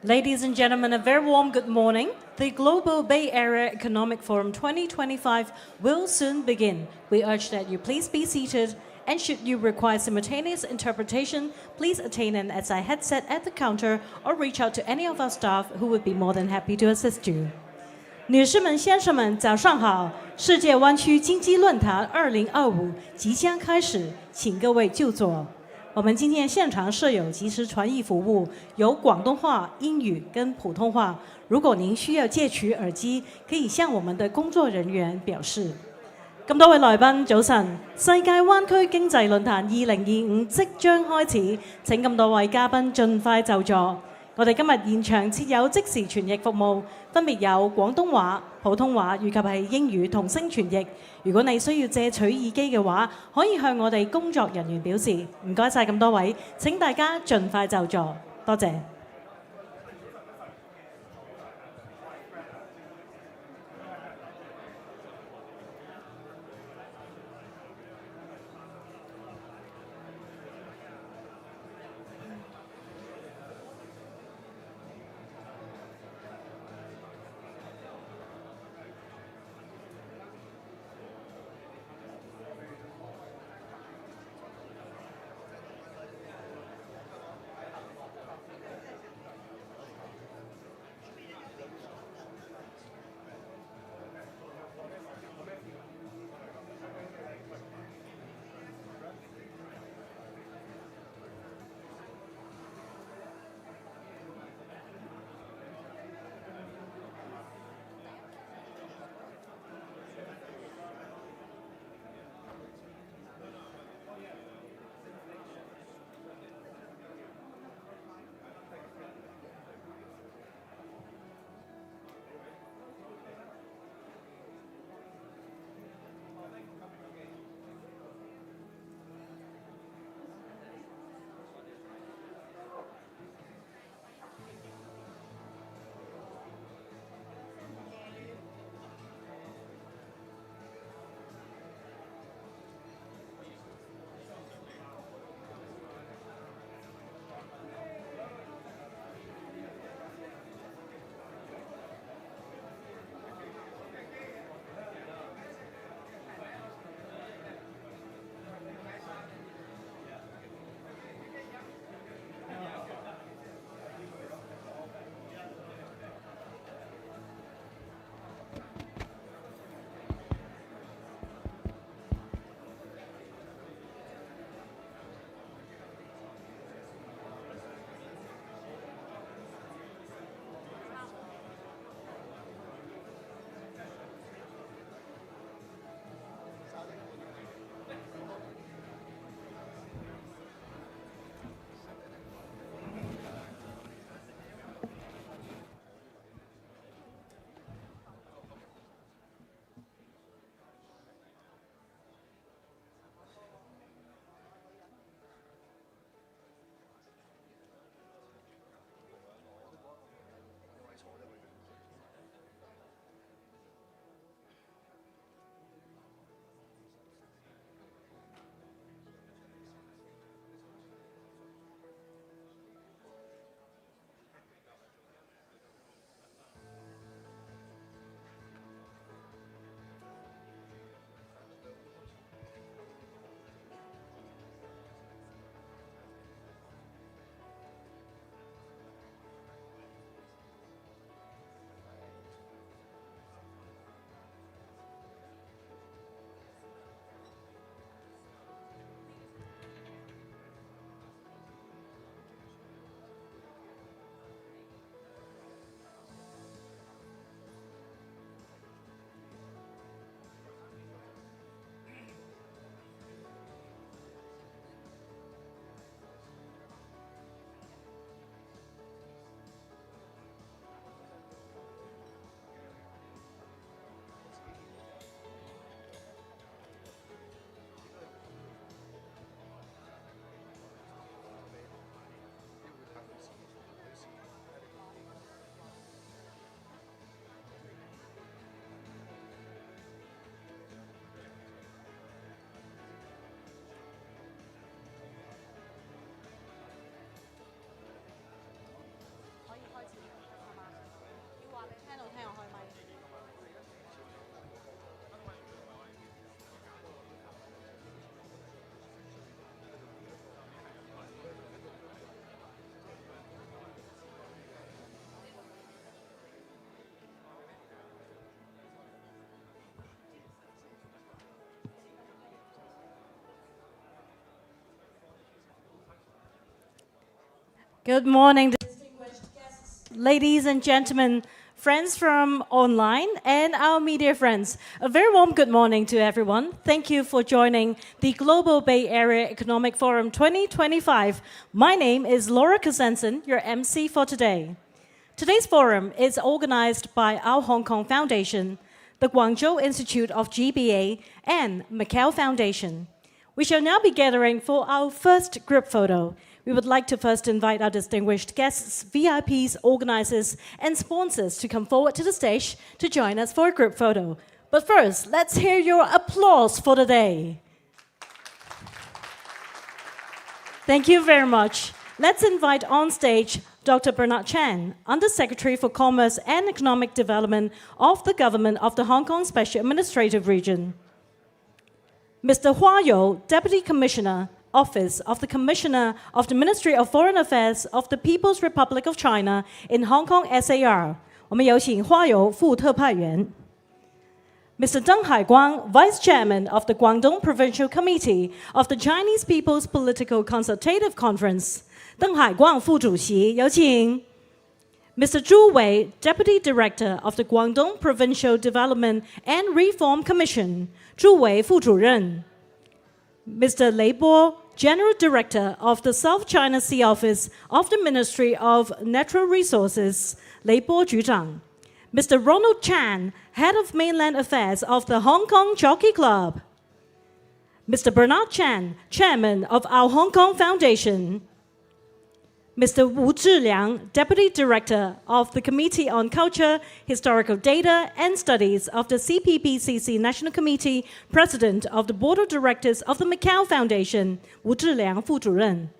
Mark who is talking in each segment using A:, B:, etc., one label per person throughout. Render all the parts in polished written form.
A: Ladies and gentlemen, a very warm good morning. The Global Bay Area Economic Forum 2025 will soon begin. We urge that you please be seated, and should you require simultaneous interpretation, please attain an SI headset at the counter or reach out to any of our staff who would be more than happy to assist you. 女士们、先生们，早上好！世界湾区经济论坛2025即将开始，请各位就座。我们今天现场设有即时传译服务，有广东话、英语跟普通话。如果您需要借取耳機，可以向我們的工作人員表示。咁多位來賓，早晨！世界灣區經濟論壇2025即將開始，請咁多位嘉賓盡快就座。我哋今日現場設有即時傳譯服務，分別有廣東話、普通話以及係英語同聲傳譯。如果你需要借取耳機嘅話，可以向我哋工作人員表示。唔該晒咁多位，請大家盡快就座，多謝。Good morning, distinguished guests, ladies and gentlemen, friends from online, and our media friends. A very warm good morning to everyone. Thank you for joining the Global Bay Area Economic Forum 2025. My name is Laura Kasensen, your MC for today. Today's forum is organized by our Hong Kong Foundation, the Guangzhou Institute of GBA, and Macau Foundation. We shall now be gathering for our first group photo. We would like to first invite our distinguished guests, VIPs, organizers, and sponsors to come forward to the stage to join us for a group photo. But first, let's hear your applause for the day. Thank you very much. Let's invite on stage Dr. Bernard Chan, Undersecretary for Commerce and Economic Development of the Government of the Hong Kong Special Administrative Region. Mr. Hua You, Deputy Commissioner, Office of the Commissioner of the Ministry of Foreign Affairs of the People's Republic of China in Hong Kong SAR. 我们有请花友副特派员 Mr. Deng Haiguang, Vice Chairman of the Guangdong Provincial Committee of the Chinese People's Political Consultative Conference. 邓海光副主席，有请 Mr. Zhu Wei, Deputy Director of the Guangdong Provincial Development and Reform Commission. 朱伟副主任 Mr. Lei Bo, General Director of the South China Sea Office of the Ministry of Natural Resources, 雷波局长 Mr. Ronald Chan, Head of Mainland Affairs of the Hong Kong Jockey Club, Mr. Bernard Chan, Chairman of our Hong Kong Foundation, Mr. Wu Zhiliang, Deputy Director of the Committee on Culture, Historical Data and Studies of the CPPCC National Committee, President of the Board of Directors of the Macau Foundation, Wu Zhiliang 副主任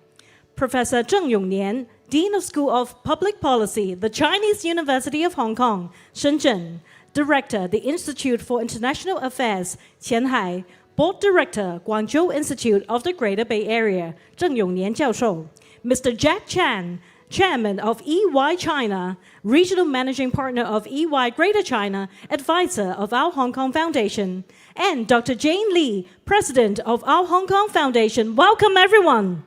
A: Professor Zheng Yongnian, Dean of School of Public Policy, the Chinese University of Hong Kong, Shenzhen, Director, the Institute for International Affairs, Qianhai, Board Director, Guangzhou Institute of the Greater Bay Area, Zheng Yongnian 教授 Mr. Jack Chan, Chairman of EY China, Regional Managing Partner of EY Greater China, Advisor of our Hong Kong Foundation, and Dr. Jane Lee, President of our Hong Kong Foundation. Welcome, everyone.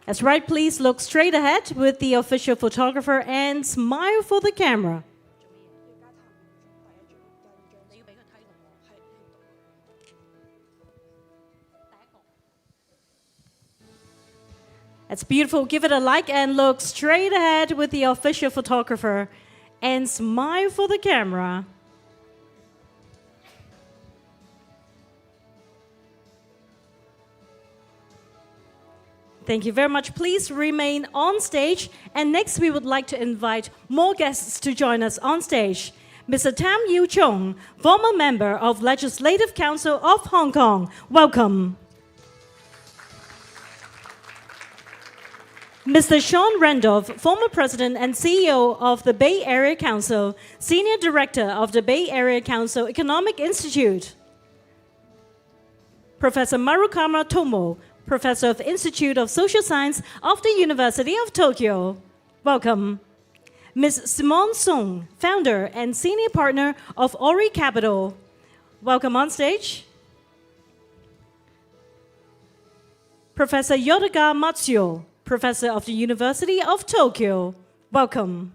A: That's right, please look straight ahead with the official photographer and smile for the camera. That's beautiful. Give it a like and look straight ahead with the official photographer and smile for the camera. Thank you very much. Please remain on stage. And next, we would like to invite more guests to join us on stage. Mr. Tam Yu Chung, former member of Legislative Council of Hong Kong. Welcome. Mr. Sean Randolph, former president and CEO of the Bay Area Council, senior director of the Bay Area Council Economic Institute. Professor Marukama Tomo, professor of the Institute of Social Science of the University of Tokyo. Welcome. Ms. Simone Song, founder and senior partner of Ori Capital. Welcome on stage. Professor Yotaga Matsuo, Professor of the University of Tokyo. Welcome.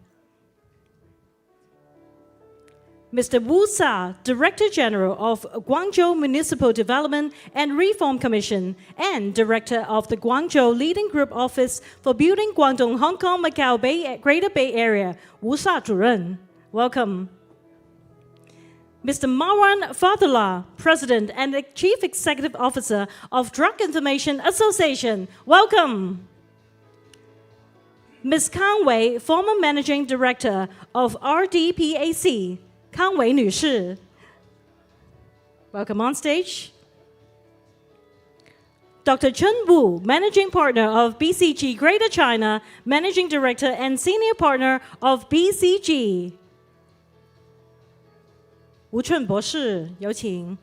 A: Mr. Wu Sa, Director General of Guangzhou Municipal Development and Reform Commission and Director of the Guangzhou Leading Group Office for Building Guangdong-Hong Kong Macau Greater Bay Area. Wu Sa 主任. Welcome. Mr. Marwan Fadullah, President and Chief Executive Officer of Drug Information Association. Welcome. Ms. Kang Wei, former Managing Director of RDPAC. Kang Wei 女士. Welcome on stage. Dr. Chun Wu, Managing Partner of BCG Greater China, Managing Director and Senior Partner of BCG. Wu Chun 博士，有请。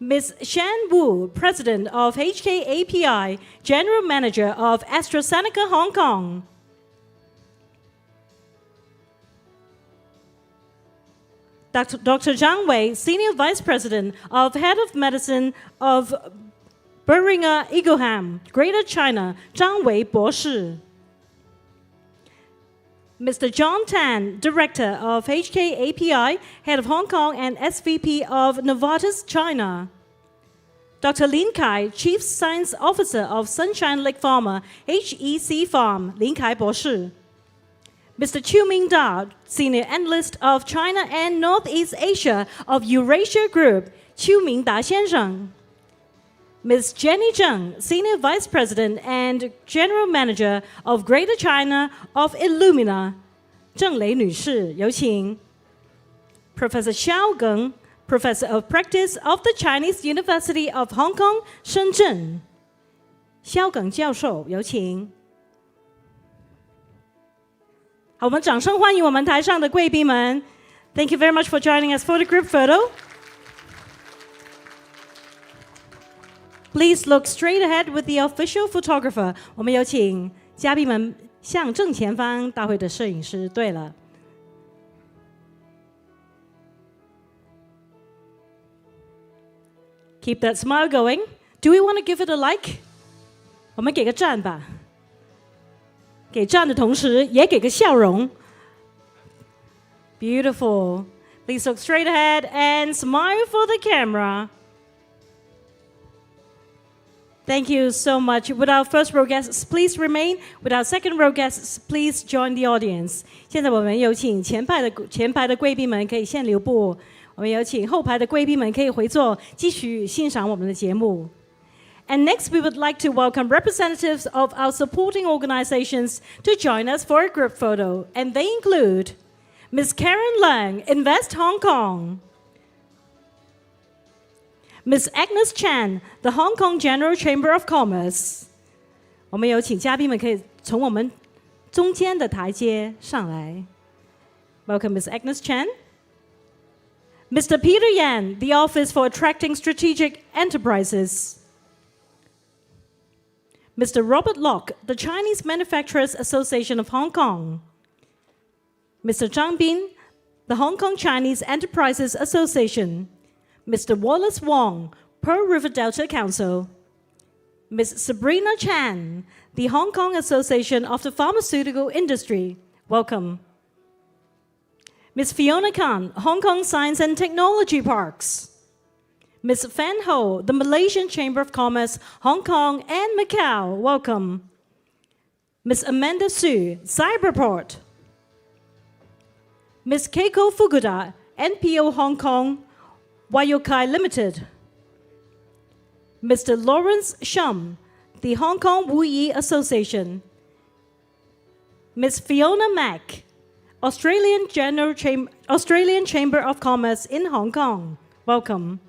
A: Ms. Shan Wu, President of HKAPI, General Manager of AstraZeneca Hong Kong. Dr. Zhang Wei, Senior Vice President of Head of Medicine of Boehringer Ingelheim, Greater China, Zhang Wei 博士. Mr. John Tan, Director of HKAPI, Head of Hong Kong and SVP of Novartis China. Dr. Lin Kai, Chief Science Officer of Sunshine Lake Pharma, HEC Farm, Lin Kai 博士. Mr. Qiuming Da, Senior Analyst of China and Northeast Asia of Eurasia Group, Qiuming Da 先生. Ms. Jenny Zheng, Senior Vice President and General Manager of Greater China of Illumina, 郑雷女士，有请. Professor Xiao Geng, Professor of Practice of the Chinese University of Hong Kong, Shenzhen. 肖耿教授，有请。好，我们掌声欢迎我们台上的贵宾们。Thank you very much for joining us for the group photo. Please look straight ahead with the official photographer. 我们有请嘉宾们向正前方，大会的摄影师。对了。Keep that smile going. Do we want to give it a like? 我们给个赞吧。给赞的同时，也给个笑容。Beautiful. Please look straight ahead and smile for the camera. Thank you so much. With our first row guests, please remain. With our second row guests, please join the audience. 现在我们有请前排的贵宾们可以先留步。我们有请后排的贵宾们可以回座，继续欣赏我们的节目。And next, we would like to welcome representatives of our supporting organizations to join us for a group photo. And they include Ms. Karen Lang, Invest Hong Kong. Ms. Agnes Chan, the Hong Kong General Chamber of Commerce. 我们有请嘉宾们可以从我们中间的台阶上来。Welcome Ms. Agnes Chan. Mr. Peter Yan, the Office for Attracting Strategic Enterprises. Mr. Robert Locke, the Chinese Manufacturers Association of Hong Kong. Mr. Zhang Bin, the Hong Kong Chinese Enterprises Association. Mr. Wallace Wong, Pearl River Delta Council. Ms. Sabrina Chan, the Hong Kong Association of the Pharmaceutical Industry. Welcome. Ms. Fiona Khan, Hong Kong Science and Technology Parks. Ms. Fan Ho, the Malaysian Chamber of Commerce, Hong Kong and Macau. Welcome. Ms. Amanda Su, Cyberport. Ms. Keiko Fukuda, NPO Hong Kong, Wayokai Limited. Mr. Lawrence Shum, the Hong Kong Wuyi Association. Ms. Fiona Mack, Australian Chamber of Commerce in Hong Kong. Welcome.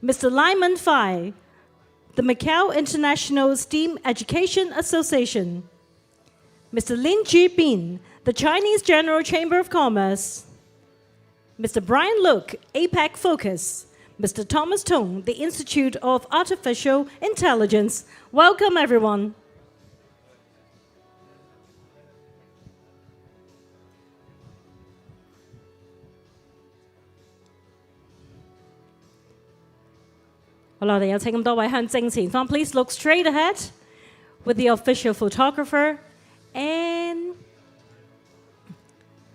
A: Mr. Lyman Fai, the Macau International STEAM Education Association. Mr. Lin Jibin, the Chinese General Chamber of Commerce. Mr. Brian Look, APAC Focus. Mr. Thomas Tung, the Institute of Artificial Intelligence. Welcome, everyone. Please look straight ahead with the official photographer and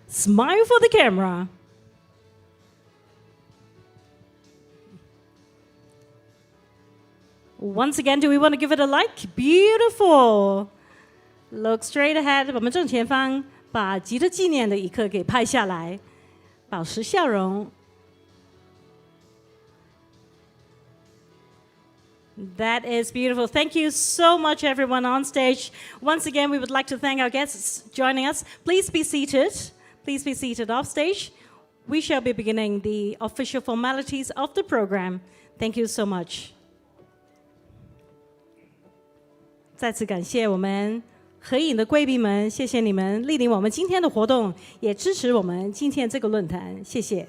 A: smile for the camera. Once again, do we want to give it a like? Beautiful. Look straight ahead. 我们正前方把值得纪念的一刻给拍下来，保持笑容。That is beautiful. Thank you so much, everyone on stage. Once again, we would like to thank our guests joining us. Please be seated. Please be seated off stage. We shall be beginning the official formalities of the program. Thank you so much. 再次感谢我们合影的贵宾们，谢谢你们莅临我们今天的活动，也支持我们今天这个论坛，谢谢。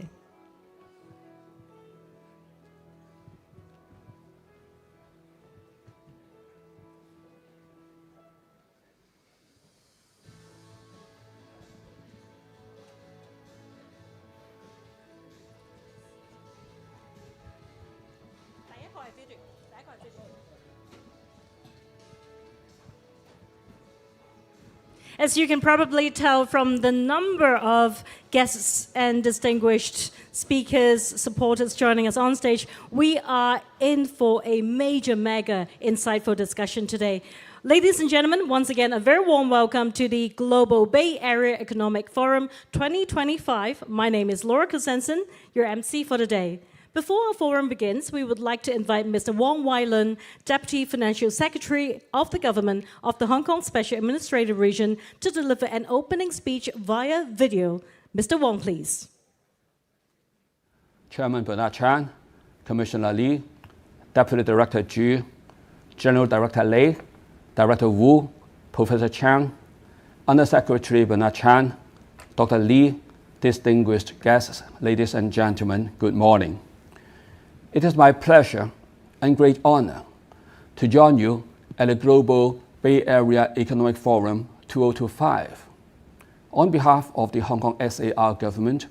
A: As you can probably tell from the number of guests and distinguished speakers, supporters joining us on stage, we are in for a major, mega, insightful discussion today. Ladies and gentlemen, once again, a very warm welcome to the Global Bay Area Economic Forum 2025. My name is Laura Kusensen, your MC for the day. Before our forum begins, we would like to invite Mr. Wong Wai Lun, Deputy Financial Secretary of the Government of the Hong Kong Special Administrative Region, to deliver an opening speech via video. Mr. Wong, please.
B: Chairman Bernard Chan, Commissioner Lee, Deputy Director Zhu, General Director Lei, Director Wu, Professor Chang, Under-Secretary Bernard Chan, Dr. Lee, distinguished guests, ladies and gentlemen, good morning. It is my pleasure and great honor to join you at the Global Bay Area Economic Forum 2025. On behalf of the Hong Kong SAR government,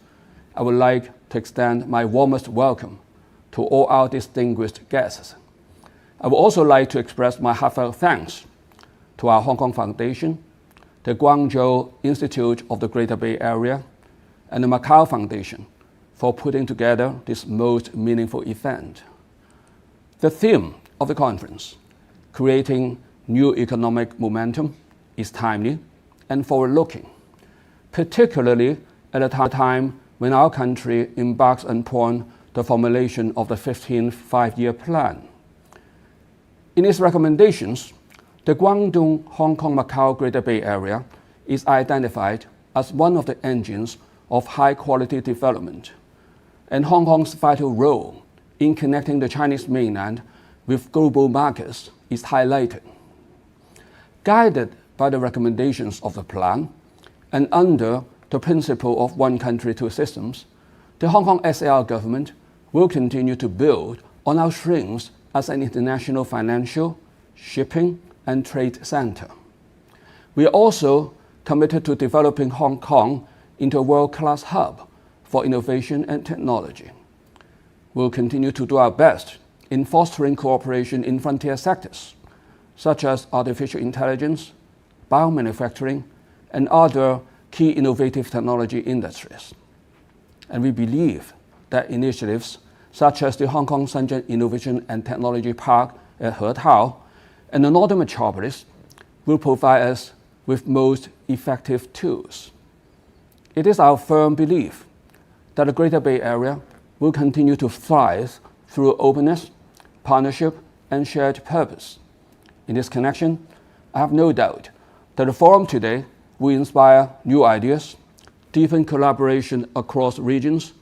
B: I would like to extend my warmest welcome to all our distinguished guests. I would also like to express my heartfelt thanks to our Hong Kong Foundation, the Guangzhou Institute of the Greater Bay Area, and the Macau Foundation for putting together this most meaningful event. The theme of the conference, Creating New Economic Momentum, is timely and forward-looking, particularly at a time when our country embarks upon the formulation of the 15th Five-Year Plan. In its recommendations, the Guangdong-Hong Kong-Macao Greater Bay Area is identified as one of the engines of high-quality development, and Hong Kong's vital role in connecting the Chinese mainland with global markets is highlighted. Guided by the recommendations of the plan and under the principle of one country, two systems, the Hong Kong SAR government will continue to build on our strengths as an international financial, shipping, and trade center. We are also committed to developing Hong Kong into a world-class hub for innovation and technology. We'll continue to do our best in fostering cooperation in frontier sectors, such as artificial intelligence, biomanufacturing, and other key innovative technology industries. And we believe that initiatives such as the Hong Kong Shenzhen Innovation and Technology Park at Hetao and the Northern Metropolis will provide us with most effective tools. It is our firm belief that the Greater Bay Area will continue to thrive through openness, partnership, and shared purpose. In this connection, I have no doubt that the forum today will inspire new ideas, deepen collaboration across regions,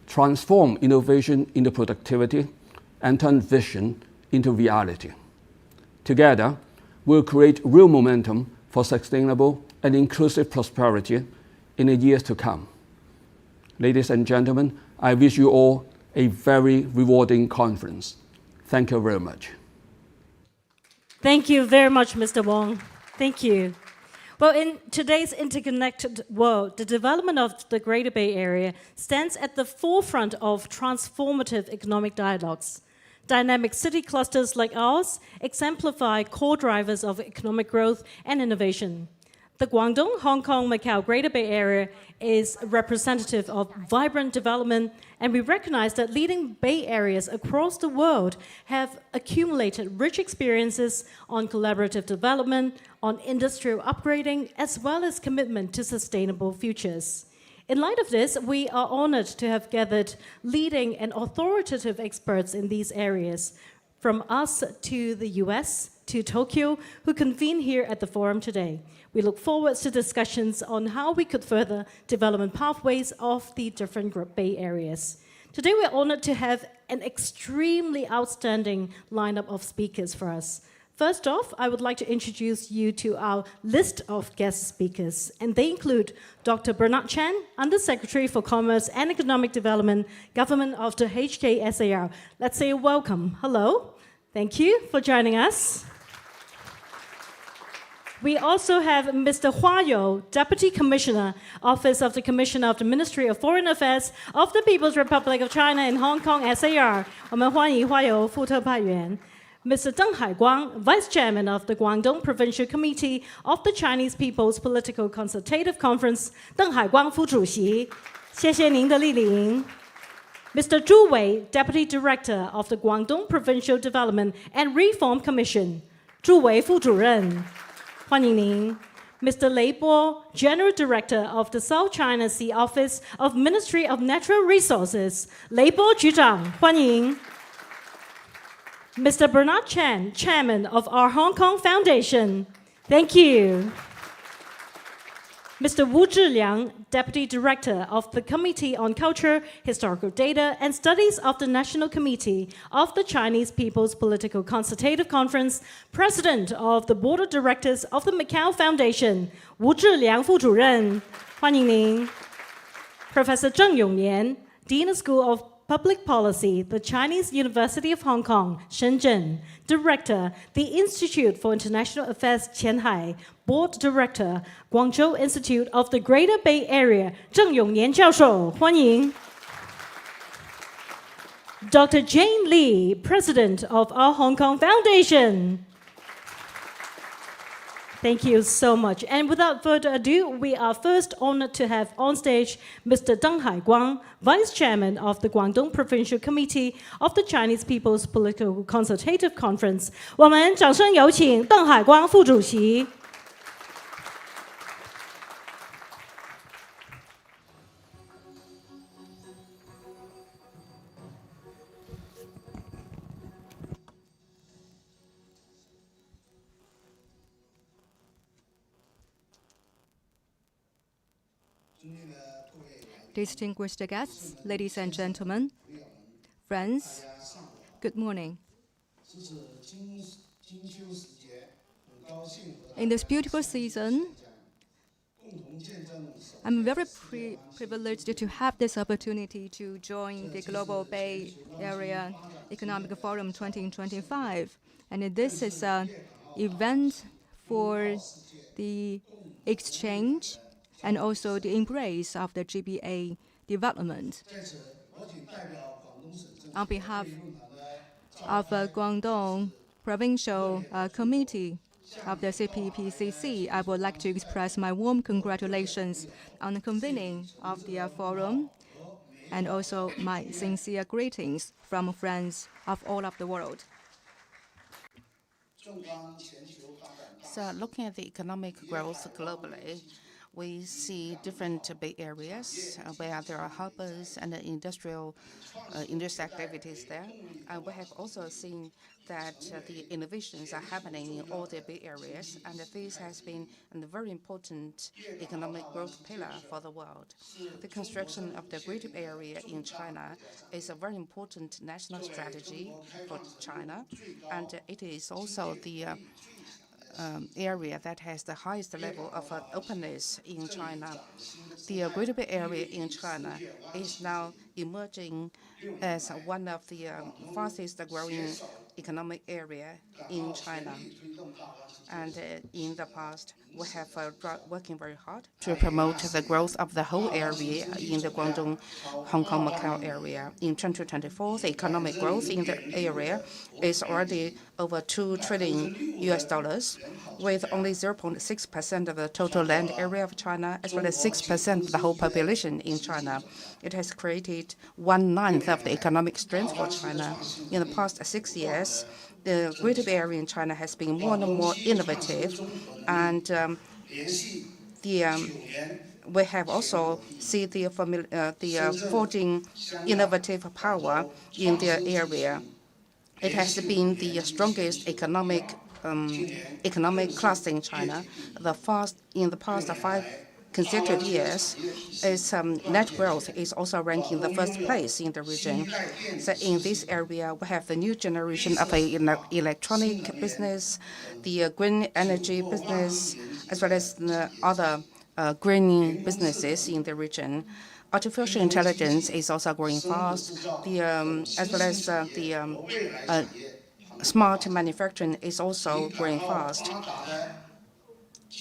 B: transform innovation into productivity, and turn vision into reality. Together, we'll create real momentum for sustainable and inclusive prosperity in the years to come. Ladies and gentlemen, I wish you all a very rewarding conference. Thank you very much.
A: Thank you very much, Mr. Wong. Thank you. Well, in today's interconnected world, the development of the Greater Bay Area stands at the forefront of transformative economic dialogues. Dynamic city clusters like ours exemplify core drivers of economic growth and innovation. The Guangdong, Hong Kong, Macau Greater Bay Area is representative of vibrant development, and we recognize that leading Bay Areas across the world have accumulated rich experiences on collaborative development, on industrial upgrading, as well as commitment to sustainable futures. In light of this, we are honored to have gathered leading and authoritative experts in these areas, from us to the US to Tokyo, who convene here at the forum today. We look forward to discussions on how we could further development pathways of the different Bay Areas. Today, we're honored to have an extremely outstanding lineup of speakers for us. First off, I would like to introduce you to our list of guest speakers, and they include Dr. Bernard Chan, Under-Secretary for Commerce and Economic Development, Government of the HKSAR. Let's say a welcome. Hello. Thank you for joining us. We also have Mr. Hua You, Deputy Commissioner, Office of the Commissioner of the Ministry of Foreign Affairs of the People's Republic of China in Hong Kong, SAR. 我们欢迎 Hua You 副特派员。Mr. Deng Haiguang, Vice Chairman of the Guangdong Provincial Committee of the Chinese People's Political Consultative Conference. 邓海光副主席，谢谢您的莅临。Mr. Zhu Wei, Deputy Director of the Guangdong Provincial Development and Reform Commission. 朱伟副主任。欢迎您 Mr. Lei Bo, General Director of the South China Sea Office of Ministry of Natural Resources. 雷波局长，欢迎 Mr. Bernard Chen, Chairman of our Hong Kong Foundation. Thank you. Mr. Wu Zhiliang, Deputy Director of the Committee on Culture, Historical Data and Studies of the National Committee of the Chinese People's Political Consultative Conference, President of the Board of Directors of the Macau Foundation. 吴志良副主任，欢迎您。Professor Zheng Yongnian, Dean of School of Public Policy, the Chinese University of Hong Kong, Shenzhen. Director, the Institute for International Affairs, Qianhai. Board Director, Guangzhou Institute of the Greater Bay Area. 郑永年教授，欢迎。Dr. Jane Lee, President of our Hong Kong Foundation. Thank you so much. And without further ado, we are first honored to have on stage Mr. Deng Haiguang, Vice Chairman of the Guangdong Provincial Committee of the Chinese People's Political Consultative Conference. 我们掌声有请邓海光副主席。
C: Distinguished guests, ladies and gentlemen, friends, good morning. In this beautiful season, I'm very privileged to have this opportunity to join the Global Bay Area Economic Forum 2025. And this is an event for the exchange and also the embrace of the GBA development. On behalf of Guangdong Provincial Committee of the CPPCC, I would like to express my warm congratulations on the convening of the forum and also my sincere greetings from friends of all of the world.
D: So looking at the economic growth globally, we see different Bay Areas where there are harbors and industrial activities there. And we have also seen that the innovations are happening in all the Bay Areas, and this has been a very important economic growth pillar for the world. The construction of the Greater Bay Area in China is a very important national strategy for China, and it is also the area that has the highest level of openness in China. The Greater Bay Area in China is now emerging as one of the fastest growing economic area in China. And in the past, we have working very hard to promote the growth of the whole area in the Guangdong, Hong Kong, Macau area. In 2024, the economic growth in the area is already over $2 trillion, with only 0.6% of the total land area of China, as well as 6% of the whole population in China. It has created 1/9 of the economic strength for China. In the past 6 years, the Greater Bay Area in China has been more and more innovative, and we have also seen the forging innovative power in the area. It has been the strongest economic cluster in China. In the past 5 consecutive years, its net growth is also ranking the first place in the region. So in this area, we have the new generation of electronic business, the green energy business, as well as the other green businesses in the region. Artificial intelligence is also growing fast, as well as the smart manufacturing is also growing fast.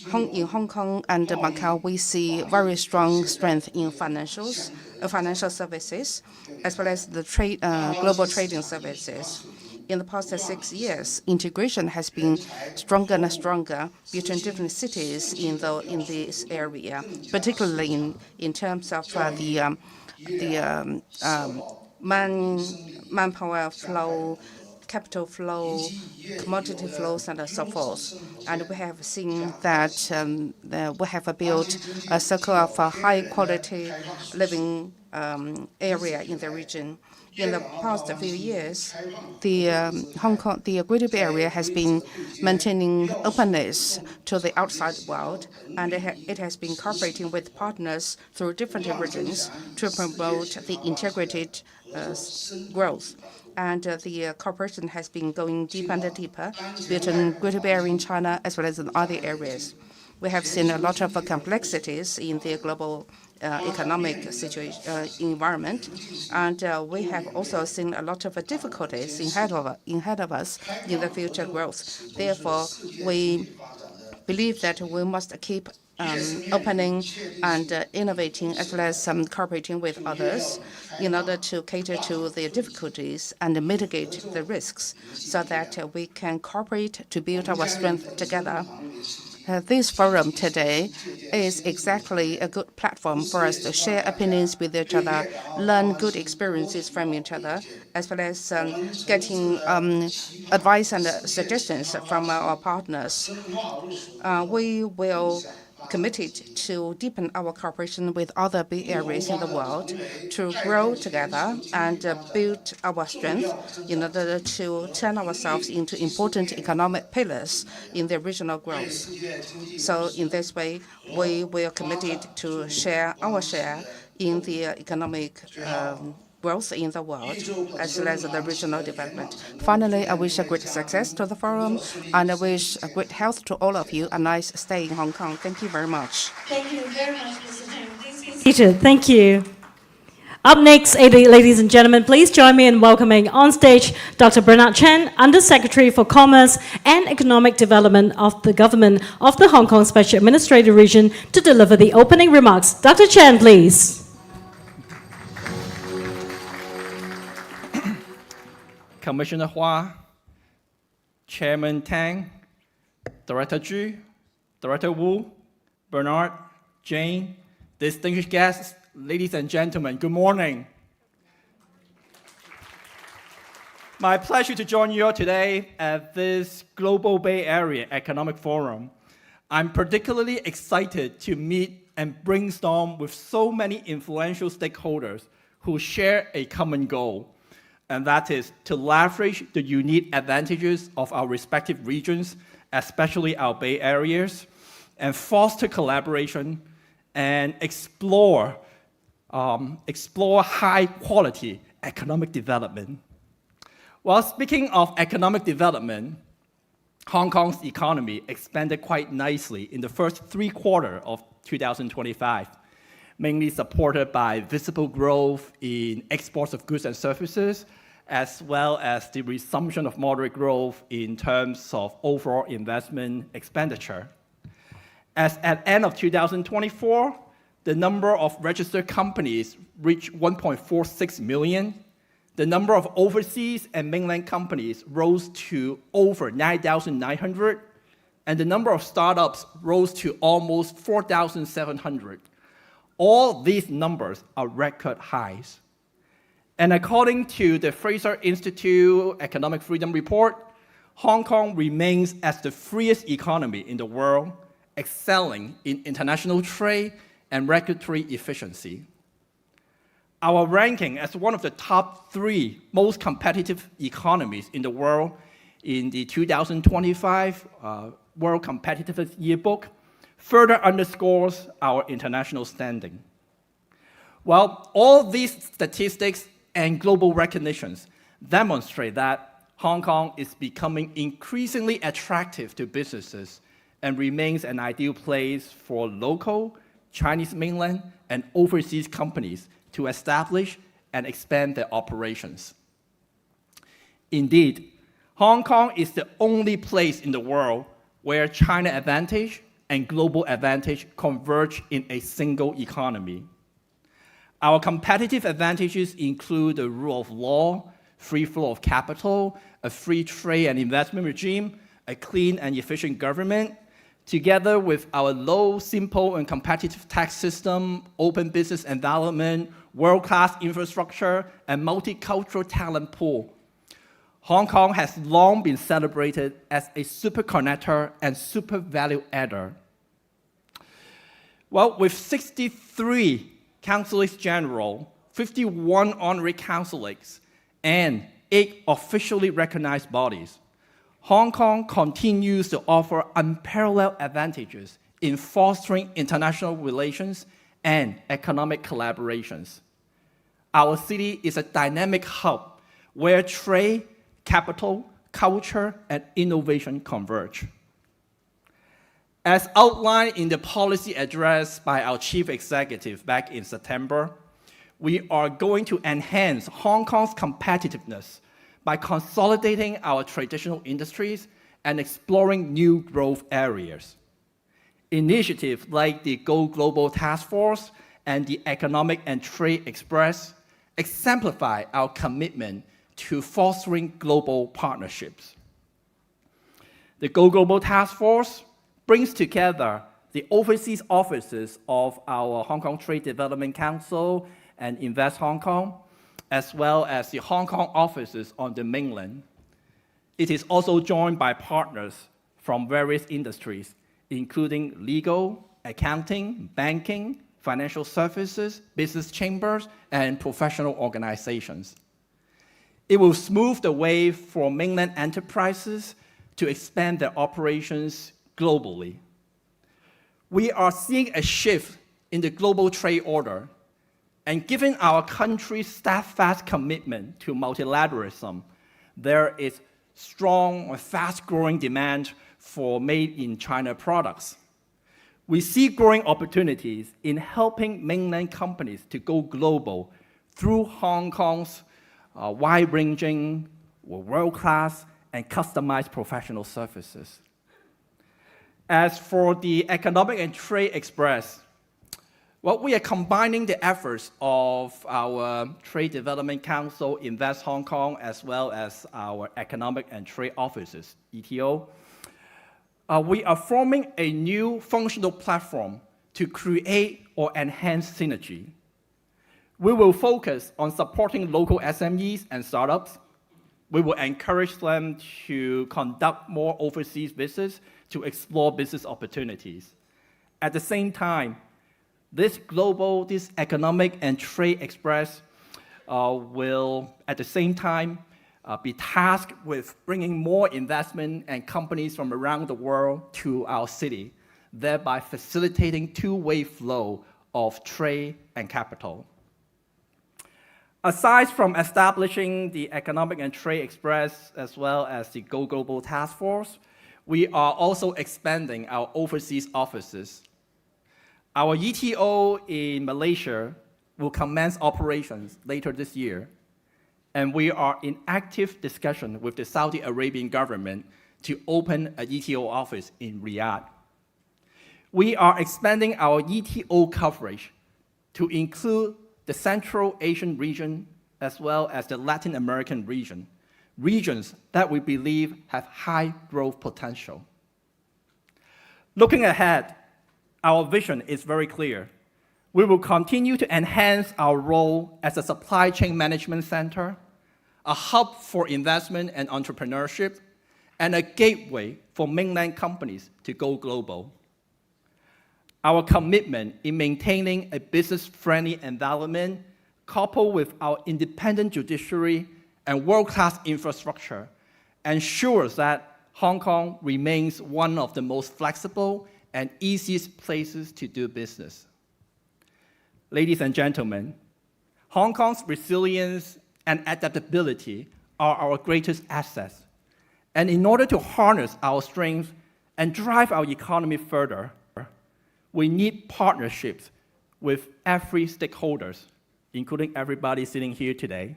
D: in Hong Kong and Macau, we see very strong strength in financial services, as well as the global trading services. In the past 6 years, integration has been stronger and stronger between different cities in this area, particularly in terms of the manpower flow, capital flow, commodity flows, and so forth. And we have seen that we have built a circle of high-quality living area in the region. In the past few years, the Greater Bay Area has been maintaining openness to the outside world, and it has been cooperating with partners through different regions to promote the integrated growth. And the cooperation has been going deeper and deeper between Greater Bay Area in China as well as in other areas. We have seen a lot of complexities in the global economic environment, and we have also seen a lot of difficulties ahead of us in the future growth. Therefore, we believe that we must keep opening and innovating, as well as cooperating with others in order to cater to the difficulties and mitigate the risks, so that we can cooperate to build our strength together. This forum today is exactly a good platform for us to share opinions with each other, learn good experiences from each other, as well as getting advice and suggestions from our partners. We will committed to deepen our cooperation with other big areas in the world to grow together and build our strength in order to turn ourselves into important economic pillars in the regional growth. So in this way, we will committed to share our share in the economic growth in the world, as well as the regional development. Finally, I wish a great success to the forum, and I wish a great health to all of you, a nice stay in Hong Kong. Thank you very much.
A: Thank you very much, Mr. Chang. Please be seated. Thank you. Up next, ladies and gentlemen, please join me in welcoming on stage Dr. Bernard Chen, Under-Secretary for Commerce and Economic Development of the Government of the Hong Kong Special Administrative Region, to deliver the opening remarks. Dr. Chen, please.
E: Commissioner Hua, Chairman Tang, Director Zhu, Director Wu, Bernard, Jane, distinguished guests, ladies and gentlemen, good morning. My pleasure to join you all today at this Global Bay Area Economic Forum. I'm particularly excited to meet and brainstorm with so many influential stakeholders who share a common goal, and that is to leverage the unique advantages of our respective regions, especially our Bay Areas, and foster collaboration and explore high-quality economic development. While speaking of economic development, Hong Kong's economy expanded quite nicely in the first 3 quarters of 2025, mainly supported by visible growth in exports of goods and services, as well as the resumption of moderate growth in terms of overall investment expenditure. As at end of 2024, the number of registered companies reached 1.46 million. The number of overseas and mainland companies rose to over 9,900, and the number of startups rose to almost 4,700. All these numbers are record highs. And according to the Fraser Institute Economic Freedom Report, Hong Kong remains as the freest economy in the world, excelling in international trade and regulatory efficiency. Our ranking as one of the top 3 most competitive economies in the world in the 2025 World Competitiveness Yearbook further underscores our international standing. Well, all these statistics and global recognitions demonstrate that Hong Kong is becoming increasingly attractive to businesses and remains an ideal place for local, Chinese mainland, and overseas companies to establish and expand their operations. Indeed, Hong Kong is the only place in the world where China Advantage and global advantage converge in a single economy. Our competitive advantages include the rule of law, free flow of capital, a free trade and investment regime, a clean and efficient government, together with our low, simple, and competitive tax system, open business environment, world-class infrastructure, and multicultural talent pool. Hong Kong has long been celebrated as a super connector and super value adder. Well, with 63 Counsellors General, 51 honorary counsellors, and 8 officially recognized bodies, Hong Kong continues to offer unparalleled advantages in fostering international relations and economic collaborations. Our city is a dynamic hub where trade, capital, culture, and innovation converge. As outlined in the policy address by our chief executive back in September, we are going to enhance Hong Kong's competitiveness by consolidating our traditional industries and exploring new growth areas. Initiatives like the Go Global Task Force and the Economic and Trade Express exemplify our commitment to fostering global partnerships. The Go Global Task Force brings together the overseas offices of our Hong Kong Trade Development Council and Invest Hong Kong, as well as the Hong Kong offices on the mainland. It is also joined by partners from various industries, including legal, accounting, banking, financial services, business chambers, and professional organizations. It will smooth the way for mainland enterprises to expand their operations globally. We are seeing a shift in the global trade order, and given our country's steadfast commitment to multilateralism, there is strong and fast-growing demand for made-in-China products. We see growing opportunities in helping mainland companies to go global through Hong Kong's wide-ranging, world-class, and customized professional services. As for the Economic and Trade Express, well, we are combining the efforts of our Trade Development Council, Invest Hong Kong, as well as our Economic and Trade Offices, ETO. We are forming a new functional platform to create or enhance synergy. We will focus on supporting local SMEs and startups. We will encourage them to conduct more overseas visits to explore business opportunities. At the same time, this Economic and Trade Express will, at the same time, be tasked with bringing more investment and companies from around the world to our city, thereby facilitating two-way flow of trade and capital. Aside from establishing the Economic and Trade Express as well as the Go Global Task Force, we are also expanding our overseas offices. Our ETO in Malaysia will commence operations later this year, and we are in active discussion with the Saudi Arabian government to open an ETO office in Riyadh. We are expanding our ETO coverage to include the Central Asian region as well as the Latin American region, regions that we believe have high growth potential. Looking ahead, our vision is very clear. We will continue to enhance our role as a supply chain management center, a hub for investment and entrepreneurship, and a gateway for mainland companies to go global. Our commitment in maintaining a business-friendly environment, coupled with our independent judiciary and world-class infrastructure, ensures that Hong Kong remains one of the most flexible and easiest places to do business. Ladies and gentlemen, Hong Kong's resilience and adaptability are our greatest assets. And in order to harness our strengths and drive our economy further, we need partnerships with every stakeholders, including everybody sitting here today.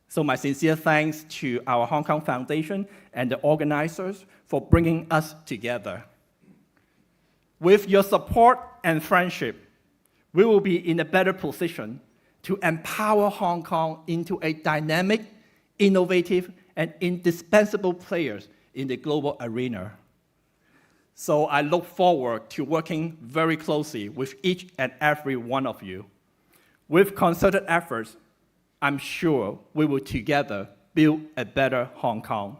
E: So my sincere thanks to our Hong Kong Foundation and the organizers for bringing us together. With your support and friendship, we will be in a better position to empower Hong Kong into a dynamic, innovative, and indispensable player in the global arena. So I look forward to working very closely with each and every one of you. With concerted efforts, I'm sure we will together build a better Hong Kong.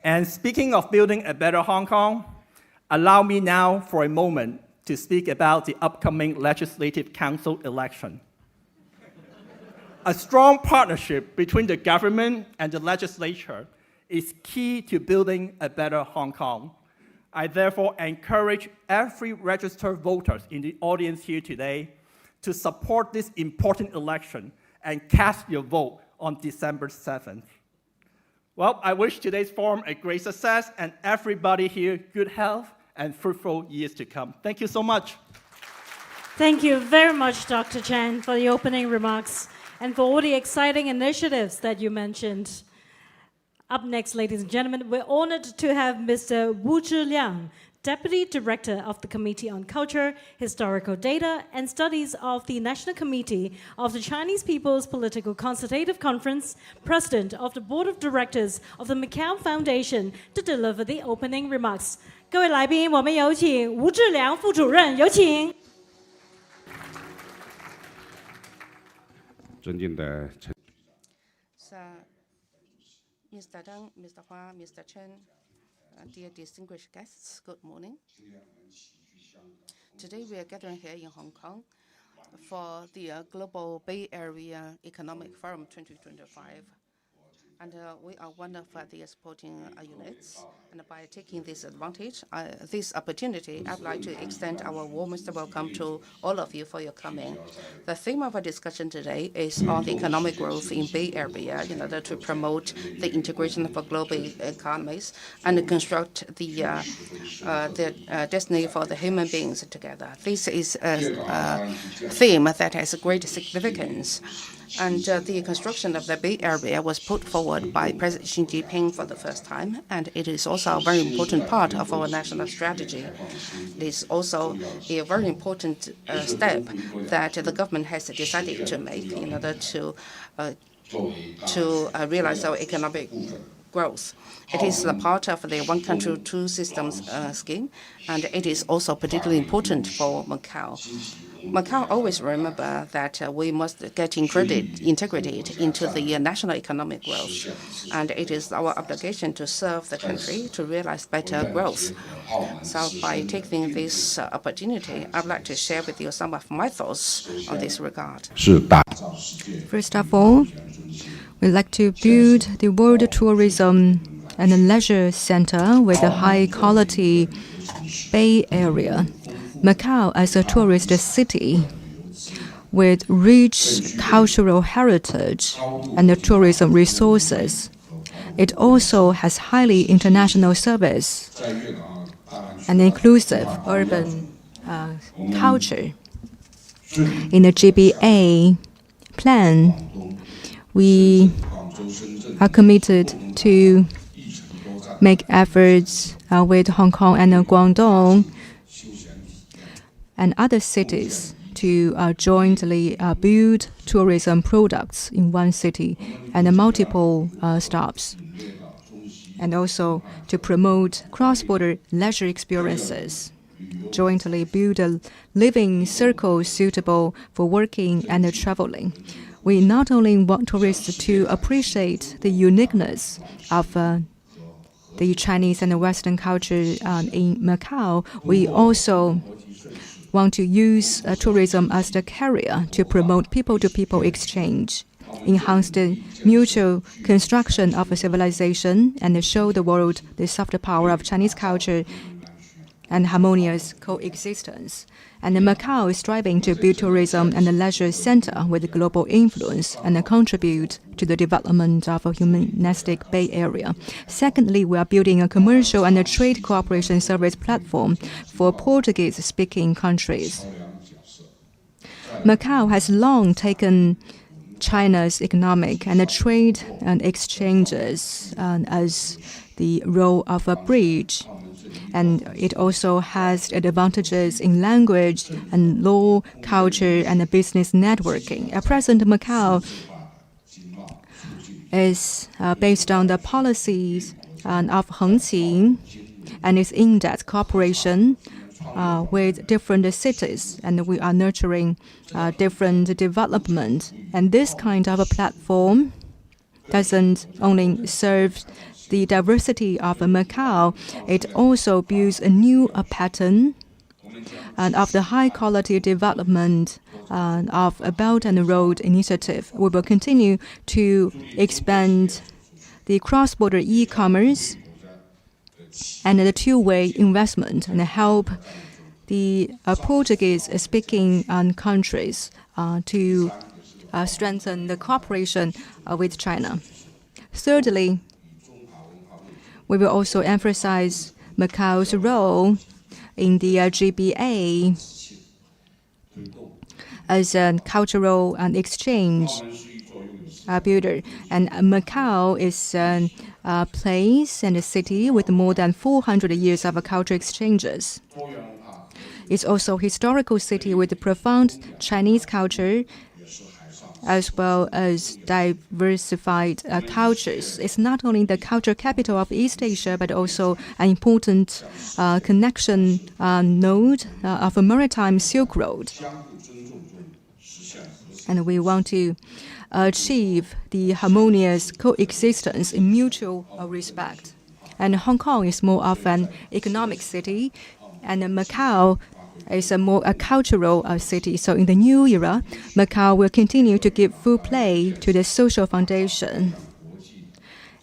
E: And speaking of building a better Hong Kong, allow me now for a moment to speak about the upcoming Legislative Council election. A strong partnership between the government and the legislature is key to building a better Hong Kong. I therefore encourage every registered voter in the audience here today to support this important election and cast your vote on December 7th. Well, I wish today's forum a great success and everybody here good health and fruitful years to come. Thank you so much.
A: Thank you very much, Dr. Chan, for the opening remarks and for all the exciting initiatives that you mentioned. Up next, ladies and gentlemen, we're honored to have Mr. Wu Zhiliang, Deputy Director of the Committee on Culture, Historical Data and Studies of the National Committee of the Chinese People's Political Consultative Conference, President of the Board of Directors of the Macau Foundation, to deliver the opening remarks. 各位来宾，我们有请吴志良副主任，有请。
F: 尊敬的陈。
D: Mr. Deng, Mr. Hua, Mr. Chen, dear distinguished guests, good morning. Today we are gathering here in Hong Kong for the Global Bay Area Economic Forum 2025. And we are one of the supporting units. And by taking this advantage, this opportunity, I'd like to extend our warmest welcome to all of you for your coming. The theme of our discussion today is on the economic growth in Bay Area in order to promote the integration of global economies and construct the destiny for the human beings together. This is a theme that has great significance. And the construction of the Bay Area was put forward by President Xi Jinping for the first time, and it is also a very important part of our national strategy. It is also a very important step that the government has decided to make in order to realize our economic growth. It is a part of the One Country, Two Systems scheme, and it is also particularly important for Macau. Macau always remember that we must get integrated into the national economic growth, and it is our obligation to serve the country to realize better growth. So by taking this opportunity, I'd like to share with you some of my thoughts on this regard.
C: First of all, we'd like to build the world tourism and a leisure center with a high-quality Bay Area. Macau as a tourist city with rich cultural heritage and tourism resources. It also has highly international service and inclusive urban culture. In the GBA plan, we are committed to make efforts with Hong Kong and Guangdong and other cities to jointly build tourism products in one city and multiple stops, and also to promote cross-border leisure experiences, jointly build a living circle suitable for working and traveling. We not only want tourists to appreciate the uniqueness of the Chinese and the Western culture in Macau, we also want to use tourism as the carrier to promote people-to-people exchange, enhance the mutual construction of a civilization, and show the world the soft power of Chinese culture and harmonious coexistence. And Macau is striving to build tourism and a leisure center with global influence and contribute to the development of a humanistic Bay Area. Secondly, we are building a commercial and a trade cooperation service platform for Portuguese-speaking countries. Macau has long taken China's economic and trade and exchanges as the role of a bridge. And it also has advantages in language and law, culture, and business networking. At present, Macau is based on the policies of Hengqin and its in-depth cooperation with different cities, and we are nurturing different development. And this kind of a platform doesn't only serve the diversity of Macau, it also builds a new pattern of the high-quality development of a Belt and Road Initiative. We will continue to expand the cross-border e-commerce and the two-way investment and help the Portuguese-speaking countries to strengthen the cooperation with China. Thirdly, we will also emphasize Macau's role in the GBA as a cultural and exchange builder. And Macau is a place and a city with more than 400 years of cultural exchanges. It's also a historical city with profound Chinese culture as well as diversified cultures. It's not only the cultural capital of East Asia, but also an important connection node of a maritime Silk Road. And we want to achieve the harmonious coexistence in mutual respect. And Hong Kong is more of an economic city, and Macau is a cultural city. So in the new era, Macau will continue to give full play to the social foundation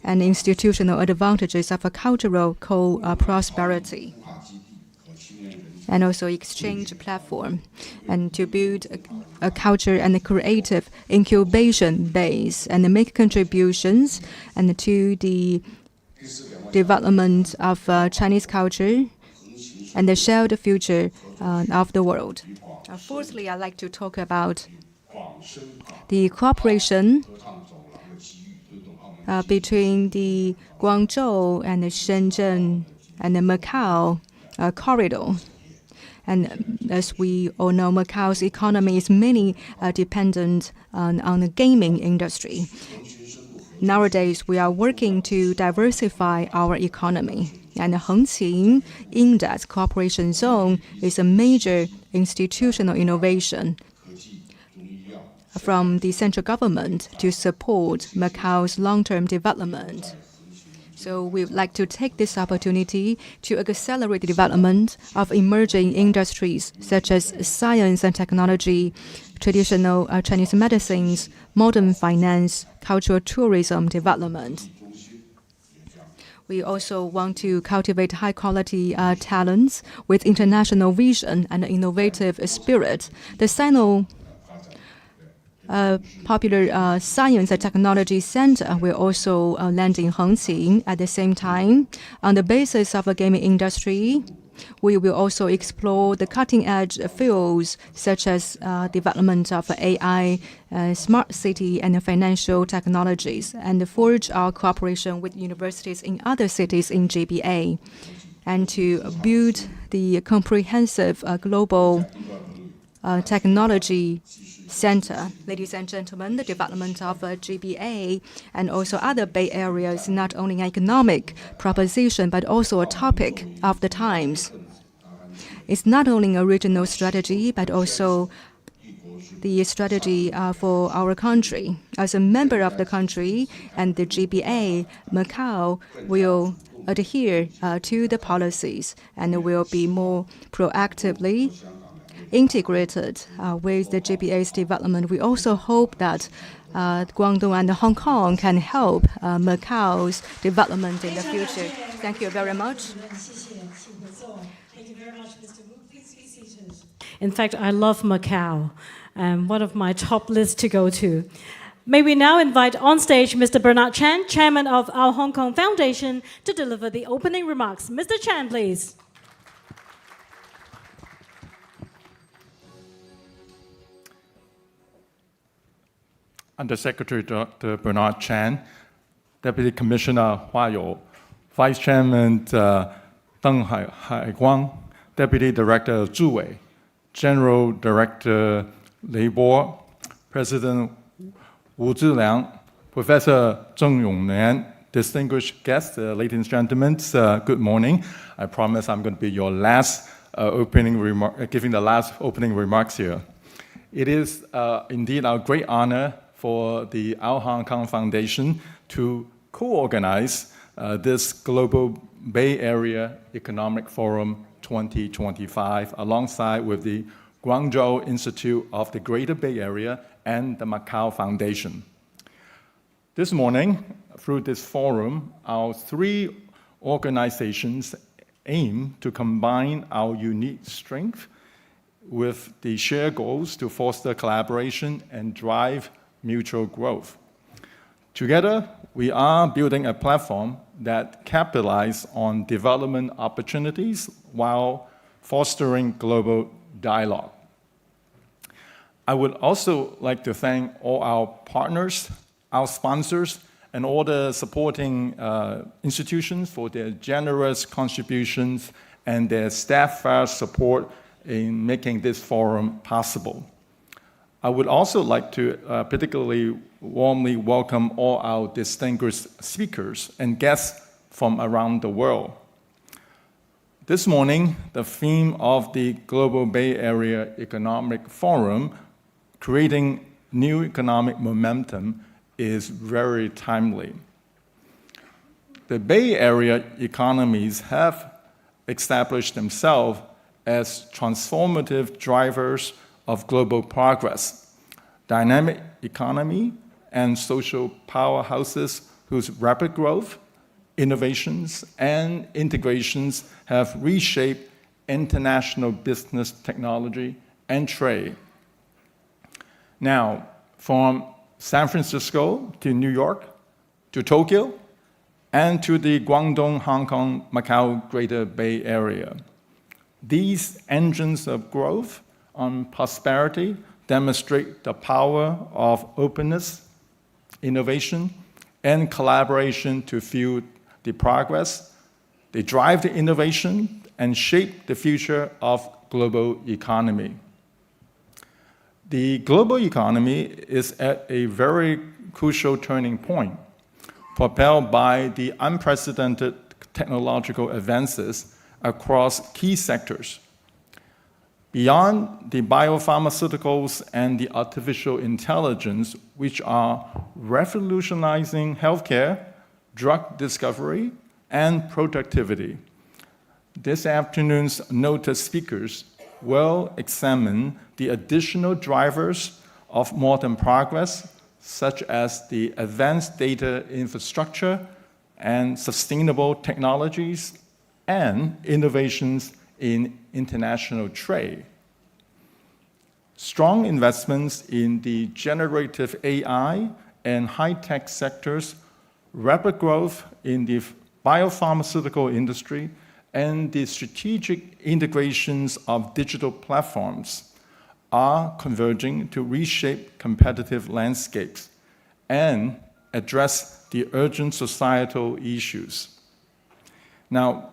C: and institutional advantages of a cultural co-prosperity and also exchange platform, and to build a culture and a creative incubation base and make contributions and to the development of Chinese culture and the shared future of the world. Fourthly, I'd like to talk about the cooperation between the Guangzhou and the Shenzhen and the Macau corridor. And as we all know, Macau's economy is mainly dependent on the gaming industry. Nowadays, we are working to diversify our economy. And the Hengqin In-depth Cooperation Zone is a major institutional innovation from the central government to support Macau's long-term development. So we would like to take this opportunity to accelerate the development of emerging industries such as science and technology, traditional Chinese medicines, modern finance, cultural tourism development. We also want to cultivate high-quality talents with international vision and innovative spirit. The Popular Science and Technology Center will also land in Hengqin at the same time. On the basis of the gaming industry, we will also explore the cutting-edge fields such as development of AI, smart city, and financial technologies, and forge our cooperation with universities in other cities in GBA, and to build the comprehensive global technology center. Ladies and gentlemen, the development of GBA and also other Bay Area is not only an economic proposition, but also a topic of the times. It's not only a regional strategy, but also the strategy for our country. As a member of the country and the GBA, Macau will adhere to the policies and will be more proactively integrated with the GBA's development. We also hope that Guangdong and Hong Kong can help Macau's development in the future. Thank you very much.
A: In fact, I love Macau, one of my top lists to go to. May we now invite on stage Mr. Bernard Chan, Chairman of our Hong Kong Foundation, to deliver the opening remarks. Mr. Chan, please.
F: Undersecretary Dr. Bernard Chan, Deputy Commissioner Hua You, Vice Chairman Deng Haiguang, Deputy Director Zhu Wei, General Director Labor, President Wu Zhiliang, Professor Zheng Yongnian, distinguished guests, ladies and gentlemen, good morning. I promise I'm going to be your last giving the last opening remarks here. It is indeed our great honor for the Our Hong Kong Foundation to co-organize this Global Bay Area Economic Forum 2025 alongside with the Guangzhou Institute of the Greater Bay Area and the Macau Foundation. This morning, through this forum, our three organizations aim to combine our unique strength with the shared goals to foster collaboration and drive mutual growth. Together, we are building a platform that capitalizes on development opportunities while fostering global dialogue. I would also like to thank all our partners, our sponsors, and all the supporting institutions for their generous contributions and their steadfast support in making this forum possible. I would also like to particularly warmly welcome all our distinguished speakers and guests from around the world. This morning, the theme of the Global Bay Area Economic Forum, creating new economic momentum, is very timely. The Bay Area economies have established themselves as transformative drivers of global progress, dynamic economy, and social powerhouses whose rapid growth, innovations, and integrations have reshaped international business, technology, and trade. Now, from San Francisco to New York to Tokyo and to the Guangdong-Hong Kong Macau Greater Bay Area, these engines of growth and prosperity demonstrate the power of openness, innovation, and collaboration to fuel the progress. They drive the innovation and shape the future of global economy. The global economy is at a very crucial turning point, propelled by the unprecedented technological advances across key sectors. Beyond the biopharmaceuticals and the artificial intelligence, which are revolutionizing healthcare, drug discovery, and productivity, this afternoon's noted speakers will examine the additional drivers of modern progress, such as the advanced data infrastructure and sustainable technologies and innovations in international trade. Strong investments in the generative AI and high-tech sectors, rapid growth in the biopharmaceutical industry, and the strategic integrations of digital platforms are converging to reshape competitive landscapes and address the urgent societal issues. Now,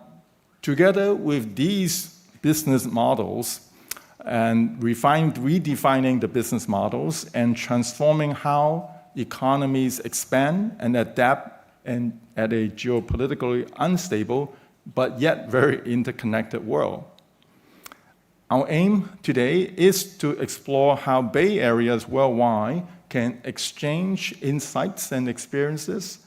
F: together with these business models and redefining the business models and transforming how economies expand and adapt and at a geopolitically unstable but yet very interconnected world. Our aim today is to explore how Bay Areas worldwide can exchange insights and experiences,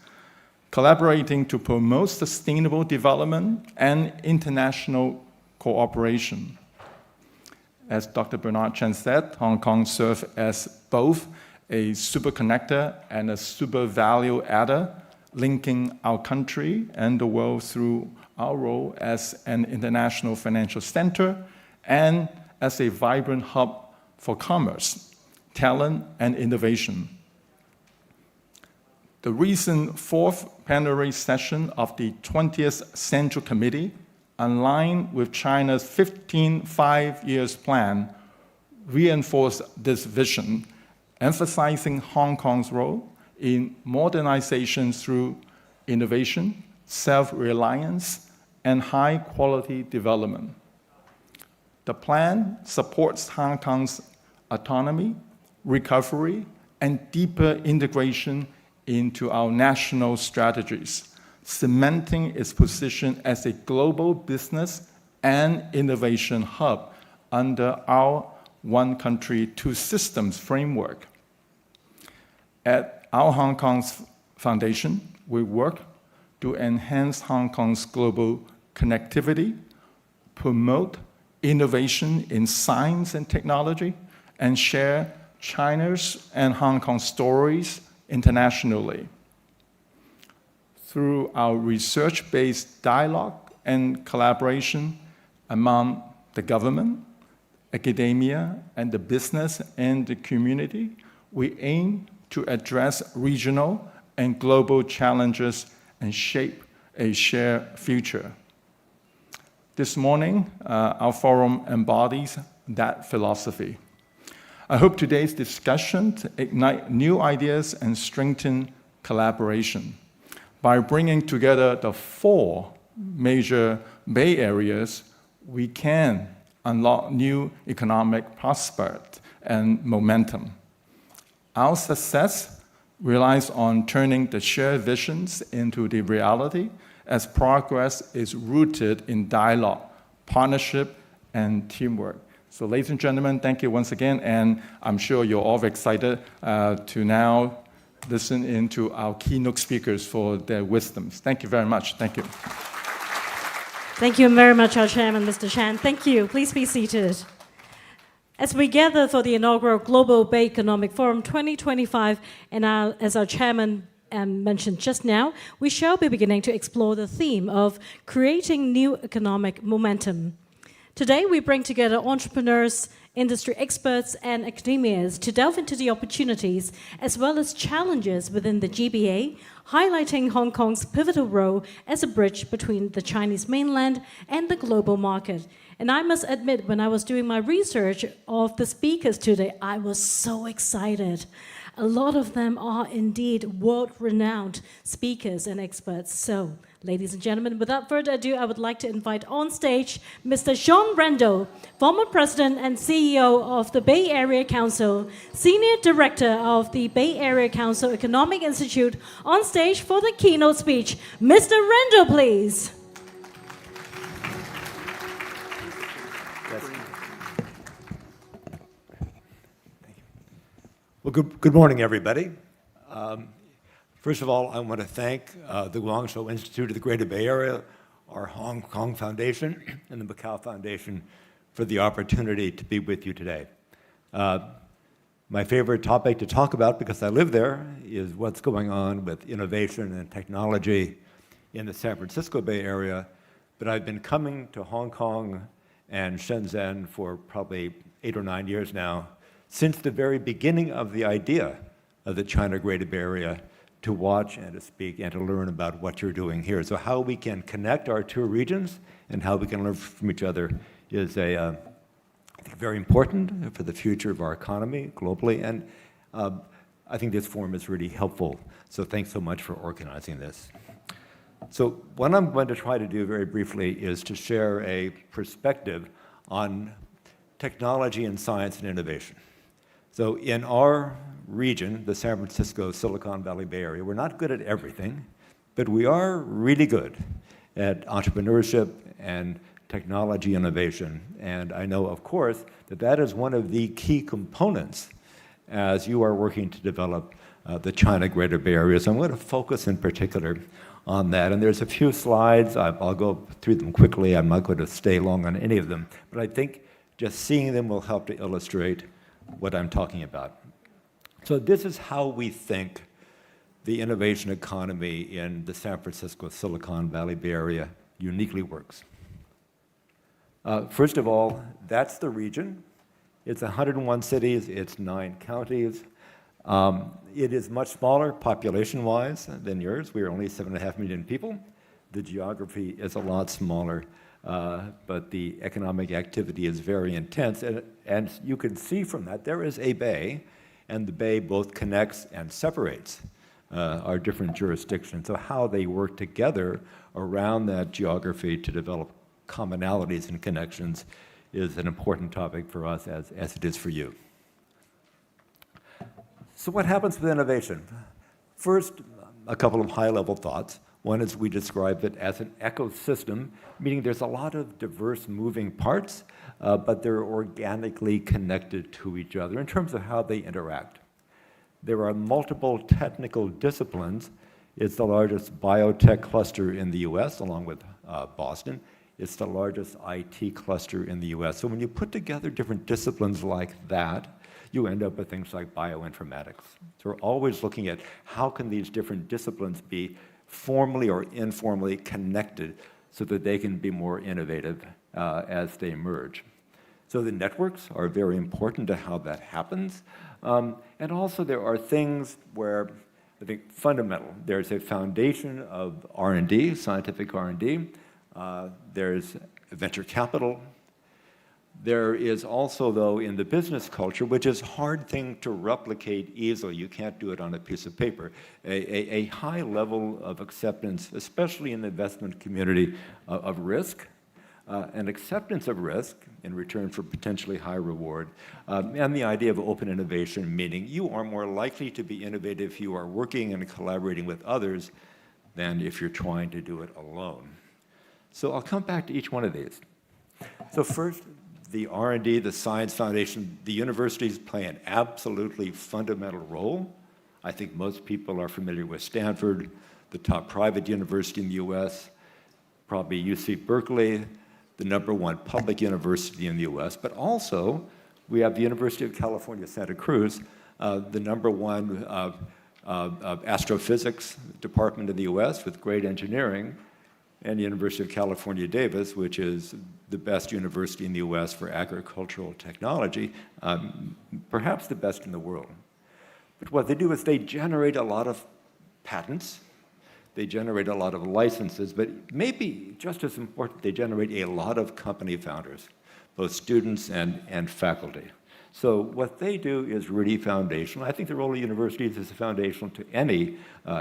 F: collaborating to promote sustainable development and international cooperation. As Dr. Bernard Chan said, Hong Kong serves as both a super connector and a super value adder, linking our country and the world through our role as an international financial center and as a vibrant hub for commerce, talent, and innovation. The recent fourth plenary session of the 20th Central Committee, aligned with China's 15 five-year plan, reinforced this vision emphasizing Hong Kong's role in modernization through innovation, self-reliance, and high-quality development. The plan supports Hong Kong's autonomy, recovery, and deeper integration into our national strategies, cementing its position as a global business and innovation hub under our one country, two systems framework. At our Hong Kong's Foundation, we work to enhance Hong Kong's global connectivity, promote innovation in science and technology, and share China's and Hong Kong's stories internationally. Through our research-based dialogue and collaboration among the government, academia, and the business and the community, we aim to address regional and global challenges and shape a shared future. This morning, our forum embodies that philosophy. I hope today's discussion ignite new ideas and strengthen collaboration. By bringing together the 4 major Bay Areas, we can unlock new economic prosperity and momentum. Our success relies on turning the shared visions into the reality, as progress is rooted in dialogue, partnership, and teamwork. So ladies and gentlemen, thank you once again, and I'm sure you're all excited to now listen into our keynote speakers for their wisdoms. Thank you very much. Thank you.
A: Thank you very much, our chairman, Mr. Chan. Thank you. Please be seated. As we gather for the inaugural Global Bay Economic Forum 2025, and as our chairman mentioned just now, we shall be beginning to explore the theme of creating new economic momentum. Today, we bring together entrepreneurs, industry experts, and academias to delve into the opportunities as well as challenges within the GBA, highlighting Hong Kong's pivotal role as a bridge between the Chinese mainland and the global market. And I must admit, when I was doing my research of the speakers today, I was so excited. A lot of them are indeed world-renowned speakers and experts. So, ladies and gentlemen, without further ado, I would like to invite on stage Mr. Sean Randall, former president and CEO of the Bay Area Council, senior director of the Bay Area Council Economic Institute, on stage for the keynote speech. Mr. Randall, please.
G: Well, good morning, everybody. First of all, I want to thank the Guangzhou Institute of the Greater Bay Area, our Hong Kong Foundation, and the Macau Foundation for the opportunity to be with you today. My favorite topic to talk about, because I live there, is what's going on with innovation and technology in the San Francisco Bay Area. But I've been coming to Hong Kong and Shenzhen for probably 8 or 9 years now, since the very beginning of the idea of the China Greater Bay Area, to watch and to speak and to learn about what you're doing here. So how we can connect our 2 regions and how we can learn from each other is I think very important for the future of our economy globally. And I think this forum is really helpful. So thanks so much for organizing this. So what I'm going to try to do very briefly is to share a perspective on technology and science and innovation. So in our region, the San Francisco, Silicon Valley Bay Area, we're not good at everything, but we are really good at entrepreneurship and technology innovation. And I know, of course, that that is one of the key components as you are working to develop the China Greater Bay Area. So I'm going to focus in particular on that. And there's a few slides. I'll go through them quickly. I'm not going to stay long on any of them. But I think just seeing them will help to illustrate what I'm talking about. So this is how we think the innovation economy in the San Francisco, Silicon Valley Bay Area uniquely works. First of all, that's the region. It's 101 cities, it's 9 counties. It is much smaller population-wise than yours. We are only 7.5 million people. The geography is a lot smaller, but the economic activity is very intense. And you can see from that, there is a bay, And the Bay both connects and separates our different jurisdictions. So how they work together around that geography to develop commonalities and connections is an important topic for us as it is for you. So what happens with innovation? First, a couple of high-level thoughts. One is we describe it as an ecosystem, meaning there's a lot of diverse moving parts, but they're organically connected to each other in terms of how they interact. There are multiple technical disciplines. It's the largest biotech cluster in the US, along with Boston. It's the largest IT cluster in the US. So when you put together different disciplines like that, you end up with things like bioinformatics. So we're always looking at how can these different disciplines be formally or informally connected so that they can be more innovative as they emerge. So the networks are very important to how that happens. And also there are things where I think fundamental. There's a foundation of R&D, scientific R&D. There's venture capital. There is also, though, in the business culture, which is a hard thing to replicate easily, you can't do it on a piece of paper, a high level of acceptance, especially in the investment community, of risk, an acceptance of risk in return for potentially high reward, and the idea of open innovation, meaning you are more likely to be innovative if you are working and collaborating with others than if you're trying to do it alone. So I'll come back to each one of these. So first, the R&D, the Science Foundation, the universities play an absolutely fundamental role. I think most people are familiar with Stanford, the top private university in the US, probably UC Berkeley, the #1 public university in the US, but also we have the University of California, Santa Cruz, the #1 astrophysics department in the US with great engineering, and the University of California, Davis, which is the best university in the US for agricultural technology, perhaps the best in the world. But what they do is they generate a lot of patents, they generate a lot of licenses, but maybe just as important, they generate a lot of company founders, both students and faculty. So what they do is really foundational. I think the role of universities is foundational to any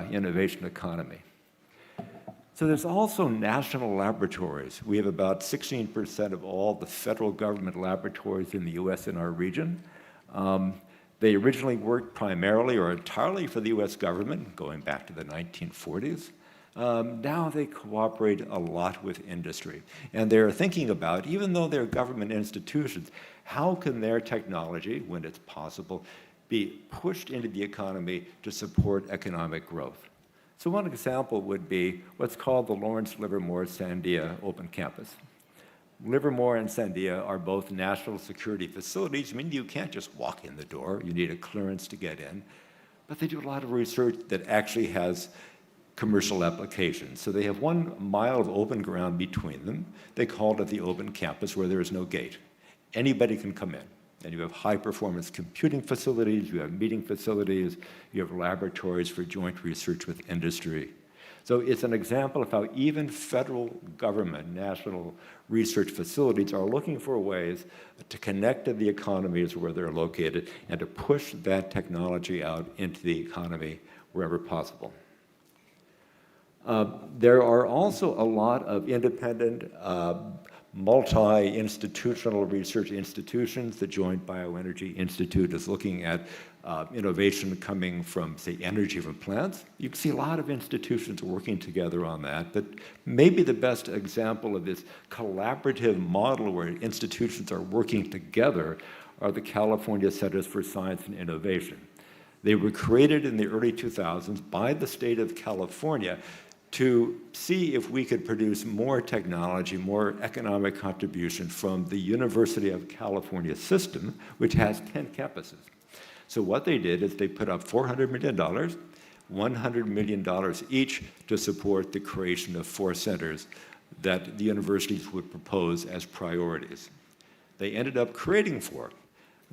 G: innovation economy. So there's also national laboratories. We have about 16% of all the federal government laboratories in the US in our region. They originally worked primarily or entirely for the US government, going back to the 1940s. Now they cooperate a lot with industry. And they're thinking about, even though they're government institutions, how can their technology, when it's possible, be pushed into the economy to support economic growth? So one example would be what's called the Lawrence Livermore Sandia Open Campus. Livermore and Sandia are both national security facilities. I mean, you can't just walk in the door. You need a clearance to get in. But they do a lot of research that actually has commercial applications. So they have 1 mile of open ground between them. They call it the open campus where there is no gate. Anybody can come in. And you have high-performance computing facilities, you have meeting facilities, you have laboratories for joint research with industry. So it's an example of how even federal government, national research facilities are looking for ways to connect to the economies where they're located and to push that technology out into the economy wherever possible. There are also a lot of independent multi-institutional research institutions. The Joint Bioenergy Institute is looking at innovation coming from, say, energy from plants. You can see a lot of institutions working together on that, but maybe the best example of this collaborative model where institutions are working together are the California Centers for Science and Innovation. They were created in the early 2000s by the state of California to see if we could produce more technology, more economic contribution from the University of California system, which has 10 campuses. So what they did is they put up $400 million, $100 million each to support the creation of 4 centers that the universities would propose as priorities. They ended up creating 4.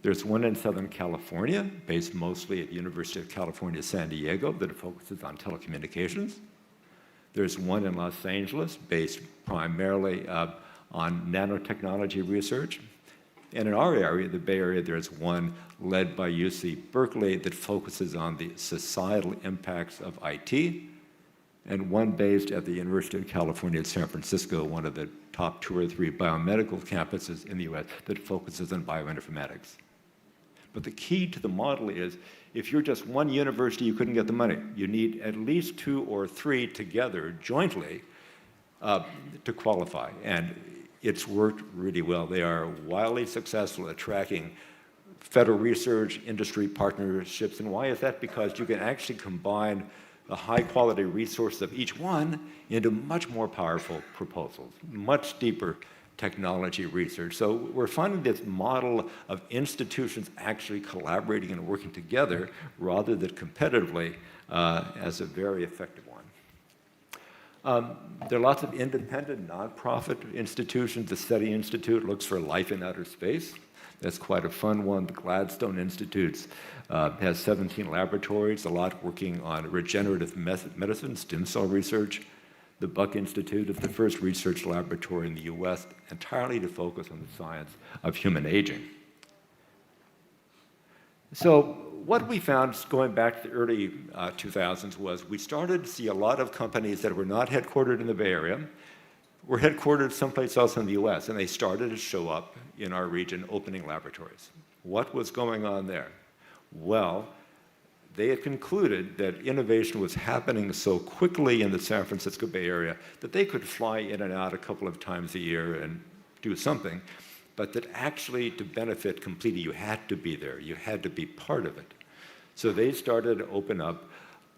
G: There's one in Southern California, based mostly at the University of California, San Diego, that focuses on telecommunications. There's one in Los Angeles, based primarily on nanotechnology research. And in our area, the Bay Area, there's one led by UC Berkeley that focuses on the societal impacts of IT, and one based at the University of California at San Francisco, one of the top 2 or 3 biomedical campuses in the US that focuses on bioinformatics. But the key to the model is, if you're just one university, you couldn't get the money. You need at least 2 or 3 together jointly to qualify. And it's worked really well. They are wildly successful at attracting federal research, industry partnerships. And why is that? Because you can actually combine the high-quality resources of each one into much more powerful proposals, much deeper technology research. So we're finding this model of institutions actually collaborating and working together rather than competitively as a very effective one. There are lots of independent, nonprofit institutions. The SETI Institute looks for life in outer space. That's quite a fun one. The Gladstone Institute has 17 laboratories, a lot working on regenerative medicine, stem cell research. The Buck Institute is the first research laboratory in the US entirely to focus on the science of human aging. So what we found going back to the early 2000s was we started to see a lot of companies that were not headquartered in the Bay Area, were headquartered someplace else in the US, and they started to show up in our region opening laboratories. What was going on there? Well, they had concluded that innovation was happening so quickly in the San Francisco Bay Area that they could fly in and out a couple of times a year and do something, but that actually to benefit completely, you had to be there. You had to be part of it. So they started to open up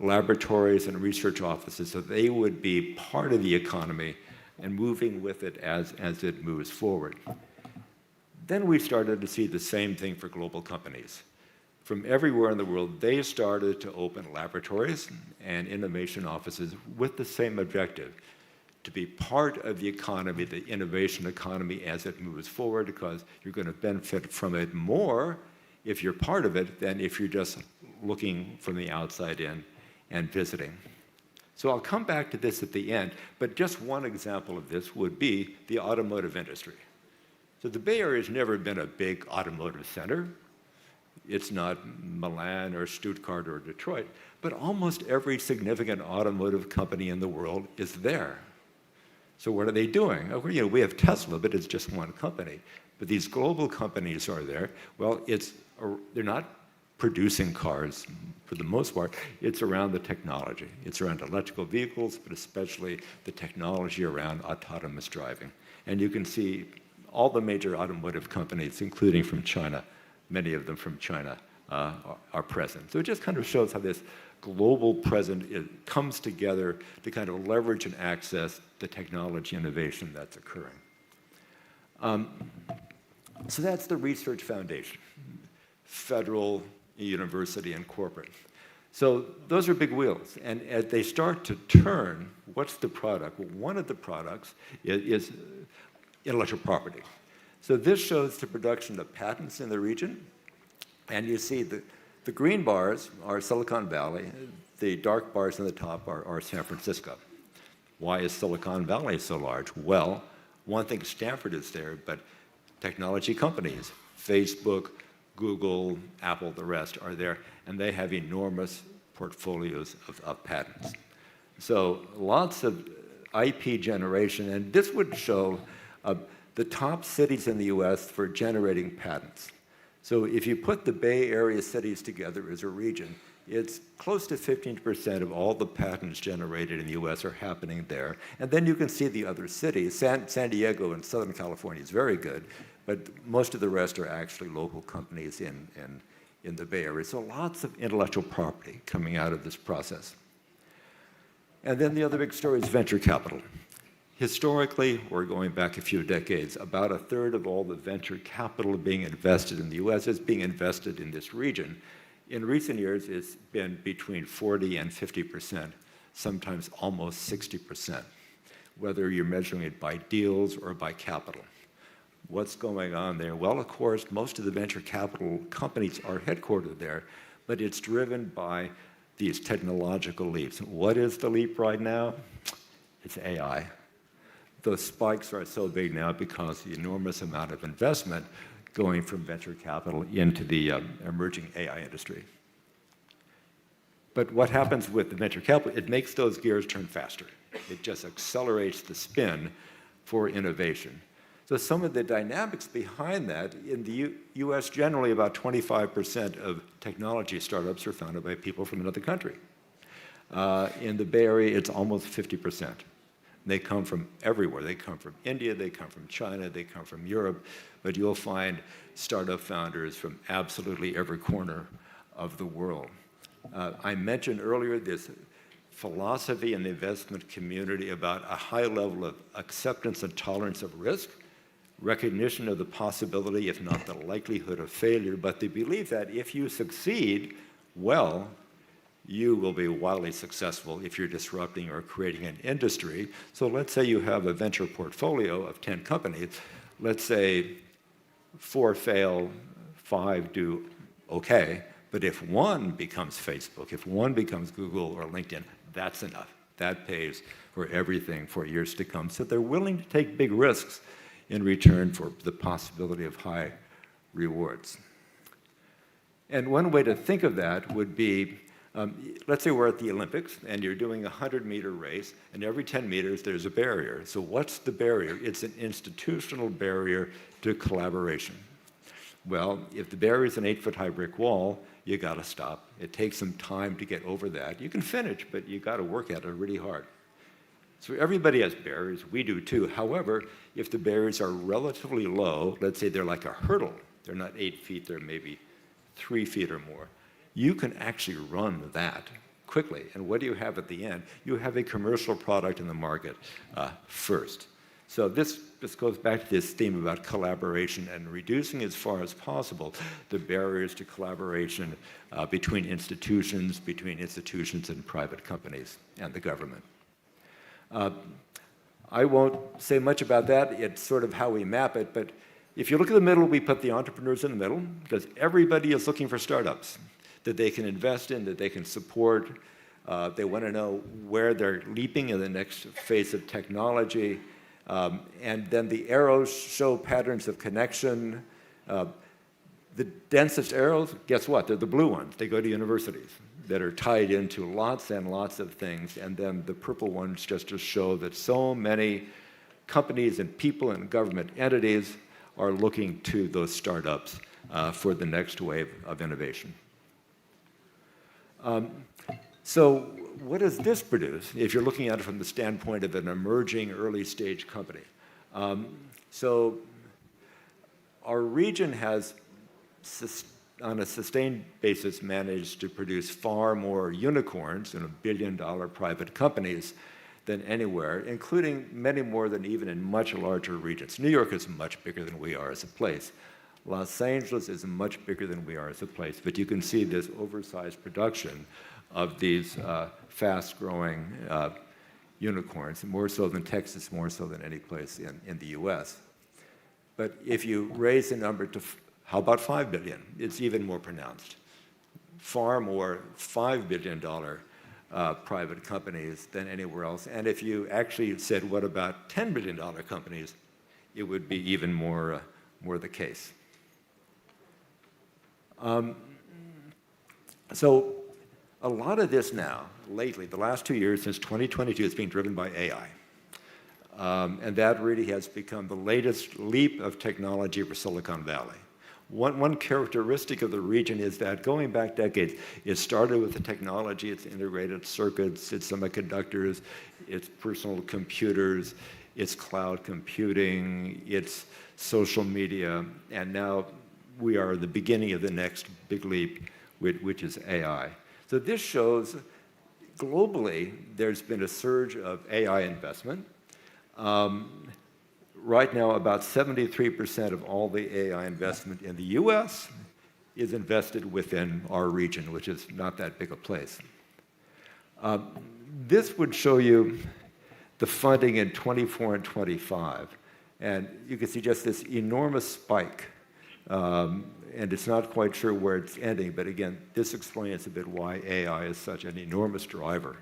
G: laboratories and research offices so they would be part of the economy and moving with it as it moves forward. Then we started to see the same thing for global companies. From everywhere in the world, they started to open laboratories and innovation offices with the same objective, to be part of the economy, the innovation economy as it moves forward, because you're going to benefit from it more if you're part of it than if you're just looking from the outside in and visiting. So I'll come back to this at the end, but just one example of this would be the automotive industry. So the Bay Area has never been a big automotive center. It's not Milan or Stuttgart or Detroit, but almost every significant automotive company in the world is there. So what are they doing? We have Tesla, but it's just one company. But these global companies are there. Well, they're not producing cars for the most part. It's around the technology. It's around electrical vehicles, but especially the technology around autonomous driving. And you can see all the major automotive companies, including from China, many of them from China, are present. So it just kind of shows how this global presence comes together to kind of leverage and access the technology innovation that's occurring. So that's the research foundation, federal, university, and corporate. So those are big wheels. And as they start to turn, what's the product? Well, one of the products is intellectual property. So this shows the production of patents in the region. And you see the green bars are Silicon Valley. The dark bars on the top are San Francisco. Why is Silicon Valley so large? Well, one thing, Stanford is there, but technology companies, Facebook, Google, Apple, the rest are there, and they have enormous portfolios of patents. So lots of IP generation, and this would show the top cities in the US for generating patents. So if you put the Bay Area cities together as a region, it's close to 15% of all the patents generated in the US are happening there. And then you can see the other cities. San Diego in Southern California is very good, but most of the rest are actually local companies in the Bay Area. So lots of intellectual property coming out of this process. And then the other big story is venture capital. Historically, we're going back a few decades, about a third of all the venture capital being invested in the US is being invested in this region. In recent years, it's been between 40 and 50%, sometimes almost 60%, whether you're measuring it by deals or by capital. What's going on there? Well, of course, most of the venture capital companies are headquartered there, but it's driven by these technological leaps. What is the leap right now? It's AI. Those spikes are so big now because the enormous amount of investment going from venture capital into the emerging AI industry. But what happens with the venture capital, it makes those gears turn faster. It just accelerates the spin for innovation. So some of the dynamics behind that, in the US generally about 25% of technology startups are founded by people from another country. In the Bay Area, it's almost 50%. They come from everywhere. They come from India, they come from China, they come from Europe, but you'll find startup founders from absolutely every corner of the world. I mentioned earlier this philosophy in the investment community about a high level of acceptance and tolerance of risk, recognition of the possibility, if not the likelihood of failure, but the belief that if you succeed, well, you will be wildly successful if you're disrupting or creating an industry. So let's say you have a venture portfolio of 10 companies. Let's say 4 fail, 5 do okay. But if one becomes Facebook, if one becomes Google or LinkedIn, that's enough. That pays for everything for years to come. So they're willing to take big risks in return for the possibility of high rewards. And one way to think of that would be, let's say we're at the Olympics and you're doing a 100-meter race, and every 10 meters there's a barrier. So what's the barrier? It's an institutional barrier to collaboration. Well, if the barrier is an 8-foot-high brick wall, you got to stop. It takes some time to get over that. You can finish, but you got to work at it really hard. So everybody has barriers. We do too. However, if the barriers are relatively low, let's say they're like a hurdle. They're not 8 feet, they're maybe 3 feet or more. You can actually run that quickly. And what do you have at the end? You have a commercial product in the market first. So this goes back to this theme about collaboration and reducing as far as possible the barriers to collaboration between institutions and private companies and the government. I won't say much about that. It's sort of how we map it, but if you look at the middle, we put the entrepreneurs in the middle because everybody is looking for startups that they can invest in, that they can support. They want to know where they're leaping in the next phase of technology. And then the arrows show patterns of connection. The densest arrows, guess what? They're the blue ones. They go to universities that are tied into lots and lots of things. And then the purple ones just to show that so many companies and people and government entities are looking to those startups for the next wave of innovation. So what does this produce if you're looking at it from the standpoint of an emerging early stage company? So our region has, on a sustained basis, managed to produce far more unicorns and $1 billion private companies than anywhere, including many more than even in much larger regions. New York is much bigger than we are as a place. Los Angeles is much bigger than we are as a place, but you can see this oversized production of these fast-growing unicorns, more so than Texas, more so than any place in the US. But if you raise the number to, how about 5 billion? It's even more pronounced. Far more $5 billion private companies than anywhere else. And if you actually said, what about $10 billion companies, it would be even more the case. So a lot of this now, lately, the last 2 years, since 2022, is being driven by AI. And that really has become the latest leap of technology for Silicon Valley. One characteristic of the region is that going back decades, it started with the technology, its integrated circuits, its semiconductors, its personal computers, its cloud computing, its social media, and now we are at the beginning of the next big leap, which is AI. So this shows globally there's been a surge of AI investment. Right now, about 73% of all the AI investment in the US is invested within our region, which is not that big a place. This would show you the funding in 24 and 25. And you can see just this enormous spike. And it's not quite sure where it's ending, but again, this explains a bit why AI is such an enormous driver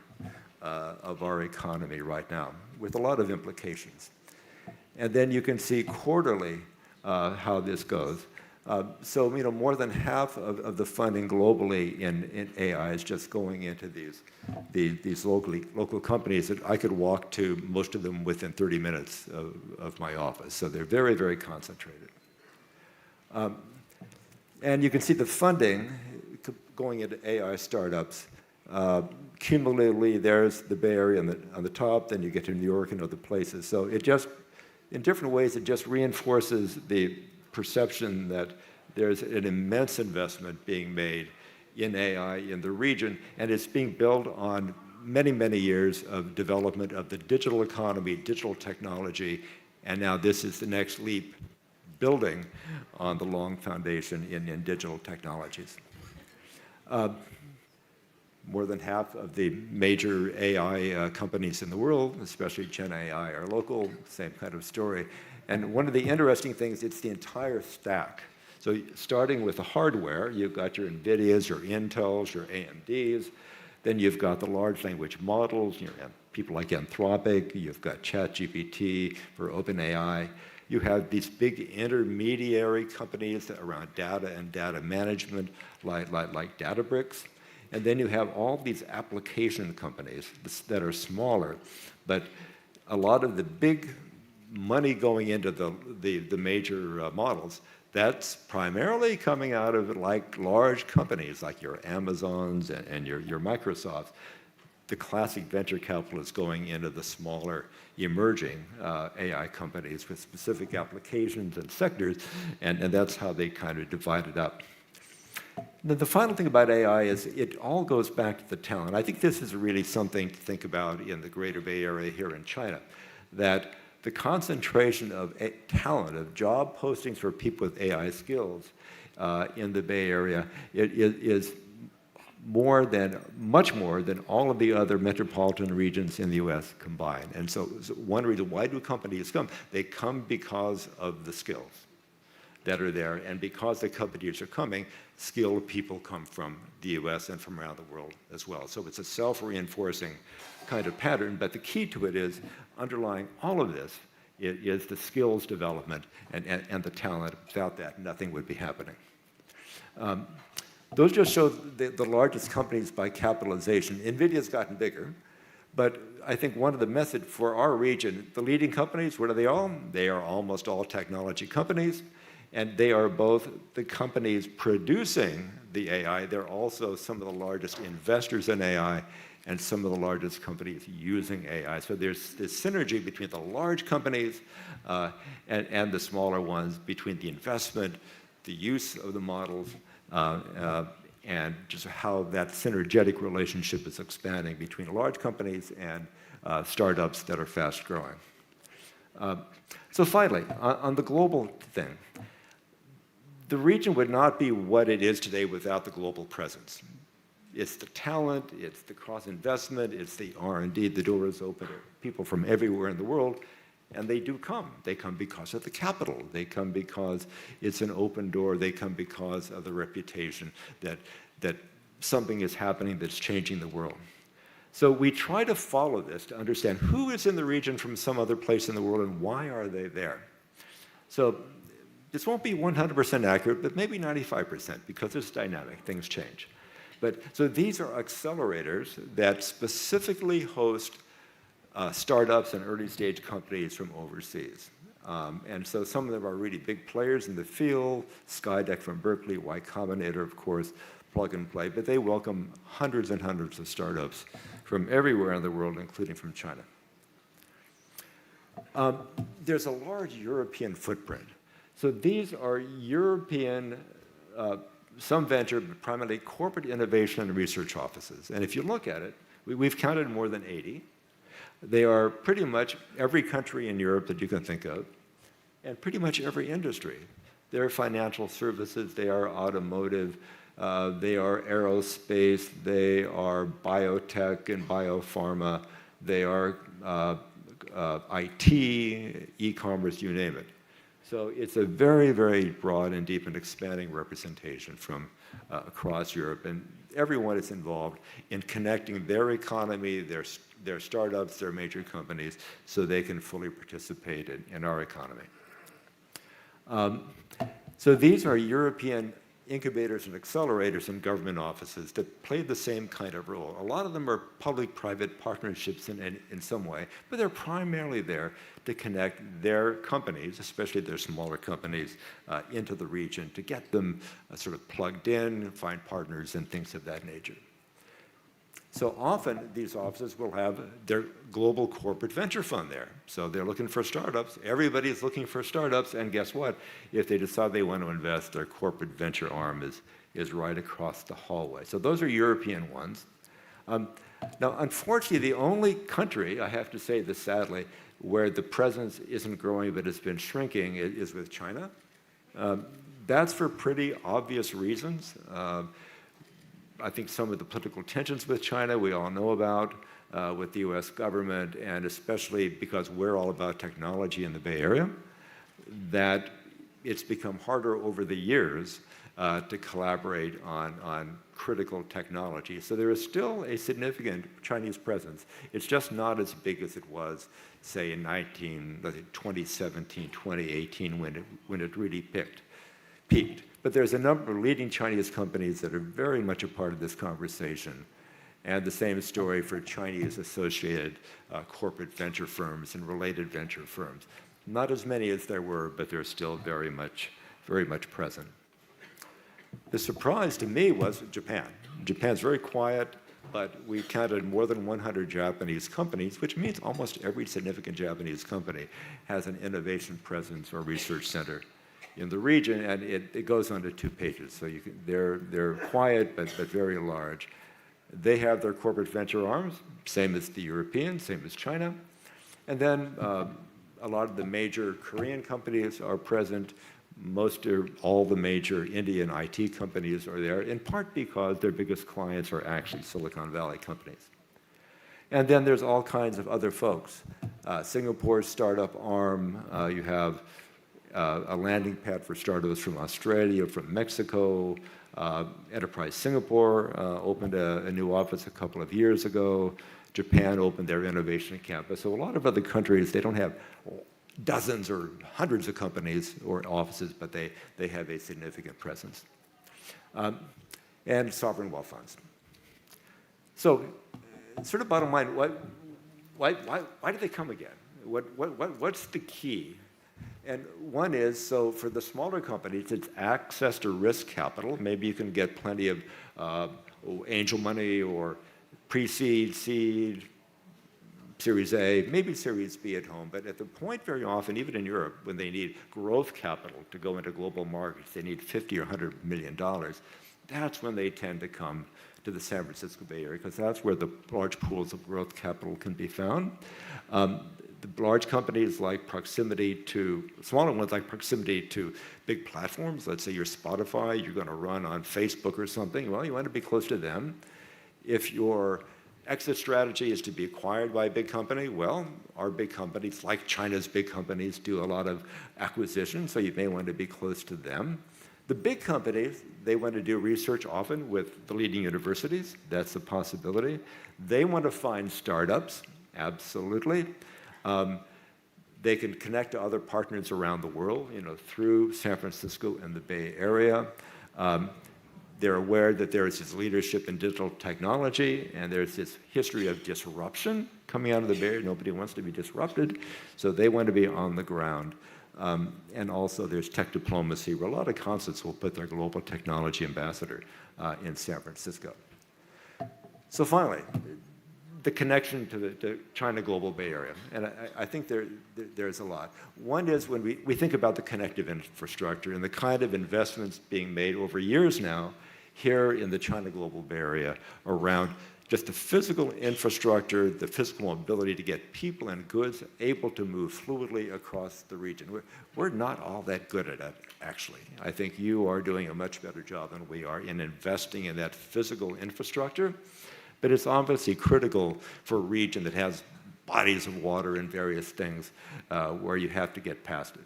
G: of our economy right now, with a lot of implications. And then you can see quarterly how this goes. So more than half of the funding globally in AI is just going into these local companies that I could walk to, most of them within 30 minutes of my office. So they're very, very concentrated. And you can see the funding going into AI startups. Cumulatively, there's the Bay Area on the top, then you get to New York and other places. So it just, in different ways, it just reinforces the perception that there's an immense investment being made in AI in the region, and it's being built on many, many years of development of the digital economy, digital technology, and now this is the next leap, building on the long foundation in digital technologies. More than half of the major AI companies in the world, especially Gen AI, are local, same kind of story. And one of the interesting things, it's the entire stack. So starting with the hardware, you've got your NVIDIAs, your Intels, your AMDs, then you've got the large language models, people like Anthropic, you've got ChatGPT for OpenAI. You have these big intermediary companies around data and data management, like Databricks. And then you have all these application companies that are smaller, but a lot of the big money going into the major models, that's primarily coming out of like large companies like your Amazons and your Microsofts. The classic venture capital is going into the smaller emerging AI companies with specific applications and sectors, and that's how they kind of divide it up. The final thing about AI is it all goes back to the talent. I think this is really something to think about in the Greater Bay Area here in China, that the concentration of talent, of job postings for people with AI skills in the Bay Area is much more than all of the other metropolitan regions in the US combined. And so one reason, why do companies come? They come because of the skills that are there, and because the companies are coming, skilled people come from the US and from around the world as well. So it's a self-reinforcing kind of pattern, but the key to it is underlying all of this is the skills development and the talent. Without that, nothing would be happening. Those just show the largest companies by capitalization. NVIDIA's gotten bigger, but I think one of the methods for our region, the leading companies, what are they all? They are almost all technology companies, and they are both the companies producing the AI. They're also some of the largest investors in AI and some of the largest companies using AI. So there's this synergy between the large companies and the smaller ones, between the investment, the use of the models, and just how that synergetic relationship is expanding between large companies and startups that are fast growing. So finally, on the global thing, the region would not be what it is today without the global presence. It's the talent, it's the cross-investment, it's the R&D. The door is open to people from everywhere in the world, and they do come. They come because of the capital. They come because it's an open door. They come because of the reputation that something is happening that's changing the world. So we try to follow this to understand who is in the region from some other place in the world and why are they there. So this won't be 100% accurate, but maybe 95% because it's dynamic, things change. But so these are accelerators that specifically host startups and early stage companies from overseas. And so some of them are really big players in the field, Skydeck from Berkeley, Y Combinator, of course, Plug and Play, but they welcome hundreds and hundreds of startups from everywhere in the world, including from China. There's a large European footprint. So these are European, some venture, but primarily corporate innovation and research offices. And if you look at it, we've counted more than 80. They are pretty much every country in Europe that you can think of, and pretty much every industry. They're financial services, they are automotive, they are aerospace, they are biotech and biopharma, they are IT, e-commerce, you name it. So it's a very, very broad and deep and expanding representation from across Europe, and everyone is involved in connecting their economy, their startups, their major companies, so they can fully participate in our economy. So these are European incubators and accelerators and government offices that play the same kind of role. A lot of them are public-private partnerships in some way, but they're primarily there to connect their companies, especially their smaller companies, into the region, to get them sort of plugged in, find partners and things of that nature. So often these offices will have their global corporate venture fund there. So they're looking for startups. Everybody's looking for startups, and guess what? If they decide they want to invest, their corporate venture arm is right across the hallway. So those are European ones. Now, unfortunately, the only country, I have to say this sadly, where the presence isn't growing but has been shrinking is with China. That's for pretty obvious reasons. I think some of the political tensions with China we all know about, with the US government, and especially because we're all about technology in the Bay Area, that it's become harder over the years to collaborate on critical technology. So there is still a significant Chinese presence. It's just not as big as it was, say, in 2017, 2018, when it really peaked. But there's a number of leading Chinese companies that are very much a part of this conversation. And the same story for Chinese associated corporate venture firms and related venture firms. Not as many as there were, but they're still very much present. The surprise to me was Japan. Japan's very quiet, but we counted more than 100 Japanese companies, which means almost every significant Japanese company has an innovation presence or research center in the region, and it goes on to 2 pages. So they're quiet, but very large. They have their corporate venture arms, same as the Europeans, same as China. And then a lot of the major Korean companies are present. All the major Indian IT companies are there, in part because their biggest clients are actually Silicon Valley companies. And then there's all kinds of other folks. Singapore's startup arm, you have a landing pad for startups from Australia, from Mexico. Enterprise Singapore opened a new office a couple of years ago. Japan opened their innovation campus. So a lot of other countries, they don't have dozens or hundreds of companies or offices, but they have a significant presence. And sovereign wealth funds. So sort of bottom line, why do they come again? What's the key? And one is, so for the smaller companies, it's access to risk capital. Maybe you can get plenty of angel money or pre-seed, seed, Series A, maybe Series B at home. But at the point very often, even in Europe, when they need growth capital to go into global markets, they need $50 or $100 million. That's when they tend to come to the San Francisco Bay Area, because that's where the large pools of growth capital can be found. The large companies like proximity to, smaller ones like proximity to big platforms. Let's say you're Spotify, you're going to run on Facebook or something. Well, you want to be close to them. If your exit strategy is to be acquired by a big company, well, our big companies, like China's big companies, do a lot of acquisitions, so you may want to be close to them. The big companies, they want to do research often with the leading universities. That's a possibility. They want to find startups, absolutely. They can connect to other partners around the world, through San Francisco and the Bay Area. They're aware that there is this leadership in digital technology, and there's this history of disruption coming out of the Bay Area. Nobody wants to be disrupted, so they want to be on the ground. And also there's tech diplomacy, where a lot of consulate will put their global technology ambassador in San Francisco. So finally, the connection to the China Global Bay Area. And I think there's a lot. One is when we think about the connective infrastructure and the kind of investments being made over years now here in the China Global Bay Area around just the physical infrastructure, the physical ability to get people and goods able to move fluidly across the region. We're not all that good at it, actually. I think you are doing a much better job than we are in investing in that physical infrastructure. But it's obviously critical for a region that has bodies of water and various things where you have to get past it.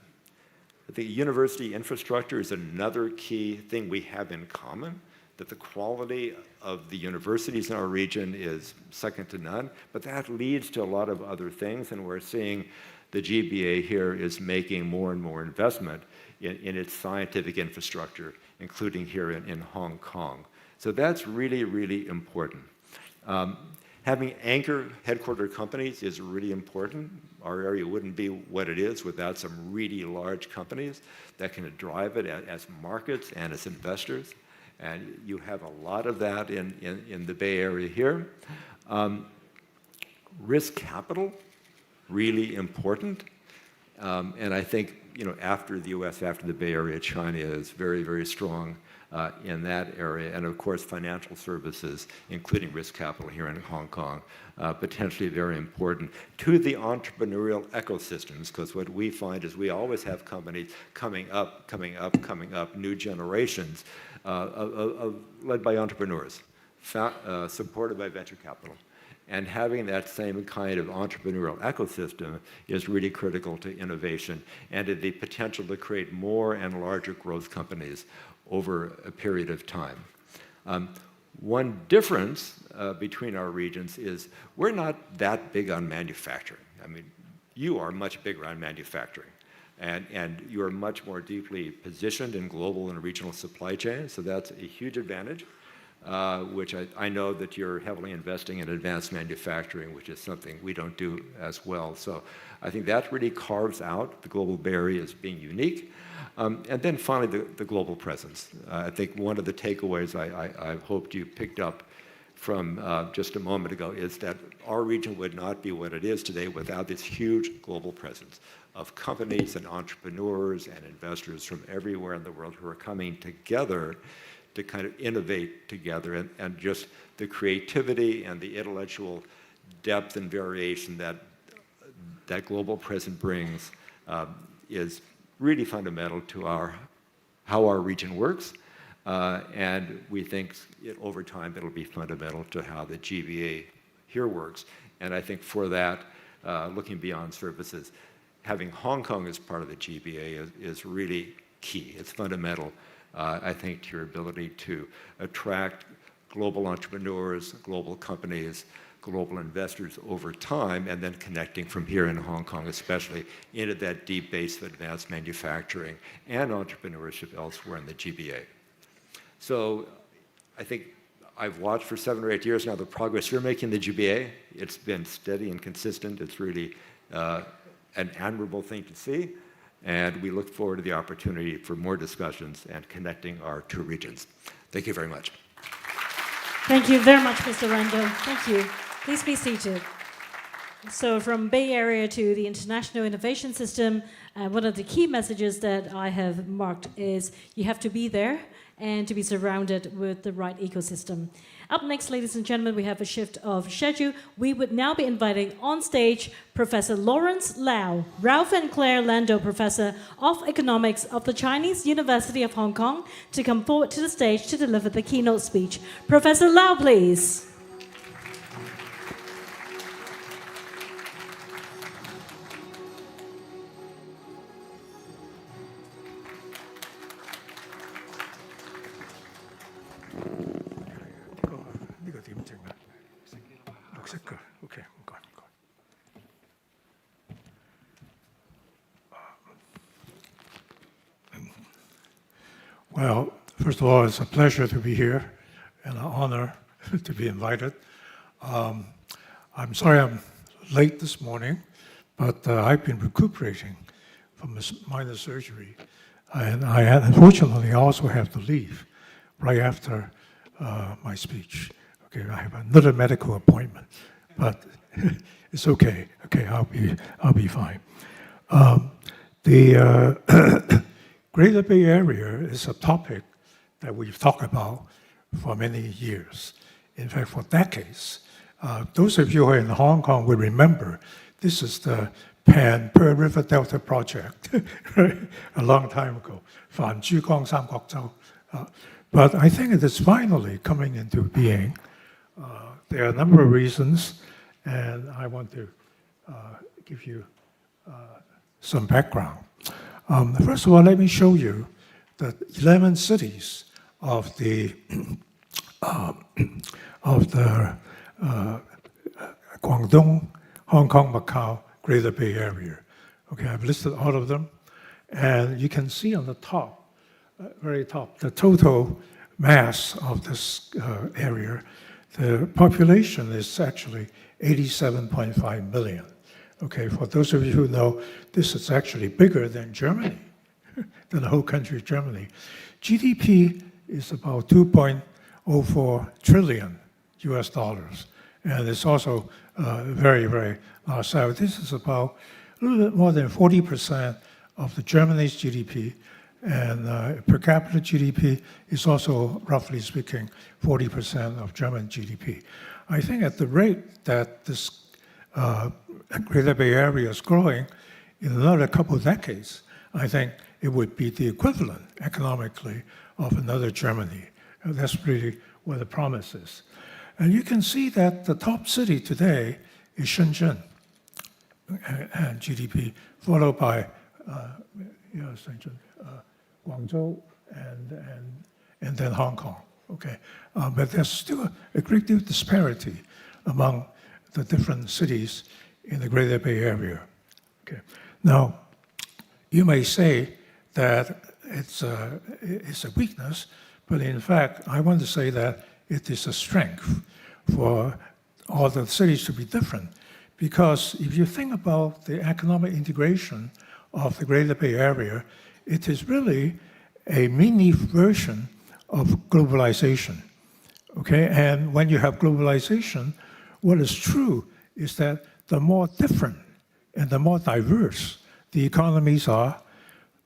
G: I think university infrastructure is another key thing we have in common, that the quality of the universities in our region is second to none, but that leads to a lot of other things, and we're seeing the GBA here is making more and more investment in its scientific infrastructure, including here in Hong Kong. So that's really, really important. Having anchor headquarter companies is really important. Our area wouldn't be what it is without some really large companies that can drive it as markets and as investors. And you have a lot of that in the Bay Area here. Risk capital, really important. And I think, after the US, after the Bay Area, China is very, very strong in that area. And of course, financial services, including risk capital here in Hong Kong, potentially very important to the entrepreneurial ecosystems, because what we find is we always have companies coming up, new generations led by entrepreneurs, supported by venture capital. And having that same kind of entrepreneurial ecosystem is really critical to innovation and to the potential to create more and larger growth companies over a period of time. One difference between our regions is we're not that big on manufacturing. I mean, you are much bigger on manufacturing. And you are much more deeply positioned in global and regional supply chains, so that's a huge advantage. Which I know that you're heavily investing in advanced manufacturing, which is something we don't do as well. So I think that really carves out the global Bay Area as being unique. And then finally, the global presence. I think one of the takeaways I hoped you picked up from just a moment ago is that our region would not be what it is today without this huge global presence of companies and entrepreneurs and investors from everywhere in the world who are coming together to kind of innovate together, and just the creativity and the intellectual depth and variation that global presence brings is really fundamental to how our region works, and we think over time it'll be fundamental to how the GBA here works. And I think for that, looking beyond services, having Hong Kong as part of the GBA is really key. It's fundamental. I think, to your ability to attract global entrepreneurs, global companies, global investors over time, and then connecting from here in Hong Kong especially into that deep base of advanced manufacturing and entrepreneurship elsewhere in the GBA. So I think I've watched for 7 or 8 years now the progress you're making in the GBA. It's been steady and consistent. It's really an admirable thing to see. And we look forward to the opportunity for more discussions and connecting our two regions. Thank you very much.
A: Thank you very much, Mr. Rando. Thank you. Please be seated. So from Bay Area to the international innovation system, one of the key messages that I have marked is you have to be there and to be surrounded with the right ecosystem. Up next, ladies and gentlemen, we have a shift of schedule. We would now be inviting on stage Professor Lawrence Lau, Ralph and Claire Lando Professor of Economics of the Chinese University of Hong Kong, to come forward to the stage to deliver the keynote speech. Professor Lau, please.
H: Well, first of all, it's a pleasure to be here and an honor to be invited. I'm sorry I'm late this morning, but I've been recuperating from a minor surgery. And unfortunately, I also have to leave right after my speech. Okay, I have another medical appointment, but it's okay. Okay, I'll be fine. The Greater Bay Area is a topic that we've talked about for many years. In fact, for decades. Those of you who are in Hong Kong will remember this is the Pearl River Delta Project, right? A long time ago. But I think it is finally coming into being. There are a number of reasons, and I want to give you some background. First of all, let me show you the 11 cities of the Guangdong, Hong Kong, Macau, Greater Bay Area. Okay, I've listed all of them. And you can see on the top, very top, the total mass of this area. The population is actually 87.5 million. Okay, for those of you who know, this is actually bigger than Germany, than the whole country of Germany. GDP is about 2.04 trillion US dollars. And it's also very, very large size. This is about a little bit more than 40% of the Germany's GDP. And per capita GDP is also, roughly speaking, 40% of German GDP. I think at the rate that this Greater Bay Area is growing, in another couple of decades, I think it would be the equivalent economically of another Germany. And that's really what the promise is. And you can see that the top city today is Shenzhen, and GDP, followed by Shenzhen, Guangzhou, and then Hong Kong. Okay, but there's still a great deal of disparity among the different cities in the Greater Bay Area. Okay, now you may say that it's a weakness, but in fact, I want to say that it is a strength for all the cities to be different. Because if you think about the economic integration of the Greater Bay Area, it is really a mini version of globalization. Okay, and when you have globalization, what is true is that the more different and the more diverse the economies are,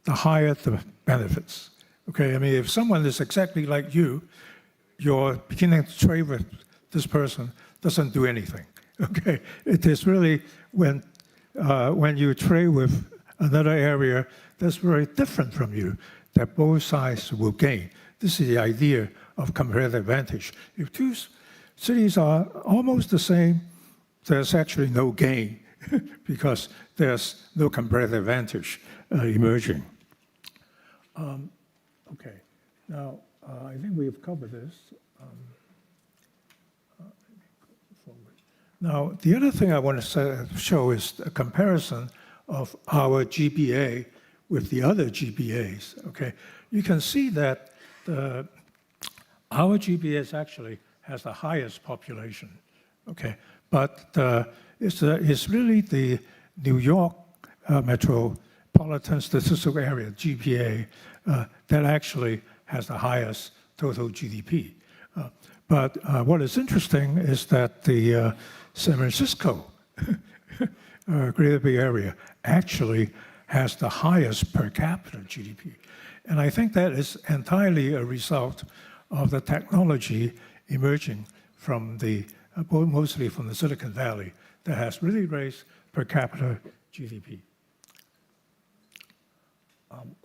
H: the higher the benefits. Okay, I mean, if someone is exactly like you, you're beginning to trade with this person doesn't do anything. Okay, it is really when you trade with another area that's very different from you, that both sides will gain. This is the idea of comparative advantage. If two cities are almost the same, there's actually no gain because there's no comparative advantage emerging. Okay, now I think we've covered this. Now, the other thing I want to show is a comparison of our GBA with the other GBAs, okay? You can see that our GBA actually has the highest population, okay? But it's really the New York Metropolitan Statistical Area, GPA, that actually has the highest total GDP. But what is interesting is that the San Francisco Greater Bay Area actually has the highest per capita GDP. And I think that is entirely a result of the technology emerging from mostly from the Silicon Valley that has really raised per capita GDP.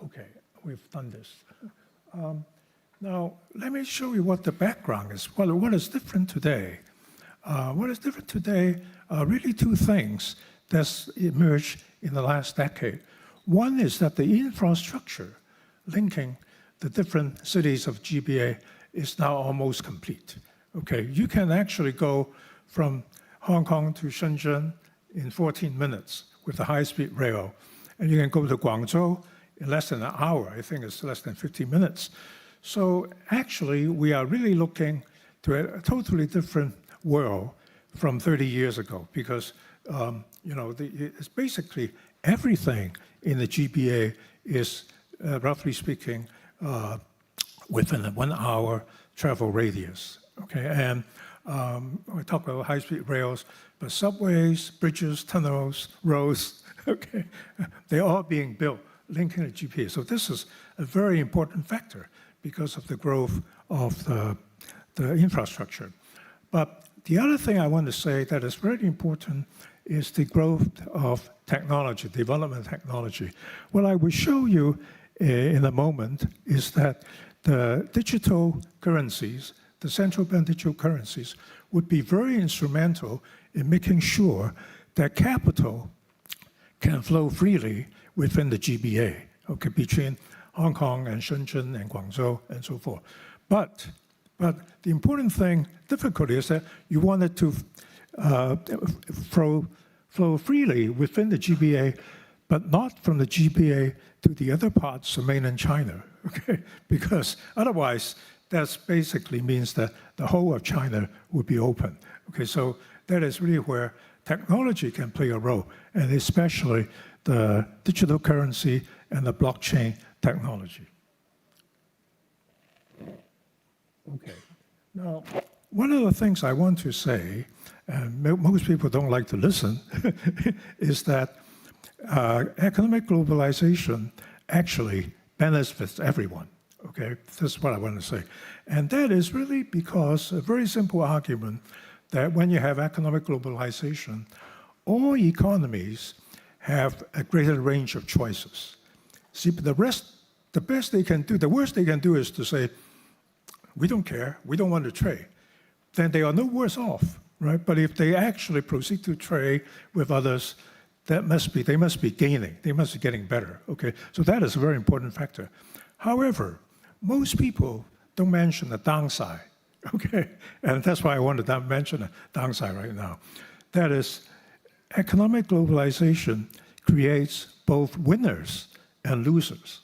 H: Okay, we've done this. Now, let me show you what the background is. What is different today? What is different today are really two things that's emerged in the last decade. One is that the infrastructure linking the different cities of GBA is now almost complete. Okay, you can actually go from Hong Kong to Shenzhen in 14 minutes with the high-speed rail, and you can go to Guangzhou in less than an hour. I think it's less than 50 minutes. So actually, we are really looking to a totally different world from 30 years ago because it's basically everything in the GBA is, roughly speaking, within a 1 hour travel radius. Okay, and we talk about high-speed rails, but subways, bridges, tunnels, roads, okay, they're all being built linking the GBA. So this is a very important factor because of the growth of the infrastructure. But the other thing I want to say that is very important is the growth of technology, development technology. What I will show you in a moment is that the digital currencies, the central bank digital currencies, would be very instrumental in making sure that capital can flow freely within the GBA, okay, between Hong Kong and Shenzhen and Guangzhou and so forth. But the important thing, difficulty is that you want it to flow freely within the GBA, but not from the GBA to the other parts of mainland China, okay? Because otherwise, that basically means that the whole of China would be open. Okay, so that is really where technology can play a role, and especially the digital currency and the blockchain technology. Okay, now, one of the things I want to say, and most people don't like to listen, is that economic globalization actually benefits everyone. Okay, that's what I want to say. And that is really because a very simple argument that when you have economic globalization, all economies have a greater range of choices. See, the best they can do, the worst they can do is to say, we don't care, we don't want to trade. Then they are no worse off, right? But if they actually proceed to trade with others, they must be gaining, they must be getting better, okay? So that is a very important factor. However, most people don't mention the downside, okay? And that's why I wanted to mention the downside right now. That is, economic globalization creates both winners and losers,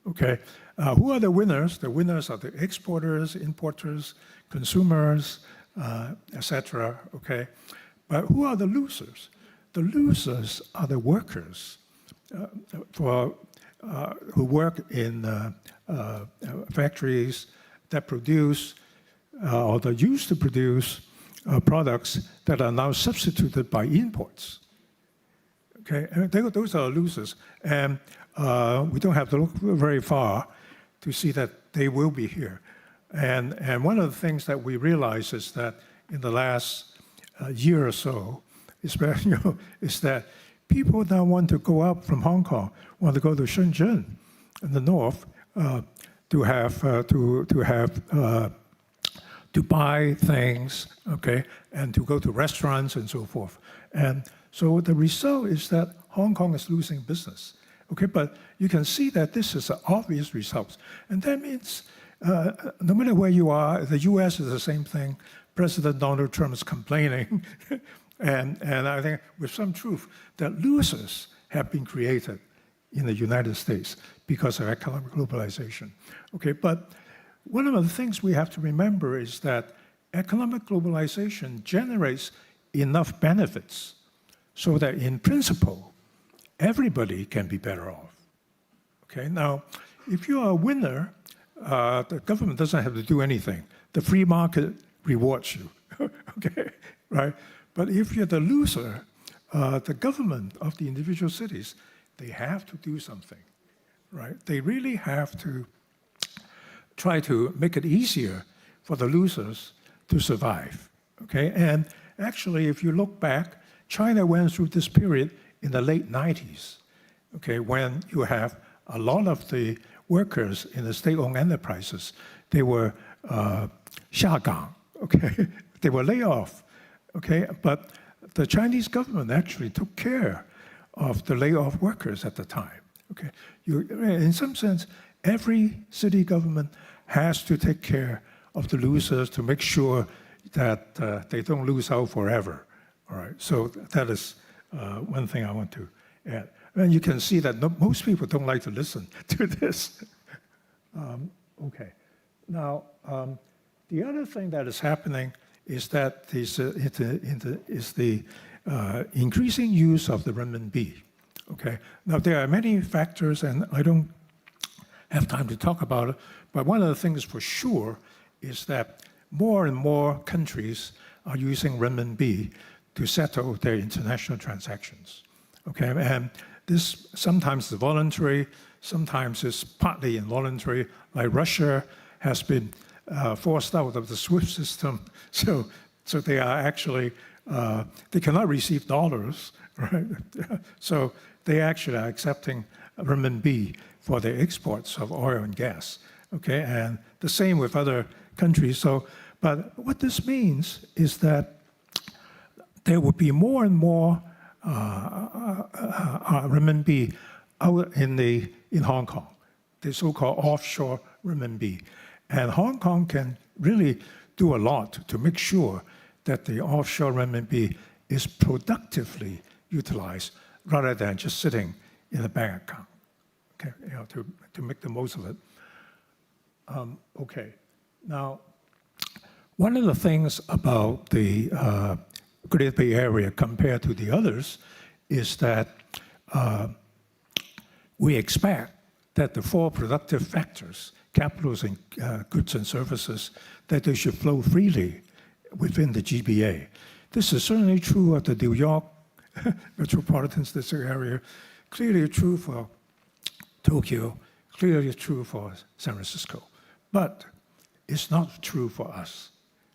H: okay? Who are the winners? The winners are the exporters, importers, consumers, etc., okay? But who are the losers? The losers are the workers who work in factories that produce or that used to produce products that are now substituted by imports. Okay, and those are losers, and we don't have to look very far to see that they will be here. And one of the things that we realize is that in the last year or so, is that people now want to go up from Hong Kong, want to go to Shenzhen in the north to buy things, okay, and to go to restaurants and so forth. And so the result is that Hong Kong is losing business, okay. But you can see that this is an obvious result, and that means no matter where you are, the U.S. is the same thing. President Donald Trump is complaining. And I think with some truth that losers have been created in the United States because of economic globalization. Okay, but one of the things we have to remember is that economic globalization generates enough benefits so that in principle, everybody can be better off. Okay, now, if you are a winner, the government doesn't have to do anything. The free market rewards you, okay, right? But if you're the loser, the government of the individual cities, they have to do something, right? They really have to try to make it easier for the losers to survive, okay? And actually, if you look back, China went through this period in the late 90s, okay, when you have a lot of the workers in the state-owned enterprises, they were 下岗, okay? They were laid off. Okay, but the Chinese government actually took care of the layoff workers at the time. Okay, in some sense, every city government has to take care of the losers to make sure that they don't lose out forever. All right, so that is one thing I want to add. And you can see that most people don't like to listen to this. Okay, now the other thing that is happening is that is the increasing use of the renminbi. Okay. Now there are many factors, and I don't have time to talk about it. But one of the things for sure is that more and more countries are using renminbi to settle their international transactions. Okay, and this sometimes is voluntary, sometimes it's partly involuntary. Like Russia has been forced out of the SWIFT system, so they are actually they cannot receive dollars, right? So they actually are accepting renminbi for their exports of oil and gas. Okay, and the same with other countries. So, but what this means is that there will be more and more renminbi out in Hong Kong, the so-called offshore renminbi. And Hong Kong can really do a lot to make sure that the offshore renminbi is productively utilized rather than just sitting in a bank account, okay, to make the most of it. Okay, now, one of the things about the Greater Bay Area compared to the others is that we expect that the four productive factors, capitals and goods and services, that they should flow freely within the GBA. This is certainly true of the New York metropolitan district area, clearly true for Tokyo, clearly true for San Francisco, but it's not true for us.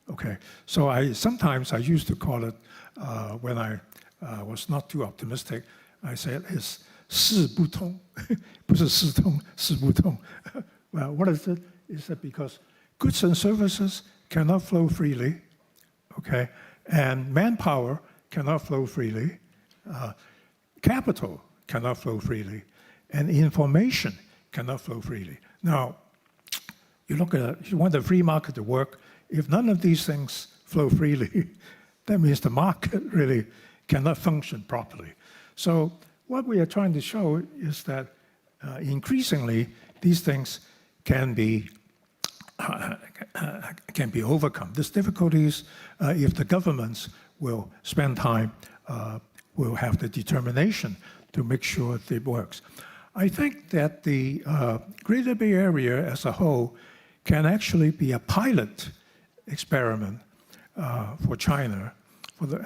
H: Okay, so sometimes I used to call it, when I was not too optimistic, I said it's 四不通, 不是四通, 四不通. Well, what is it? Is that because goods and services cannot flow freely, okay, and manpower cannot flow freely, capital cannot flow freely, and information cannot flow freely. Now, you look at, you want the free market to work. If none of these things flow freely, that means the market really cannot function properly. So what we are trying to show is that increasingly these things can be overcome. These difficulties, if the governments will spend time, will have the determination to make sure it works. I think that the Greater Bay Area as a whole can actually be a pilot experiment for China, for the,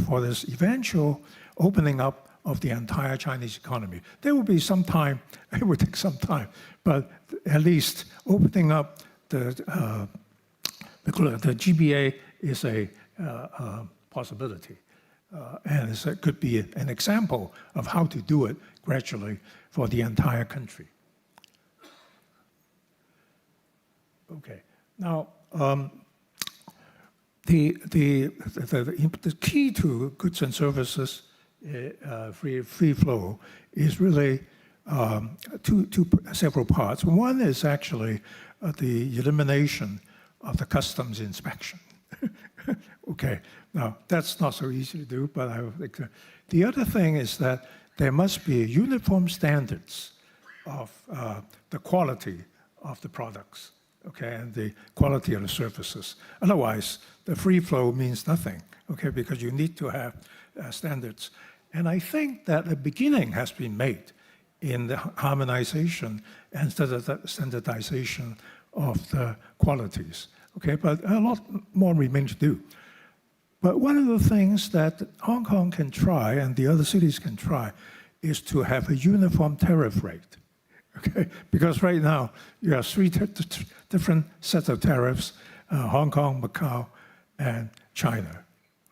H: for this eventual opening up of the entire Chinese economy. There will be some time, it would take some time, but at least opening up the GBA is a possibility. And it could be an example of how to do it gradually for the entire country. Okay, now the key to goods and services free flow is really several parts. One is actually the elimination of the customs inspection. Okay, now that's not so easy to do, but I think the other thing is that there must be uniform standards of the quality of the products, okay, and the quality of the services. Otherwise, the free flow means nothing, okay, because you need to have standards. And I think that a beginning has been made in the harmonization and standardization of the qualities, okay, but a lot more remains to do. But one of the things that Hong Kong can try and the other cities can try is to have a uniform tariff rate, okay? Because right now, you have three different sets of tariffs, Hong Kong, Macau, and China,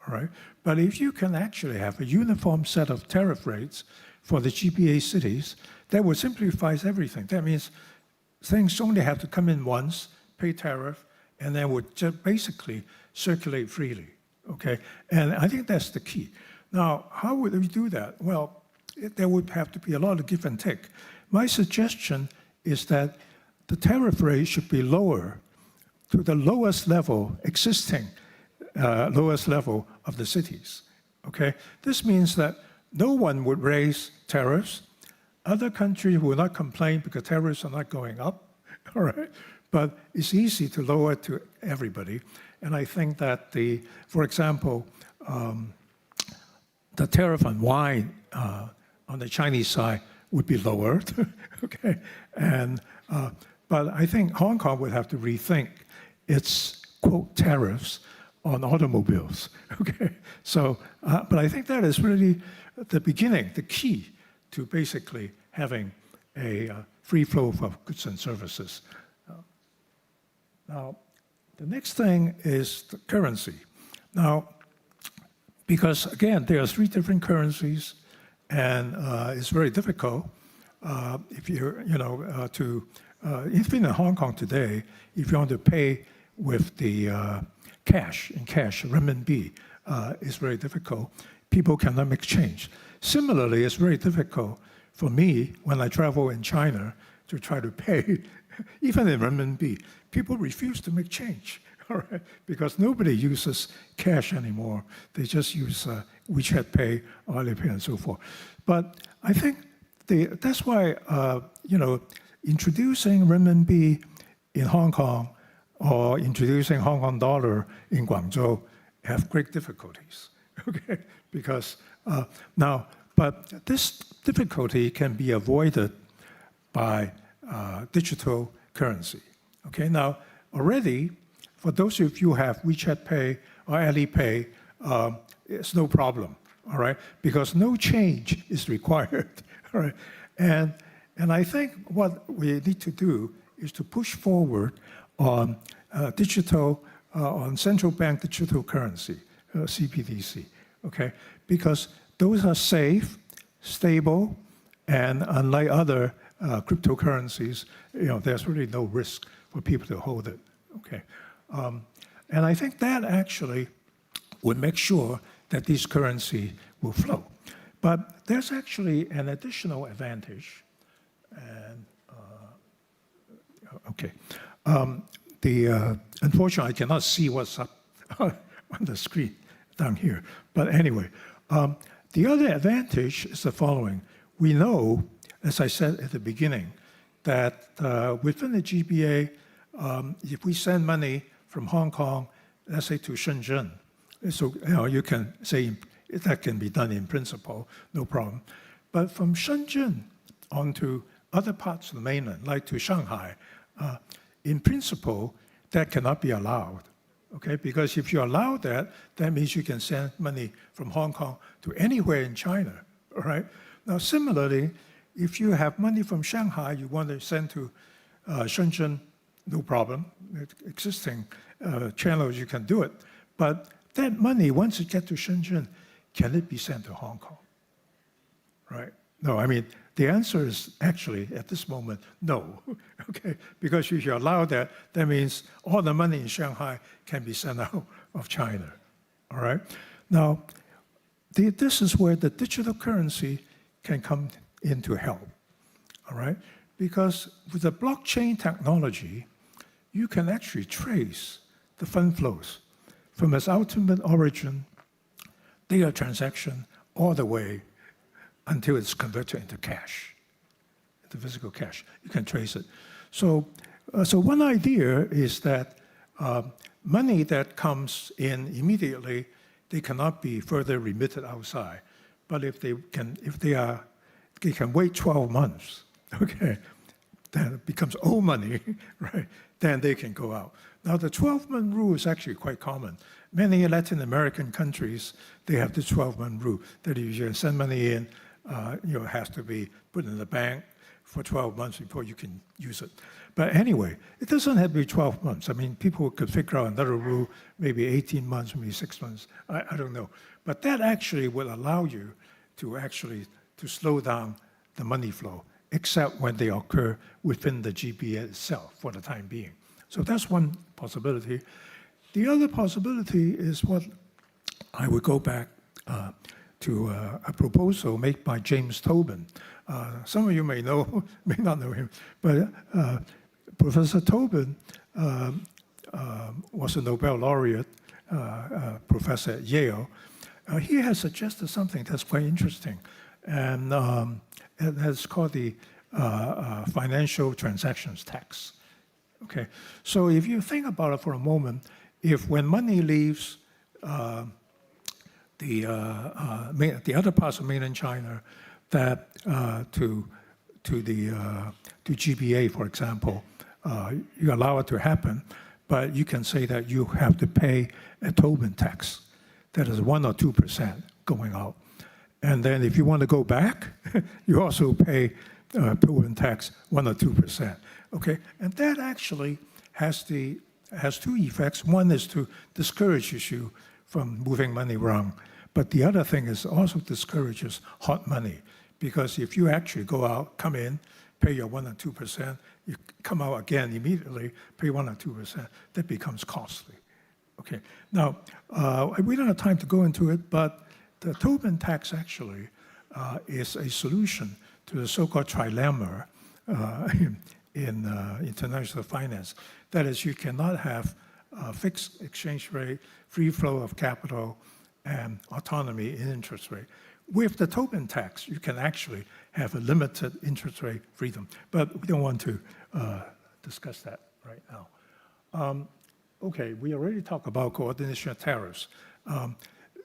H: all right? But if you can actually have a uniform set of tariff rates for the GBA cities, that would simplify everything. That means things only have to come in once, pay tariff, and then would just basically circulate freely, okay? And I think that's the key. Now, how would we do that? Well, there would have to be a lot of give and take. My suggestion is that the tariff rate should be lower to the lowest level, existing lowest level of the cities, okay? This means that no one would raise tariffs. Other countries will not complain because tariffs are not going up, all right? But it's easy to lower it to everybody. And I think that for example, the tariff on wine on the Chinese side would be lowered, okay? And, but I think Hong Kong would have to rethink its, quote, tariffs on automobiles, okay? So, but I think that is really the beginning, the key to basically having a free flow of goods and services. Now, the next thing is the currency. Now, because again, there are three different currencies, and it's very difficult if you're, even in Hong Kong today, if you want to pay with the cash, renminbi, it's very difficult. People cannot make change. Similarly, it's very difficult for me when I travel in China to try to pay, even in renminbi. People refuse to make change, all right? Because nobody uses cash anymore. They just use WeChat Pay, Alipay, and so forth. But I think that's why, introducing renminbi in Hong Kong or introducing Hong Kong dollar in Guangzhou have great difficulties, okay? Because but this difficulty can be avoided by digital currency, okay? Now, already, for those of you who have WeChat Pay or Alipay, it's no problem, all right? Because no change is required, all right? And I think what we need to do is to push forward on on central bank digital currency, CBDC, okay? Because those are safe, stable, and unlike other cryptocurrencies, there's really no risk for people to hold it, okay? And I think that actually would make sure that this currency will flow. But there's actually an additional advantage, and okay. Unfortunately, I cannot see what's up on the screen down here. But anyway, the other advantage is the following. We know, as I said at the beginning, that within the GBA, if we send money from Hong Kong, let's say to Shenzhen, so you can say that can be done in principle, no problem. But from Shenzhen onto other parts of the mainland, like to Shanghai, in principle, that cannot be allowed, okay? Because if you allow that, that means you can send money from Hong Kong to anywhere in China, all right? Now, similarly, if you have money from Shanghai, you want to send to Shenzhen, no problem. Existing channels, you can do it. But that money, once it gets to Shenzhen, can it be sent to Hong Kong, right? No, I mean, the answer is actually, at this moment, no, okay? Because if you allow that, that means all the money in Shanghai can be sent out of China, all right? Now, this is where the digital currency can come in to help, all right? Because with the blockchain technology, you can actually trace the fund flows from its ultimate origin, data transaction, all the way until it's converted into cash, into physical cash. You can trace it. So one idea is that money that comes in immediately, they cannot be further remitted outside. But if they can wait 12 months, okay, then it becomes old money, right? Then they can go out. Now, the 12-month rule is actually quite common. Many Latin American countries, they have the 12-month rule, that if you send money in, it has to be put in the bank for 12 months before you can use it. But anyway, it doesn't have to be 12 months. I mean, people could figure out another rule, maybe 18 months, maybe 6 months, I don't know. But that actually will allow you to slow down the money flow, except when they occur within the GBA itself for the time being. So that's one possibility. The other possibility is what I would go back to a proposal made by James Tobin. Some of you may know, may not know him, but Professor Tobin was a Nobel laureate professor at Yale. He has suggested something that's quite interesting, and it's called the financial transactions tax. Okay, so if you think about it for a moment, if when money leaves the other parts of mainland China, that to GBA, for example, you allow it to happen, but you can say that you have to pay a Tobin tax that is 1 or 2% going out. And then if you want to go back, you also pay Tobin tax 1 or 2%. Okay, and that actually has two effects. One is to discourage you from moving money around, but the other thing is also discourages hot money, because if you actually go out, come in, pay your 1 or 2%, you come out again immediately, pay 1 or 2%, that becomes costly. Okay, now we don't have time to go into it, but the Tobin tax actually is a solution to the so-called trilemma in international finance. That is, you cannot have fixed exchange rate, free flow of capital, and autonomy in interest rate. With the Tobin tax, you can actually have a limited interest rate freedom, but we don't want to discuss that right now. Okay, we already talked about coordination of tariffs.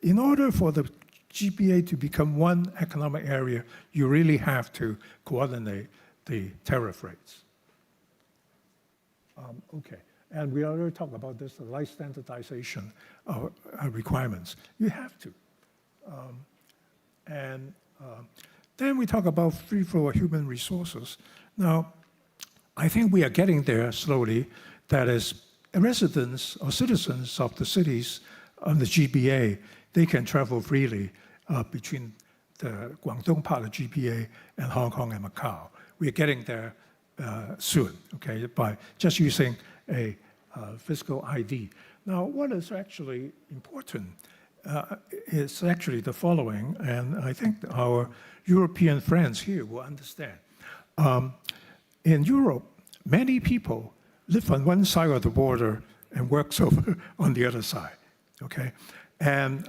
H: In order for the GBA to become one economic area, you really have to coordinate the tariff rates. Okay, and we already talked about this, the light standardization requirements. You have to. Then we talk about free flow of human resources. Now, I think we are getting there slowly. That is, residents or citizens of the cities on the GBA, they can travel freely between the Guangdong part of GBA and Hong Kong and Macau. We are getting there soon, okay, by just using a physical ID. Now, what is actually important is actually the following, and I think our European friends here will understand. In Europe, many people live on one side of the border and works over on the other side, okay? And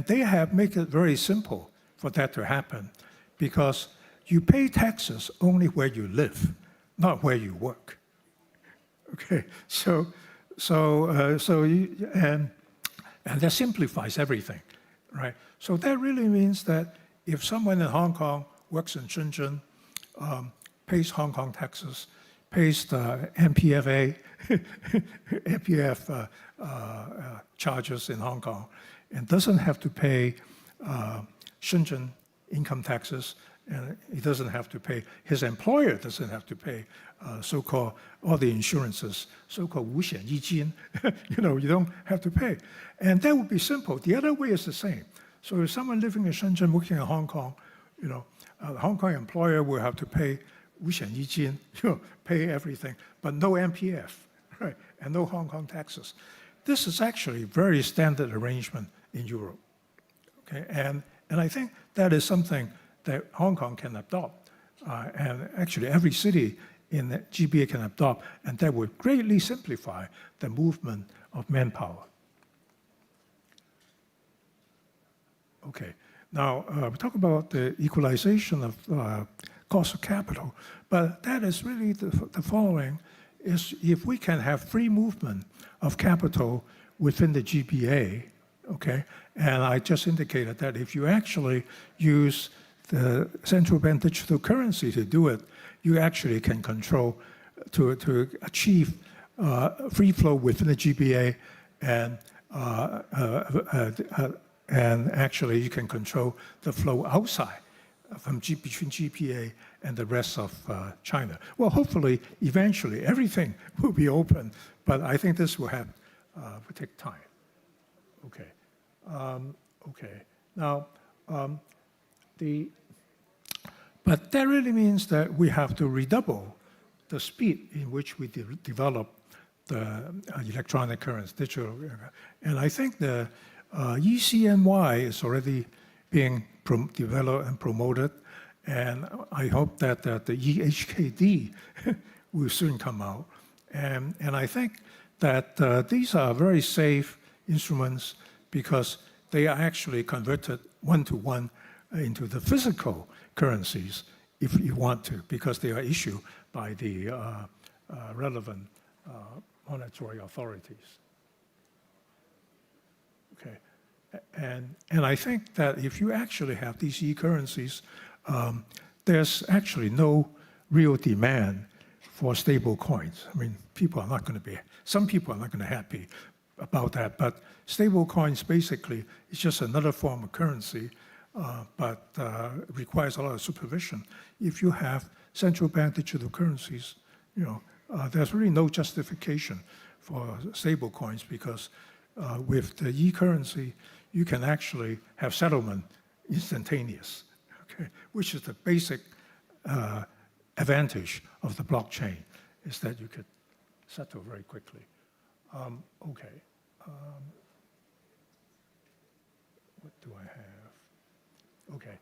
H: they have made it very simple for that to happen because you pay taxes only where you live, not where you work, okay? And that simplifies everything, right? So that really means that if someone in Hong Kong works in Shenzhen, pays Hong Kong taxes, pays the MPF charges in Hong Kong, and doesn't have to pay Shenzhen income taxes, and he doesn't have to pay, his employer doesn't have to pay so-called all the insurances, so-called 五险一金, you don't have to pay. And that would be simple. The other way is the same. So if someone living in Shenzhen working in Hong Kong, the Hong Kong employer will have to pay 五险一金, pay everything, but no MPF, right? And no Hong Kong taxes. This is actually a very standard arrangement in Europe, okay? And I think that is something that Hong Kong can adopt, and actually every city in the GBA can adopt, and that would greatly simplify the movement of manpower. Okay, now we talk about the equalization of cost of capital, but that is really the following, is if we can have free movement of capital within the GBA, okay, and I just indicated that if you actually use the central bank digital currency to do it, you actually can control to achieve free flow within the GBA, and actually you can control the flow outside between GBA and the rest of China. Well, hopefully, eventually, everything will be open, but I think this will take time. Okay. Okay. Now, but that really means that we have to redouble the speed in which we develop the electronic currency, digital. And I think the ECNY is already being developed and promoted, and I hope that the EHKD will soon come out. And I think that these are very safe instruments because they are actually converted one-to-one into the physical currencies if you want to, because they are issued by the relevant monetary authorities. Okay, and I think that if you actually have these e-currencies, there's actually no real demand for stable coins. I mean, some people are not going to be happy about that, but stable coins basically is just another form of currency, but requires a lot of supervision. If you have central bank digital currencies, there's really no justification for stable coins because with the e-currency, you can actually have settlement instantaneous, okay? Which is the basic advantage of the blockchain, is that you could settle very quickly. Okay. What do I have? Okay,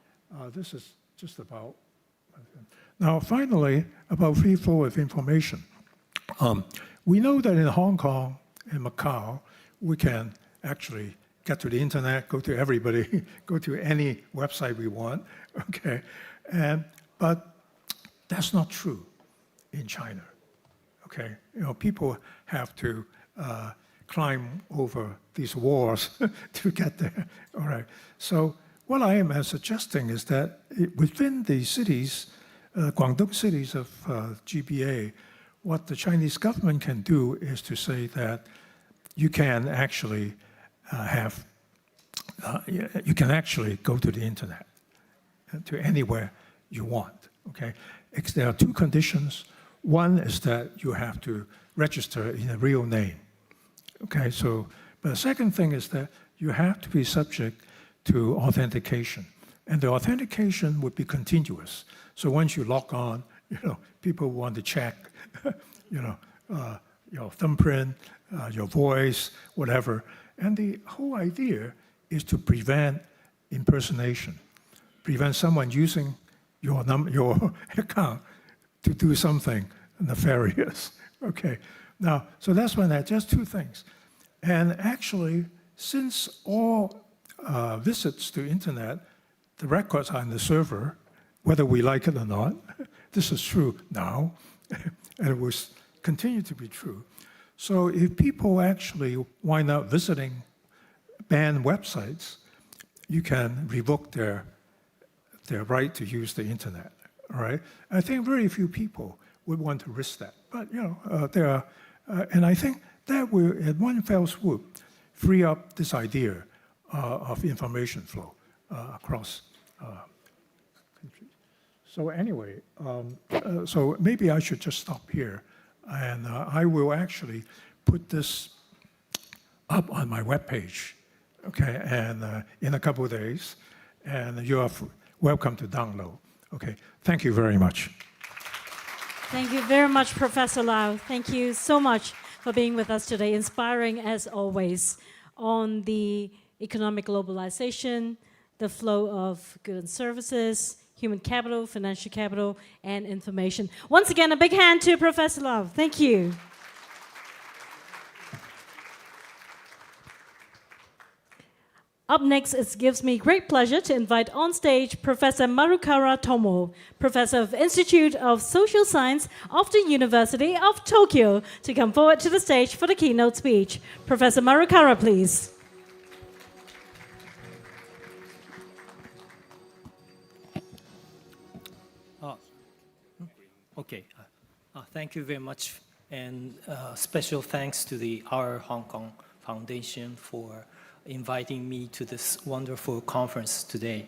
H: this is just about. Now, finally, about free flow of information. We know that in Hong Kong in Macau, we can actually get to the internet, go to everybody, go to any website we want, okay? But that's not true in China, okay? You know, people have to climb over these walls to get there, all right? So what I am suggesting is that within the cities, Guangdong cities of GBA, what the Chinese government can do is to say that you can actually you can actually go to the internet, to anywhere you want, okay? There are two conditions. One is that you have to register in a real name, okay? So, but the second thing is that you have to be subject to authentication. And the authentication would be continuous. So once you log on, you know, people want to check, you know, your thumbprint, your voice, whatever. And the whole idea is to prevent impersonation, prevent someone using your account to do something nefarious. Okay. Now, so that's one. Just two things. And actually, since all visits to internet, the records are in the server, whether we like it or not. This is true now, and it will continue to be true. So if people actually wind up visiting banned websites, you can revoke their right to use the internet, all right? I think very few people would want to risk that. But, you know, there are, and I think that will, at one fell swoop, free up this idea of information flow across countries. So anyway, so maybe I should just stop here. And I will actually put this up on my webpage, okay, and in a couple of days. And you are welcome to download. Okay, thank you very much.
A: Thank you very much, Professor Lau. Thank you so much for being with us today, inspiring as always on the economic globalization, the flow of goods and services, human capital, financial capital, and information. Once again, a big hand to Professor Lau. Thank you. Up next, it gives me great pleasure to invite on stage Professor Marukara Tomo, Professor of Institute of Social Science of the University of Tokyo, to come forward to the stage for the keynote speech. Professor Marukara, please.
I: Okay, thank you very much, and special thanks to our Hong Kong Foundation for inviting me to this wonderful conference today.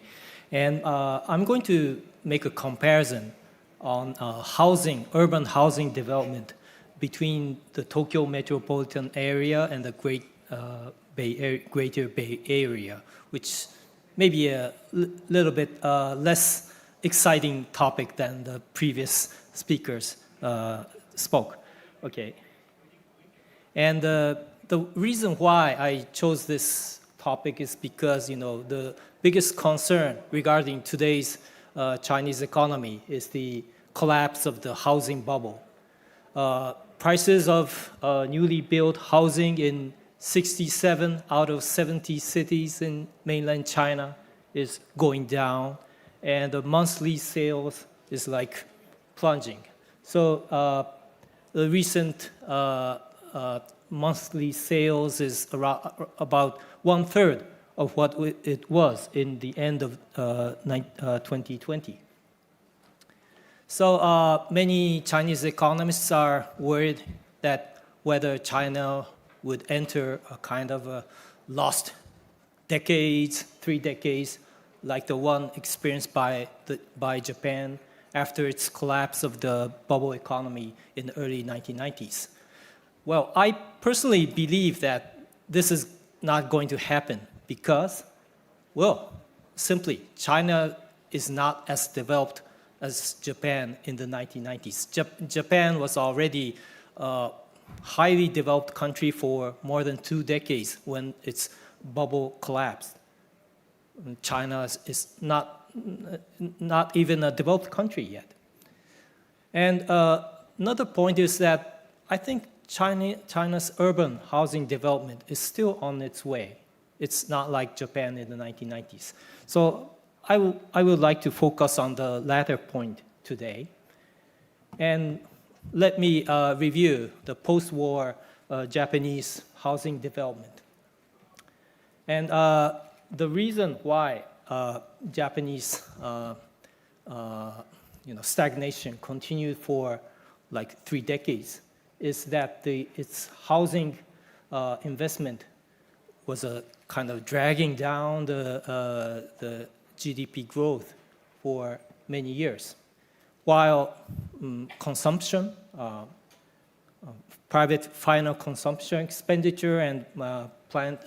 I: And I'm going to make a comparison on urban housing development between the Tokyo metropolitan area and the Greater Bay Area, which may be a little bit less exciting topic than the previous speakers spoke. Okay. And the reason why I chose this topic is because, you know, the biggest concern regarding today's Chinese economy is the collapse of the housing bubble. Prices of newly built housing in 67 out of 70 cities in mainland China is going down, and the monthly sales is like plunging. So the recent monthly sales is about 1/3 of what it was in the end of 2020. So many Chinese economists are worried that whether China would enter a kind of a lost decades, 3 decades, like the one experienced by Japan after its collapse of the bubble economy in the early 1990s. Well, I personally believe that this is not going to happen because, well, simply, China is not as developed as Japan in the 1990s. Japan was already a highly developed country for more than 2 decades when its bubble collapsed. China is not even a developed country yet. And another point is that I think China's urban housing development is still on its way. It's not like Japan in the 1990s. So I would like to focus on the latter point today. And let me review the post-war Japanese housing development. And the reason why Japanese stagnation continued for like 3 decades is that its housing investment was a kind of dragging down the GDP growth for many years, while consumption, private final consumption expenditure and planned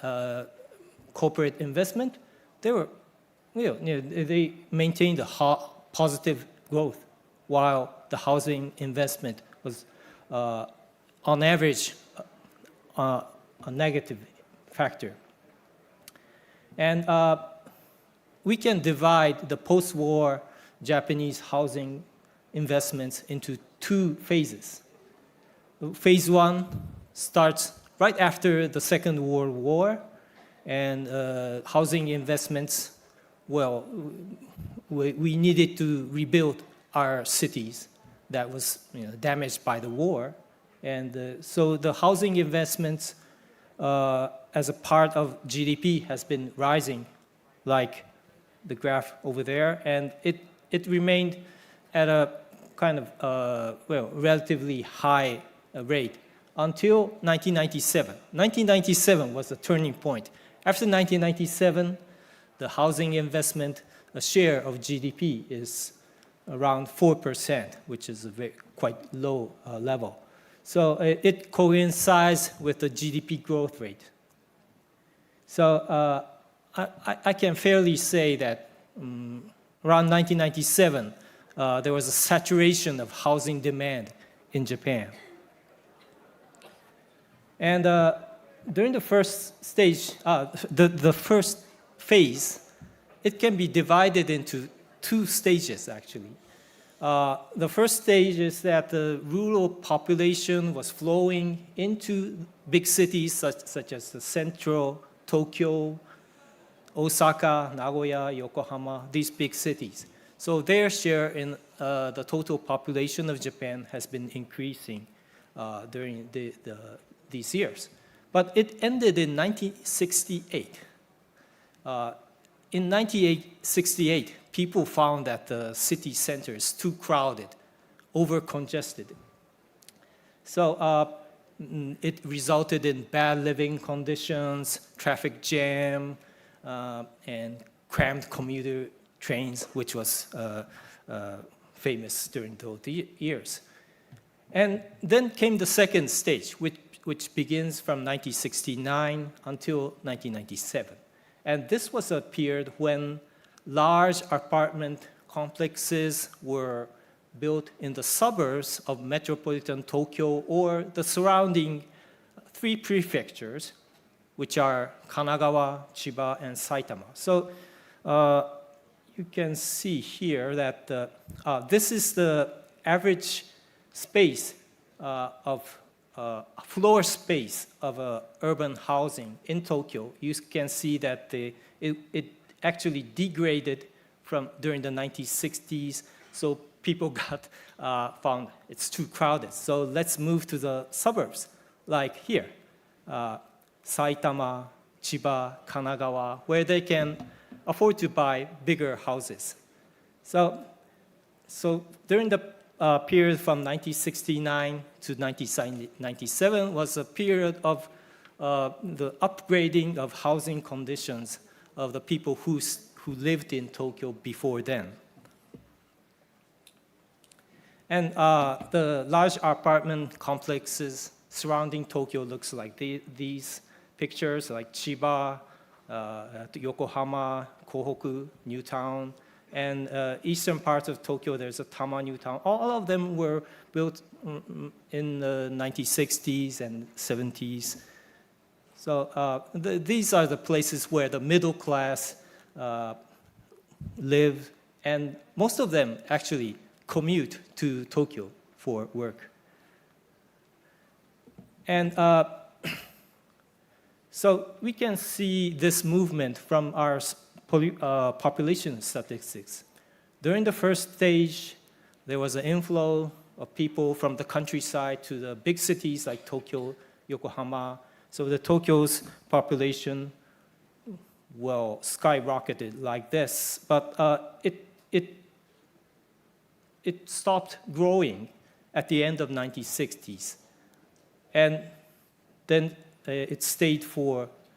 I: corporate investment, they maintained a positive growth, while the housing investment was, on average, a negative factor. And we can divide the post-war Japanese housing investments into 2 phases. Phase 1 starts right after the Second World War, and housing investments, well, we needed to rebuild our cities that was damaged by the war. And so the housing investments as a part of GDP has been rising, like the graph over there, and it remained at a kind of, relatively high rate until 1997. 1997 was the turning point. After 1997, the housing investment share of GDP is around 4%, which is a quite low level. So it coincides with the GDP growth rate. So I can fairly say that around 1997, there was a saturation of housing demand in Japan. And during the first stage, the first phase, it can be divided into 2 stages, actually. The first stage is that the rural population was flowing into big cities such as the central Tokyo, Osaka, Nagoya, Yokohama, these big cities. So their share in the total population of Japan has been increasing during these years. But it ended in 1968. In 1968, people found that the city center is too crowded, over-congested. So it resulted in bad living conditions, traffic jam, and crammed commuter trains, which was famous during those years. And then came the second stage, which begins from 1969 until 1997. And this was a period when large apartment complexes were built in the suburbs of metropolitan Tokyo or the surrounding 3 prefectures, which are Kanagawa, Chiba, and Saitama. So you can see here that this is the average space of floor space of urban housing in Tokyo. You can see that it actually degraded from during the 1960s. So people got found it's too crowded. So let's move to the suburbs, like here, Saitama, Chiba, Kanagawa, where they can afford to buy bigger houses. So during the period from 1969 to 1997 was a period of the upgrading of housing conditions of the people who lived in Tokyo before then. And the large apartment complexes surrounding Tokyo looks like these pictures, like Chiba, Yokohama, Kohoku, Newtown, and eastern parts of Tokyo, there's a Tama Newtown. All of them were built in the 1960s and 70s. So these are the places where the middle class live, and most of them actually commute to Tokyo for work. And so we can see this movement from our population statistics. During the first stage, there was an inflow of people from the countryside to the big cities like Tokyo, Yokohama. So the Tokyo's population, well, skyrocketed like this, but it stopped growing at the end of 1960s. And then it stayed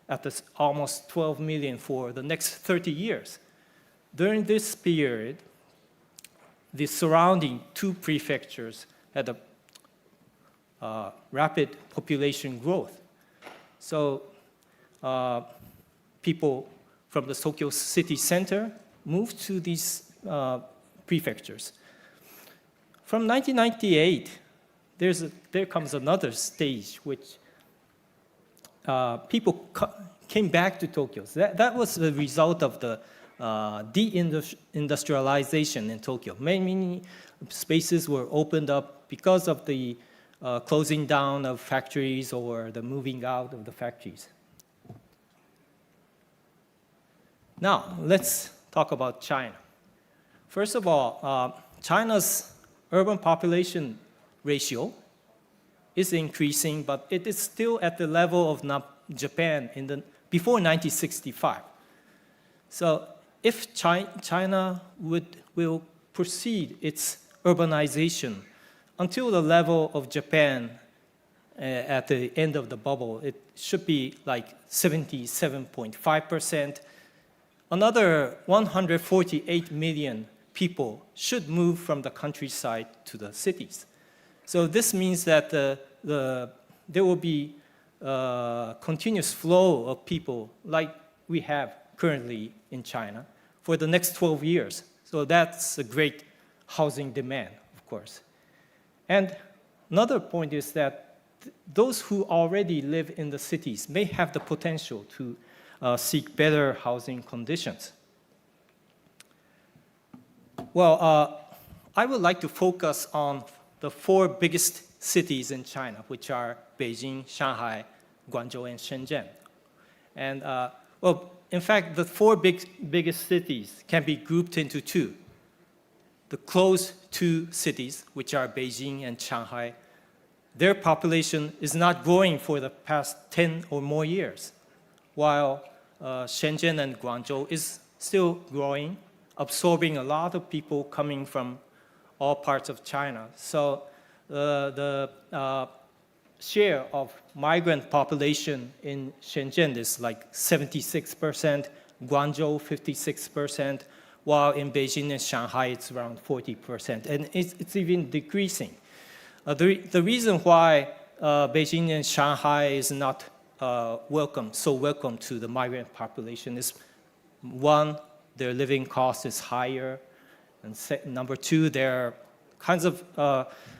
I: at almost 12 million for the next 30 years. During this period, the surrounding two prefectures had a rapid population growth. So people from the Tokyo city center moved to these prefectures. From 1998, there comes another stage which people came back to Tokyo. So that was the result of the deindustrialization in Tokyo. Many spaces were opened up because of the closing down of factories or the moving out of the factories. Now, let's talk about China. First of all, China's urban population ratio is increasing, but it is still at the level of Japan before 1965. So if China will proceed its urbanization until the level of Japan at the end of the bubble, it should be like 77.5%. Another 148 million people should move from the countryside to the cities. So this means that there will be a continuous flow of people like we have currently in China for the next 12 years. So that's a great housing demand, of course. And another point is that those who already live in the cities may have the potential to seek better housing conditions. Well, I would like to focus on the four biggest cities in China, which are Beijing, Shanghai, Guangzhou, and Shenzhen. And well, in fact, the four biggest cities can be grouped into two. The close two cities, which are Beijing and Shanghai, their population is not growing for the past 10 or more years, while Shenzhen and Guangzhou is still growing, absorbing a lot of people coming from all parts of China. So the share of migrant population in Shenzhen is like 76%, Guangzhou 56%, while in Beijing and Shanghai it's around 40%, and it's even decreasing. The reason why Beijing and Shanghai is not so welcome to the migrant population is, one, their living cost is higher, and number two, there are kinds of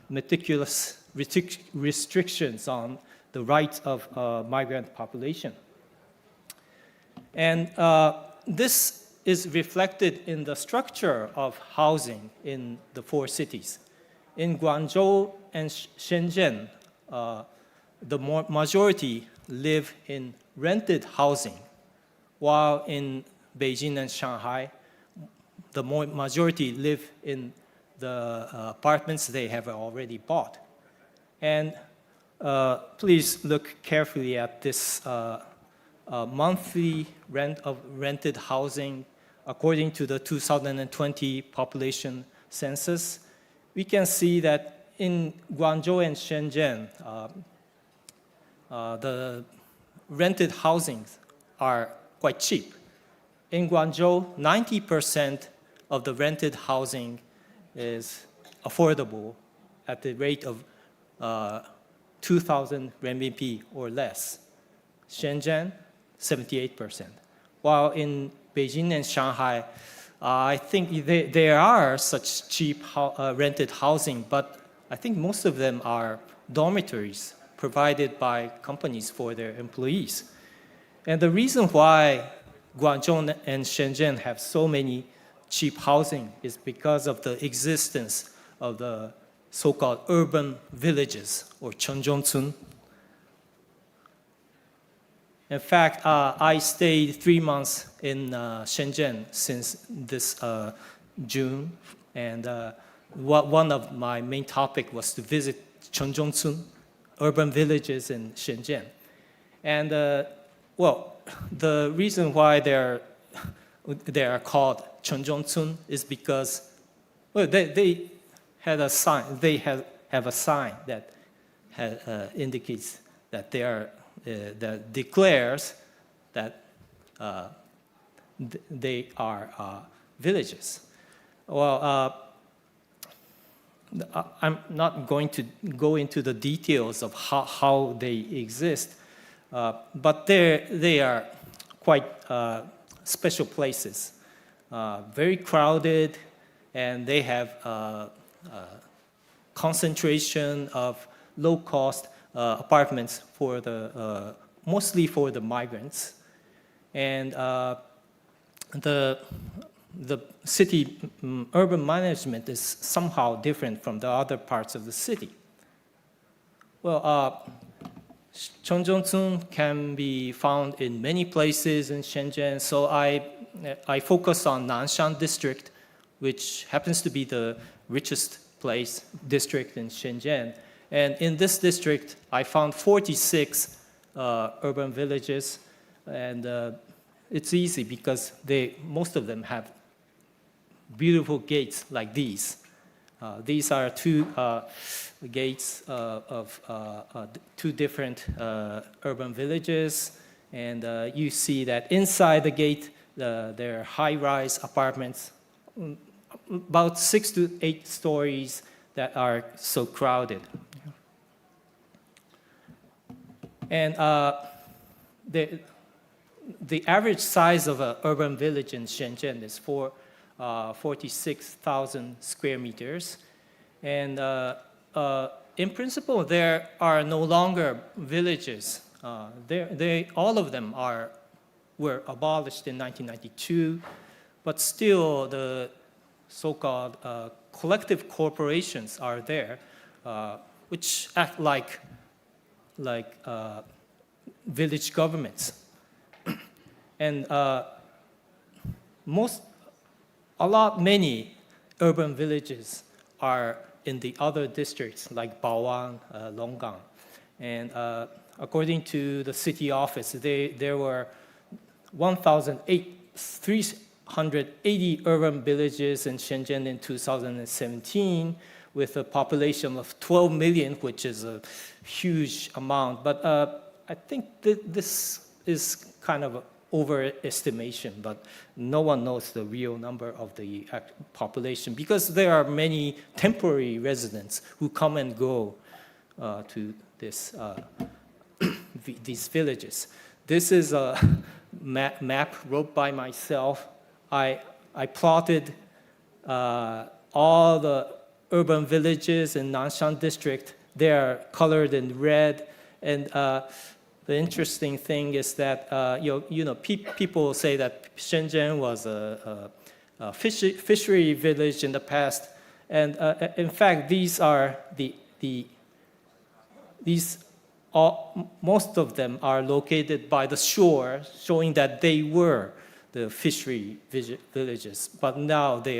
I: meticulous restrictions on the rights of migrant population. And this is reflected in the structure of housing in the four cities. In Guangzhou and Shenzhen, the majority live in rented housing, while in Beijing and Shanghai, the majority live in the apartments they have already bought. And please look carefully at this monthly rent of rented housing according to the 2020 population census. We can see that in Guangzhou and Shenzhen, the rented housings are quite cheap. In Guangzhou, 90% of the rented housing is affordable at the rate of 2,000 RMB or less. Shenzhen, 78%. While in Beijing and Shanghai, I think there are such cheap rented housing, but I think most of them are dormitories provided by companies for their employees. And the reason why Guangzhou and Shenzhen have so many cheap housing is because of the existence of the so-called urban villages, or Chengzhongcun. In fact, I stayed 3 months in Shenzhen since this June, and one of my main topics was to visit Chengzhongcun, urban villages in Shenzhen. And well, the reason why they are called Chengzhongcun is because, well, they had a sign. They have a sign that indicates that they are that declares that they are villages. Well, I'm not going to go into the details of how they exist, but they are quite special places, very crowded, and they have concentration of low-cost apartments for the mostly for the migrants, and the city urban management is somehow different from the other parts of the city. Well, Chengzhongcun can be found in many places in Shenzhen, so I focus on Nanshan district, which happens to be the richest district in Shenzhen. And in this district, I found 46 urban villages, and it's easy because most of them have beautiful gates like these. These are two gates of two different urban villages, and you see that inside the gate, there are high-rise apartments, about 6 to 8 stories that are so crowded. And the average size of an urban village in Shenzhen is 46,000 square meters. And in principle, there are no longer villages. All of them were abolished in 1992, but still the so-called collective corporations are there, which act like village governments. And many urban villages are in the other districts like Bao'an, Longgang. And according to the city office, there were 1,380 urban villages in Shenzhen in 2017, with a population of 12 million, which is a huge amount. But I think this is kind of an overestimation, but no one knows the real number of the population because there are many temporary residents who come and go to these villages. This is a map wrote by myself. I plotted all the urban villages in Nanshan district. They are colored in red, and the interesting thing is that people say that Shenzhen was a fishery village in the past, and in fact these are most of them are located by the shore, showing that they were the fishery villages, but now they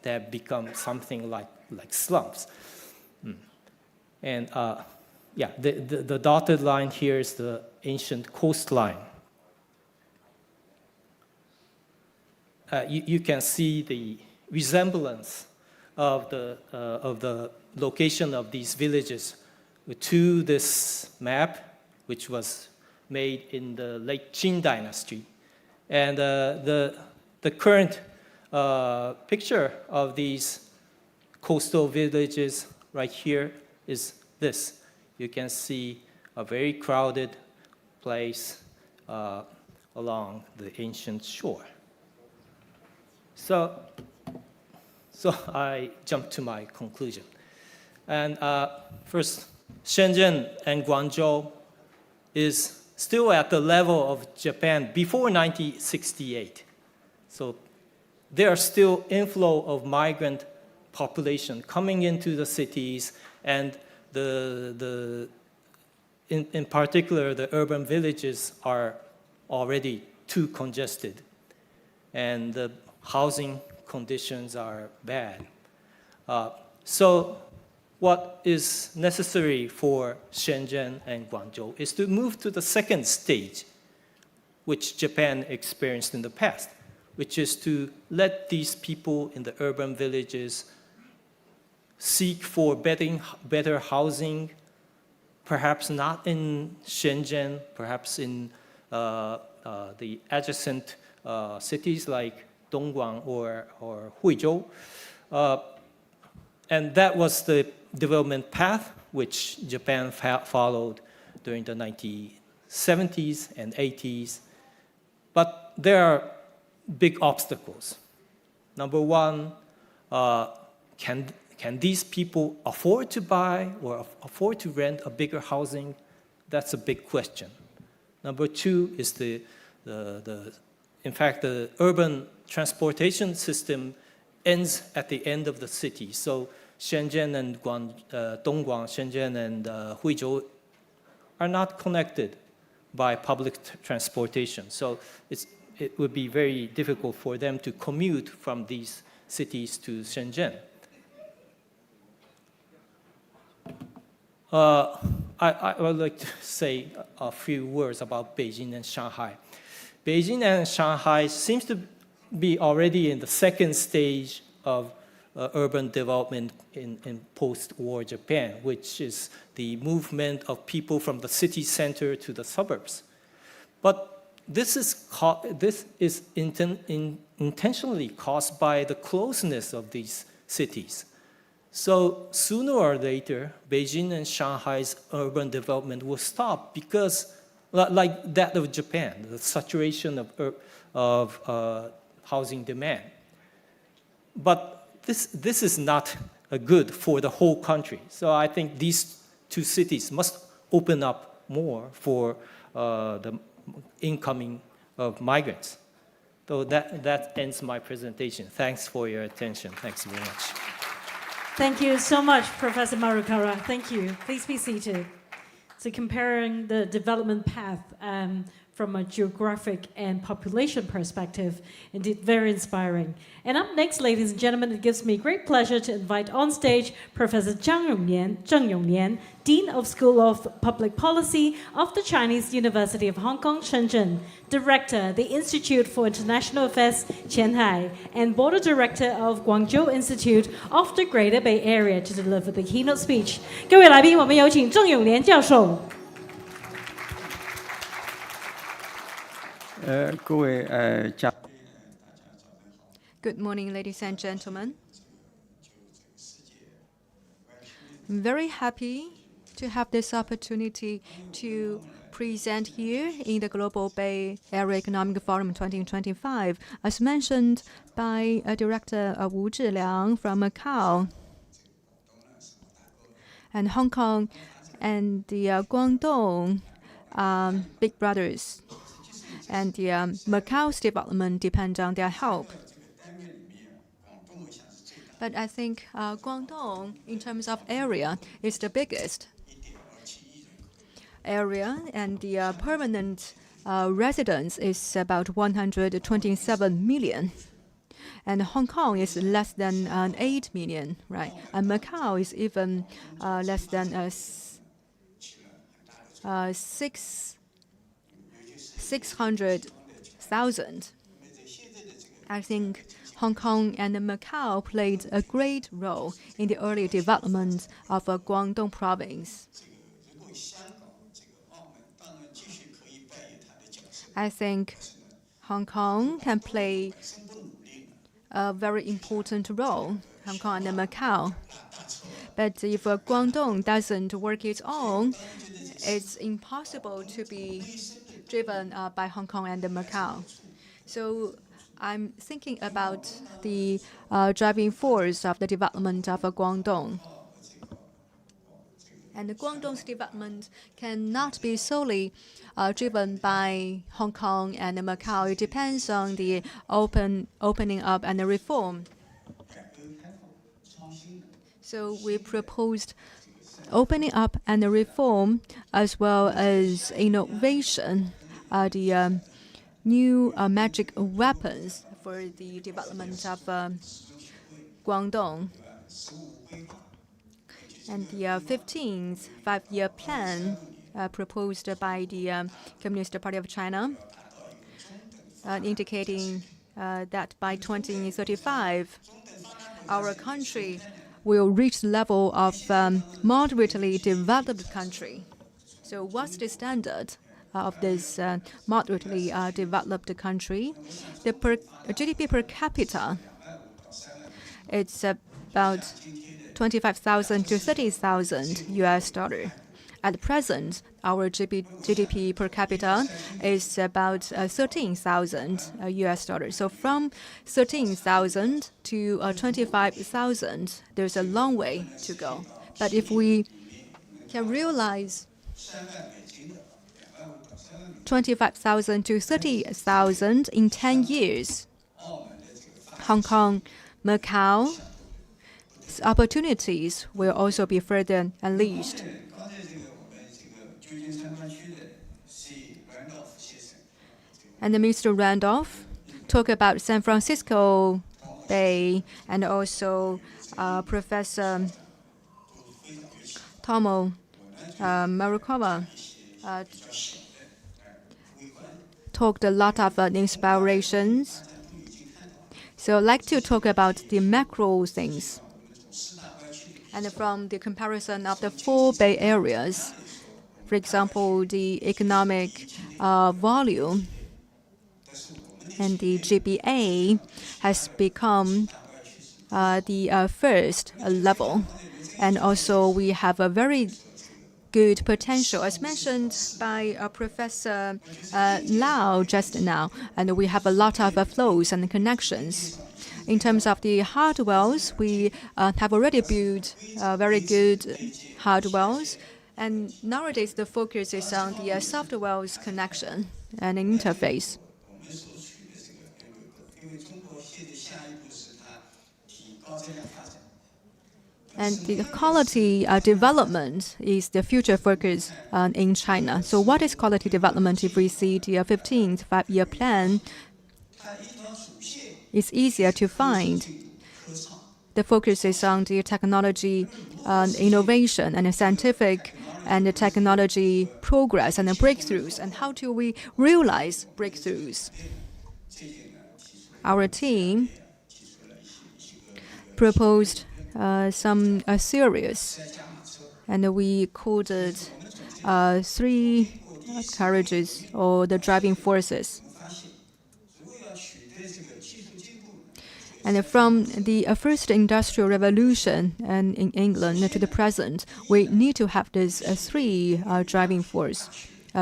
I: have become something like slums. And yeah, the dotted line here is the ancient coastline. You can see the resemblance of the location of these villages to this map, which was made in the late Qing dynasty. And the current picture of these coastal villages right here is this. You can see a very crowded place along the ancient shore. So I jump to my conclusion. And first, Shenzhen and Guangzhou is still at the level of Japan before 1968. So there are still inflow of migrant population coming into the cities, and the in particular, the urban villages are already too congested, and the housing conditions are bad. So what is necessary for Shenzhen and Guangzhou is to move to the second stage, which Japan experienced in the past, which is to let these people in the urban villages seek for better housing, perhaps not in Shenzhen, perhaps in the adjacent cities like Dongguan or Huizhou. And that was the development path which Japan followed during the 1970s and 80s. But there are big obstacles. Number one, can these people afford to buy or afford to rent a bigger housing? That's a big question. Number two is in fact, the urban transportation system ends at the end of the city. So Shenzhen and Dongguan, Shenzhen and Huizhou are not connected by public transportation. So it would be very difficult for them to commute from these cities to Shenzhen. I would like to say a few words about Beijing and Shanghai. Beijing and Shanghai seems to be already in the second stage of urban development in post-war Japan, which is the movement of people from the city center to the suburbs. But this is intentionally caused by the closeness of these cities. So sooner or later, Beijing and Shanghai's urban development will stop because, like that of Japan, the saturation of housing demand. But this is not good for the whole country. So I think these two cities must open up more for the incoming of migrants. So that ends my presentation. Thanks for your attention. Thanks very much.
A: Thank you so much, Professor Marukara. Thank you. Please be seated. So comparing the development path from a geographic and population perspective, indeed very inspiring. And up next, ladies and gentlemen, it gives me great pleasure to invite on stage Professor Zheng Yongnian, Dean of School of Public Policy of the Chinese University of Hong Kong, Shenzhen, Director, the Institute for International Affairs, Qianhai, and Board Director of Guangzhou Institute of the Greater Bay Area to deliver the keynote speech. 各位来宾，我们有请郑永年教授。
C: Good morning, ladies and gentlemen. I'm very happy to have this opportunity to present here in the Global Bay Area Economic Forum 2025, as mentioned by Director Wu Zhiliang from Macau. And Hong Kong and the Guangdong big brothers. And Macau's development depends on their help. But I think Guangdong, in terms of area, is the biggest area, and the permanent residents is about 127 million. And Hong Kong is less than 8 million, right? And Macau is even less than 600,000. I think Hong Kong and Macau played a great role in the early development of Guangdong province. I think Hong Kong can play a very important role, Hong Kong and Macau. But if Guangdong doesn't work its own, it's impossible to be driven by Hong Kong and Macau. So I'm thinking about the driving force of the development of Guangdong. And Guangdong's development cannot be solely driven by Hong Kong and Macau. It depends on the opening up and the reform. So we proposed opening up and reform as well as innovation are the new magic weapons for the development of Guangdong. And the 15th five-year plan proposed by the Communist Party of China, indicating that by 2035, our country will reach the level of moderately developed country. So what's the standard of this moderately developed country? The GDP per capita, it's about 25,000 to 30,000 US dollar. At present, our GDP per capita is about 13,000 US dollars. So from 13,000 to 25,000, there's a long way to go. But if we can realize 25,000 to 30,000 in 10 years, Hong Kong, Macau, opportunities will also be further unleashed. And Mr. Randolph talked about San Francisco Bay, and also Professor Tomo Marukova talked a lot of inspirations. So I'd like to talk about the macro things. And from the comparison of the 4 Bay Areas, for example, the economic volume and the GBA has become the first level. And also we have a very good potential, as mentioned by Professor Lau just now, and we have a lot of flows and connections. In terms of the hard wells, we have already built very good hard wells, and nowadays the focus is on the soft wells connection and interface. And the quality development is the future focus in China. So what is quality development? If we see the 15th five-year plan, it's easier to find. The focus is on the technology innovation and the scientific and the technology progress and the breakthroughs. And how do we realize breakthroughs? Our team proposed some series, and we called it 3 carriages, or the driving forces. And from the first industrial revolution and in England to the present, we need to have this 3 driving force.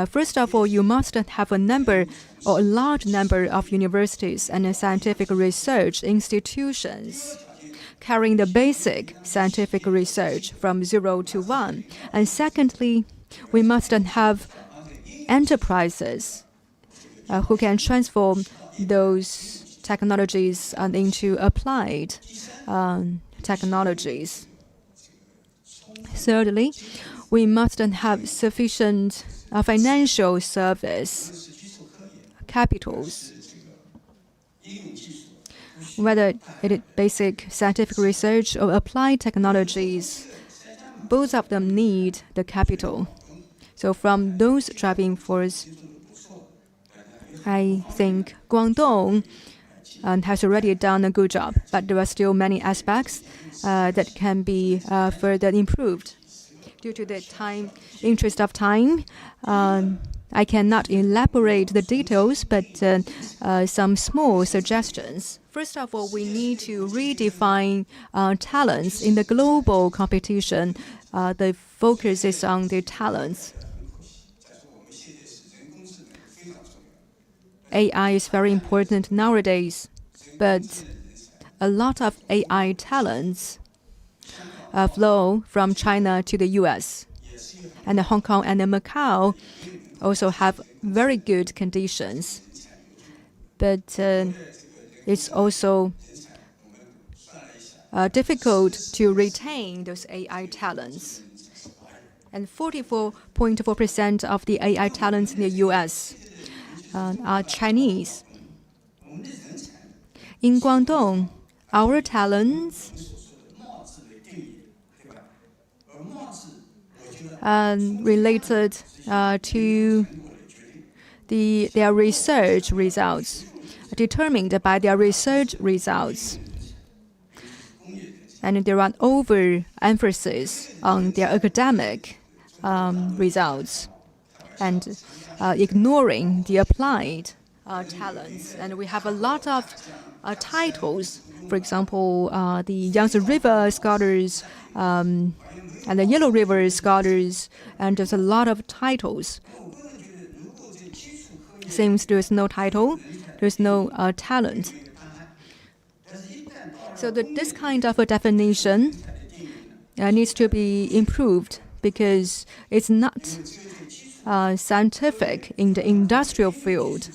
C: First of all, you must have a number or a large number of universities and scientific research institutions carrying the basic scientific research from 0 to 1. And secondly, we must have enterprises who can transform those technologies into applied technologies. Thirdly, we must have sufficient financial service capitals. Whether it is basic scientific research or applied technologies, both of them need the capital. So from those driving force, I think Guangdong has already done a good job, but there are still many aspects that can be further improved. Due to the interest of time, I cannot elaborate the details, but some small suggestions. First of all, we need to redefine talents in the global competition. The focus is on the talents. AI is very important nowadays, but a lot of AI talents flow from China to the US. And Hong Kong and Macau also have very good conditions. But it's also difficult to retain those AI talents. and 44.4% of the AI talents in the US are Chinese. In Guangdong, our talents related to their research results, determined by their research results. And there are overemphasis on their academic results and ignoring the applied talents. And we have a lot of titles, for example, the Yangtze River scholars and the Yellow River scholars, and there's a lot of titles. Since there's no title, there's no talent. So this kind of a definition needs to be improved because it's not scientific in the industrial field.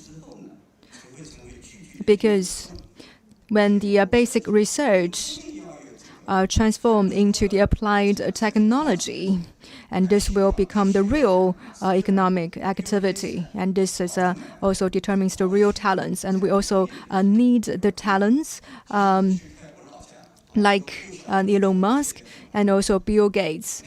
C: Because when the basic research transformed into the applied technology, and this will become the real economic activity. And this is also determines the real talents. And we also need the talents like Elon Musk and also Bill Gates.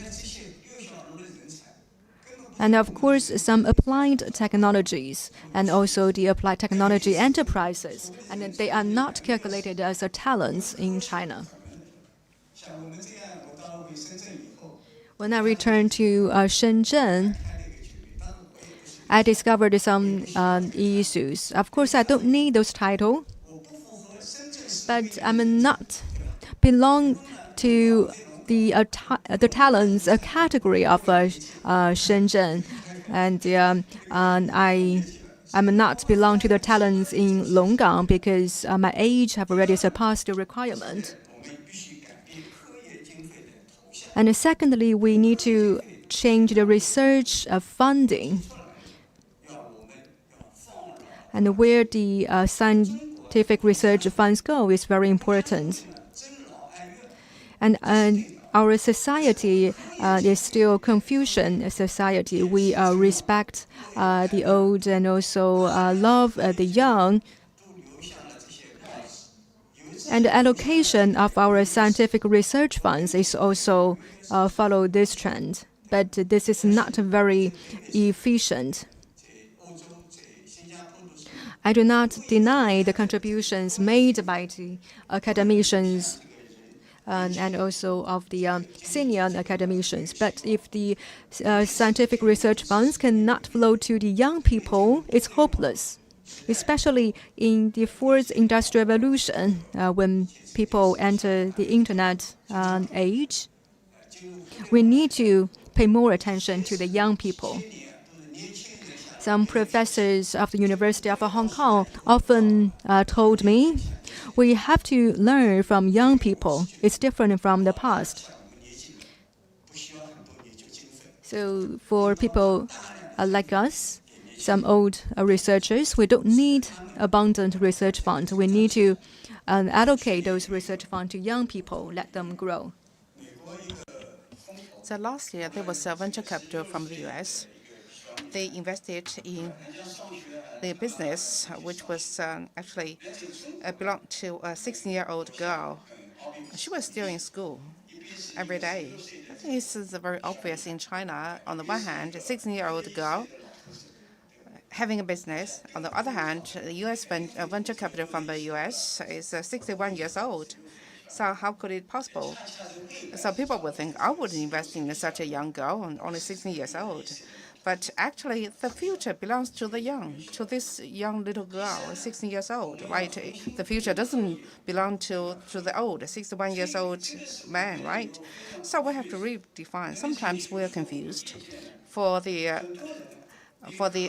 C: And of course, some applied technologies and also the applied technology enterprises, and they are not calculated as talents in China. When I returned to Shenzhen, I discovered some issues. Of course, I don't need those titles, but I'm not belong to the talents category of Shenzhen, and I'm not belong to the talents in Longgang because my age have already surpassed the requirement. And secondly, we need to change the research funding. And where the scientific research funds go is very important. And our society is still Confucian society. We respect the old and also love the young. And the allocation of our scientific research funds is also follow this trend. But this is not very efficient. I do not deny the contributions made by the academicians and also of the senior academicians. But if the scientific research funds cannot flow to the young people, it's hopeless. Especially in the fourth industrial revolution, when people enter the internet age, we need to pay more attention to the young people. Some professors of the University of Hong Kong often told me, we have to learn from young people. It's different from the past. So for people like us, some old researchers, we don't need abundant research funds. We need to allocate those research funds to young people, let them grow.
D: So last year, there was a venture capital from the US. They invested in the business, which was actually belonged to a 16-year-old girl. She was still in school every day. I think this is very obvious in China. On the one hand, a 16-year-old girl having a business. On the other hand, the U.S. venture capital from the U.S. is 61 years old. So how could it possible? So people would think, I wouldn't invest in such a young girl, only 16 years old. But actually, the future belongs to the young, to this young little girl, 16 years old, right? The future doesn't belong to the old, 61 years old man, right? So we have to redefine. Sometimes we're confused. For the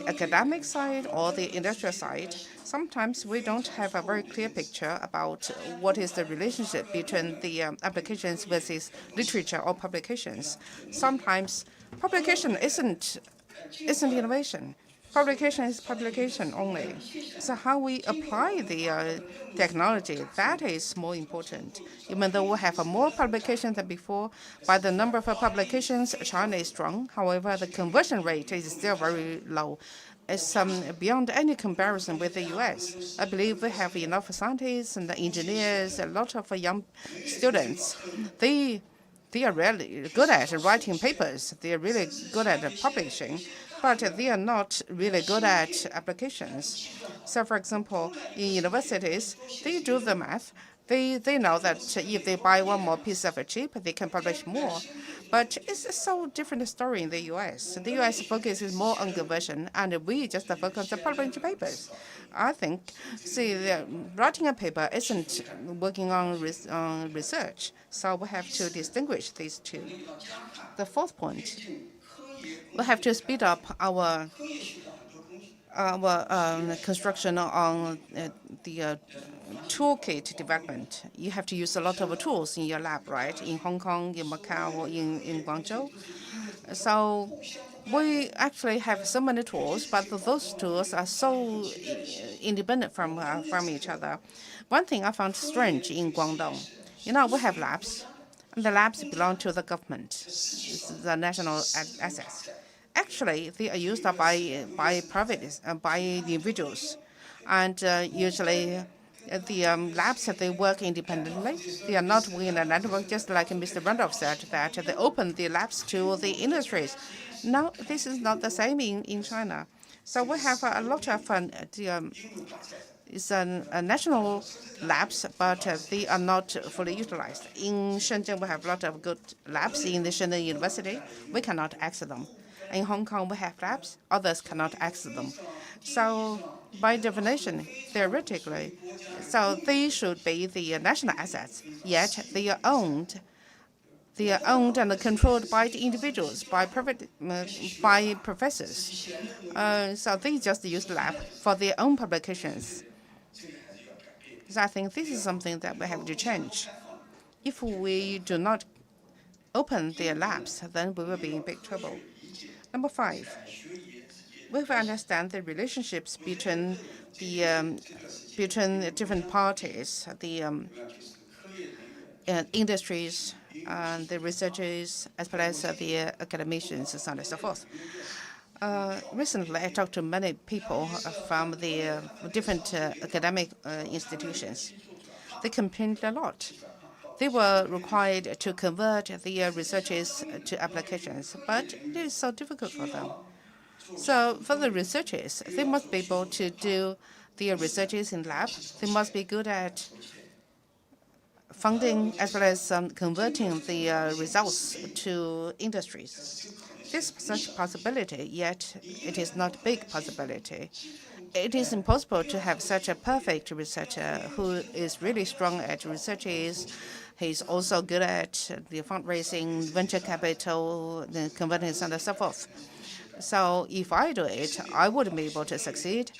D: academic side or the industrial side, sometimes we don't have a very clear picture about what is the relationship between the applications versus literature or publications. Sometimes publication isn't innovation. publication is publication only. So how we apply the technology, that is more important. Even though we have more publications than before, by the number of publications, China is strong. However, the conversion rate is still very low. It's beyond any comparison with the US. I believe we have enough scientists and engineers, a lot of young students. They are really good at writing papers. They are really good at publishing, but they are not really good at applications. So, for example, in universities, they do the math. They know that if they buy one more piece of a chip, they can publish more. But it's a so different story in the US. The US focuses more on conversion, and we just focus on publishing papers. I think, writing a paper isn't working on research, so we have to distinguish these two. The fourth point, we have to speed up our construction on the toolkit development. You have to use a lot of tools in your lab, right? In Hong Kong, in Macau, in Guangzhou. So we actually have so many tools, but those tools are so independent from each other. One thing I found strange in Guangdong, we have labs, and the labs belong to the government. It's the national assets. Actually, they are used by individuals, and usually the labs, they work independently. They are not within a network, just like Mr. Randolph said, that they open the labs to the industries. No, this is not the same in China. So we have a lot of national labs, but they are not fully utilized. In Shenzhen, we have a lot of good labs in the Shenzhen University. We cannot access them. In Hong Kong, we have labs. Others cannot access them. So by definition, theoretically, so they should be the national assets, yet they are owned and controlled by the individuals, by professors. So they just use the lab for their own publications. So I think this is something that we have to change. If we do not open their labs, then we will be in big trouble. Number 5, we have to understand the relationships between the different parties, the industries, and the researchers, as well as the academicians, and so on and so forth. Recently, I talked to many people from the different academic institutions. They complained a lot. They were required to convert the researches to applications, but it is so difficult for them. So for the researchers, they must be able to do their researches in lab. They must be good at funding as well as converting the results to industries. There's such possibility, yet it is not a big possibility. It is impossible to have such a perfect researcher who is really strong at researches. He's also good at the fundraising, venture capital, the converting, and so on and so forth. So if I do it, I wouldn't be able to succeed.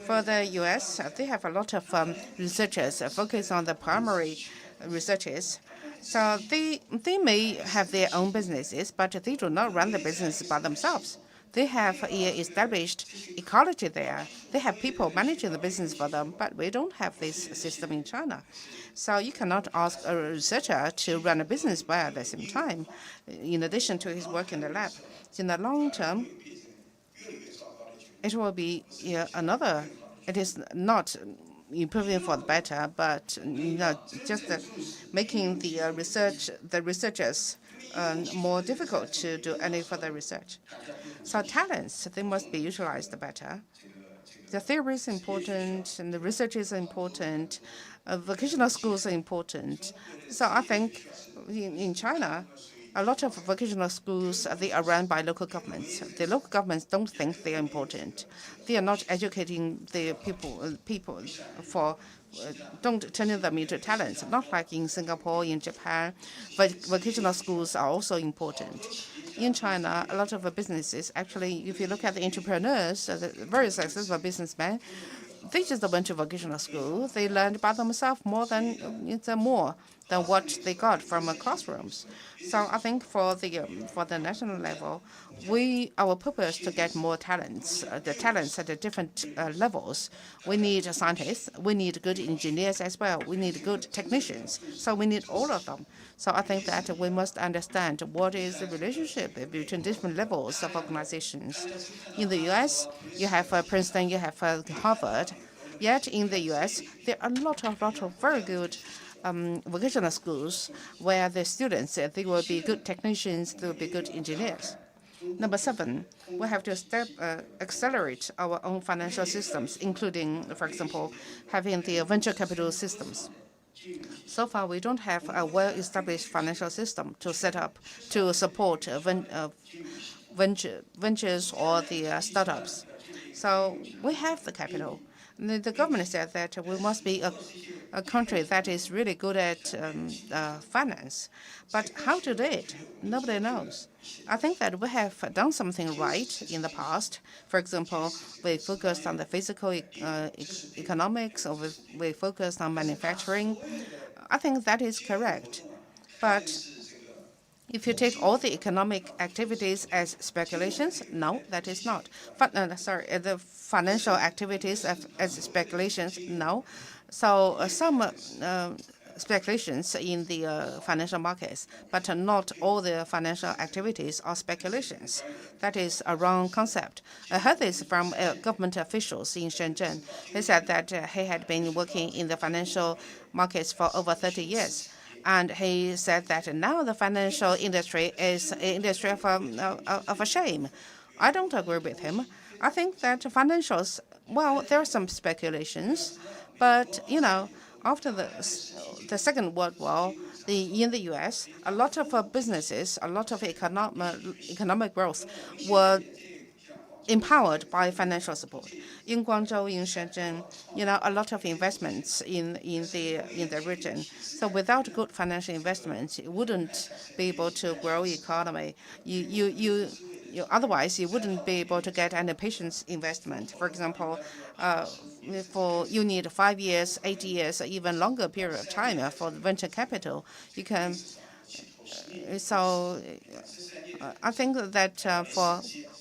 D: For the US, they have a lot of researchers focused on the primary researches. So they may have their own businesses, but they do not run the business by themselves. They have established ecology there. They have people managing the business for them, but we don't have this system in China. So you cannot ask a researcher to run a business by at the same time, in addition to his work in the lab. In the long term, it will be another. It is not improving for the better, but just making the researchers more difficult to do any further research. So talents, they must be utilized better. The theory is important, and the research is important. Vocational schools are important. So I think in China, a lot of vocational schools, they are run by local governments. The local governments don't think they are important. They are not educating the people for don't turn them into talents. Not like in Singapore, in Japan, but vocational schools are also important. In China, a lot of businesses, actually, if you look at the entrepreneurs, the very successful businessmen, they just went to vocational school. They learned by themselves more than what they got from classrooms. So I think for the national level, our purpose to get more talents, the talents at the different levels. We need scientists, we need good engineers as well, we need good technicians. So we need all of them. So I think that we must understand what is the relationship between different levels of organizations. In the U.S., you have Princeton, you have Harvard. Yet in the U.S., there are a lot of very good vocational schools where the students, they will be good technicians, they will be good engineers. Number 7, we have to accelerate our own financial systems, including, for example, having the venture capital systems. So far, we don't have a well-established financial system to set up to support ventures or the startups. So we have the capital. The government said that we must be a country that is really good at finance. But how to do it? Nobody knows. I think that we have done something right in the past. For example, we focused on the physical economics, or we focused on manufacturing. I think that is correct. But if you take all the economic activities as speculations, no, that is not. The financial activities as speculations, no. So some speculations in the financial markets, but not all the financial activities are speculations. That is a wrong concept. I heard this from government officials in Shenzhen. He said that he had been working in the financial markets for over 30 years. And he said that now the financial industry is an industry of a shame. I don't agree with him. I think that financials, well, there are some speculations, but, after the Second World War, in the U.S., a lot of businesses, a lot of economic growth were empowered by financial support. In Guangzhou, in Shenzhen, a lot of investments in the region. So without good financial investments, you wouldn't be able to grow economy. Otherwise, you wouldn't be able to get any patient investment. For example, you need 5 years, 8 years, or even longer period of time for venture capital. You can. So I think that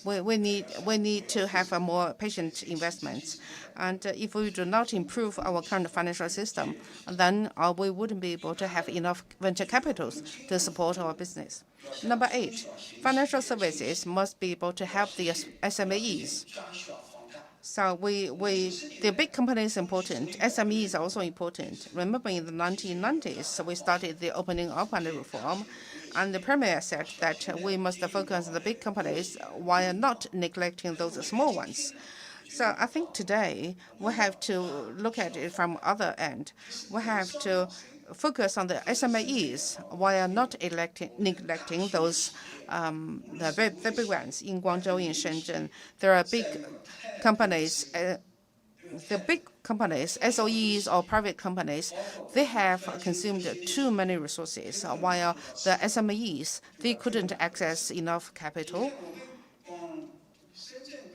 D: we need to have more patient investments, and if we do not improve our current financial system, then we wouldn't be able to have enough venture capitals to support our business. Number 8, financial services must be able to help the SMEs. So the big company is important. SME is also important. Remember, in the 1990s, we started the opening up and the reform, and the Premier said that we must focus on the big companies while not neglecting those small ones. So I think today we have to look at it from other end. We have to focus on the SMEs while not neglecting those the big ones. In Guangzhou, in Shenzhen, there are big companies. The big companies, SOEs or private companies, they have consumed too many resources, while the SMEs, they couldn't access enough capital.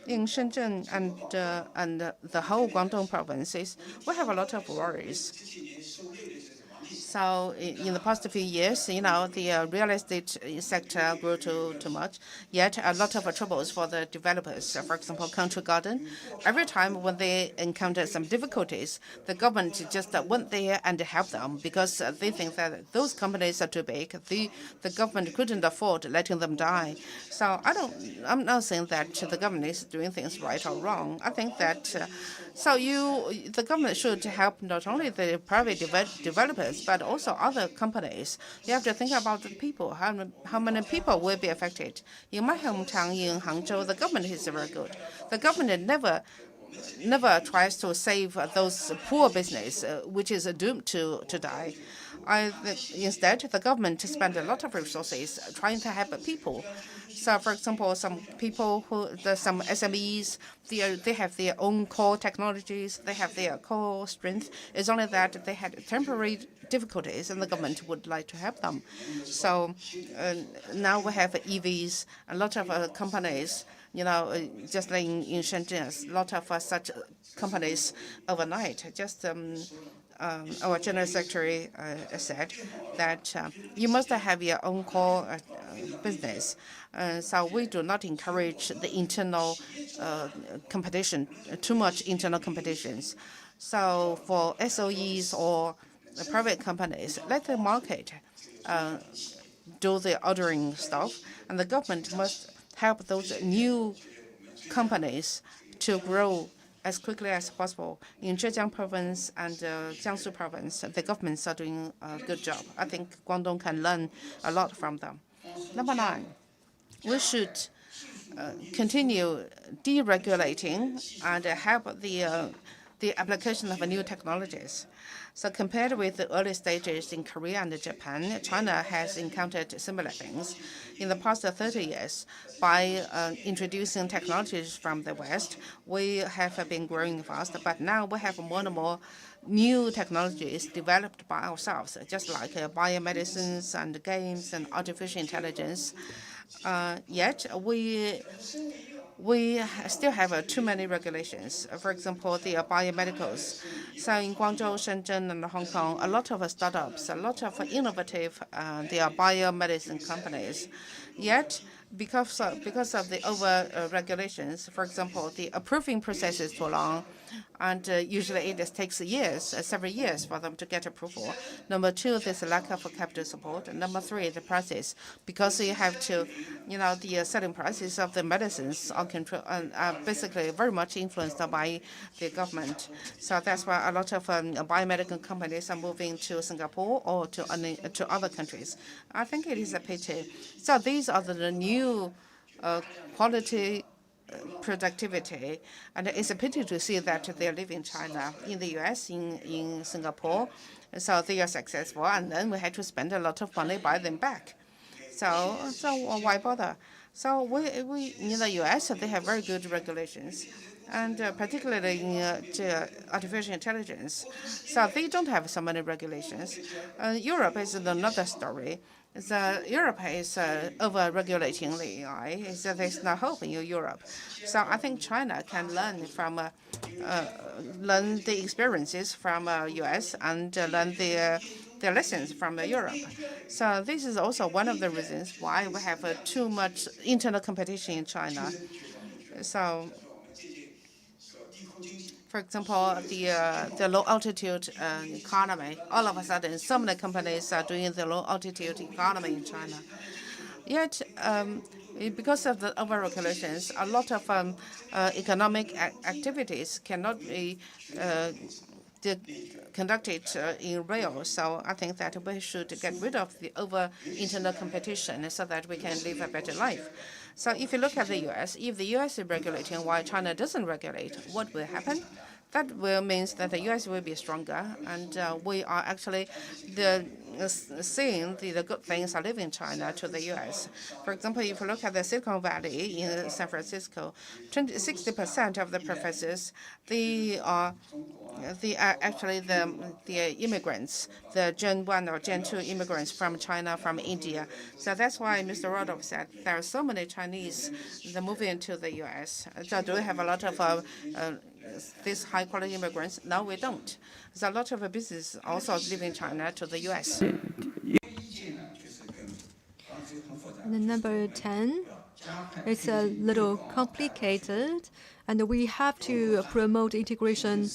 D: In Shenzhen and the whole Guangdong provinces, we have a lot of worries. So in the past few years, the real estate sector grew too much, yet a lot of troubles for the developers. For example, Country Garden, every time when they encounter some difficulties, the government just went there and helped them because they think that those companies are too big. The government couldn't afford letting them die. So I'm not saying that the government is doing things right or wrong. I think that the government should help not only the private developers but also other companies. You have to think about the people. How many people will be affected? In my hometown in Hangzhou, the government is very good. The government never tries to save those poor business, which is doomed to die. Instead, the government spends a lot of resources trying to help people. So, for example, some SMEs, they have their own core technologies, they have their core strength. It's only that they had temporary difficulties, and the government would like to help them. So now we have EVs, a lot of companies. Just like in Shenzhen, a lot of such companies overnight just our General Secretary said that you must have your own core business. So we do not encourage the internal competition, too much internal competitions. So for SOEs or private companies, let the market do the ordering stuff, and the government must help those new companies to grow as quickly as possible. In Zhejiang province and Jiangsu province, the governments are doing a good job. I think Guangdong can learn a lot from them. Number 9, we should continue deregulating and help the application of new technologies. So compared with the early stages in Korea and Japan, China has encountered similar things. In the past 30 years, by introducing technologies from the West, we have been growing fast, but now we have more and more new technologies developed by ourselves, just like biomedicines and games and artificial intelligence. Yet we still have too many regulations. For example, the biomedicals. So in Guangzhou, Shenzhen, and Hong Kong, a lot of startups, a lot of innovative biomedicine companies. Yet, because of the over-regulations, for example, the approving process is too long, and usually it just takes years, several years for them to get approval. Number 2, there's a lack of capital support. And number 3, the prices, because you have to, the selling prices of the medicines are basically very much influenced by the government. So that's why a lot of biomedical companies are moving to Singapore or to other countries. I think it is a pity. So these are the new quality productivity, and it's a pity to see that they live in China, in the US, in Singapore. So they are successful, and then we had to spend a lot of money to buy them back. So why bother? So we in the US, they have very good regulations, and particularly in artificial intelligence. So they don't have so many regulations. Europe is another story. Europe is over-regulating the AI. So there's no hope in Europe. So I think China can learn from learn the experiences from US and learn the lessons from Europe. So this is also one of the reasons why we have too much internal competition in China. So, for example, the low-altitude economy, all of a sudden, so many companies are doing the low-altitude economy in China. Yet, because of the over-regulations, a lot of economic activities cannot be conducted in real. So I think that we should get rid of the over-internal competition so that we can live a better life. So if you look at the US, if the US is regulating while China doesn't regulate, what will happen? That will means that the US will be stronger, and we are actually seeing the good things are leaving China to the US. For example, if you look at the Silicon Valley in San Francisco, 60% of the professors, they are actually the immigrants, the Gen 1 or Gen 2 immigrants from China, from India. So that's why Mr. Rodolph said there are so many Chinese that move into the US. So do we have a lot of these high-quality immigrants? No, we don't. There's a lot of business also leaving China to the US.
C: And number 10, it's a little complicated, and we have to promote integration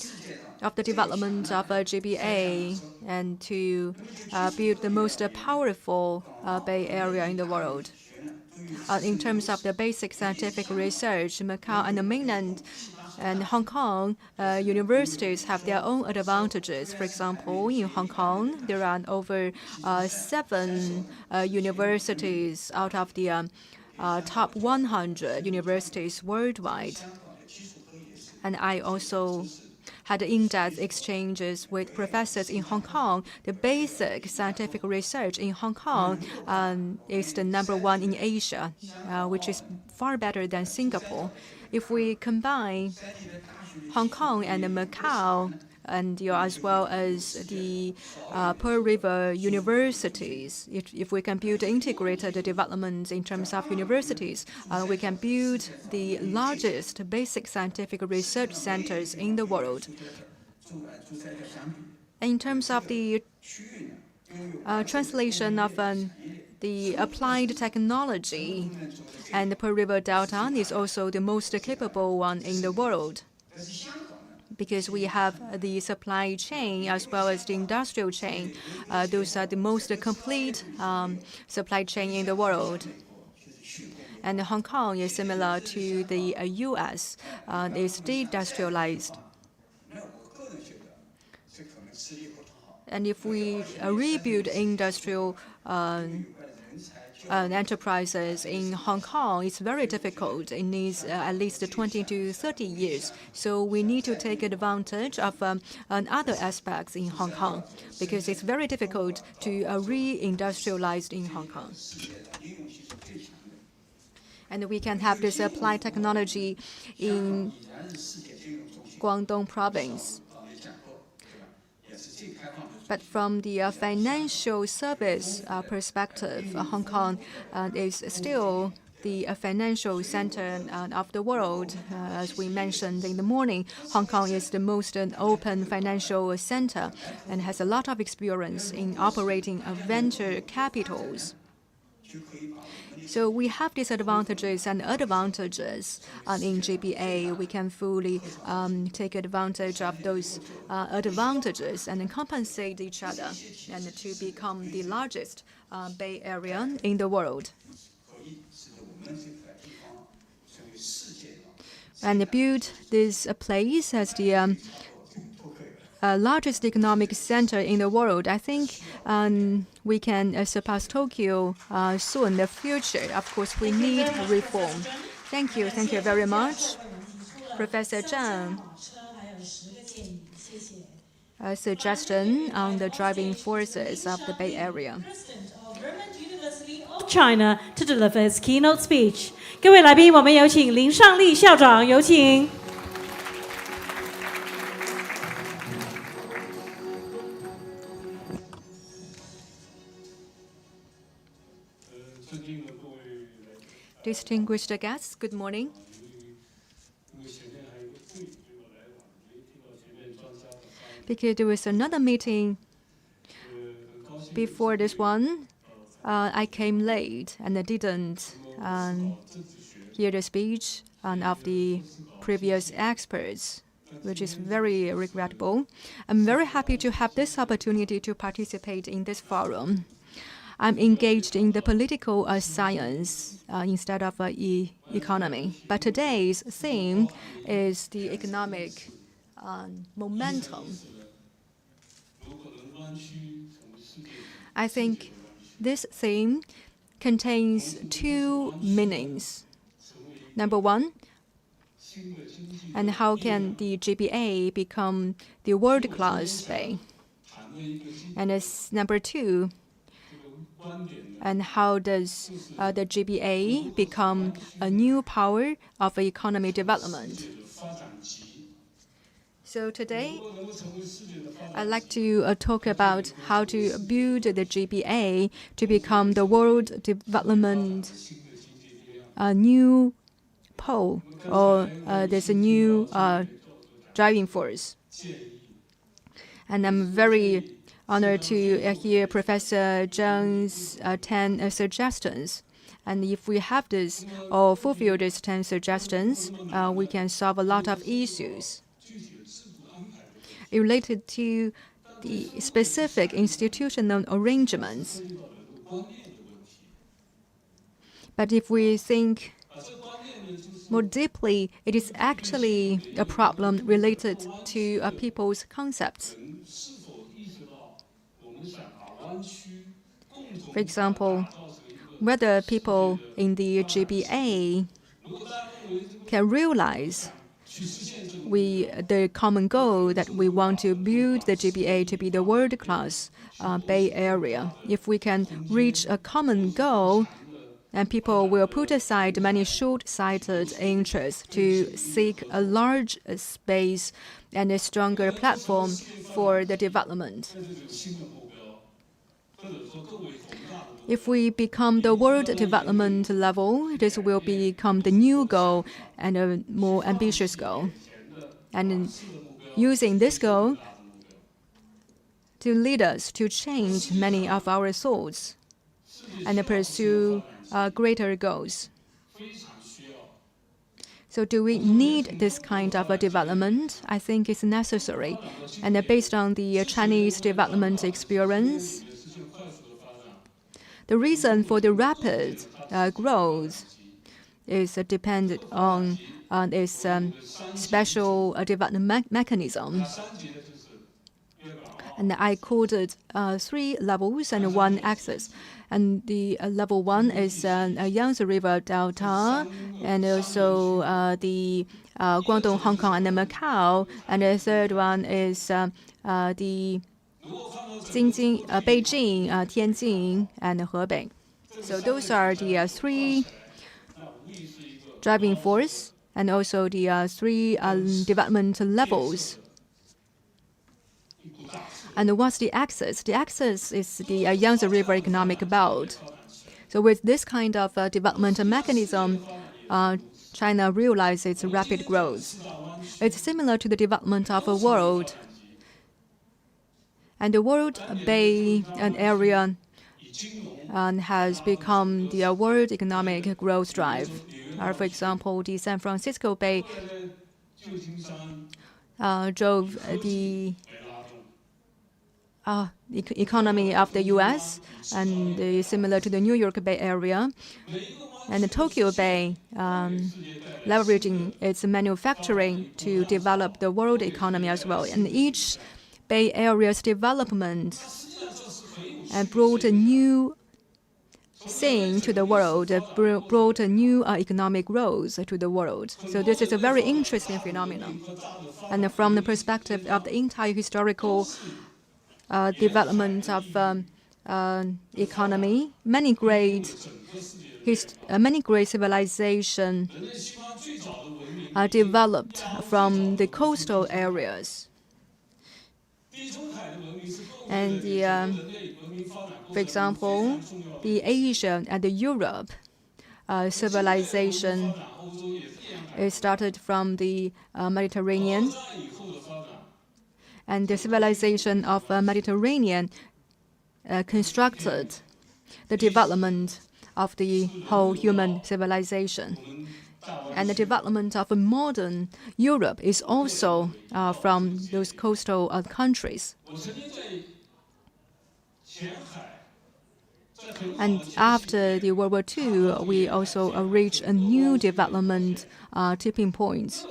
C: of the development of GBA and to build the most powerful Bay Area in the world. In terms of the basic scientific research, Macau and the mainland and Hong Kong universities have their own advantages. For example, in Hong Kong, there are over 7 universities out of the top 100 universities worldwide. And I also had in-depth exchanges with professors in Hong Kong. The basic scientific research in Hong Kong is the #1 in Asia, which is far better than Singapore. If we combine Hong Kong and Macau, and as well as the Pearl River universities, if we can build integrated development in terms of universities, we can build the largest basic scientific research centers in the world. In terms of the translation of the applied technology, and the Pearl River Delta is also the most capable one in the world, because we have the supply chain as well as the industrial chain. Those are the most complete supply chain in the world. And Hong Kong is similar to the US. It's deindustrialized. And if we rebuild industrial enterprises in Hong Kong, it's very difficult. It needs at least 20 to 30 years. So we need to take advantage of other aspects in Hong Kong, because it's very difficult to re-industrialize in Hong Kong. And we can have this applied technology in Guangdong province. But from the financial service perspective, Hong Kong is still the financial center of the world. As we mentioned in the morning, Hong Kong is the most open financial center and has a lot of experience in operating venture capitals. So we have these advantages and advantages in GBA. We can fully take advantage of those advantages and then compensate each other and to become the largest Bay Area in the world. And build this place as the largest economic center in the world. I think we can surpass Tokyo soon in the future. Of course, we need reform. Thank you. Thank you very much. Professor Zhang, a suggestion on the driving forces of the Bay Area.
A: China to deliver his keynote speech. 各位来宾，我们有请林尚利校长，有请。
C: Distinguished guests, good morning. Because there was another meeting before this one, I came late and I didn't hear the speech of the previous experts, which is very regrettable. I'm very happy to have this opportunity to participate in this forum. I'm engaged in the political science instead of economy. But today's theme is the economic momentum. I think this theme contains two meanings. Number one, and how can the GBA become the world-class bay? And as number two, and how does the GBA become a new power of economy development? So today, I'd like to talk about how to build the GBA to become the world development new pole, or there's a new driving force. And I'm very honored to hear Professor Zhang's 10 suggestions. And if we have this or fulfill these 10 suggestions, we can solve a lot of issues related to the specific institutional arrangements. But if we think more deeply, it is actually a problem related to people's concepts. For example, whether people in the GBA can realize the common goal that we want to build the GBA to be the world-class Bay Area. If we can reach a common goal, and people will put aside many short-sighted interests to seek a large space and a stronger platform for the development. If we become the world development level, this will become the new goal and a more ambitious goal. And using this goal, to lead us to change many of our thoughts and pursue greater goals. So do we need this kind of a development? I think it's necessary. And based on the Chinese development experience, the reason for the rapid growth is dependent on its special development mechanism. And I quoted 3 levels and 1 axis. And the level 1 is Yangtze River Delta, and also the Guangdong-Hong Kong and Macau. And the third one is the Beijing, Tianjin, and Hebei. So those are the 3 driving force, and also the 3 development levels. And what's the axis? The axis is the Yangtze River Economic Belt. So with this kind of development mechanism, China realizes its rapid growth. It's similar to the development of a world. And the World Bay Area has become the world economic growth drive. For example, the San Francisco Bay drove the economy of the U.S. and similar to the New York Bay Area, and the Tokyo Bay leveraging its manufacturing to develop the world economy as well. And each Bay Area's development brought a new thing to the world, brought a new economic growth to the world. So this is a very interesting phenomenon. And from the perspective of the entire historical development of economy, many great civilizations are developed from the coastal areas. And for example, the Asia and the Europe civilization is started from the Mediterranean. And the civilization of Mediterranean constructed the development of the whole human civilization. And the development of modern Europe is also from those coastal countries. And after the World War II, we also reached a new development tipping point.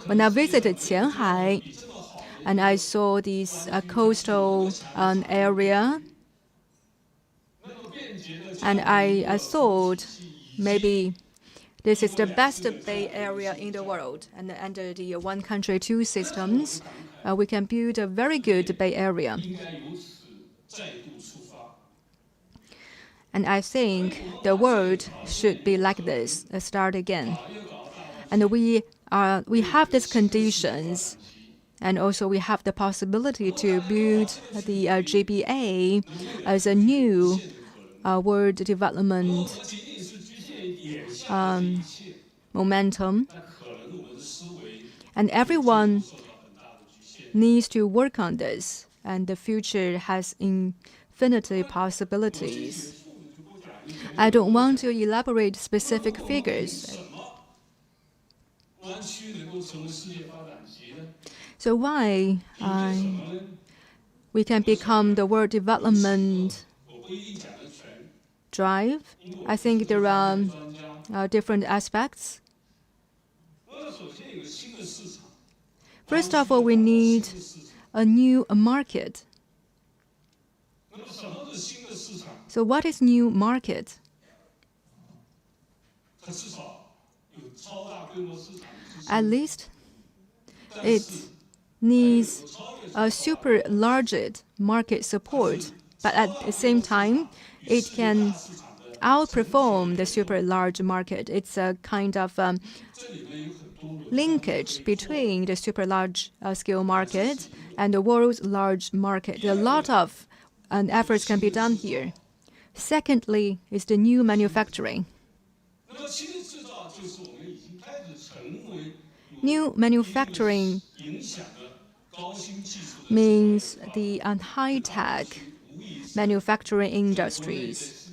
C: When I visited Qianhai, and I saw this coastal area, and I thought maybe this is the best Bay Area in the world. And under the one country, 2 systems, we can build a very good Bay Area. And I think the world should be like this, start again. And we have these conditions, and also we have the possibility to build the GBA as a new world development momentum. And everyone needs to work on this, and the future has infinity possibilities. I don't want to elaborate specific figures. So why we can become the world development drive? I think there are different aspects. First of all, we need a new market. So what is new market? At least it needs a super large market support, but at the same time, it can outperform the super large market. It's a kind of linkage between the super large scale market and the world's large market. A lot of efforts can be done here. Secondly, is the new manufacturing. New manufacturing means the high-tech manufacturing industries.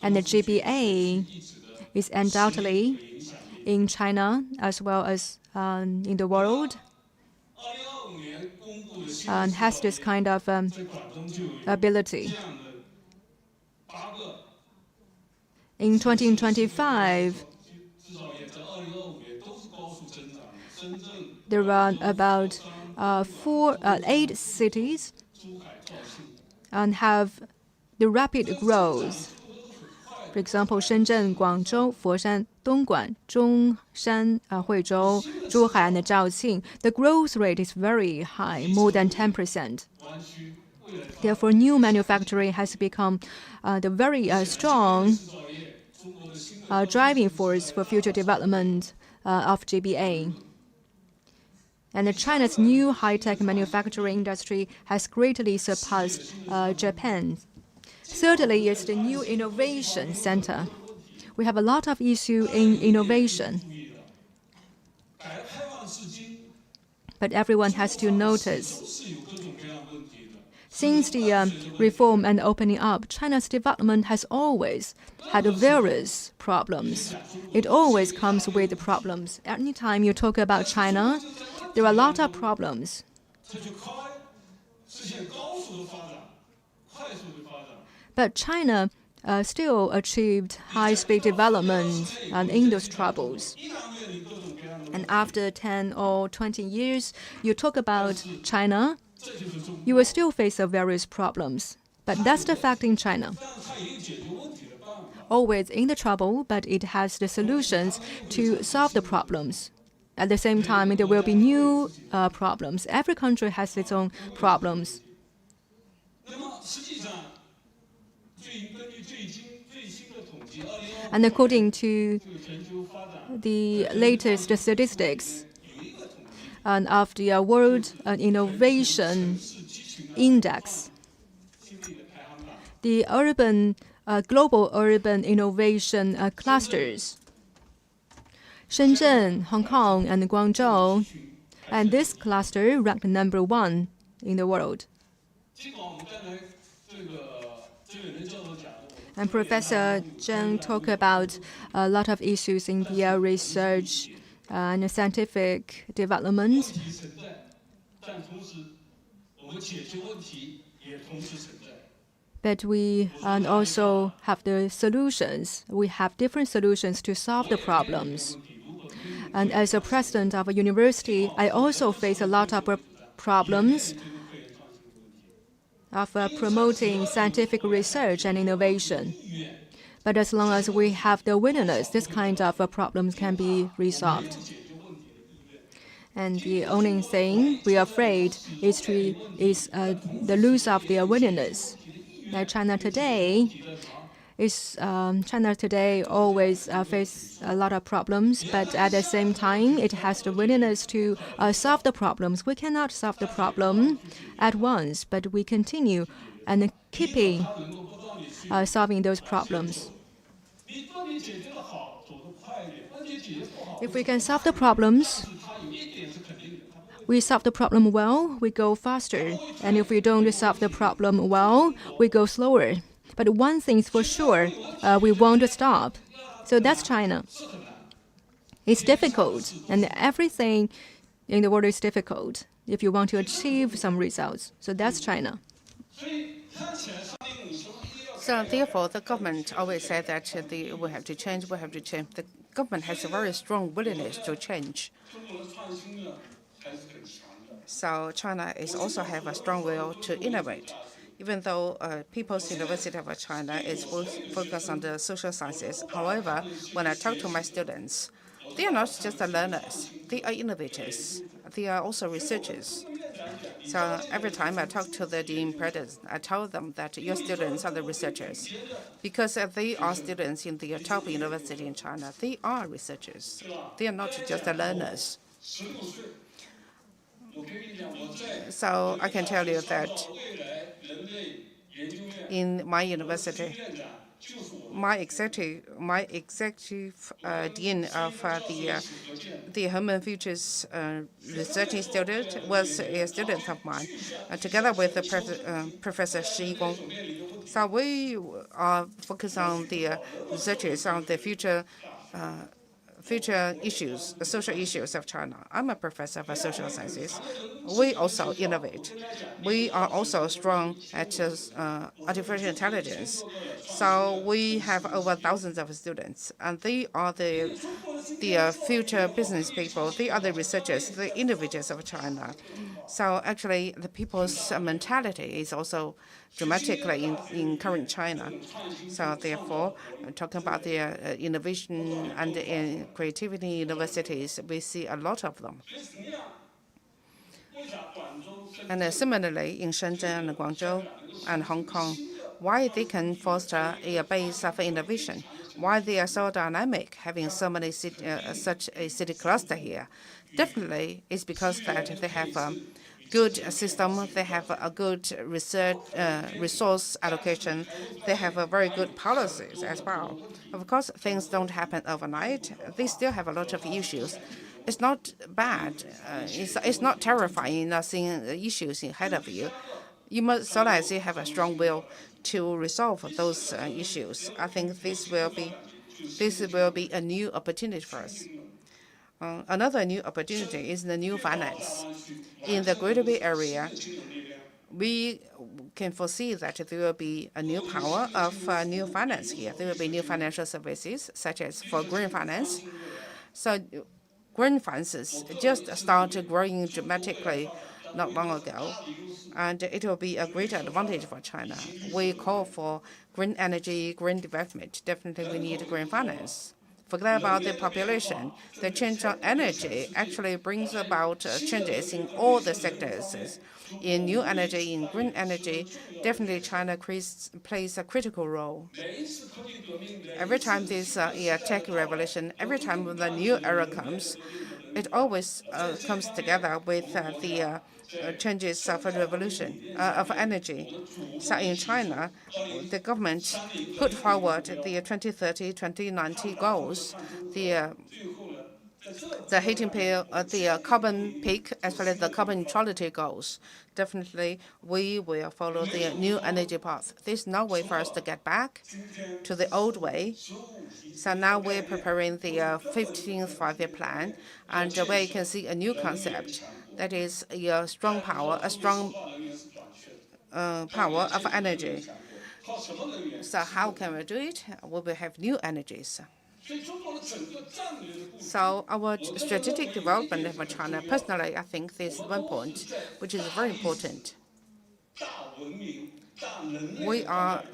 C: And the GBA is undoubtedly in China as well as in the world and has this kind of ability. In 2025, there are about 8 cities and have the rapid growth. For example, Shenzhen, Guangzhou, Foshan, Dongguan, Zhongshan, Huizhou, Zhuhai, and Zhaoqing. The growth rate is very high, more than 10%. Therefore, new manufacturing has become the very strong driving force for future development of GBA. And China's new high-tech manufacturing industry has greatly surpassed Japan. Thirdly is the new innovation center. We have a lot of issue in innovation. But everyone has to notice. Since the reform and opening up, China's development has always had various problems. It always comes with problems. Anytime you talk about China, there are a lot of problems. But China still achieved high-speed development in those troubles. And after 10 or 20 years, you talk about China, you will still face various problems. But that's the fact in China. Always in the trouble, but it has the solutions to solve the problems. At the same time, there will be new problems. Every country has its own problems. And according to the latest statistics of the World Innovation Index, the global urban innovation clusters, Shenzhen, Hong Kong, and Guangzhou, and this cluster ranked number 1 in the world. And Professor Zheng talked about a lot of issues in the research and scientific development. But we also have the solutions. We have different solutions to solve the problems. And as a president of a university, I also face a lot of problems of promoting scientific research and innovation. But as long as we have the willingness, this kind of problems can be resolved. And the only thing we are afraid is the loss of their willingness. Now, China today always face a lot of problems, but at the same time, it has the willingness to solve the problems. We cannot solve the problem at once, but we continue and keeping solving those problems. If we can solve the problems, we solve the problem well, we go faster. And if we don't solve the problem well, we go slower. But one thing is for sure, we won't stop. So that's China. It's difficult, and everything in the world is difficult if you want to achieve some results. So that's China.
D: So therefore, the government always said that we have to change. The government has a very strong willingness to change. So China also have a strong will to innovate. Even though People's University of China is focused on the social sciences, however, when I talk to my students, they are not just learners. They are innovators. They are also researchers. So every time I talk to the dean presidents, I tell them that your students are the researchers. Because they are students in the top university in China, they are researchers. They are not just learners. So I can tell you that in my university, my executive dean of the Human Futures Research Institute was a student of mine, together with Professor Shi Gong. So we are focused on the researches on the future issues, social issues of China. I'm a professor of social sciences. We also innovate. We are also strong at artificial intelligence. So we have over thousands of students, and they are the future business people. They are the researchers, the innovators of China. So actually, the people's mentality is also dramatically in current China. So therefore, talking about the innovation and creativity universities, we see a lot of them. And similarly, in Shenzhen and Guangzhou and Hong Kong, why they can foster a base of innovation, why they are so dynamic, having so many such a city cluster here, definitely is because that they have a good system, they have a good resource allocation, they have a very good policies as well. Of course, things don't happen overnight. They still have a lot of issues. It's not bad. It's not terrifying not seeing issues ahead of you. You must, so long as you have a strong will to resolve those issues. I think this will be a new opportunity for us. Another new opportunity is the new finance. In the Greater Bay Area, we can foresee that there will be a new power of new finance here. There will be new financial services, such as for green finance. So green finances just started growing dramatically not long ago, and it will be a great advantage for China. We call for green energy, green development. Definitely we need green finance. Forget about the population. The change of energy actually brings about changes in all the sectors. In new energy, in green energy, definitely China plays a critical role. Every time there's a tech revolution, every time the new era comes, it always comes together with the changes of a revolution of energy. So in China, the government put forward the 2030, 2090 goals, the carbon peak as well as the carbon neutrality goals. Definitely, we will follow the new energy path. There's no way for us to get back to the old way. So now we're preparing the 15th five-year plan, and where you can see a new concept that is a strong power, power of energy. So how can we do it? We will have new energies. So our strategic development for China, personally, I think this is one point which is very important. We are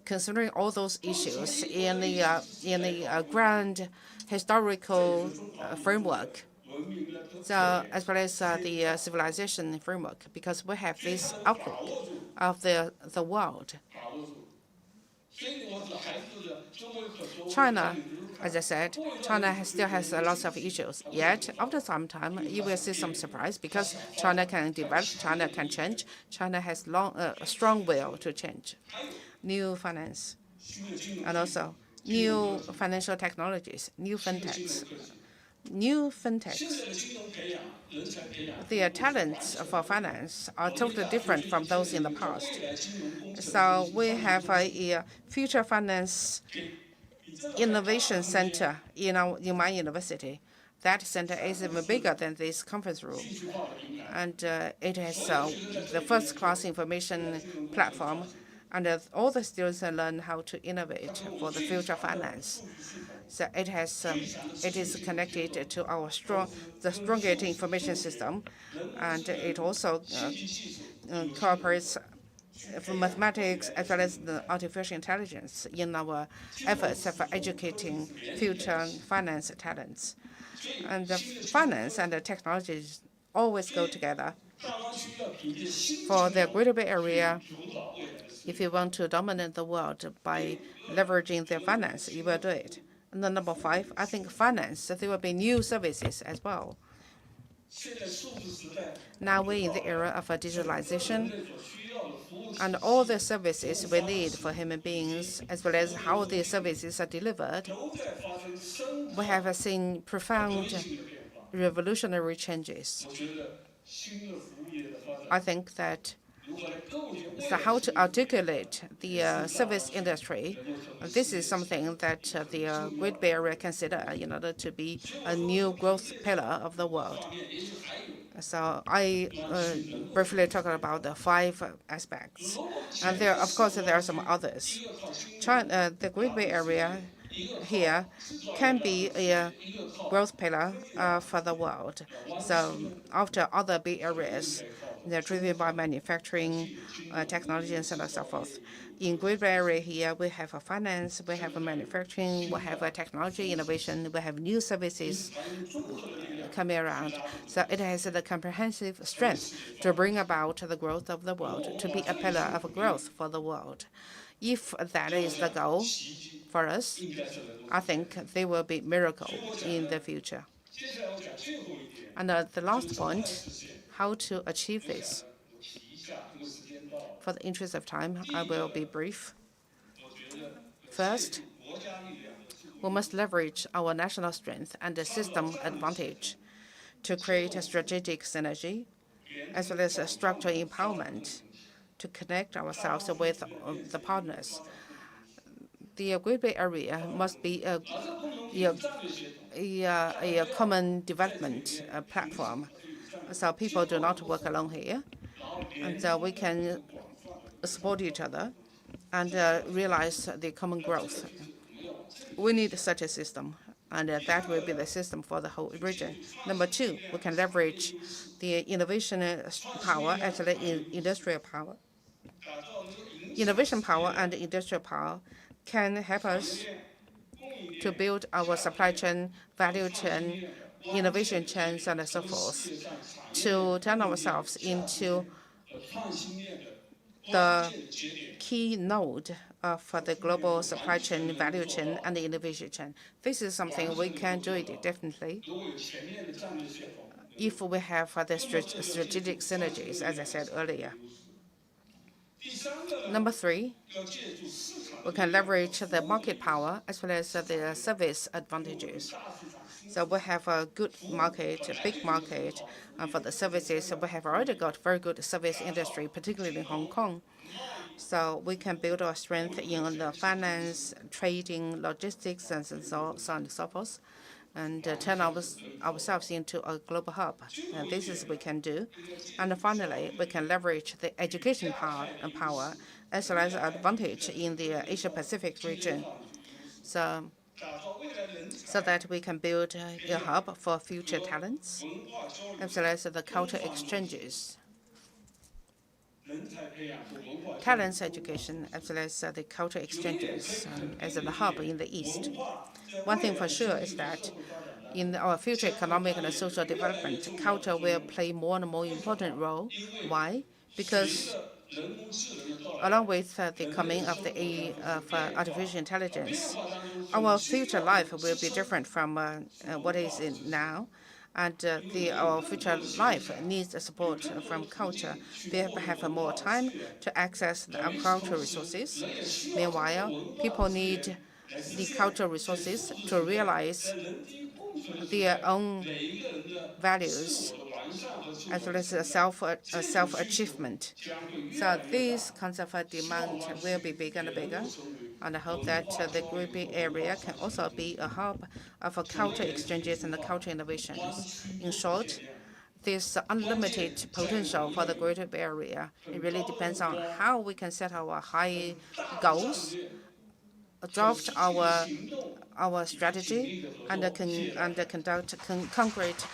D: considering all those issues in the grand historical framework, so as well as the civilization framework, because we have this outlook of the world. China, as I said, China still has lots of issues. Yet, after some time, you will see some surprise because China can develop, China can change. China has a strong will to change. New finance, and also new financial technologies, new fintechs. New fintechs, their talents for finance are totally different from those in the past. So we have a future finance innovation center in my university. That center is even bigger than this conference room. And it has the first-class information platform, and all the students learn how to innovate for the future finance. So it is connected to our the StrongGate information system, and it also cooperates for mathematics as well as the artificial intelligence in our efforts of educating future finance talents. And the finance and the technologies always go together. For the Greater Bay Area, if you want to dominate the world by leveraging their finance, you will do it. And then number 5, I think finance, there will be new services as well. Now we're in the era of digitalization. and all the services we need for human beings, as well as how the services are delivered, we have seen profound revolutionary changes. I think that how to articulate the service industry, this is something that the Great Bay Area consider in order to be a new growth pillar of the world. So I briefly talked about the 5 aspects, and there, of course, there are some others. The Great Bay Area here can be a growth pillar for the world. So after other big areas, they're driven by manufacturing, technology, and so on and so forth. In Great Bay Area here, we have a finance, we have a manufacturing, we have a technology innovation, we have new services coming around. So it has the comprehensive strength to bring about the growth of the world, to be a pillar of growth for the world. If that is the goal for us, I think there will be miracles in the future. And the last point, how to achieve this. For the interest of time, I will be brief. First, we must leverage our national strength and the system advantage to create a strategic synergy, as well as a structural empowerment to connect ourselves with the partners. The Great Bay Area must be a common development platform, so people do not work alone here, and we can support each other and realize the common growth. We need such a system, and that will be the system for the whole region. Number 2, we can leverage the innovation power as well as industrial power. Innovation power and industrial power can help us to build our supply chain, value chain, innovation chains, and so forth, to turn ourselves into the key node for the global supply chain, value chain, and the innovation chain. This is something we can do it definitely if we have the strategic synergies, as I said earlier. Number 3, we can leverage the market power as well as the service advantages. So we have a good market, a big market for the services. We have already got very good service industry, particularly in Hong Kong. So we can build our strength in the finance, trading, logistics, and so on and so forth, and turn ourselves into a global hub. And this is what we can do. And finally, we can leverage the education power as well as advantage in the Asia-Pacific region, so that we can build a hub for future talents, as well as the cultural exchanges. Talents education, as well as the cultural exchanges as a hub in the East. One thing for sure is that in our future economic and social development, culture will play more and more important role. Why? Because along with the coming of the artificial intelligence, our future life will be different from what is now. And our future life needs support from culture. We have more time to access the cultural resources. Meanwhile, people need the cultural resources to realize their own values, as well as self-achievement. So these kinds of demand will be bigger and bigger. And I hope that the Great Bay Area can also be a hub of cultural exchanges and cultural innovations. In short, this unlimited potential for the Greater Bay Area, it really depends on how we can set our high goals, draft our strategy, and conduct concrete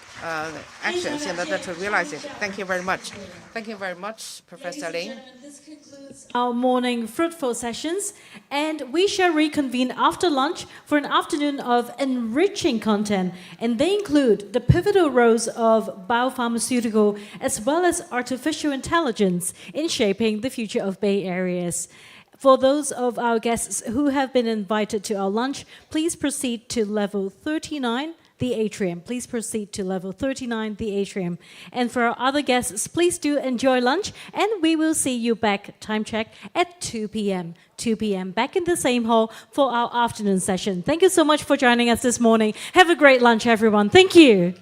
D: actions in order to realize it. Thank you very much. Thank you very much, Professor Lin.
A: This concludes our morning fruitful sessions, and we shall reconvene after lunch for an afternoon of enriching content, and they include the pivotal roles of biopharmaceutical as well as artificial intelligence in shaping the future of Bay Areas. For those of our guests who have been invited to our lunch, please proceed to level 39. the atrium. Please proceed to level 39, the atrium. And for our other guests, please do enjoy lunch, and we will see you back, time check, at 2 p.m. 2 p.m. back in the same hall for our afternoon session. Thank you so much for joining us this morning. Have a great lunch, everyone. Thank you.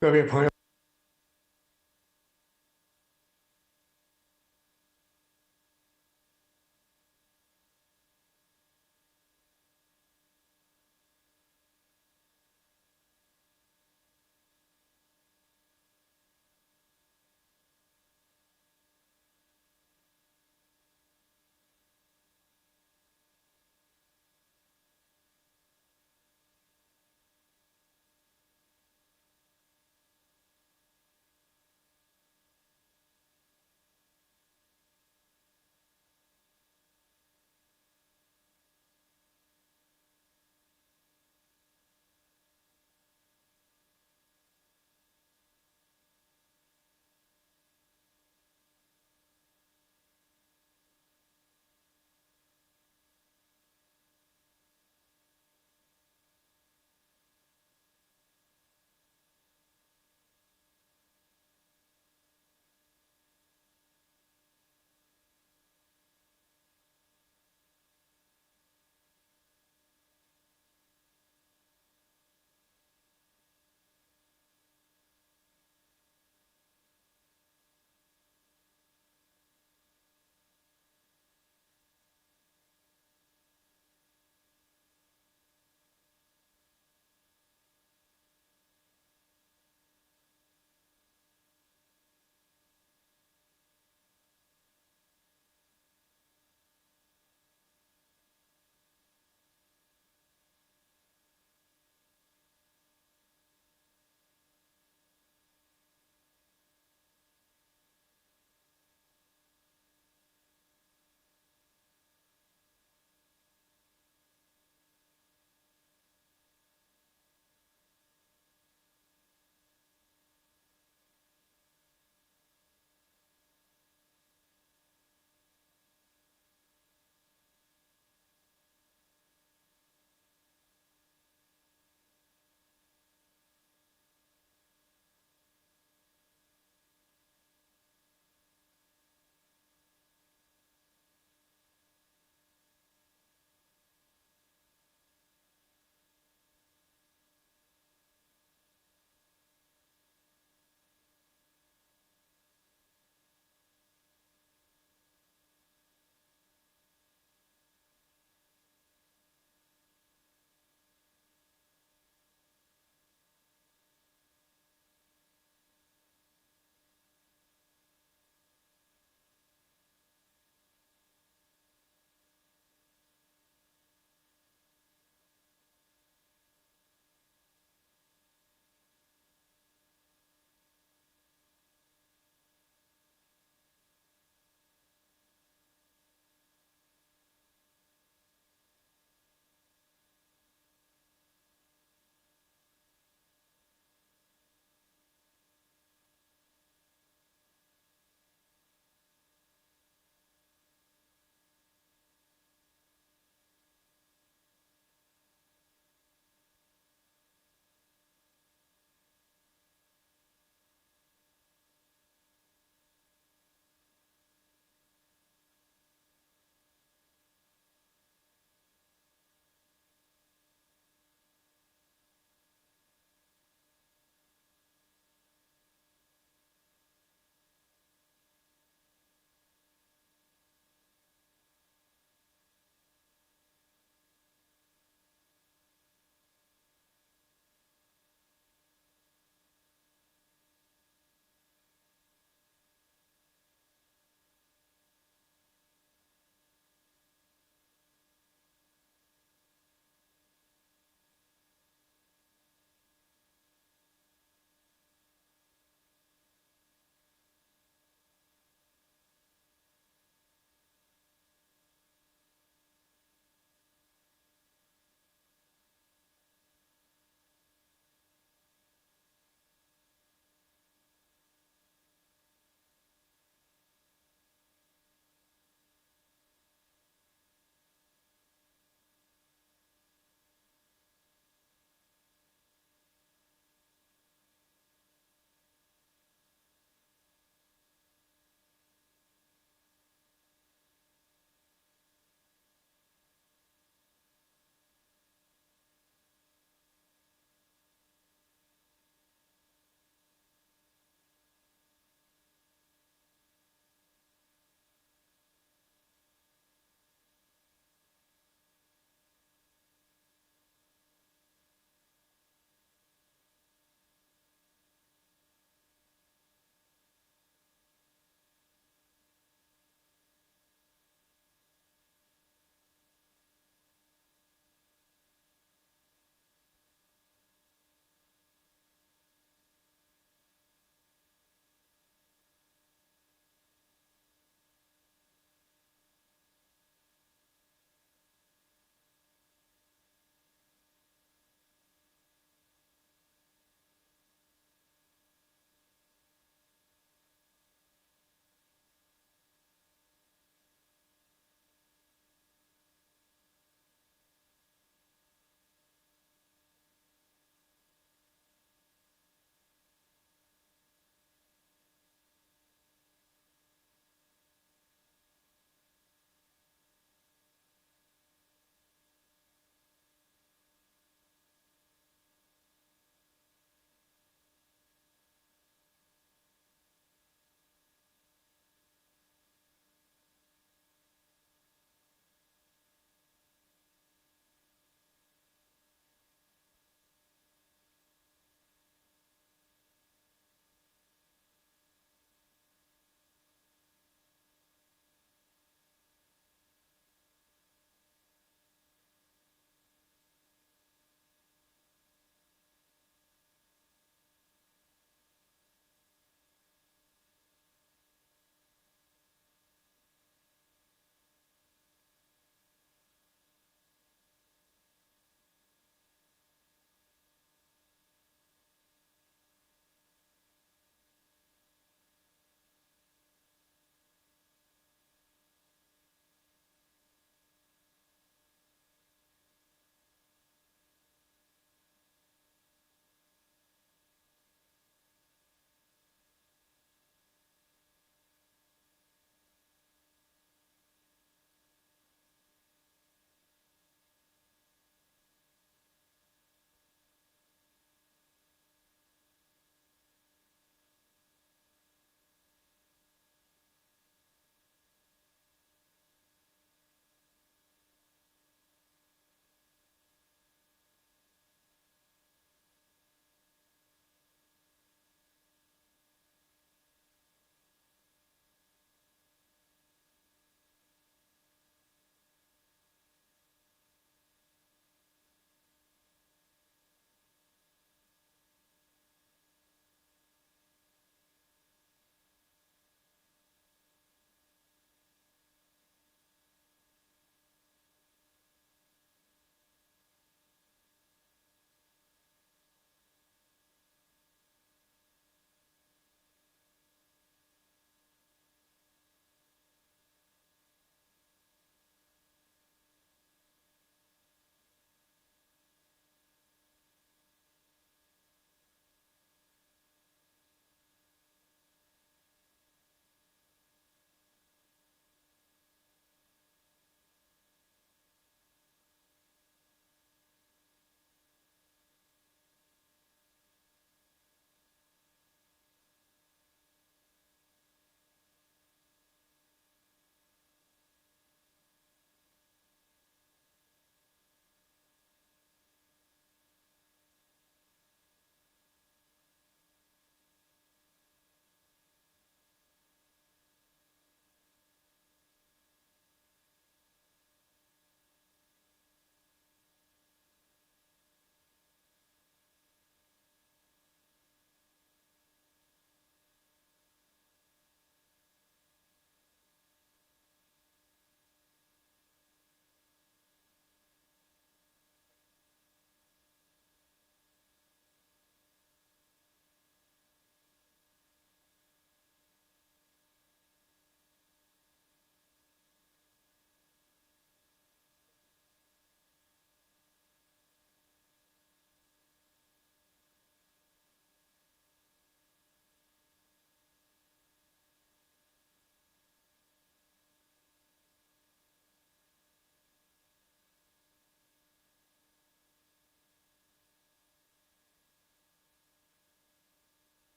J: 各位朋友。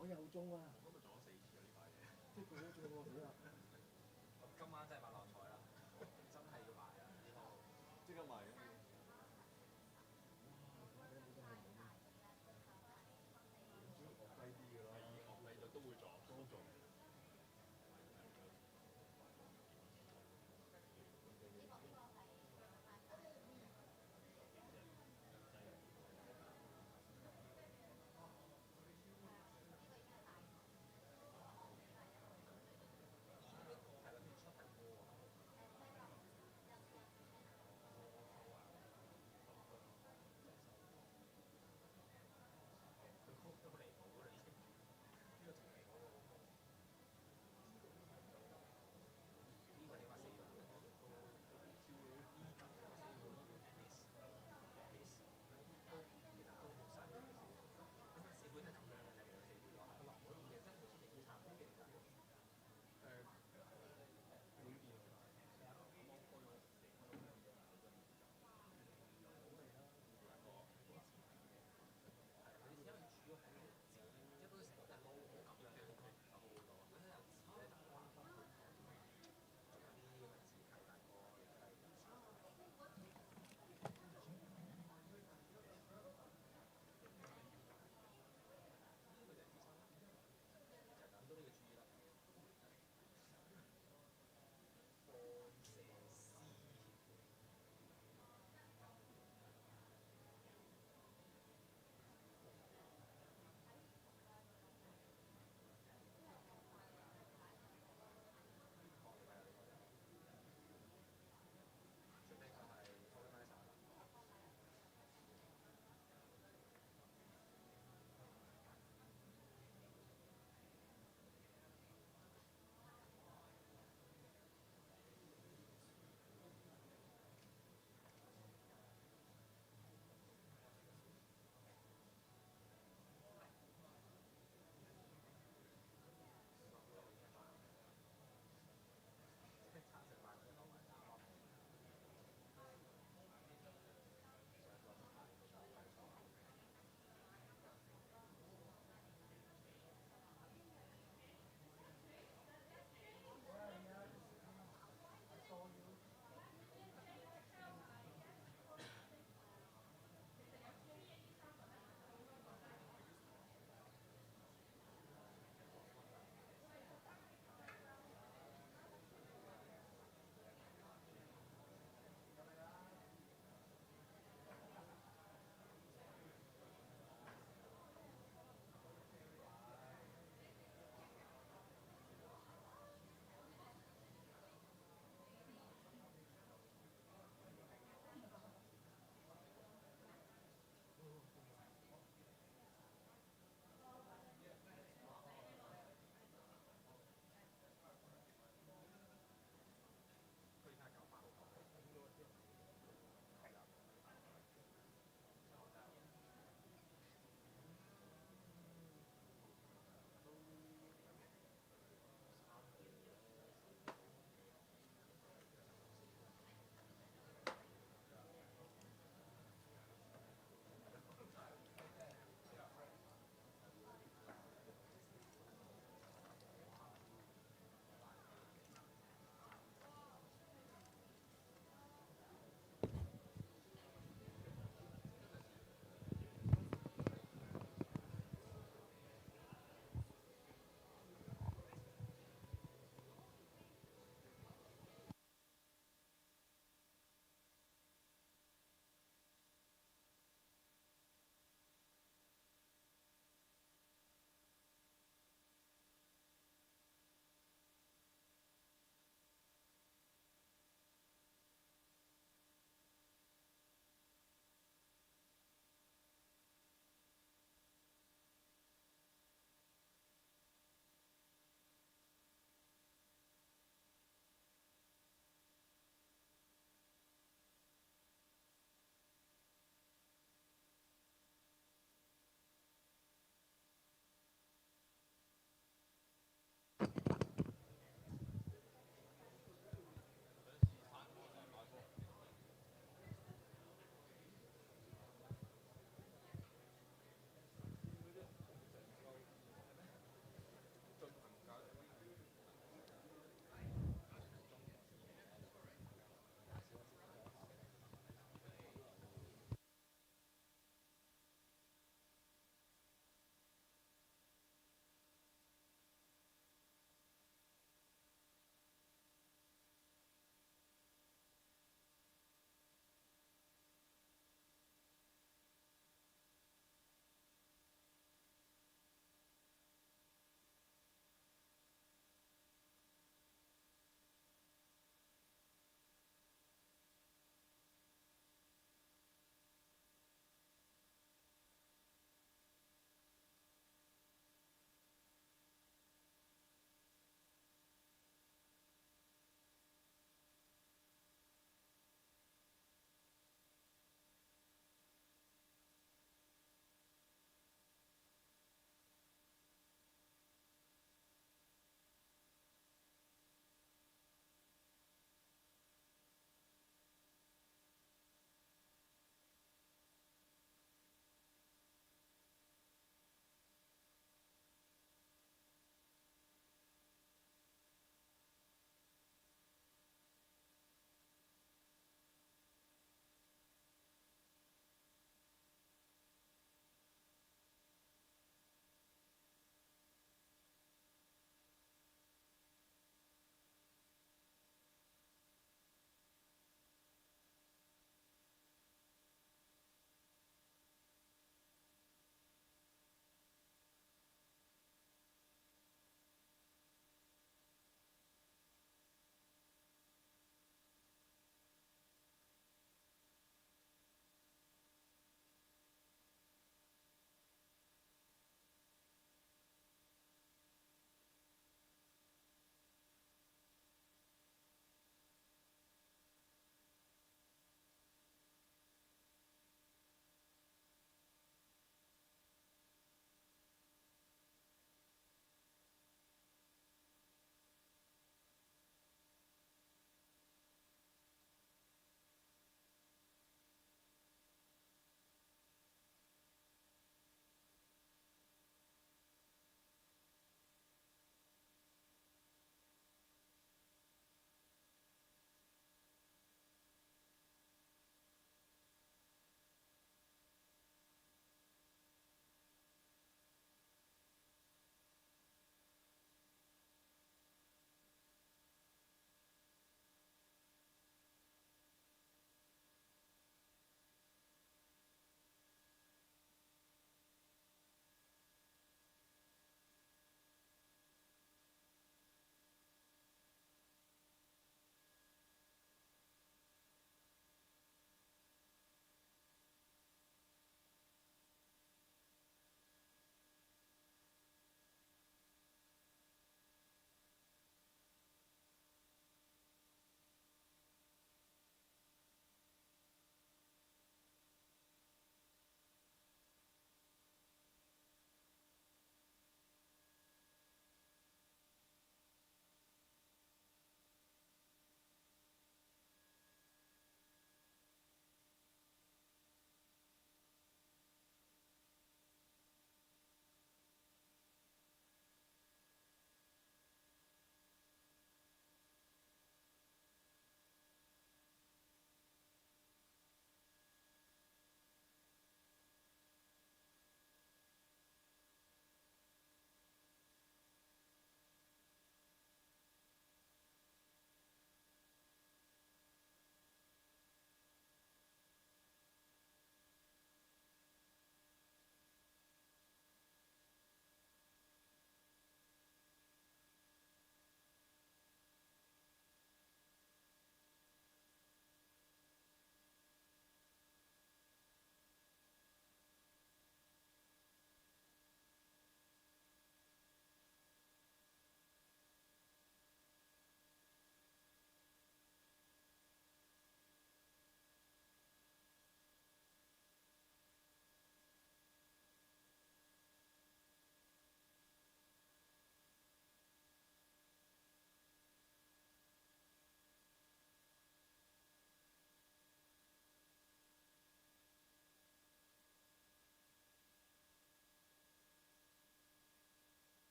J: 我又中啊！我嗰度中咗4次啊！呢排嘢，即係過咗喎，死啦！今晚真係買六合彩啦，真係要買啊！呢套即刻買嘅。低啲㗎啦，學你就都會撞，都中。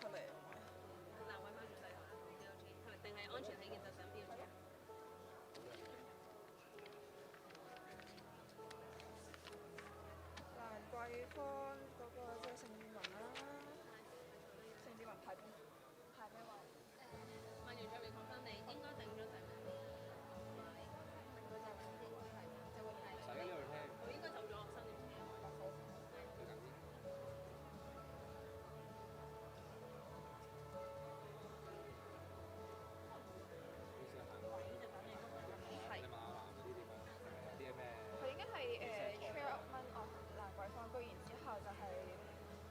K: 出嚟。
L: 嗱，揾翻最細台 BLG，係咪定係安全起見就想 BLG 啊？
K: 蘭桂坊嗰個即係盛智文啦，盛智文排咩位？
L: 問完再未講翻你，應該定咗第咩？就會係。
J: 大家呢度聽。
L: 佢應該走咗新年車。
J: 最近啲。
K: 係。
J: 你問下男嗰啲點樣？有啲咩？
K: 佢應該係chairman of 蘭桂坊，居然之後就係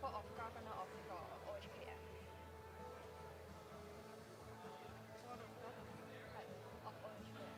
K: board of governor of 呢個 OHKF。係 of OHKF。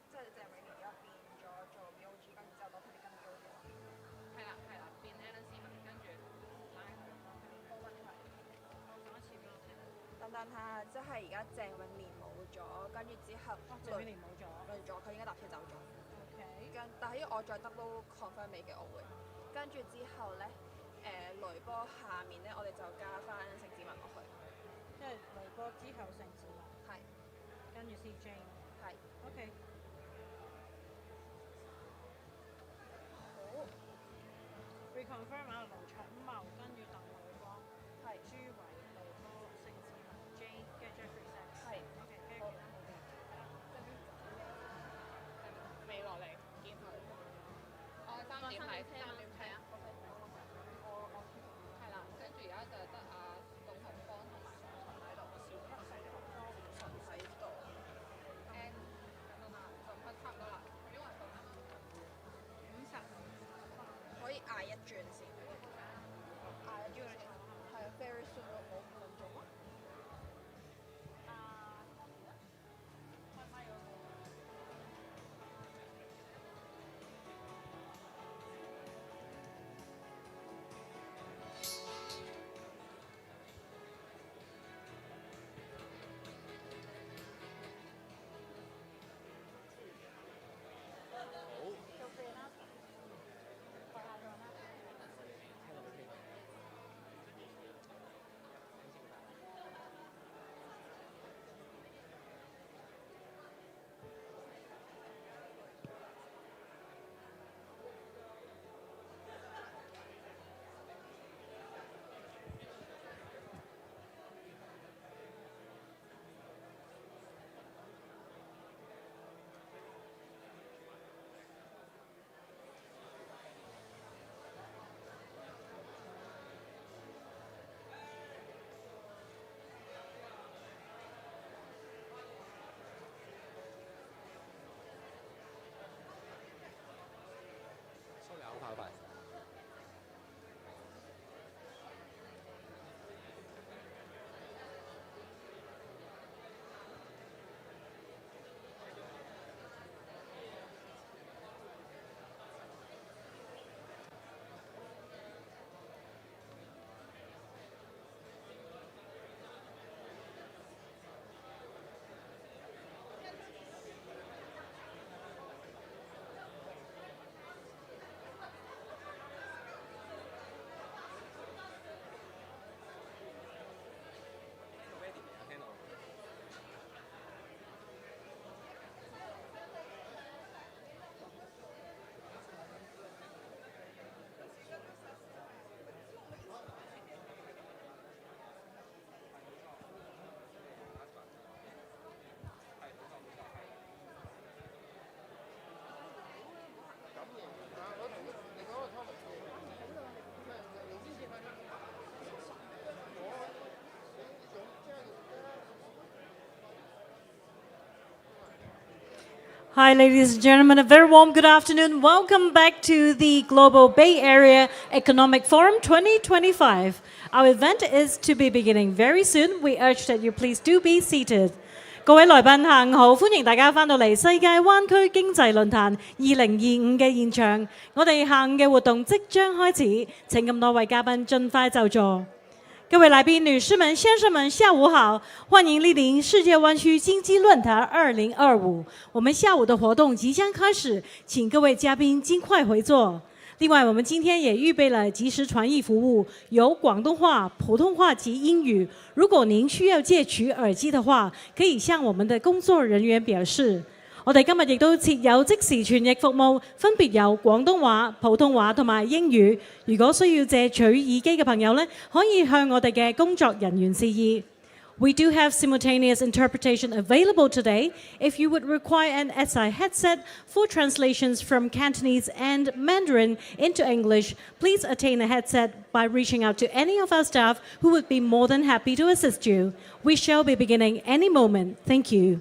K: 即係鄭永年而家變咗做 BOG，跟住之後攞佢哋跟 BOG 啦。
L: 係啦，變 Alan 斯文，跟住拉佢
K: 冇問題。
L: 講一次俾我聽。
K: 等下，即係而家鄭永年冇咗，跟住之後
A: 鄭永年冇咗，
K: 佢應該搭車走咗。
A: OK。
K: 但係我再 double confirm 你嘅，我會。跟住之後咧，雷波下面咧，我哋就加翻盛智文落去。
A: 即係雷波之後盛智文。
K: 係。
A: 跟住先 Jane。
K: 係。
A: OK。
K: 好。
A: reconfirm 下盧寵茂，跟住鄧偉光。
K: 係。
A: 朱偉、雷波、盛智文、Jane，跟住 Jeffrey Sachs。
K: 係。
A: OK，跟
K: 住。
L: 未落嚟見佢。我3點係係啊。係啦，跟住而家就得阿董洪邦同埋陳喺度，小黑喺度，陳喺度。等等啊，就快差唔多啦。邊個到50？
K: 可以嗌一轉先。嗌一轉先。係啊 ，very soon 咯。
A: Hi, ladies and gentlemen, a very warm good afternoon. Welcome back to the Global Bay Area Economic Forum 2025. Our event is to be beginning very soon. We urge that you please do be seated. 各位來賓下午好，歡迎大家翻到嚟世界灣區經濟論壇2025嘅現場。我哋下午嘅活動即將開始，請咁多位嘉賓盡快就座。各位來賓、女士們、先生們，下午好！歡迎莅臨世界灣區經濟論壇2025。我們下午的活動即將開始，請各位嘉賓盡快回座。另外，我們今天也預備了即時傳譯服務，有廣東話、普通話及英語。如果您需要借取耳機的話，可以向我們的工作人員表示。我哋今日亦都設有即時傳譯服務，分別有廣東話、普通話同埋英語。如果需要借取耳機嘅朋友呢，可以向我哋嘅工作人員示意。We do have simultaneous interpretation available today. If you would require an SI headset for translations from Cantonese and Mandarin into English, please attain a headset by reaching out to any of our staff who would be more than happy to assist you. We shall be beginning any moment. Thank you.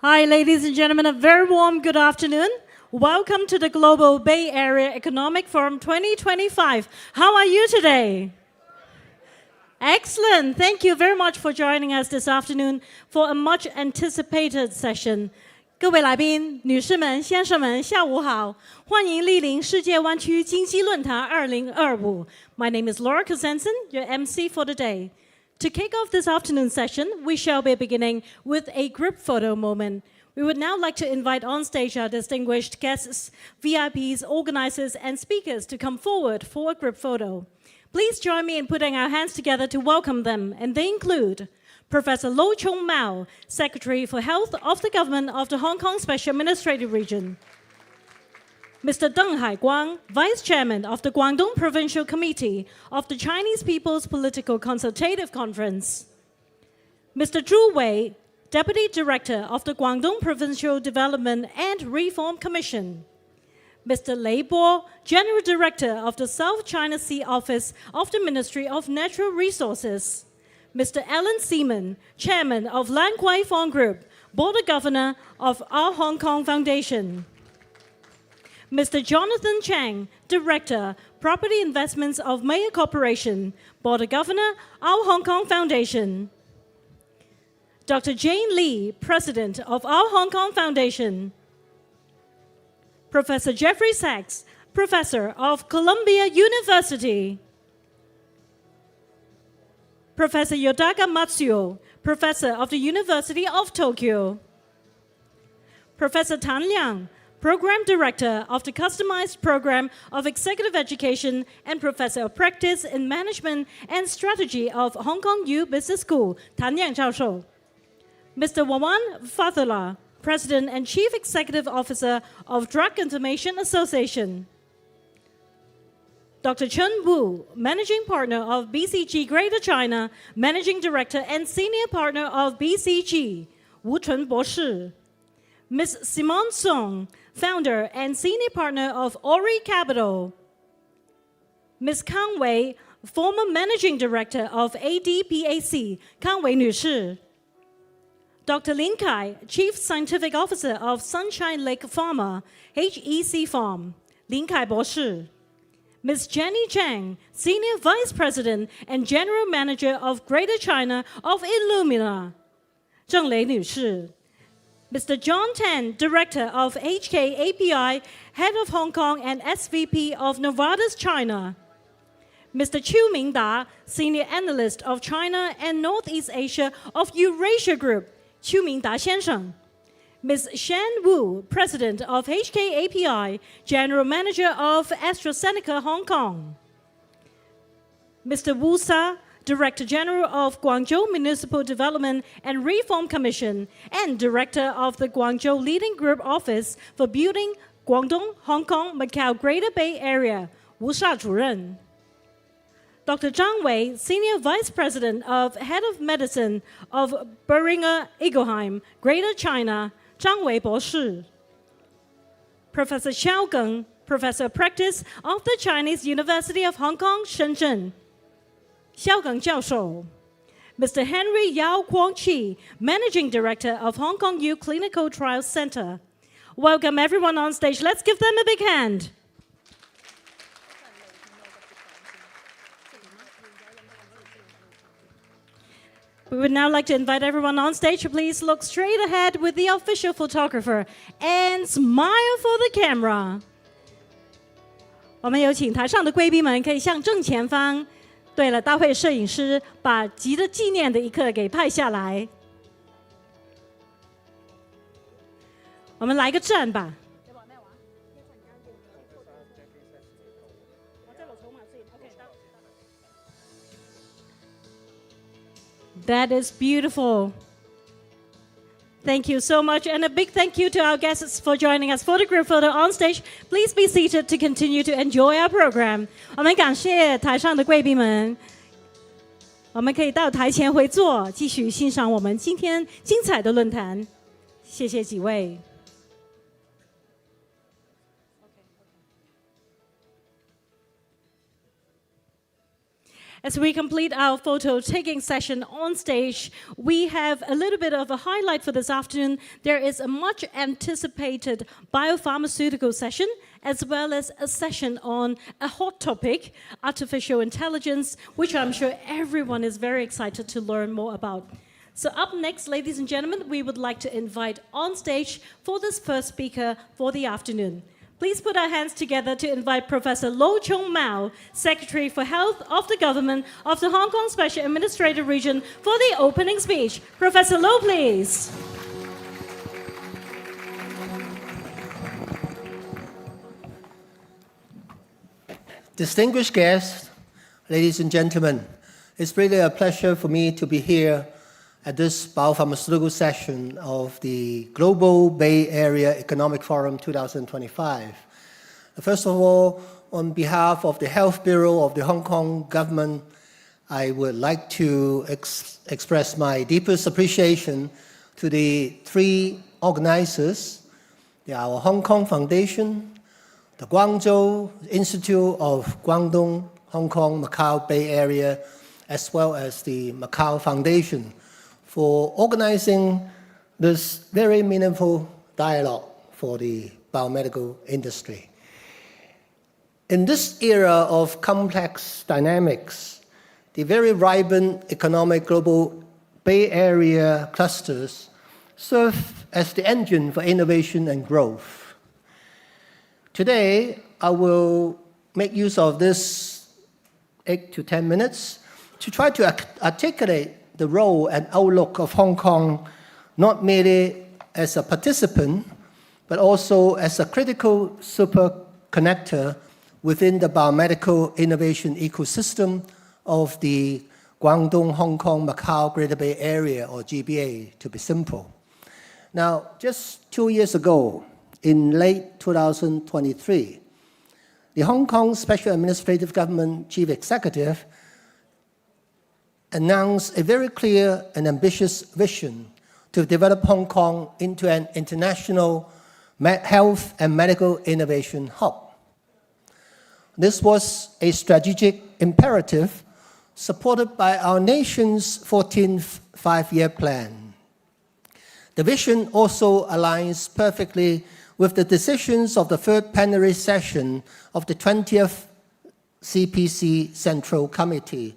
A: Hi, ladies and gentlemen, a very warm good afternoon. Welcome to the Global Bay Area Economic Forum 2025. How are you today? Excellent. Thank you very much for joining us this afternoon for a much anticipated session. 各位来宾、女士们、先生们，下午好！欢迎莅临世界湾区经济论坛2025。My name is Laura Kosensen, your MC for the day. To kick off this afternoon session, we shall be beginning with a group photo moment. We would now like to invite on stage our distinguished guests, VIPs, organizers, and speakers to come forward for a group photo. Please join me in putting our hands together to welcome them, and they include Professor Lo Chung Mao, Secretary for Health of the Government of the Hong Kong Special Administrative Region. Mr. Deng Haiguang, Vice Chairman of the Guangdong Provincial Committee of the Chinese People's Political Consultative Conference. Mr. Zhu Wei, Deputy Director of the Guangdong Provincial Development and Reform Commission. Mr. Lei Bo, General Director of the South China Sea Office of the Ministry of Natural Resources. Mr. Alan Seaman, Chairman of Lan Kwai Fong Group, Board Governor of Our Hong Kong Foundation. Mr. Jonathan Chang, Director, Property Investments of Mayer Corporation, Board Governor, Our Hong Kong Foundation. Dr. Jane Lee, President of Our Hong Kong Foundation. Professor Jeffrey Sachs, Professor of Columbia University. Professor Yodaka Matsuo, Professor of the University of Tokyo. Professor Tan Liang, Program Director of the Customized Program of Executive Education and Professor of Practice in Management and Strategy of Hong Kong U Business School, Tan Liang 教授. Mr. Wawan Fathula, President and Chief Executive Officer of Drug Information Association. Dr. Chen Wu, Managing Partner of BCG Greater China, Managing Director and Senior Partner of BCG, Wu Chun 博士. Ms. Simone Song, Founder and Senior Partner of Ori Capital. Ms. Kang Wei, Former Managing Director of ADPAC, Kang Wei 女士. Dr. Lin Kai, Chief Scientific Officer of Sunshine Lake Pharma, HEC Farm, Lin Kai 博士. Ms. Jenny Chang, Senior Vice President and General Manager of Greater China of Illumina, 郑雷女士. Mr. John Tan, Director of HKAPI, Head of Hong Kong and SVP of Novartis China. Mr. Chu Mingda, Senior Analyst of China and Northeast Asia of Eurasia Group, Chu Mingda 先生. Ms. Shan Wu, President of HKAPI, General Manager of AstraZeneca Hong Kong. Mr. Wu Sa, Director General of Guangzhou Municipal Development and Reform Commission and Director of the Guangzhou Leading Group Office for Building Guangdong-Hong Kong-Macao Greater Bay Area, Wu Sha 主任. Dr. Zhang Wei, Senior Vice President of Head of Medicine of Boehringer Ingelheim, Greater China, 张伟博士. Professor Xiao Geng, Professor of Practice of the Chinese University of Hong Kong, Shenzhen, 肖耿教授. Mr. Henry Yao Guangqi, Managing Director of Hong Kong U Clinical Trials Center. Welcome everyone on stage. Let's give them a big hand. We would now like to invite everyone on stage to please look straight ahead with the official photographer and smile for the camera. 我们有请台上的贵宾们可以向正前方。对了，大会摄影师把值得纪念的一刻给拍下来。我们来个站吧。That is beautiful. Thank you so much, and a big thank you to our guests for joining us for the group photo on stage. Please be seated to continue to enjoy our program. 我们感谢台上的贵宾们，我们可以到台前回座，继续欣赏我们今天精彩的论坛。谢谢几位。As we complete our photo-taking session on stage, we have a little bit of a highlight for this afternoon. There is a much anticipated biopharmaceutical session, as well as a session on a hot topic, artificial intelligence, which I'm sure everyone is very excited to learn more about. So up next, ladies and gentlemen, we would like to invite on stage for this first speaker for the afternoon. Please put our hands together to invite Professor Lo Chung-Mao, Secretary for Health of the Government of the Hong Kong Special Administrative Region, for the opening speech. Professor Lo, please.
M: Distinguished guests, ladies and gentlemen, it's really a pleasure for me to be here at this biopharmaceutical session of the Global Bay Area Economic Forum 2025. First of all, on behalf of the Health Bureau of the Hong Kong government, I would like to express my deepest appreciation to the three organizers, our Hong Kong Foundation, the Guangzhou Institute of Guangdong, Hong Kong, Macau Bay Area, as well as the Macau Foundation, for organizing this very meaningful dialogue for the biomedical industry. In this era of complex dynamics, the very vibrant economic global Bay Area clusters serve as the engine for innovation and growth. Today, I will make use of this 8 to 10 minutes to try to articulate the role and outlook of Hong Kong, not merely as a participant, but also as a critical super connector within the biomedical innovation ecosystem of the Guangdong-Hong Kong Macau Greater Bay Area, or GBA, to be simple. Now, just 2 years ago, in late 2023, the Hong Kong Special Administrative Government Chief Executive announced a very clear and ambitious vision to develop Hong Kong into an international health and medical innovation hub. This was a strategic imperative supported by our nation's 14th five-year plan. The vision also aligns perfectly with the decisions of the third plenary session of the 20th CPC Central Committee,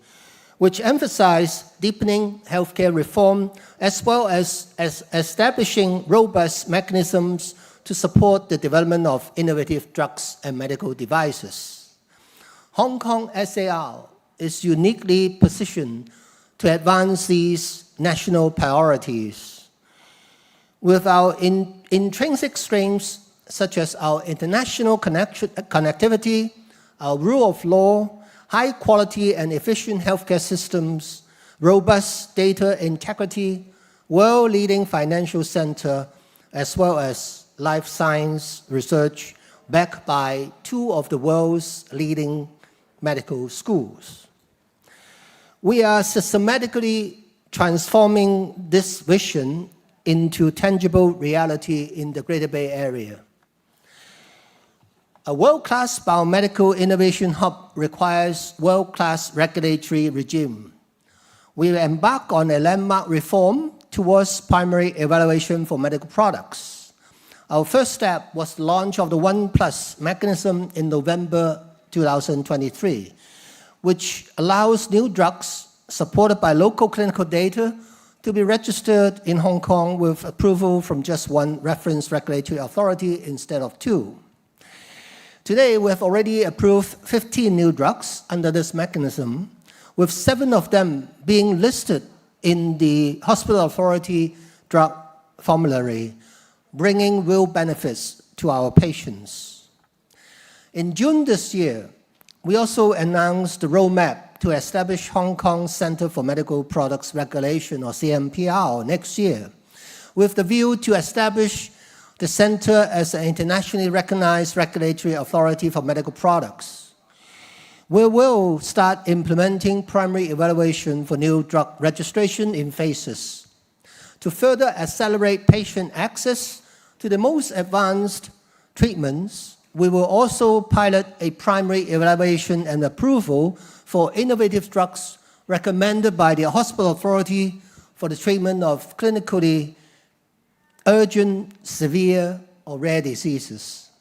M: which emphasized deepening healthcare reform as well as establishing robust mechanisms to support the development of innovative drugs and medical devices. Hong Kong SAR is uniquely positioned to advance these national priorities. With our intrinsic strengths, such as our international connectivity, our rule of law, high quality and efficient healthcare systems, robust data integrity, world-leading financial center, as well as life science research backed by two of the world's leading medical schools. We are systematically transforming this vision into tangible reality in the Greater Bay Area. A world-class biomedical innovation hub requires world-class regulatory regime. We will embark on a landmark reform towards primary evaluation for medical products. Our first step was the launch of the 1+ mechanism in November 2023, which allows new drugs supported by local clinical data to be registered in Hong Kong with approval from just one reference regulatory authority instead of two. Today, we have already approved 15 new drugs under this mechanism, with 7 of them being listed in the Hospital Authority drug formulary, bringing real benefits to our patients. In June this year, we also announced the roadmap to establish Hong Kong Center for Medical Products Regulation, or CMPR, next year, with the view to establish the center as an internationally recognized regulatory authority for medical products. We will start implementing primary evaluation for new drug registration in phases to further accelerate patient access to the most advanced treatments we will also pilot a primary evaluation and approval for innovative drugs recommended by the hospital authority for the treatment of clinically urgent, severe, or rare diseases.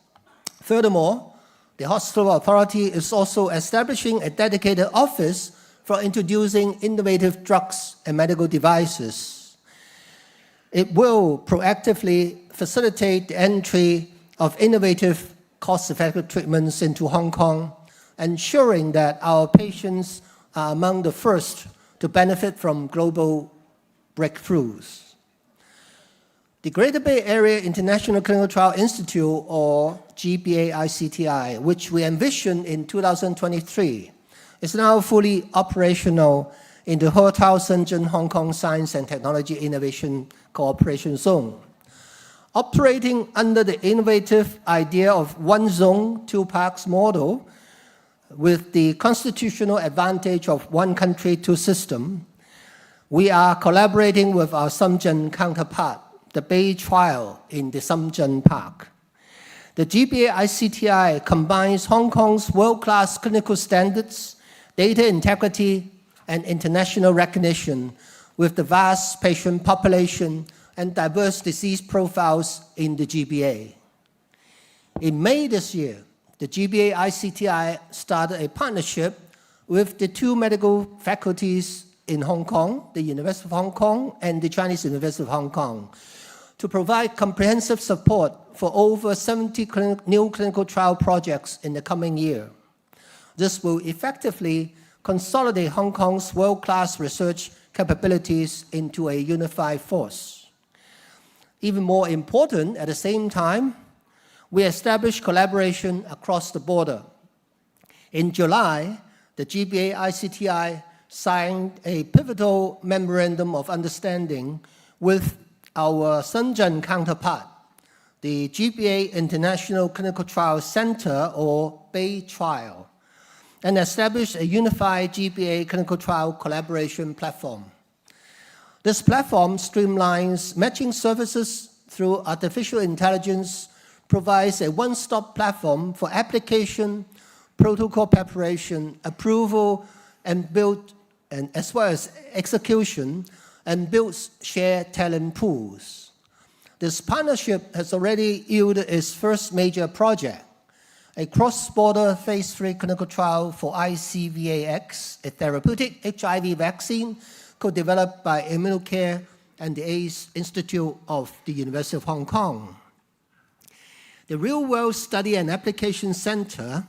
M: Furthermore, the hospital authority is also establishing a dedicated office for introducing innovative drugs and medical devices. It will proactively facilitate the entry of innovative, cost-effective treatments into Hong Kong, ensuring that our patients are among the first to benefit from global breakthroughs. The Greater Bay Area International Clinical Trial Institute, or GBA-ICTI, which we envisioned in 2023, is now fully operational in the Hotao-Shenzhen Hong Kong Science and Technology Innovation Cooperation Zone. Operating under the innovative idea of one zone, two parks model, with the constitutional advantage of one country, two system, we are collaborating with our Shenzhen counterpart, the Bay Trial in the Shenzhen Park. The GBA-ICTI combines Hong Kong's world-class clinical standards, data integrity, and international recognition with the vast patient population and diverse disease profiles in the GBA. In May this year, the GBA-ICTI started a partnership with the two medical faculties in Hong Kong, the University of Hong Kong and the Chinese University of Hong Kong, to provide comprehensive support for over 70 new clinical trial projects in the coming year. This will effectively consolidate Hong Kong's world-class research capabilities into a unified force. Even more important, at the same time, we established collaboration across the border. In July, the GBA-ICTI signed a pivotal memorandum of understanding with our Shenzhen counterpart, the GBA International Clinical Trial Center, or Bay Trial, and established a unified GBA clinical trial collaboration platform. This platform streamlines matching services through artificial intelligence, provides a one-stop platform for application, protocol preparation, approval, and as well as execution, and builds shared talent pools. This partnership has already yielded its first major project, a cross-border phase 3 clinical trial for ICVAX, a therapeutic HIV vaccine co-developed by Immunocare and the AIDS Institute of the University of Hong Kong. The Real-World Study and Application Center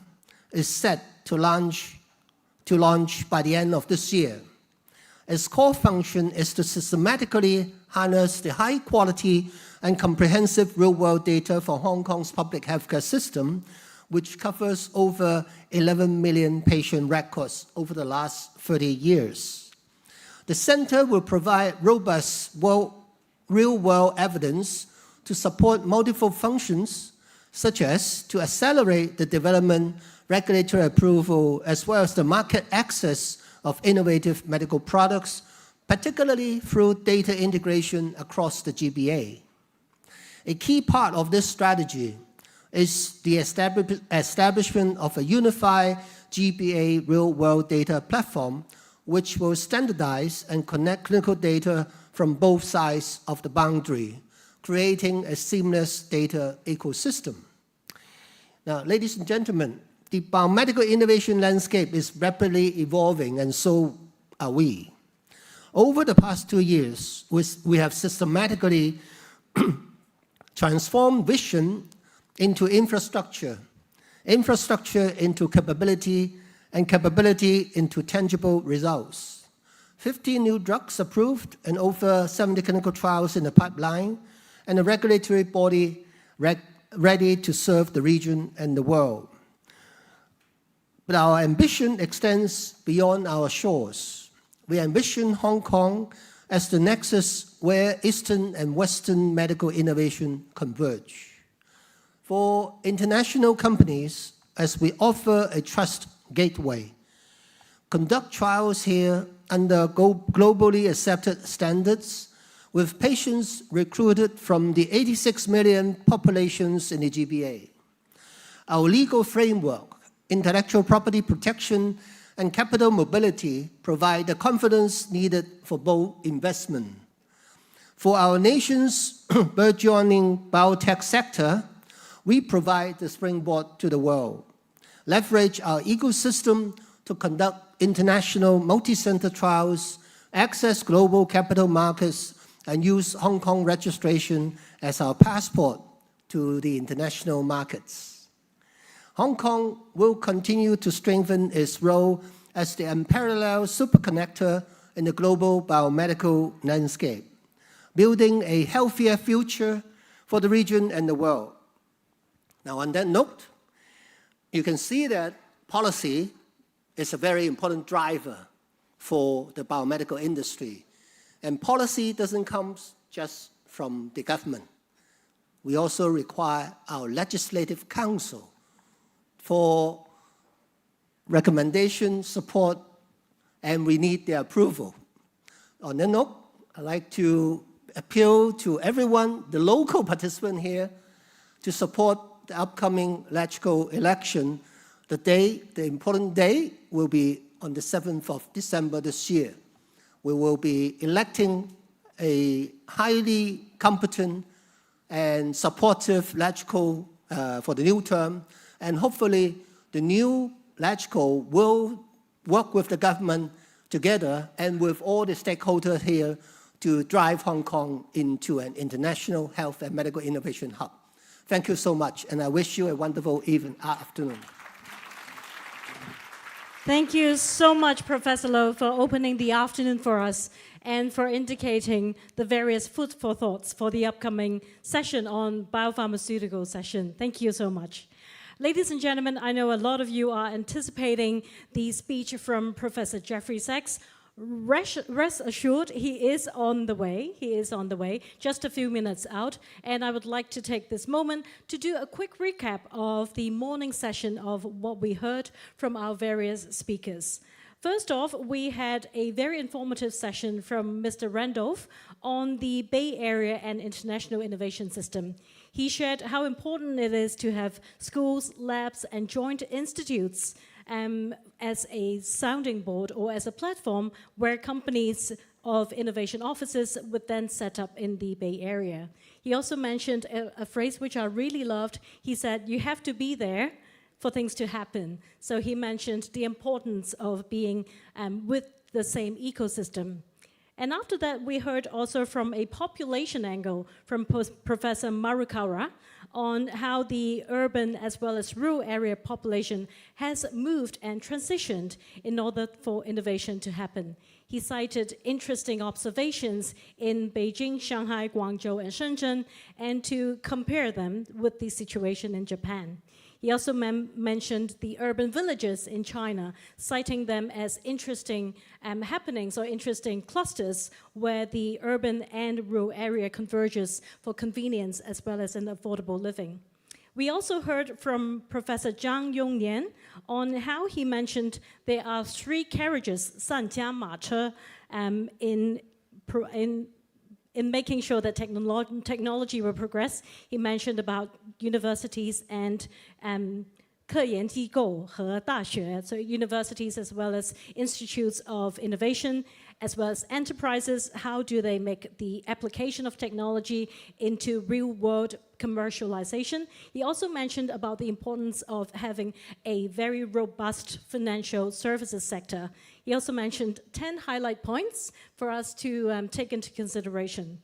M: is set to launch by the end of this year. Its core function is to systematically harness the high quality and comprehensive real-world data for Hong Kong's public healthcare system, which covers over 11 million patient records over the last 30 years. The center will provide robust real-world evidence to support multiple functions, such as to accelerate the development, regulatory approval, as well as the market access of innovative medical products, particularly through data integration across the GBA. A key part of this strategy is the establishment of a unified GBA real-world data platform, which will standardize and connect clinical data from both sides of the boundary, creating a seamless data ecosystem. Now, ladies and gentlemen, the biomedical innovation landscape is rapidly evolving, and so are we. Over the past 2 years, we have systematically transformed vision into infrastructure, infrastructure into capability, and capability into tangible results. 50 new drugs approved and over 70 clinical trials in the pipeline, and a regulatory body ready to serve the region and the world. But our ambition extends beyond our shores. We envision Hong Kong as the nexus where Eastern and Western medical innovation converge. For international companies, as we offer a trust gateway, conduct trials here under globally accepted standards with patients recruited from the 86 million populations in the GBA. Our legal framework, intellectual property protection, and capital mobility provide the confidence needed for bold investment. For our nation's burgeoning biotech sector, we provide the springboard to the world. Leverage our ecosystem to conduct international multi-center trials, access global capital markets, and use Hong Kong registration as our passport to the international markets. Hong Kong will continue to strengthen its role as the unparalleled superconnector in the global biomedical landscape, building a healthier future for the region and the world. Now, on that note, you can see that policy is a very important driver for the biomedical industry. And policy doesn't come just from the government. We also require our legislative council for recommendation, support, and we need their approval. On that note, I'd like to appeal to everyone, the local participant here, to support the upcoming LegCo election. The important day will be on the 7th of December this year. We will be electing a highly competent and supportive LegCo for the new term, and hopefully the new LegCo will work with the government together and with all the stakeholders here to drive Hong Kong into an international health and medical innovation hub. Thank you so much, and I wish you a wonderful afternoon.
A: Thank you so much, Professor Lo, for opening the afternoon for us and for indicating the various food for thoughts for the upcoming session on biopharmaceutical session. Thank you so much. Ladies and gentlemen, I know a lot of you are anticipating the speech from Professor Jeffrey Sachs. Rest assured, he is on the way. He is on the way, just a few minutes out. And I would like to take this moment to do a quick recap of the morning session of what we heard from our various speakers. First off, we had a very informative session from Mr. Randolph on the Bay Area and International Innovation System. He shared how important it is to have schools, labs, and joint institutes as a sounding board or as a platform where companies of innovation offices would then set up in the Bay Area. He also mentioned a phrase which I really loved. He said, you have to be there for things to happen. So he mentioned the importance of being with the same ecosystem. And after that, we heard also from a population angle from Professor Marukara on how the urban as well as rural area population has moved and transitioned in order for innovation to happen. He cited interesting observations in Beijing, Shanghai, Guangzhou, and Shenzhen, and to compare them with the situation in Japan. He also mentioned the urban villages in China, citing them as interesting happenings or interesting clusters where the urban and rural area converges for convenience as well as in affordable living. We also heard from Professor Zhang Yongnian on how he mentioned there are 3 carriages, 三驾马车, in making sure that technology will progress. He mentioned about universities and 科研机构和大学, so universities as well as institutes of innovation, as well as enterprises. How do they make the application of technology into real-world commercialization? He also mentioned about the importance of having a very robust financial services sector. He also mentioned 10 highlight points for us to take into consideration.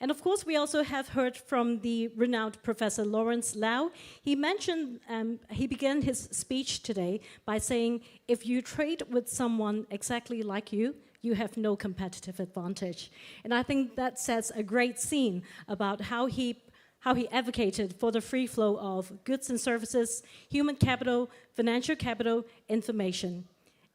A: And of course, we also have heard from the renowned Professor Lawrence Lau. He mentioned, he began his speech today by saying, if you trade with someone exactly like you, you have no competitive advantage. And I think that sets a great scene about how he advocated for the free flow of goods and services, human capital, financial capital, information.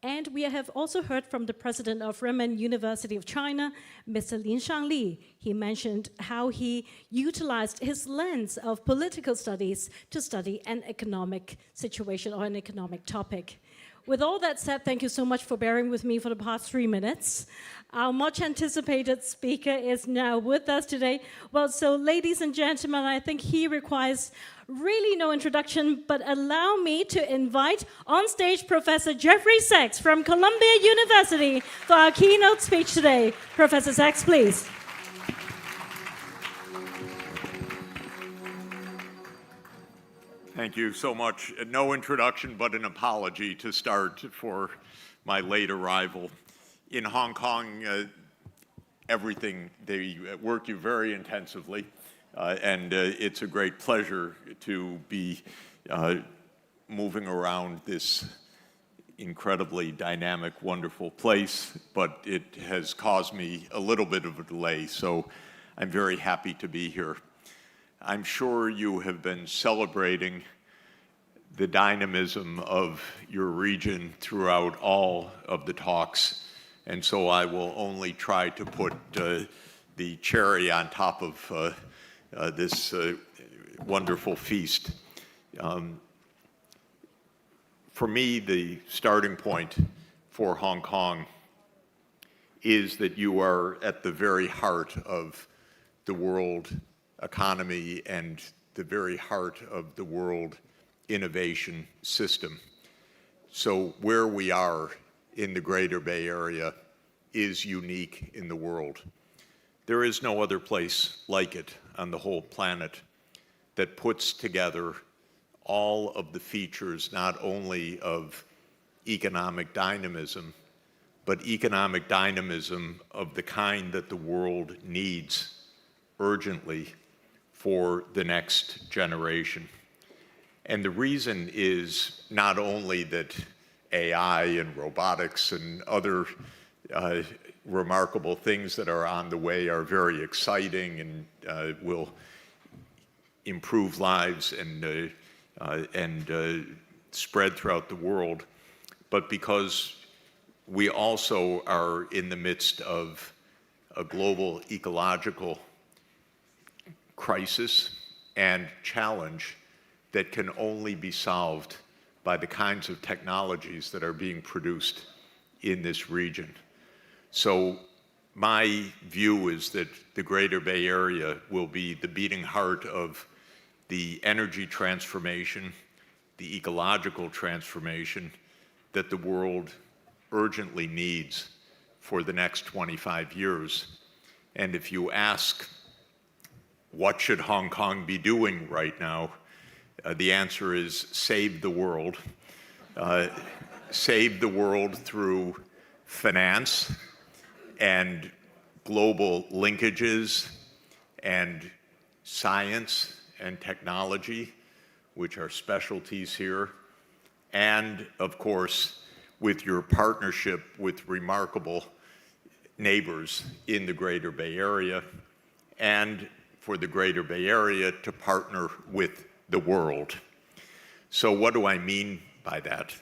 A: And we have also heard from the president of Renmin University of China, Mr. Lin Shangli. He mentioned how he utilized his lens of political studies to study an economic situation or an economic topic. With all that said, thank you so much for bearing with me for the past 3 minutes. Our much anticipated speaker is now with us today. Well, so ladies and gentlemen, I think he requires really no introduction, but allow me to invite on stage Professor Jeffrey Sachs from Columbia University for our keynote speech today. Professor Sachs, please.
N: Thank you so much. No introduction, but an apology to start for my late arrival. In Hong Kong, they work you very intensively, and it's a great pleasure to be moving around this incredibly dynamic, wonderful place, but it has caused me a little bit of a delay, so I'm very happy to be here. I'm sure you have been celebrating the dynamism of your region throughout all of the talks, and so I will only try to put the cherry on top of this wonderful feast. For me, the starting point for Hong Kong is that you are at the very heart of the world economy and the very heart of the world innovation system. So where we are in the Greater Bay Area is unique in the world. There is no other place like it on the whole planet that puts together all of the features not only of economic dynamism, but economic dynamism of the kind that the world needs urgently for the next generation. And the reason is not only that AI and robotics and other remarkable things that are on the way are very exciting and will improve lives and spread throughout the world, but because we also are in the midst of a global ecological crisis and challenge that can only be solved by the kinds of technologies that are being produced in this region. So my view is that the Greater Bay Area will be the beating heart of the energy transformation, the ecological transformation that the world urgently needs for the next 25 years. And if you ask, what should Hong Kong be doing right now? The answer is save the world. Save the world through finance and global linkages and science and technology, which are specialties here, and of course, with your partnership with remarkable neighbors in the Greater Bay Area, and for the Greater Bay Area to partner with the world. So what do I mean by that?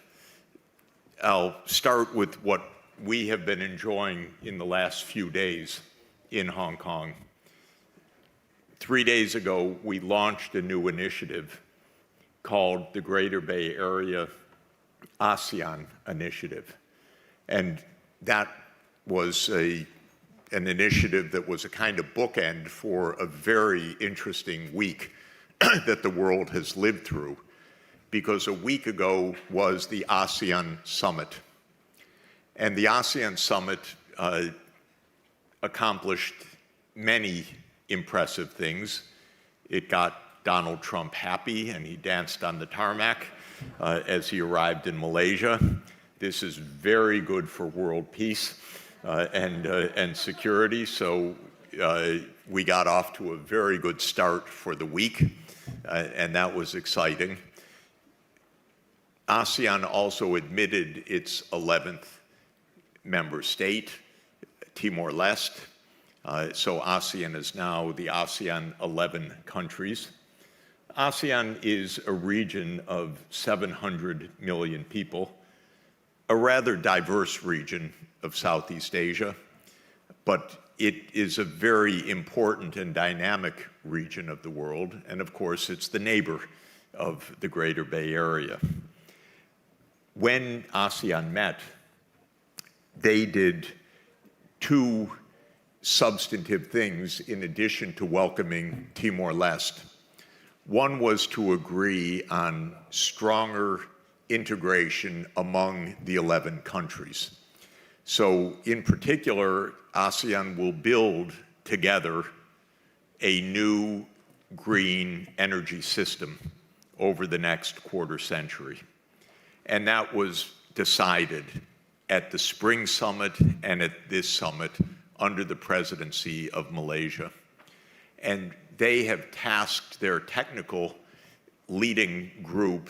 N: I'll start with what we have been enjoying in the last few days in Hong Kong. 3 days ago, we launched a new initiative called the Greater Bay Area ASEAN Initiative. And that was an initiative that was a kind of bookend for a very interesting week that the world has lived through, because a week ago was the ASEAN Summit. And the ASEAN Summit accomplished many impressive things. It got Donald Trump happy, and he danced on the tarmac as he arrived in Malaysia. This is very good for world peace and security, so we got off to a very good start for the week, and that was exciting. ASEAN also admitted its 11th member state, Timor-Leste. So ASEAN is now the ASEAN 11 countries. ASEAN is a region of 700 million people, a rather diverse region of Southeast Asia, but it is a very important and dynamic region of the world, and of course it's the neighbor of the Greater Bay Area. when ASEAN met, they did two substantive things in addition to welcoming Timor-Leste. One was to agree on stronger integration among the 11 countries. So in particular, ASEAN will build together a new green energy system over the next quarter century. And that was decided at the Spring Summit and at this summit under the presidency of Malaysia. And they have tasked their technical leading group,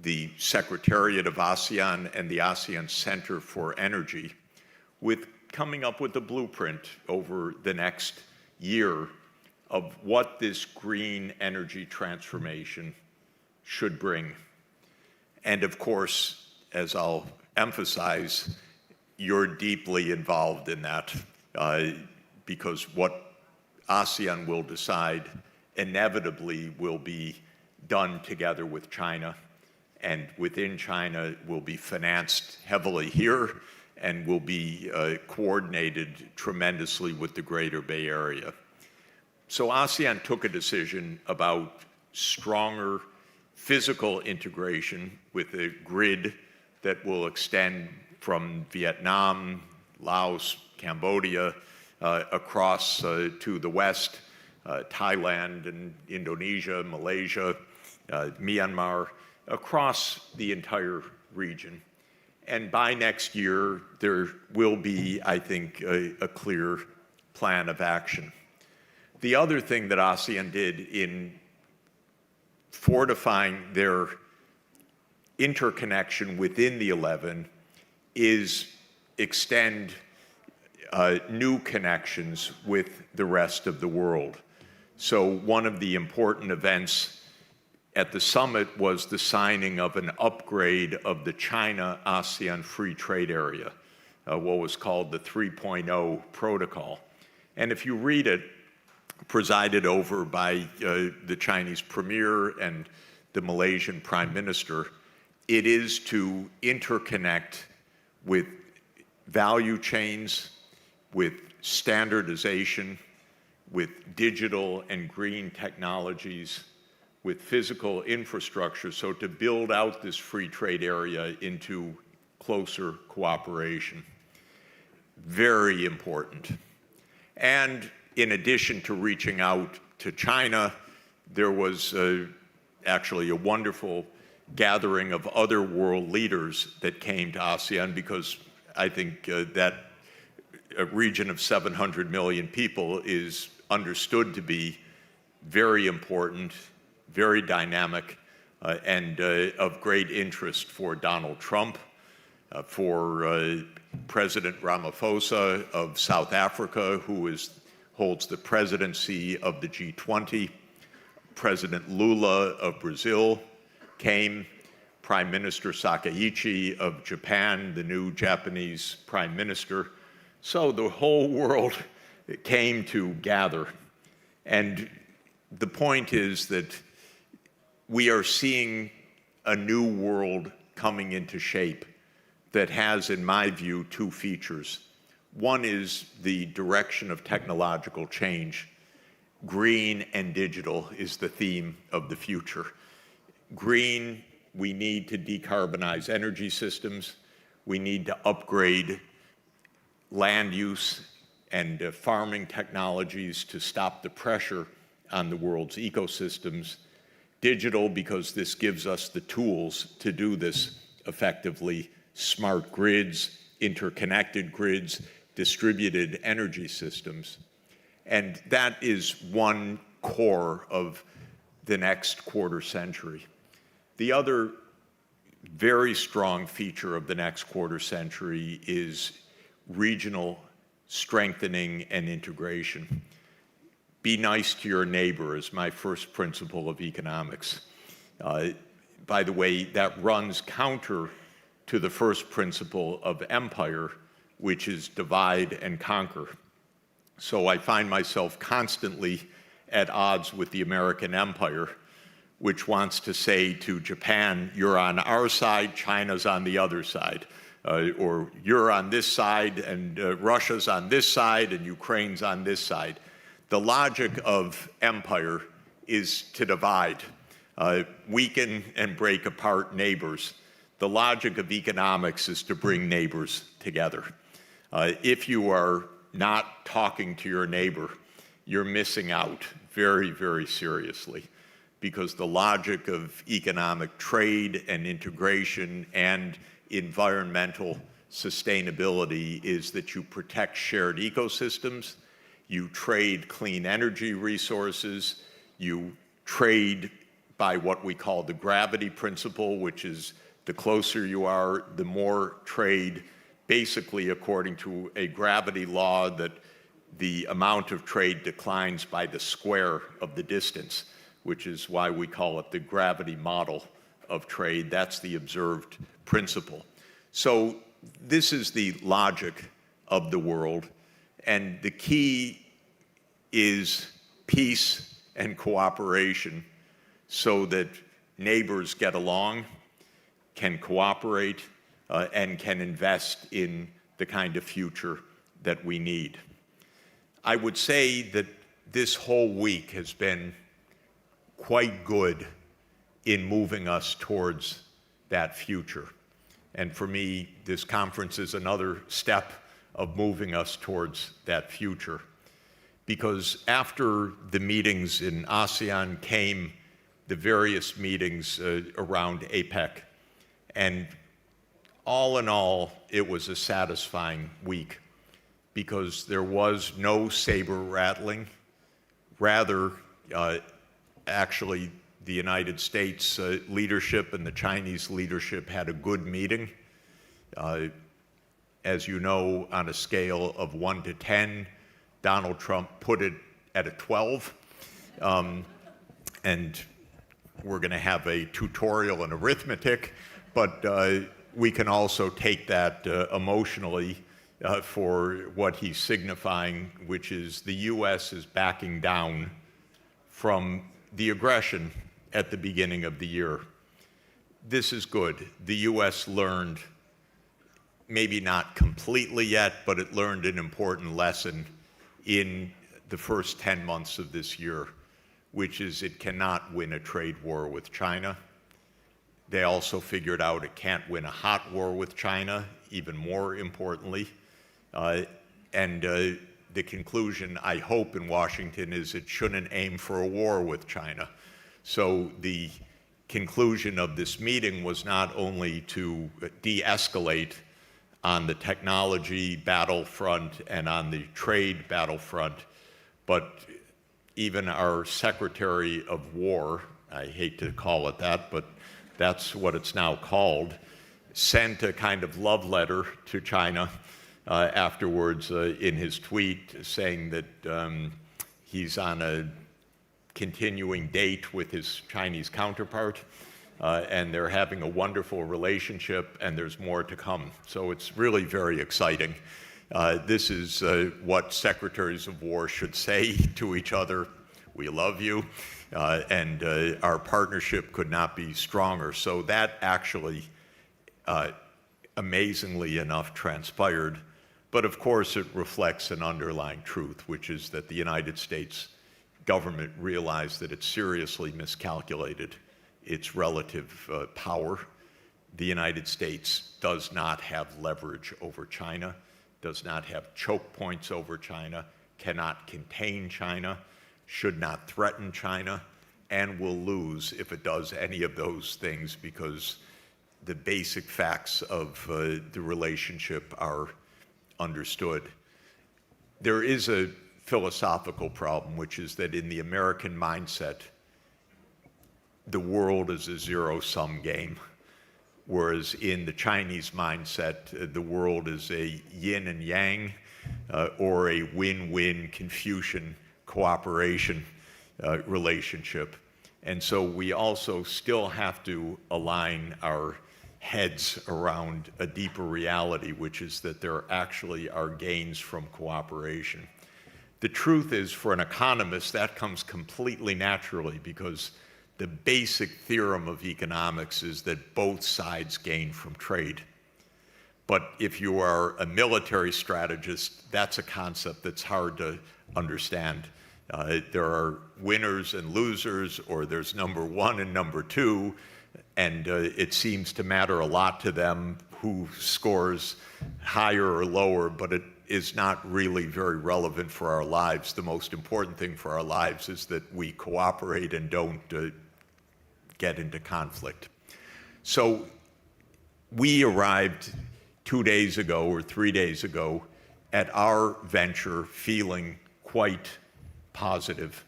N: the Secretariat of ASEAN and the ASEAN Center for Energy, with coming up with a blueprint over the next year of what this green energy transformation should bring. And of course, as I'll emphasize, you're deeply involved in that because what ASEAN will decide inevitably will be done together with China, and within China will be financed heavily here and will be coordinated tremendously with the Greater Bay Area. So ASEAN took a decision about stronger physical integration with a grid that will extend from Vietnam, Laos, Cambodia, across to the west, Thailand and Indonesia, Malaysia, Myanmar, across the entire region. And by next year, there will be, I think, a clear plan of action. The other thing that ASEAN did in fortifying their interconnection within the 11 is extend new connections with the rest of the world. So one of the important events at the summit was the signing of an upgrade of the China-ASEAN Free Trade Area, what was called the 3.0 protocol. And if you read it, presided over by the Chinese premier and the Malaysian prime minister, it is to interconnect with value chains, with standardization, with digital and green technologies, with physical infrastructure, so to build out this free trade area into closer cooperation. Very important. And in addition to reaching out to China, there was actually a wonderful gathering of other world leaders that came to ASEAN, because I think that a region of 700 million people is understood to be very important, very dynamic, and of great interest for Donald Trump, for President Ramaphosa of South Africa, who holds the presidency of the G20. President Lula of Brazil came. Prime Minister Sakaichi of Japan, the new Japanese prime minister. So the whole world came to gather. And the point is that we are seeing a new world coming into shape that has, in my view, two features. One is the direction of technological change. Green and digital is the theme of the future. Green, we need to decarbonize energy systems. We need to upgrade land use and farming technologies to stop the pressure on the world's ecosystems. Digital, because this gives us the tools to do this effectively. Smart grids, interconnected grids, distributed energy systems. And that is one core of the next quarter century. The other very strong feature of the next quarter century is regional strengthening and integration. Be nice to your neighbor is my first principle of economics. By the way, that runs counter to the first principle of empire, which is divide and conquer. So I find myself constantly at odds with the American empire, which wants to say to Japan, you're on our side, China's on the other side. Or you're on this side, and Russia's on this side, and Ukraine's on this side. The logic of empire is to divide, weaken and break apart neighbors. The logic of economics is to bring neighbors together. If you are not talking to your neighbor, you're missing out very, very seriously, because the logic of economic trade and integration and environmental sustainability is that you protect shared ecosystems, you trade clean energy resources, you trade by what we call the gravity principle, which is the closer you are, the more trade, basically according to a gravity law that the amount of trade declines by the square of the distance, which is why we call it the gravity model of trade. That's the observed principle. So this is the logic of the world, and the key is peace and cooperation so that neighbors get along, can cooperate, and can invest in the kind of future that we need. I would say that this whole week has been quite good in moving us towards that future. And for me, this conference is another step of moving us towards that future. Because after the meetings in ASEAN came the various meetings around APEC. And all in all, it was a satisfying week, because there was no saber rattling. Rather, actually, the United States leadership and the Chinese leadership had a good meeting. As you know, on a scale of 1 to 10, Donald Trump put it at a 12. And we're going to have a tutorial in arithmetic, but we can also take that emotionally for what he's signifying, which is the U.S. is backing down from the aggression at the beginning of the year. This is good. The U.S. learned, maybe not completely yet, but it learned an important lesson in the first 10 months of this year, which is it cannot win a trade war with China. They also figured out it can't win a hot war with China, even more importantly. The conclusion, I hope, in Washington is it shouldn't aim for a war with China. So the conclusion of this meeting was not only to de-escalate on the technology battlefront and on the trade battlefront, but even our Secretary of War, I hate to call it that, but that's what it's now called, sent a kind of love letter to China afterwards in his tweet, saying that he's on a continuing date with his Chinese counterpart, and they're having a wonderful relationship, and there's more to come. So it's really very exciting. This is what secretaries of war should say to each other. We love you, and our partnership could not be stronger. So that actually, amazingly enough, transpired. But of course, it reflects an underlying truth, which is that the United States government realized that it seriously miscalculated its relative power. The United States does not have leverage over China, does not have choke points over China, cannot contain China, should not threaten China, and will lose if it does any of those things, because the basic facts of the relationship are understood. There is a philosophical problem, which is that in the American mindset, the world is a zero-sum game, whereas in the Chinese mindset, the world is a yin and yang, or a win-win Confucian cooperation relationship. And so we also still have to align our heads around a deeper reality, which is that there actually are gains from cooperation. The truth is, for an economist, that comes completely naturally, because the basic theorem of economics is that both sides gain from trade. But if you are a military strategist, that's a concept that's hard to understand. There are winners and losers, or there's number one and number two, and it seems to matter a lot to them who scores higher or lower, but it is not really very relevant for our lives. The most important thing for our lives is that we cooperate and don't get into conflict. So we arrived 2 days ago or 3 days ago at our venture feeling quite positive.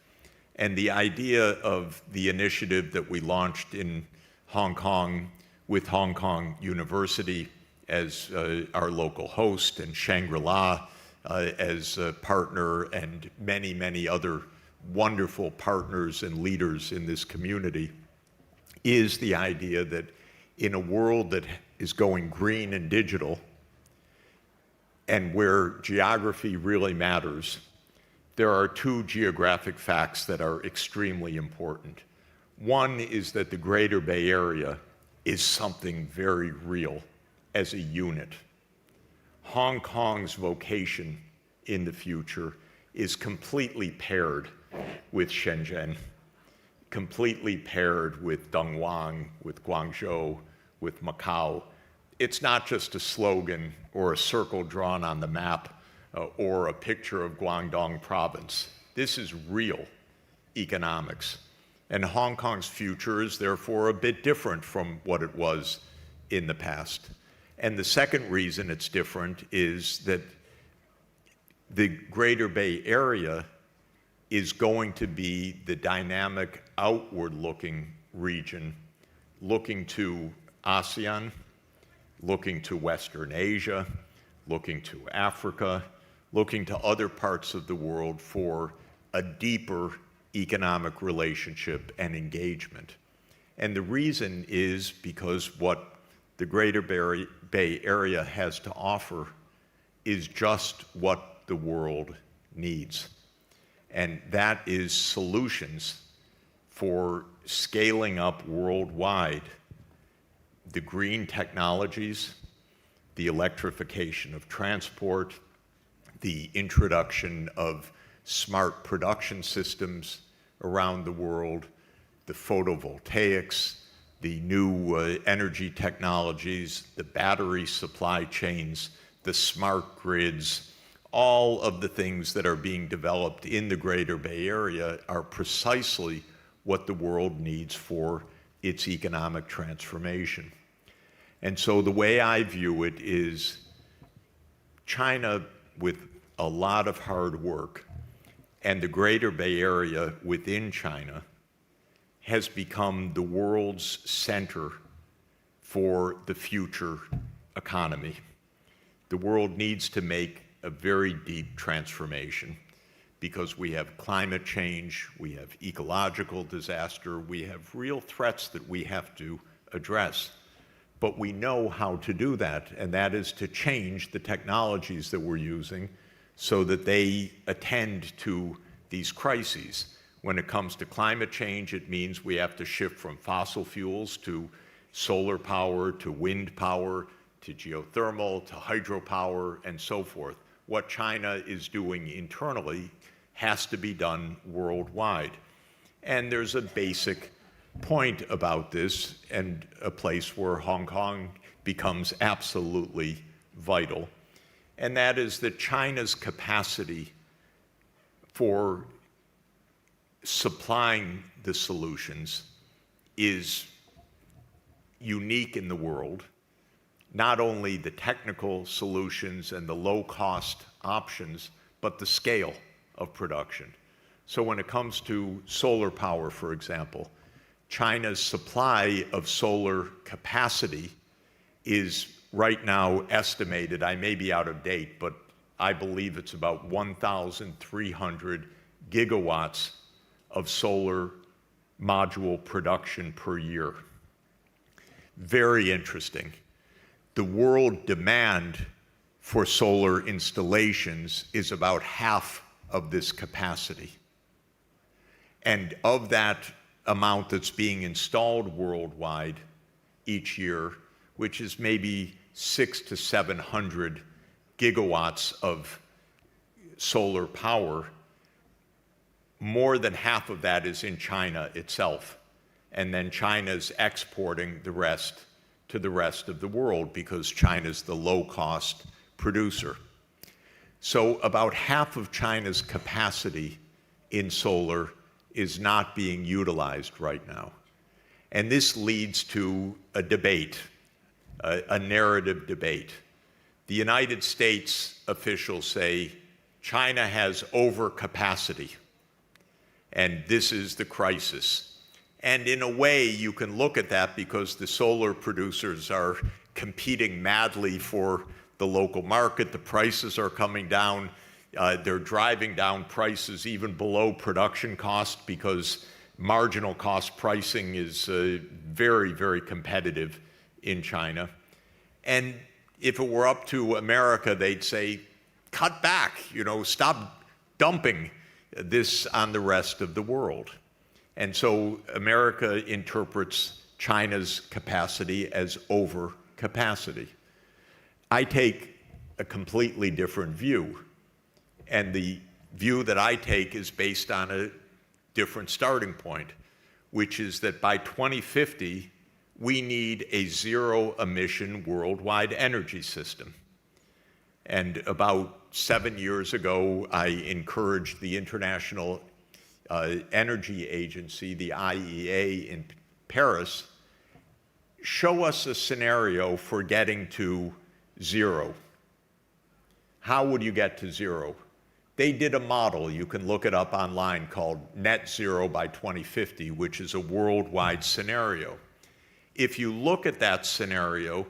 N: And the idea of the initiative that we launched in Hong Kong with Hong Kong University as our local host, and Shangri-La as a partner, and many, many other wonderful partners and leaders in this community, is the idea that in a world that is going green and digital, and where geography really matters, there are two geographic facts that are extremely important. One is that the Greater Bay Area is something very real as a unit. Hong Kong's vocation in the future is completely paired with Shenzhen, completely paired with Dongguan, with Guangzhou, with Macau. It's not just a slogan or a circle drawn on the map or a picture of Guangdong province. This is real economics. And Hong Kong's future is therefore a bit different from what it was in the past. And the second reason it's different is that the Greater Bay Area is going to be the dynamic, outward-looking region, looking to ASEAN, looking to Western Asia, looking to Africa, looking to other parts of the world for a deeper economic relationship and engagement. And the reason is because what the Greater Bay Area has to offer is just what the world needs. And that is solutions for scaling up worldwide the green technologies, the electrification of transport, the introduction of smart production systems around the world, the photovoltaics, the new energy technologies, the battery supply chains, the smart grids. All of the things that are being developed in the Greater Bay Area are precisely what the world needs for its economic transformation. And so the way I view it is China, with a lot of hard work, and the Greater Bay Area within China has become the world's center for the future economy. The world needs to make a very deep transformation because we have climate change, we have ecological disaster, we have real threats that we have to address. But we know how to do that, and that is to change the technologies that we're using so that they attend to these crises. When it comes to climate change, it means we have to shift from fossil fuels to solar power, to wind power, to geothermal, to hydropower, and so forth. What China is doing internally has to be done worldwide. And there's a basic point about this, and a place where Hong Kong becomes absolutely vital, and that is that China's capacity for supplying the solutions is unique in the world. Not only the technical solutions and the low-cost options, but the scale of production. So when it comes to solar power, for example, China's supply of solar capacity is right now estimated, I may be out of date, but I believe it's about 1,300 gigawatts of solar module production per year. Very interesting. The world demand for solar installations is about half of this capacity. And of that amount that's being installed worldwide each year, which is maybe 600 to 700 gigawatts of solar power, more than half of that is in China itself. And then China's exporting the rest to the rest of the world because China's the low-cost producer. So about half of China's capacity in solar is not being utilized right now. And this leads to a debate, a narrative debate. The United States officials say China has overcapacity, and this is the crisis. And in a way, you can look at that because the solar producers are competing madly for the local market. The prices are coming down. They're driving down prices even below production cost because marginal cost pricing is very, very competitive in China. And if it were up to America, they'd say, cut back, stop dumping this on the rest of the world. And so America interprets China's capacity as overcapacity. I take a completely different view. And the view that I take is based on a different starting point, which is that by 2050, we need a zero-emission worldwide energy system. And about 7 years ago, I encouraged the International Energy Agency, the IEA in Paris, show us a scenario for getting to zero. How would you get to zero? They did a model, you can look it up online, called Net Zero by 2050, which is a worldwide scenario. If you look at that scenario,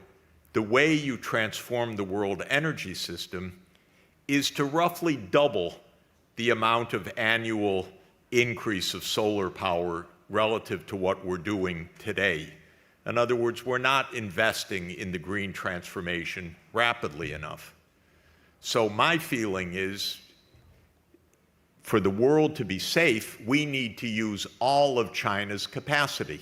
N: the way you transform the world energy system is to roughly double the amount of annual increase of solar power relative to what we're doing today. In other words, we're not investing in the green transformation rapidly enough. So my feeling is, for the world to be safe, we need to use all of China's capacity.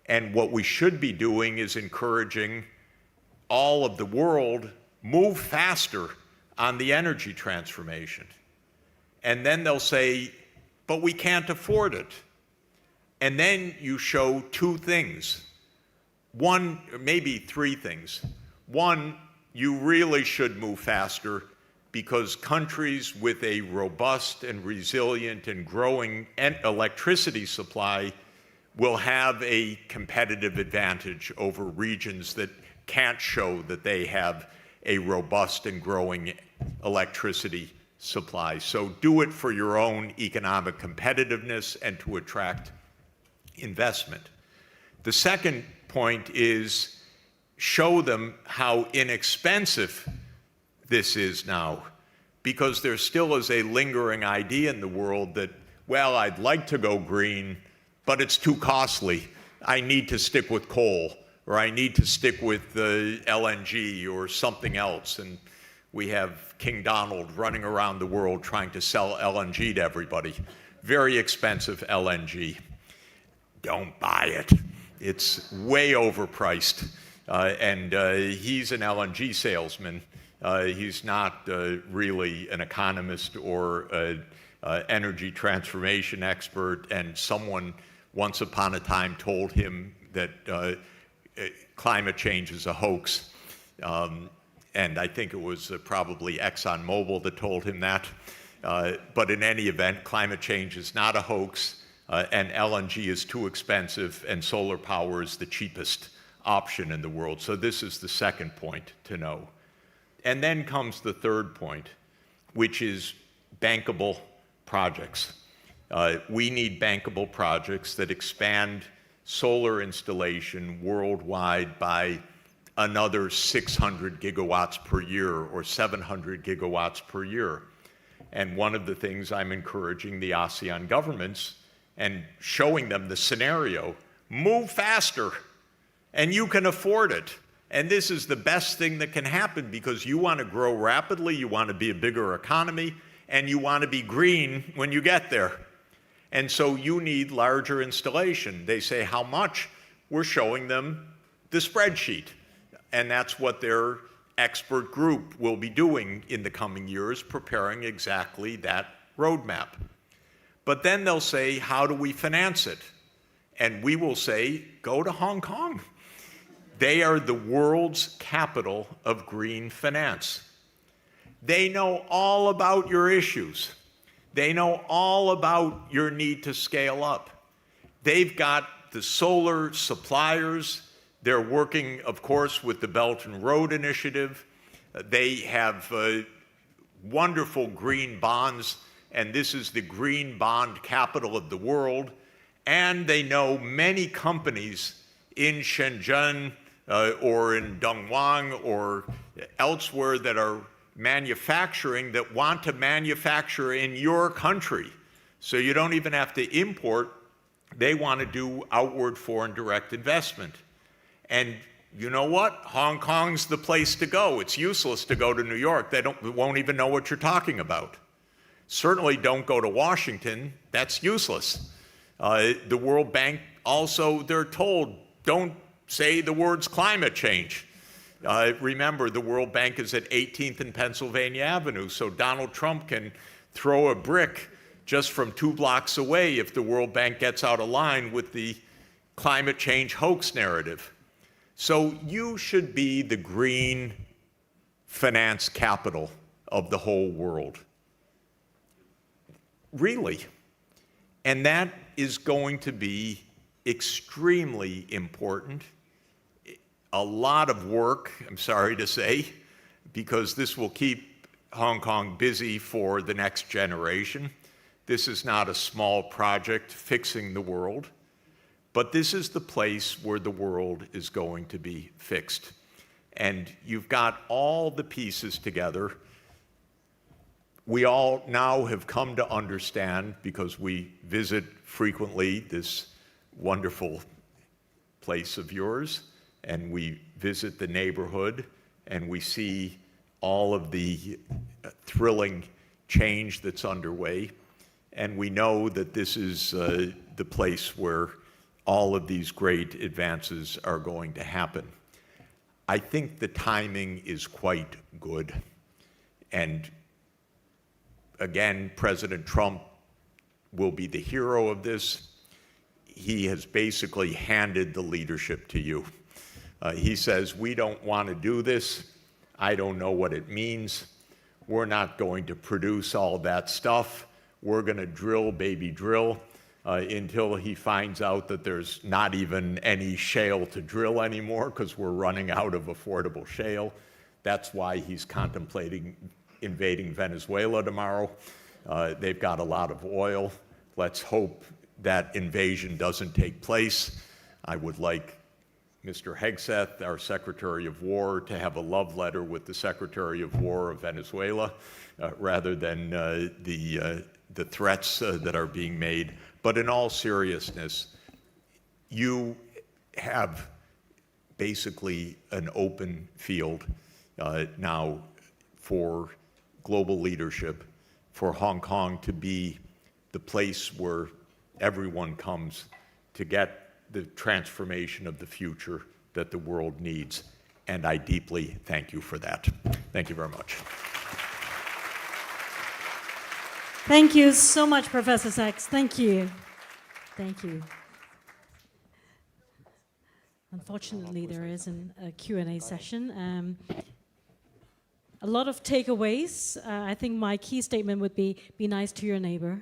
N: And what we should be doing is encouraging all of the world move faster on the energy transformation. And then they'll say, but we can't afford it. And then you show two things. One, maybe three things. One, you really should move faster because countries with a robust and resilient and growing electricity supply will have a competitive advantage over regions that can't show that they have a robust and growing electricity supply. So do it for your own economic competitiveness and to attract investment. The second point is show them how inexpensive this is now, because there still is a lingering idea in the world that, well, I'd like to go green, but it's too costly. I need to stick with coal, or I need to stick with the LNG or something else. And we have King Donald running around the world trying to sell LNG to everybody. Very expensive LNG. Don't buy it. It's way overpriced. And he's an LNG salesman. He's not really an economist or an energy transformation expert. And someone once upon a time told him that climate change is a hoax. And I think it was probably ExxonMobil that told him that. But in any event, climate change is not a hoax, and LNG is too expensive, and solar power is the cheapest option in the world. So this is the second point to know. And then comes the third point, which is bankable projects. We need bankable projects that expand solar installation worldwide by another 600 gigawatts per year or 700 gigawatts per year. And one of the things I'm encouraging the ASEAN governments and showing them the scenario, move faster, and you can afford it. And this is the best thing that can happen because you want to grow rapidly, you want to be a bigger economy, and you want to be green when you get there. And so you need larger installation. They say how much? We're showing them the spreadsheet. And that's what their expert group will be doing in the coming years, preparing exactly that roadmap. But then they'll say, how do we finance it? And we will say, go to Hong Kong. They are the world's capital of green finance. They know all about your issues. They know all about your need to scale up. They've got the solar suppliers. They're working, of course, with the Belt and Road Initiative. They have wonderful green bonds, and this is the green bond capital of the world. And they know many companies in Shenzhen or in Dongguan or elsewhere that are manufacturing that want to manufacture in your country. So you don't even have to import. They want to do outward foreign direct investment. And you know what? Hong Kong's the place to go. It's useless to go to New York. They won't even know what you're talking about. Certainly don't go to Washington. That's useless. The World Bank also, they're told, don't say the words climate change. Remember, the World Bank is at 18th and Pennsylvania Avenue, so Donald Trump can throw a brick just from 2 blocks away if the World Bank gets out of line with the climate change hoax narrative. So you should be the green finance capital of the whole world. Really. And that is going to be extremely important. A lot of work, I'm sorry to say, because this will keep Hong Kong busy for the next generation. This is not a small project fixing the world, but this is the place where the world is going to be fixed. And you've got all the pieces together. We all now have come to understand, because we visit frequently this wonderful place of yours, and we visit the neighborhood, and we see all of the thrilling change that's underway. And we know that this is the place where all of these great advances are going to happen. I think the timing is quite good. And again, President Trump will be the hero of this. He has basically handed the leadership to you. He says, we don't want to do this. I don't know what it means. We're not going to produce all that stuff. We're going to drill, baby, drill, until he finds out that there's not even any shale to drill anymore because we're running out of affordable shale. That's why he's contemplating invading Venezuela tomorrow. They've got a lot of oil. Let's hope that invasion doesn't take place. I would like Mr. Hegseth, our Secretary of War, to have a love letter with the Secretary of War of Venezuela rather than the threats that are being made. But in all seriousness, you have basically an open field now for global leadership, for Hong Kong to be the place where everyone comes to get the transformation of the future that the world needs. And I deeply thank you for that. Thank you very much.
A: Thank you so much, Professor Sachs. Thank you. Thank you. Unfortunately, there isn't a Q&A session. A lot of takeaways. I think my key statement would be nice to your neighbor.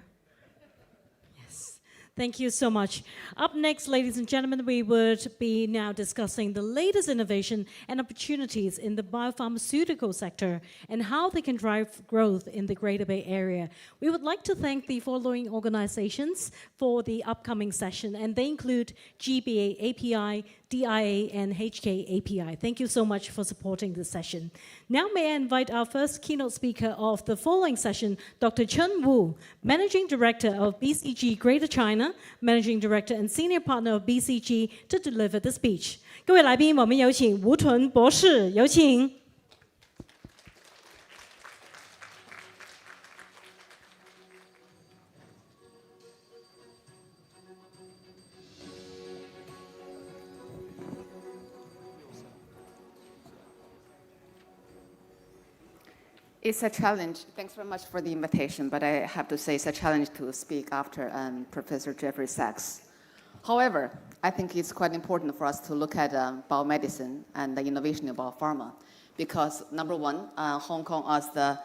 A: Yes. Thank you so much. Up next, ladies and gentlemen, we would be now discussing the latest innovation and opportunities in the biopharmaceutical sector and how they can drive growth in the Greater Bay Area. We would like to thank the following organizations for the upcoming session, and they include GBA API, DIA, and HK API. Thank you so much for supporting this session. Now may I invite our first keynote speaker of the following session, Dr. Chen Wu, Managing Director of BCG Greater China, Managing Director and Senior Partner of BCG, to deliver the speech. 各位来宾，我们有请吴屯博士，有请。
O: It's a challenge. Thanks very much for the invitation, but I have to say it's a challenge to speak after Professor Jeffrey Sachs. However, I think it's quite important for us to look at biomedicine and the innovation in biopharma, because number one, Hong Kong as the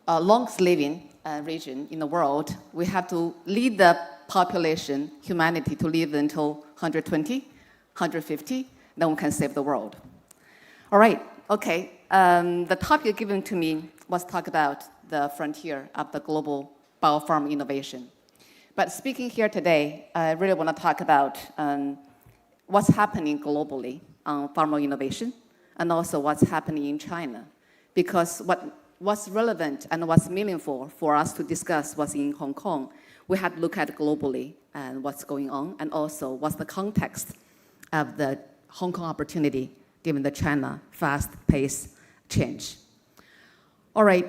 O: longest living region in the world, we have to lead the population, humanity, to live until 120, 150, then we can save the world. All right, okay. The topic given to me was talk about the frontier of the global biopharma innovation. But speaking here today, I really want to talk about what's happening globally on pharma innovation and also what's happening in China. Because what's relevant and what's meaningful for us to discuss what's in Hong Kong, we have to look at globally and what's going on, and also what's the context of the Hong Kong opportunity given the China fast-paced change. All right,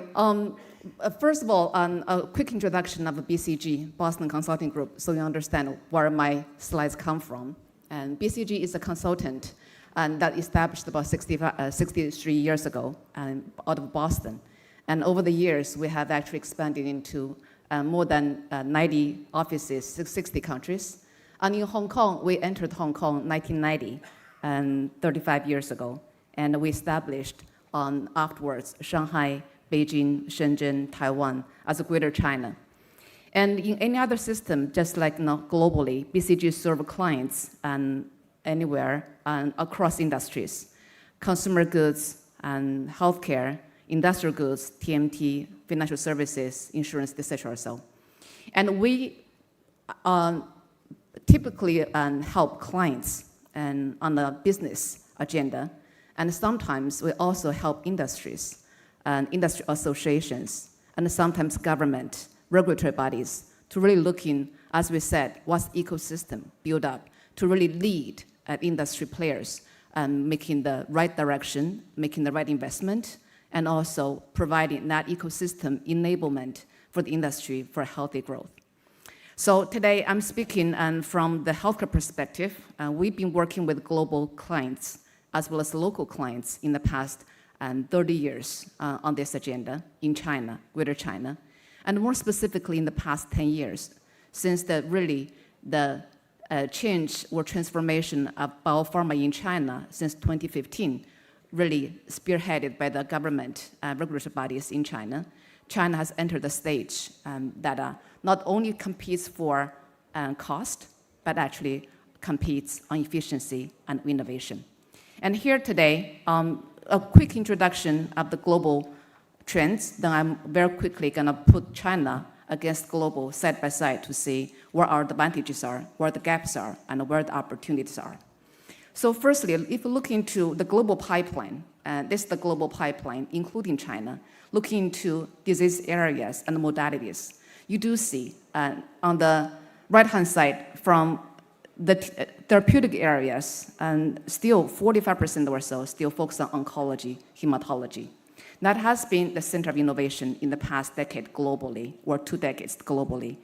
O: first of all, a quick introduction of BCG, Boston Consulting Group, so you understand where my slides come from. And BCG is a consultant that established about 63 years ago out of Boston. And over the years, we have actually expanded into more than 90 offices, 60 countries. And in Hong Kong, we entered Hong Kong in 1990, 35 years ago. And we established afterwards Shanghai, Beijing, Shenzhen, Taiwan as a Greater China. And in any other system, just like globally, BCG serve clients anywhere and across industries, consumer goods and healthcare, industrial goods, TMT, financial services, insurance, etc. So, and we typically help clients on the business agenda, and sometimes we also help industries and industry associations, and sometimes government, regulatory bodies, to really look in, as we said, what's the ecosystem build up to really lead industry players and making the right direction, making the right investment, and also providing that ecosystem enablement for the industry for healthy growth. So today I'm speaking from the healthcare perspective. We've been working with global clients as well as local clients in the past 30 years on this agenda in China, Greater China, and more specifically in the past 10 years, since the change or transformation of biopharma in China since 2015, really spearheaded by the government regulatory bodies in China. China has entered the stage that not only competes for cost, but actually competes on efficiency and innovation. And here today, a quick introduction of the global trends, then I'm very quickly going to put China against global side by side to see where our advantages are, where the gaps are, and where the opportunities are. So firstly, if you look into the global pipeline, this is the global pipeline, including China, looking into disease areas and modalities, you do see on the right-hand side from the therapeutic areas, and still 45% or so still focus on oncology, hematology. That has been the center of innovation in the past decade globally, or 2 decades globally.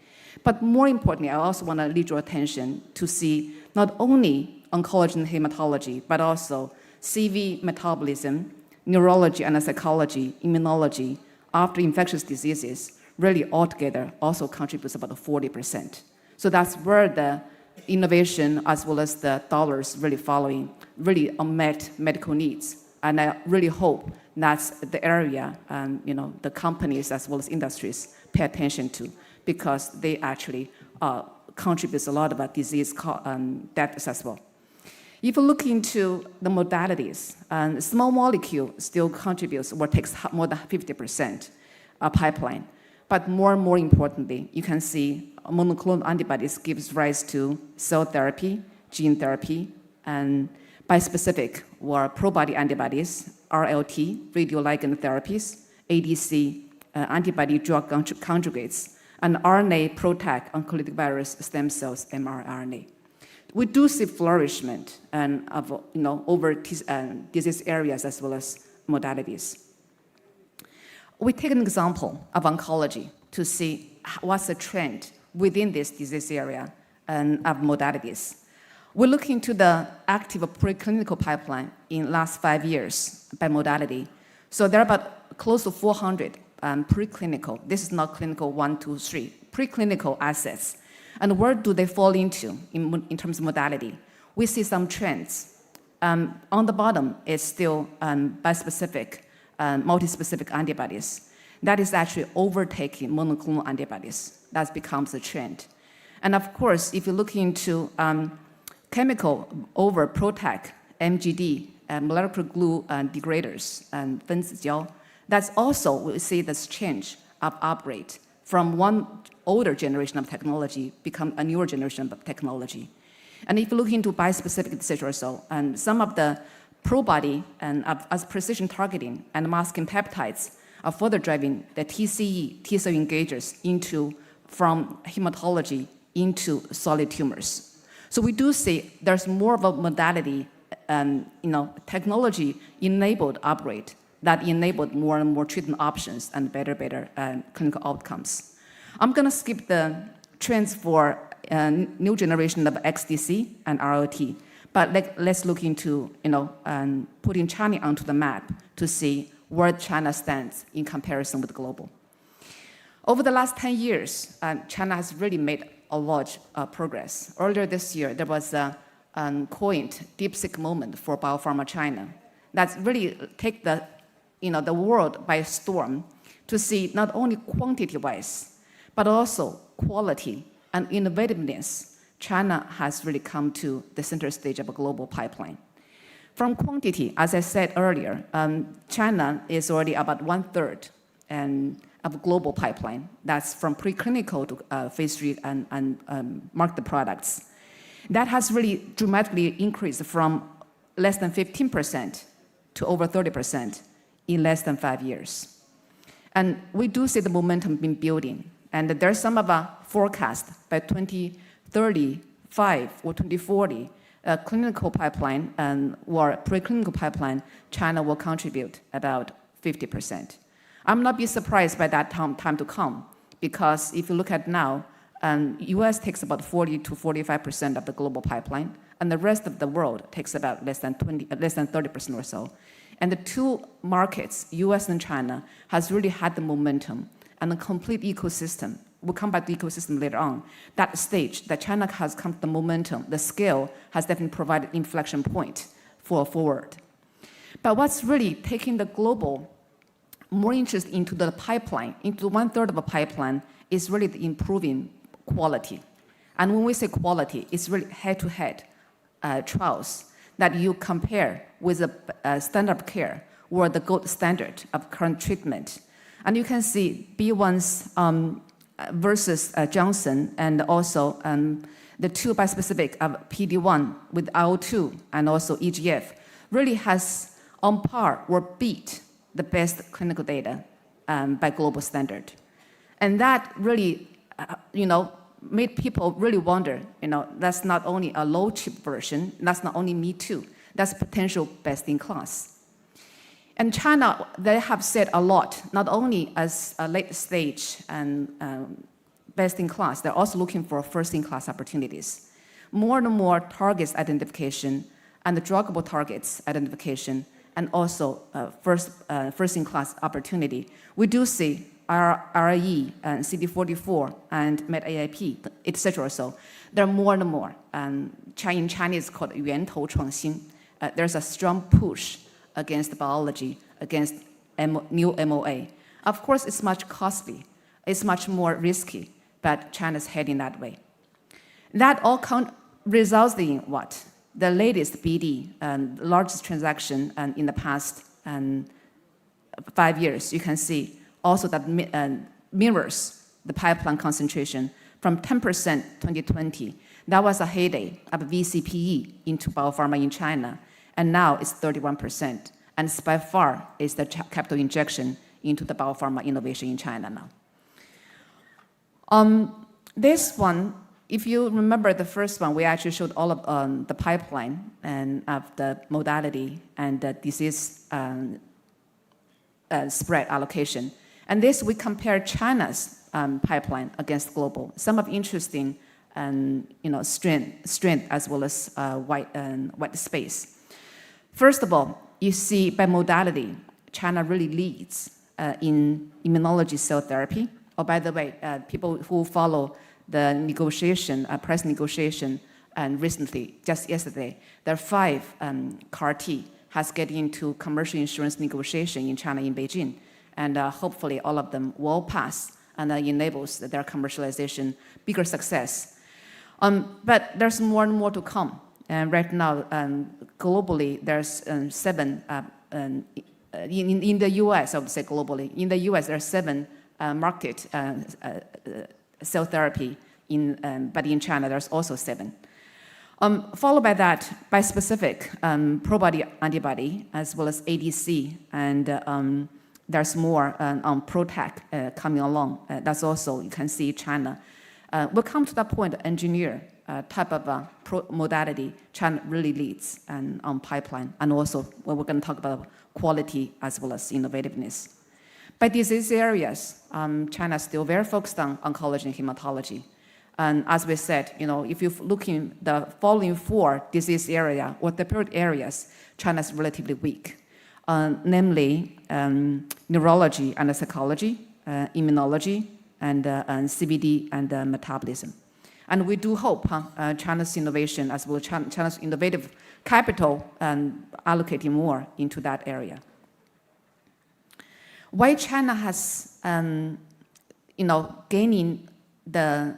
O: But more importantly, I also want to lead your attention to see not only oncology and hematology, but also CV metabolism, neurology and psychology, immunology, after infectious diseases, really altogether also contributes about 40%. So that's where the innovation as well as the dollars really following really unmet medical needs. And I really hope that's the area the companies as well as industries pay attention to, because they actually contribute a lot of disease deaths as well. If you look into the modalities, small molecule still contributes or takes more than 50% pipeline. But more and more importantly, you can see monoclonal antibodies gives rise to cell therapy, gene therapy, and bispecific or probody antibodies, RLT, radioligand therapies, ADC, antibody drug conjugates, and RNA PROTAC, oncolytic virus, stem cells, mRNA. We do see flourishment of over disease areas as well as modalities. We take an example of oncology to see what's the trend within this disease area and of modalities. We look into the active preclinical pipeline in last 5 years by modality. So there are about close to 400 preclinical. This is not clinical 1, 2, 3. Preclinical assets. And where do they fall into in terms of modality? We see some trends. On the bottom is still bispecific, multispecific antibodies. That is actually overtaking monoclonal antibodies. That becomes a trend. And of course, if you look into chemical over PROTAC, MGD, molecular glue degraders, and Fenzijiao, that's also, we see this change of operate from one older generation of technology become a newer generation of technology. And if you look into bispecific, etc. or so, and some of the probody and as precision targeting and masking peptides are further driving the TCE, T-cell engagers, from hematology into solid tumors. So we do see there's more of a modality, technology-enabled operate that enabled more and more treatment options and better clinical outcomes. I'm going to skip the trends for new generation of XDC and RLT, but let's look into putting China onto the map to see where China stands in comparison with global. Over the last 10 years, China has really made a large progress. Earlier this year, there was a coined DeepSeek moment for biopharma China. That's really take the world by storm to see not only quantity-wise, but also quality and innovativeness. China has really come to the center stage of a global pipeline. From quantity, as I said earlier, China is already about 1/3 of a global pipeline. That's from preclinical to phase 3 and market products. That has really dramatically increased from less than 15% to over 30% in less than 5 years. And we do see the momentum been building. And there's some of a forecast by 2035 or 2040, clinical pipeline or preclinical pipeline, China will contribute about 50%. I'm not be surprised by that time to come, because if you look at now, US takes about 40 to 45% of the global pipeline, and the rest of the world takes about less than 30% or so. And the two markets, US and China, has really had the momentum and a complete ecosystem. We'll come back to ecosystem later on. That stage that China has come to the momentum, the scale has definitely provided inflection point for forward. But what's really taking the global more interest into the pipeline, into 1/3 of a pipeline, is really the improving quality. And when we say quality, it's really head-to-head trials that you compare with a standard of care or the gold standard of current treatment. And you can see B1's versus Johnson, and also the two bispecific of PD-1 with IL-2 and also EGF really has on par or beat the best clinical data by global standard. And that really, made people really wonder, that's not only a low chip version, that's not only me too, that's potential best in class. And China, they have said a lot, not only as a late stage and best in class, they're also looking for first in class opportunities. More and more targets identification and the druggable targets identification, and also first in class opportunity. We do see RE and CD44 and MET-AIP, etc. So there are more and more. In Chinese called 源头创新. There's a strong push against biology, against new MOA. Of course, it's much costly, it's much more risky, but China's heading that way. That all results in what? The latest BD, largest transaction in the past 5 years, you can see also that mirrors the pipeline concentration from 10% 2020. That was a heyday of VCPE into biopharma in China, and now it's 31%. And it's by far is the capital injection into the biopharma innovation in China now. This one, if you remember the first one, we actually showed all of the pipeline and of the modality and the disease spread allocation. And this, we compare China's pipeline against global. Some of interesting strength as well as white space. First of all, you see by modality, China really leads. in immunology cell therapy. Oh, by the way, people who follow the negotiation, price negotiation, and recently, just yesterday, there are 5 CAR-T has get into commercial insurance negotiation in China, in Beijing, and hopefully all of them will pass, and enables their commercialization bigger success. But there's more and more to come. And right now, globally, there's 7, in the US, I would say globally, in the US, there are 7 market cell therapy, but in China, there's also 7. Followed by that, bispecific pro-body antibody, as well as ADC, and there's more on PROTAC coming along. That's also, you can see China. We'll come to that point, engineer type of modality, China really leads on pipeline, and also when we're going to talk about quality as well as innovativeness. By disease areas, China is still very focused on oncology and hematology. And as we said, if you look in the following 4 disease area or therapeutic areas, China is relatively weak, namely neurology and psychology, immunology, and CVD and metabolism. And we do hope China's innovation, as well as China's innovative capital, allocating more into that area. Why China has, gaining the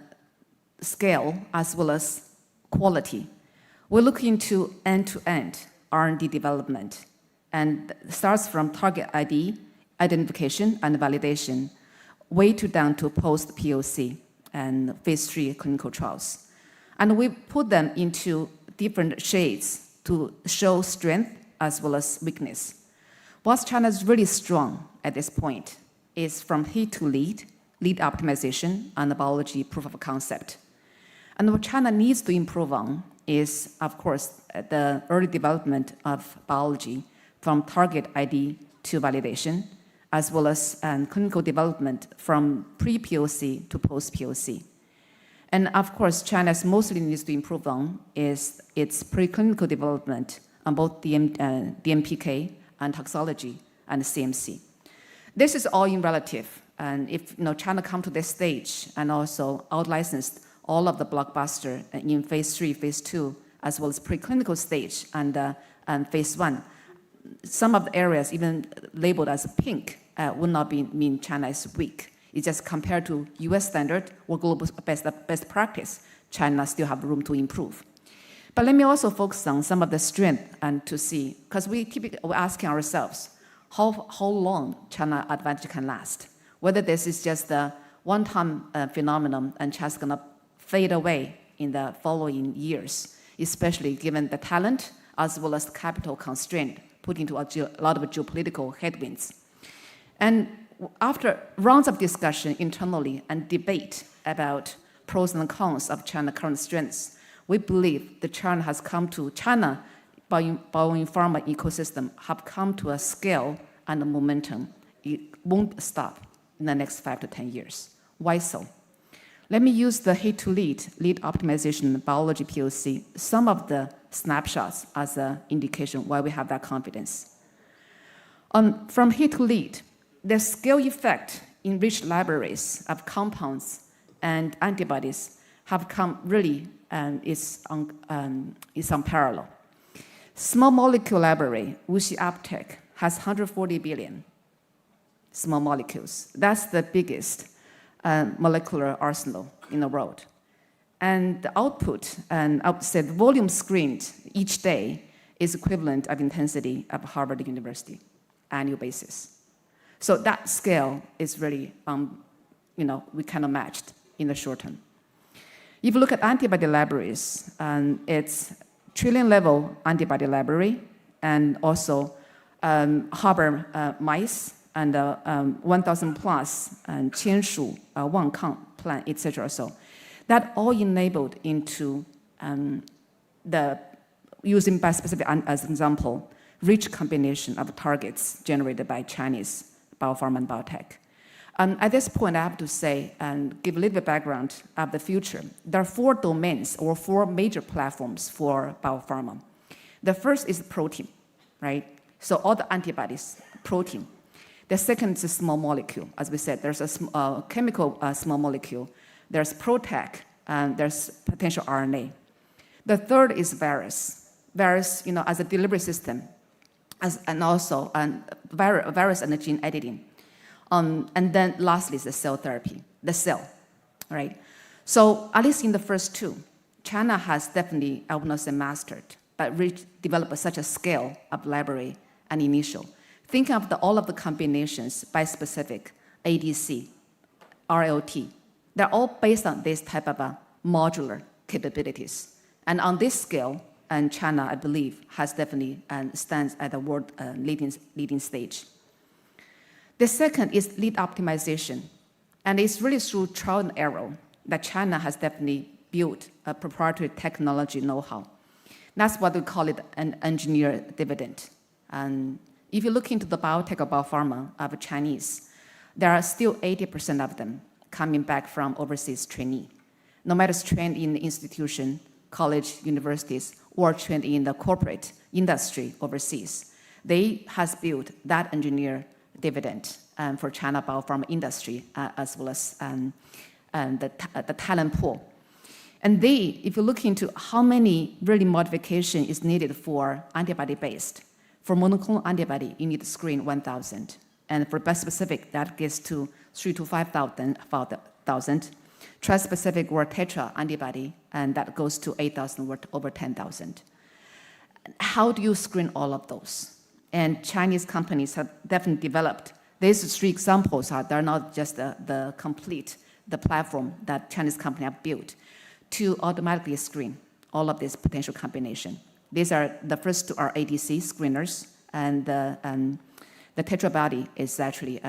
O: scale as well as quality. We're looking into end-to-end R&D development, and starts from target ID, identification and validation, way to down to post-POC and phase 3 clinical trials. And we put them into different shades to show strength as well as weakness. What China is really strong at this point is from hit to lead optimization, and the biology proof of concept. And what China needs to improve on is, of course, the early development of biology from target ID to validation, as well as clinical development from pre-POC to post-POC. And of course, China's mostly needs to improve on is its preclinical development on both DMPK and toxology and CMC. This is all in relative. And if China come to this stage and also out-licensed all of the blockbuster in phase 3, phase 2, as well as preclinical stage and phase 1, some of the areas even labeled as pink would not mean China is weak. It's just compared to US standard or global best practice, China still have room to improve. But let me also focus on some of the strength and to see, because we're asking ourselves, how long China advantage can last? Whether this is just a one-time phenomenon and China's gonna fade away in the following years, especially given the talent as well as the capital constraint put into a lot of geopolitical headwinds. And after rounds of discussion internally and debate about pros and cons of China's current strengths, we believe that China biopharma ecosystem have come to a scale and a momentum. It won't stop in the next 5 to 10 years. Why so? Let me use the hit to lead optimization, biology POC, some of the snapshots as an indication why we have that confidence. From hit to lead, the scale effect in rich libraries of compounds and antibodies have come really, is unparalleled. Small molecule library, WuXi Aptec, has 140 billion small molecules. That's the biggest molecular arsenal in the world. And the output, and I would say the volume screened each day is equivalent of intensity of Harvard University, annual basis. So that scale is really, we cannot match in the short term. If you look at antibody libraries, it's trillion-level antibody library, and also harbor mice, and 1,000 plus, and Qianshu, Wangkang plan, etc. So that all enabled into the using bispecific as an example, rich combination of targets generated by Chinese biopharma and biotech. At this point, I have to say, and give a little bit background of the future. There are 4 domains or 4 major platforms for biopharma. The first is protein, right? So all the antibodies, protein. The second is a small molecule. As we said, there's a chemical small molecule. There's protein, and there's potential RNA. The third is virus. Virus, as a delivery system, and also virus and gene editing. And then lastly is the cell therapy, the cell, right? So at least in the first two, China has definitely, I would not say mastered, but developed such a scale of library and initial. Think of all of the combinations, bispecific, ADC, RLT. They're all based on this type of modular capabilities. And on this scale, and China, I believe, has definitely stands at the world leading stage. The second is lead optimization. And it's really through trial and error that China has definitely built a proprietary technology know-how. That's what we call it an engineer dividend. And if you look into the biotech or biopharma of Chinese, there are still 80% of them coming back from overseas trainee. No matter it's trained in the institution, college, universities, or trained in the corporate industry overseas, they has built that engineer dividend for China biopharma industry as well as the talent pool. And if you look into how many really modification is needed for antibody-based, for monoclonal antibody, you need to screen 1,000. And for bispecific, that gets to 3,000 to 5,000. Trispecific or tetra antibody, and that goes to 8,000 or over 10,000. How do you screen all of those? And Chinese companies have definitely developed. These three examples they're not just the platform that Chinese companies have built to automatically screen all of this potential combination. These are the first two are ADC screeners, and the tetrabody is actually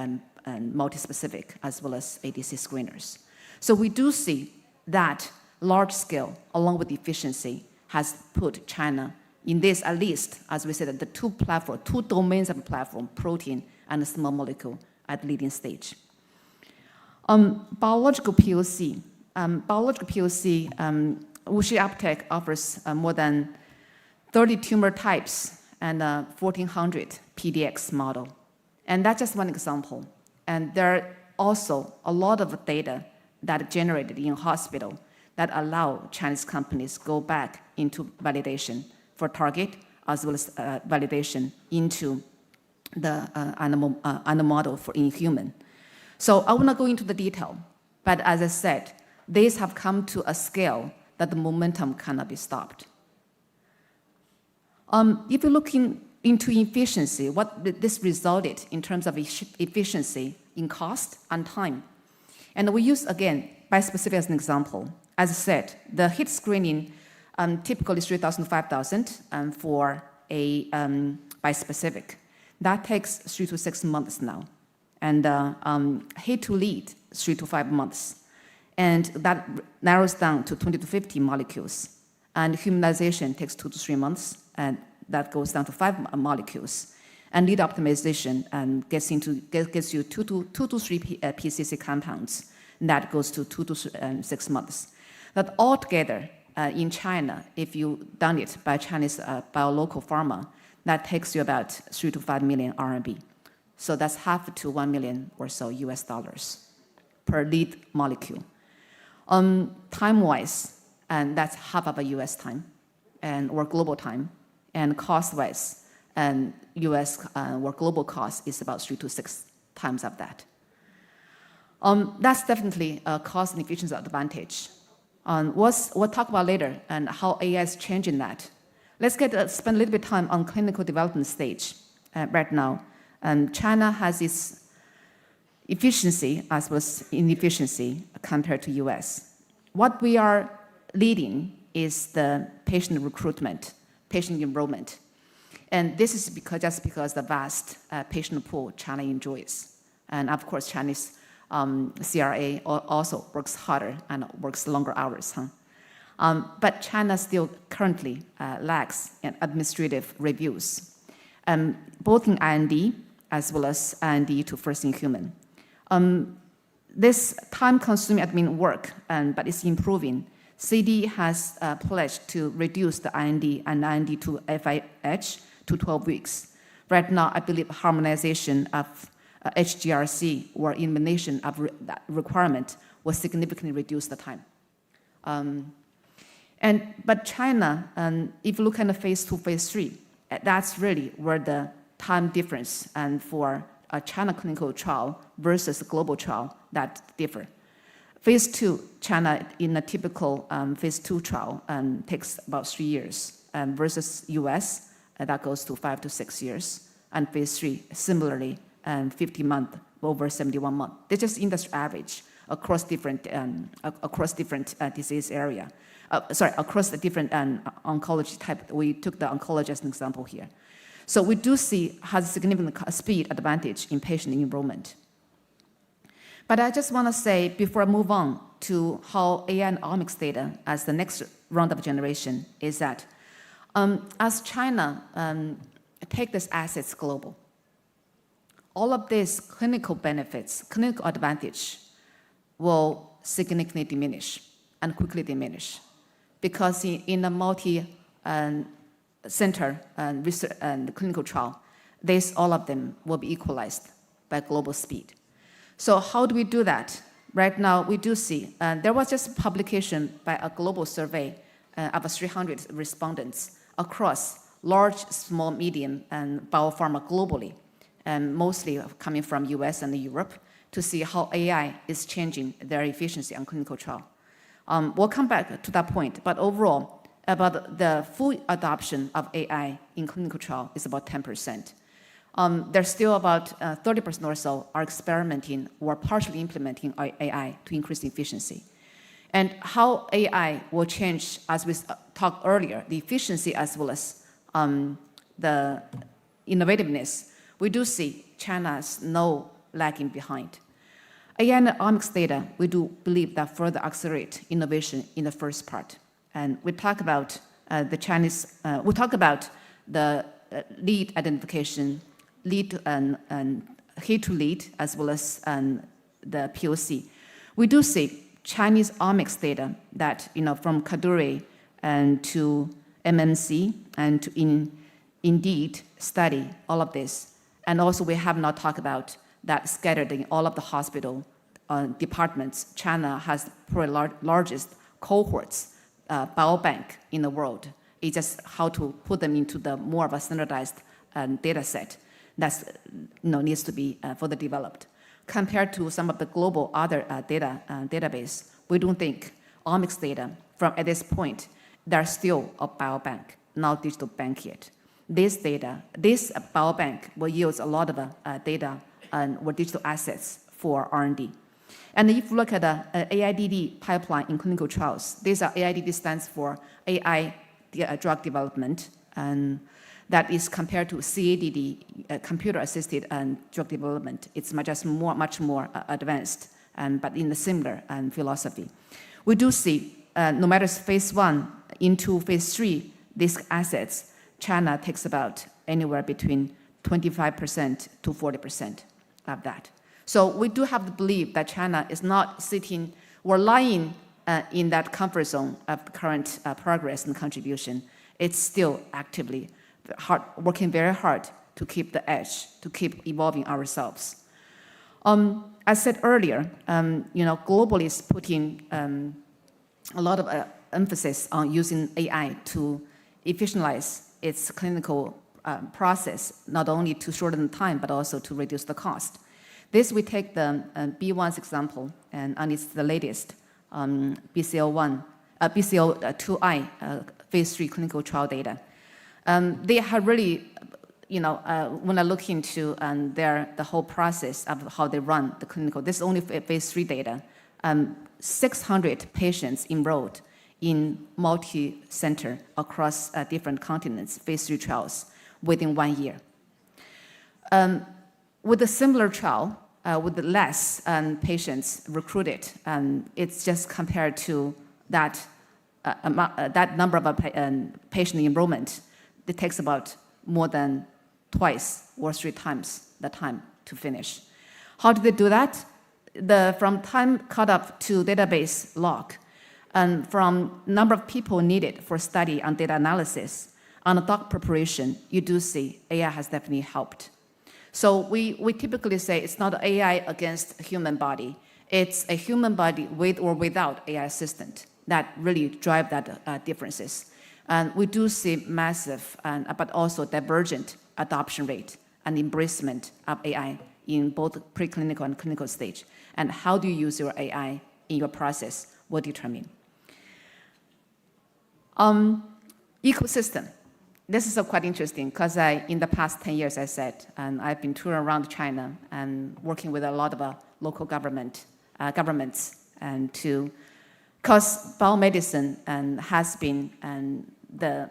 O: multispecific as well as ADC screeners. So we do see that large scale, along with efficiency, has put China in this, at least, as we said, the two domains of the platform, protein and small molecule, at leading stage. Biological POC. WuXi AppTec offers more than 30 tumor types and 1,400 PDX model. And that's just one example. And there are also a lot of data that generated in hospital that allow Chinese companies go back into validation for target as well as validation into the animal model in human. So I will not go into the detail, but as I said, these have come to a scale that the momentum cannot be stopped. If you look into efficiency, what this resulted in terms of efficiency in cost and time. And we use, again, bispecific as an example. As I said, the hit screening typically 3,000 to 5,000 for a bispecific. That takes 3 to 6 months now. And hit to lead, 3 to 5 months. And that narrows down to 20 to 50 molecules. And humanization takes 2 to 3 months, and that goes down to 5 molecules. And lead optimization gets you 2 to 3 PCC compounds, and that goes to 2 to 6 months. That altogether in China, if you've done it by Chinese biolocal pharma, that takes you about 3 to 5 million RMB. So that's half to 1 million or so US dollars per lead molecule. Time-wise, and that's half of a US time, or global time, and cost-wise, and US or global cost is about 3 to 6 times of that. That's definitely a cost and efficiency advantage. We'll talk about later and how AI is changing that. Let's spend a little bit of time on clinical development stage right now. China has its efficiency as well as inefficiency compared to US. What we are leading is the patient recruitment, patient enrollment. And this is just because the vast patient pool China enjoys. And of course, Chinese CRA also works harder and works longer hours. But China still currently lacks in administrative reviews, both in IND as well as IND to first in human. This time-consuming admin work, but it's improving. CD has pledged to reduce the IND and IND to FIH to 12 weeks. Right now, I believe harmonization of HGRC or elimination of that requirement will significantly reduce the time. But China, if you look at the phase 2, phase 3, that's really where the time difference and for a China clinical trial versus a global trial that differ. Phase 2, China in a typical phase 2 trial takes about 3 years versus US, that goes to 5 to 6 years. And phase 3, similarly, 50 months over 71 months. This is industry average across different disease area. Across the different oncology type. We took the oncology as an example here. So we do see has a significant speed advantage in patient enrollment. But I just want to say, before I move on to how AI and omics data as the next round of generation, is that as China take these assets global, all of these clinical benefits, clinical advantage will significantly diminish and quickly diminish. Because in a multi-center research and clinical trial, all of them will be equalized by global speed. So how do we do that? Right now, we do see, there was just a publication by a global survey of 300 respondents across large, small, medium, and biopharma globally, and mostly coming from US and Europe, to see how AI is changing their efficiency on clinical trial. We'll come back to that point, but overall, about the full adoption of AI in clinical trial is about 10%. There's still about 30% or so are experimenting or partially implementing AI to increase efficiency. And how AI will change, as we talked earlier, the efficiency as well as the innovativeness, we do see China's no lagging behind. AI and omics data, we do believe that further accelerate innovation in the first part. And we talk about the Chinese, we talk about the lead identification, lead and hit to lead, as well as the POC. We do see Chinese omics data that, from Kaduri and to MMC and to Indeed study all of this. And also we have not talked about that scattered in all of the hospital departments. China has probably largest cohorts, biobank in the world. It's just how to put them into the more of a standardized data set that needs to be further developed. Compared to some of the global other database, we don't think omics data from at this point, they're still a biobank, not digital bank yet. This data, this biobank will yield a lot of data or digital assets for R&D. And if you look at the AIDD pipeline in clinical trials, AIDD stands for AI drug development, and that is compared to CADD, computer-assisted drug development. It's much more advanced, but in a similar philosophy. We do see, no matter phase 1 into phase 3, these assets, China takes about anywhere between 25% to 40% of that. So we do have to believe that China is not sitting or lying in that comfort zone of the current progress and contribution. It's still actively working very hard to keep the edge, to keep evolving ourselves. As said earlier, globally is putting a lot of emphasis on using AI to efficientize its clinical process, not only to shorten the time, but also to reduce the cost. This, we take the B1's example, and it's the latest BCL2I phase 3 clinical trial data. They have really, when I look into the whole process of how they run the clinical, this is only phase 3 data, 600 patients enrolled in multi-center across different continents, phase 3 trials within 1 year. With a similar trial, with less patients recruited, it's just compared to that number of patient enrollment, it takes about more than twice or 3 times the time to finish. How do they do that? From time cut up to database lock, and from number of people needed for study and data analysis, on the doc preparation, you do see AI has definitely helped. So we typically say it's not AI against human body. It's a human body with or without AI assistant that really drive that differences. And we do see massive but also divergent adoption rate and embracement of AI in both preclinical and clinical stage. And how do you use your AI in your process will determine. Ecosystem. This is quite interesting because in the past 10 years, I said, and I've been touring around China and working with a lot of local governments, and because biomedicine has been the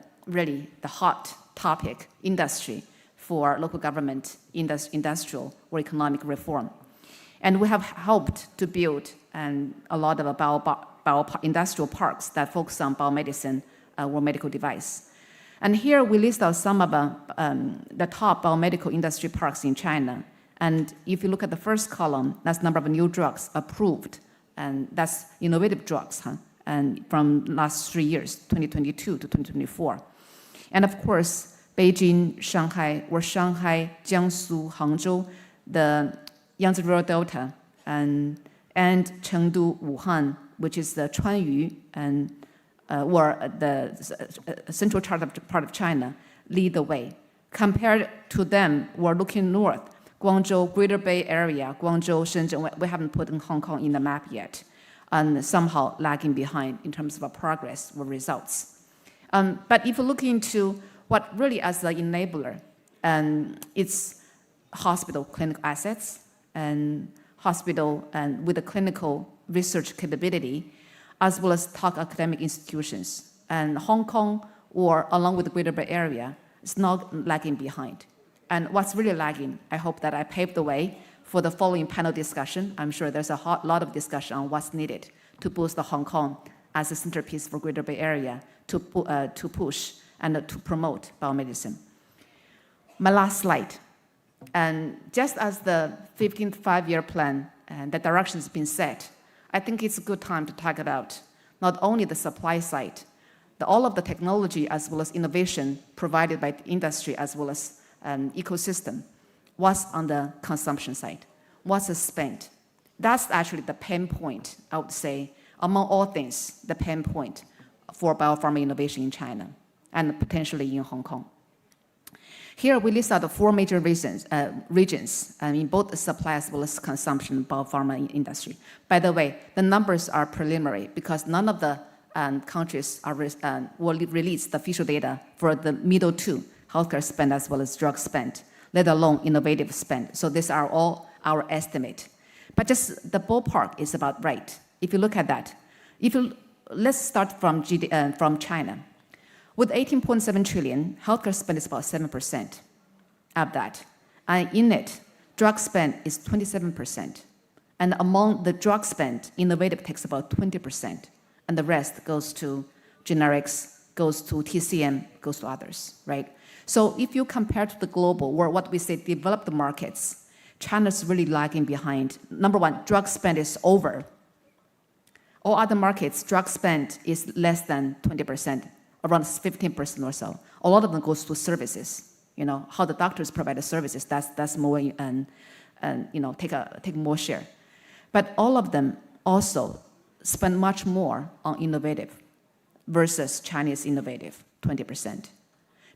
O: hot topic industry for local government industrial or economic reform. And we have helped to build a lot of industrial parks that focus on biomedicine or medical device. And here we list out some of the top biomedical industry parks in China. And if you look at the first column, that's number of new drugs approved, and that's innovative drugs, and from last 3 years, 2022 to 2024. And of course, Beijing, Shanghai, Jiangsu, Hangzhou, the Yangtze River Delta, and Chengdu, Wuhan, which is the Chuanyu, or the central part of China, lead the way. Compared to them, we're looking north, Guangzhou, Greater Bay Area, Guangzhou, Shenzhen, we haven't put in Hong Kong in the map yet, and somehow lagging behind in terms of progress or results. But if you look into what really as the enabler, it's hospital clinical assets and hospital and with the clinical research capability, as well as top academic institutions. And Hong Kong, or along with the Greater Bay Area, is not lagging behind. And what's really lagging, I hope that I paved the way for the following panel discussion. I'm sure there's a lot of discussion on what's needed to boost the Hong Kong as a centerpiece for Greater Bay Area to push and to promote biomedicine. My last slide. And just as the 15th five-year plan and the direction has been set, I think it's a good time to talk about not only the supply side, all of the technology as well as innovation provided by the industry as well as ecosystem. What's on the consumption side? What's the spend? That's actually the pain point, I would say, among all things, the pain point for biopharma innovation in China and potentially in Hong Kong. Here we list out the 4 major regions in both the supply as well as consumption biopharma industry. By the way, the numbers are preliminary because none of the countries will release the official data for the middle two, healthcare spend as well as drug spend, let alone innovative spend. So these are all our estimate. But just the ballpark is about right. If you look at that, let's start from China. With 18.7 trillion, healthcare spend is about 7% of that. And in it, drug spend is 27%. And among the drug spend, innovative takes about 20%. And the rest goes to generics, goes to TCM, goes to others, right? So if you compare to the global, or what we say developed markets, China's really lagging behind. Number one, drug spend is over. All other markets, drug spend is less than 20%. Around 15% or so. A lot of them goes to services. You know, how the doctors provide the services, that's more and take more share. But all of them also spend much more on innovative versus Chinese innovative, 20%.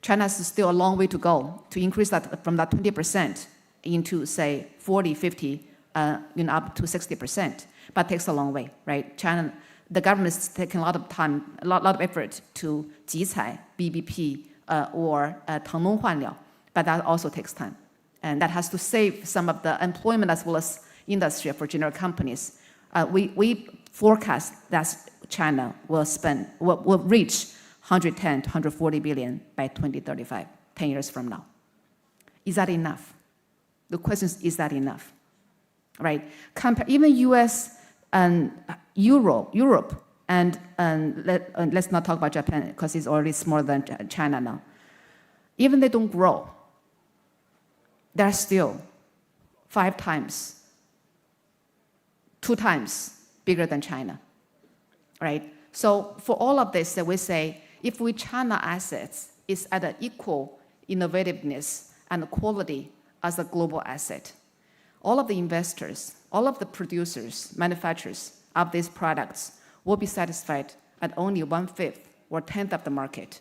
O: China has still a long way to go to increase that from that 20% into, say, 40, 50, up to 60%. But it takes a long way, right? China, the government is taking a lot of time, a lot of effort to 集采 BBP or 腾笼换料, but that also takes time. And that has to save some of the employment as well as industry for generic companies. We forecast that China will reach 110 to 140 billion by 2035, 10 years from now. Is that enough? The question is that enough? Right? Even US and Europe, and let's not talk about Japan because it's already smaller than China now. Even they don't grow, they're still 5 times, 2 times bigger than China, right? So for all of this, we say if we China assets is at an equal innovativeness and quality as a global asset. All of the investors, all of the producers, manufacturers of these products will be satisfied at only 1/5 or 1/10 of the market.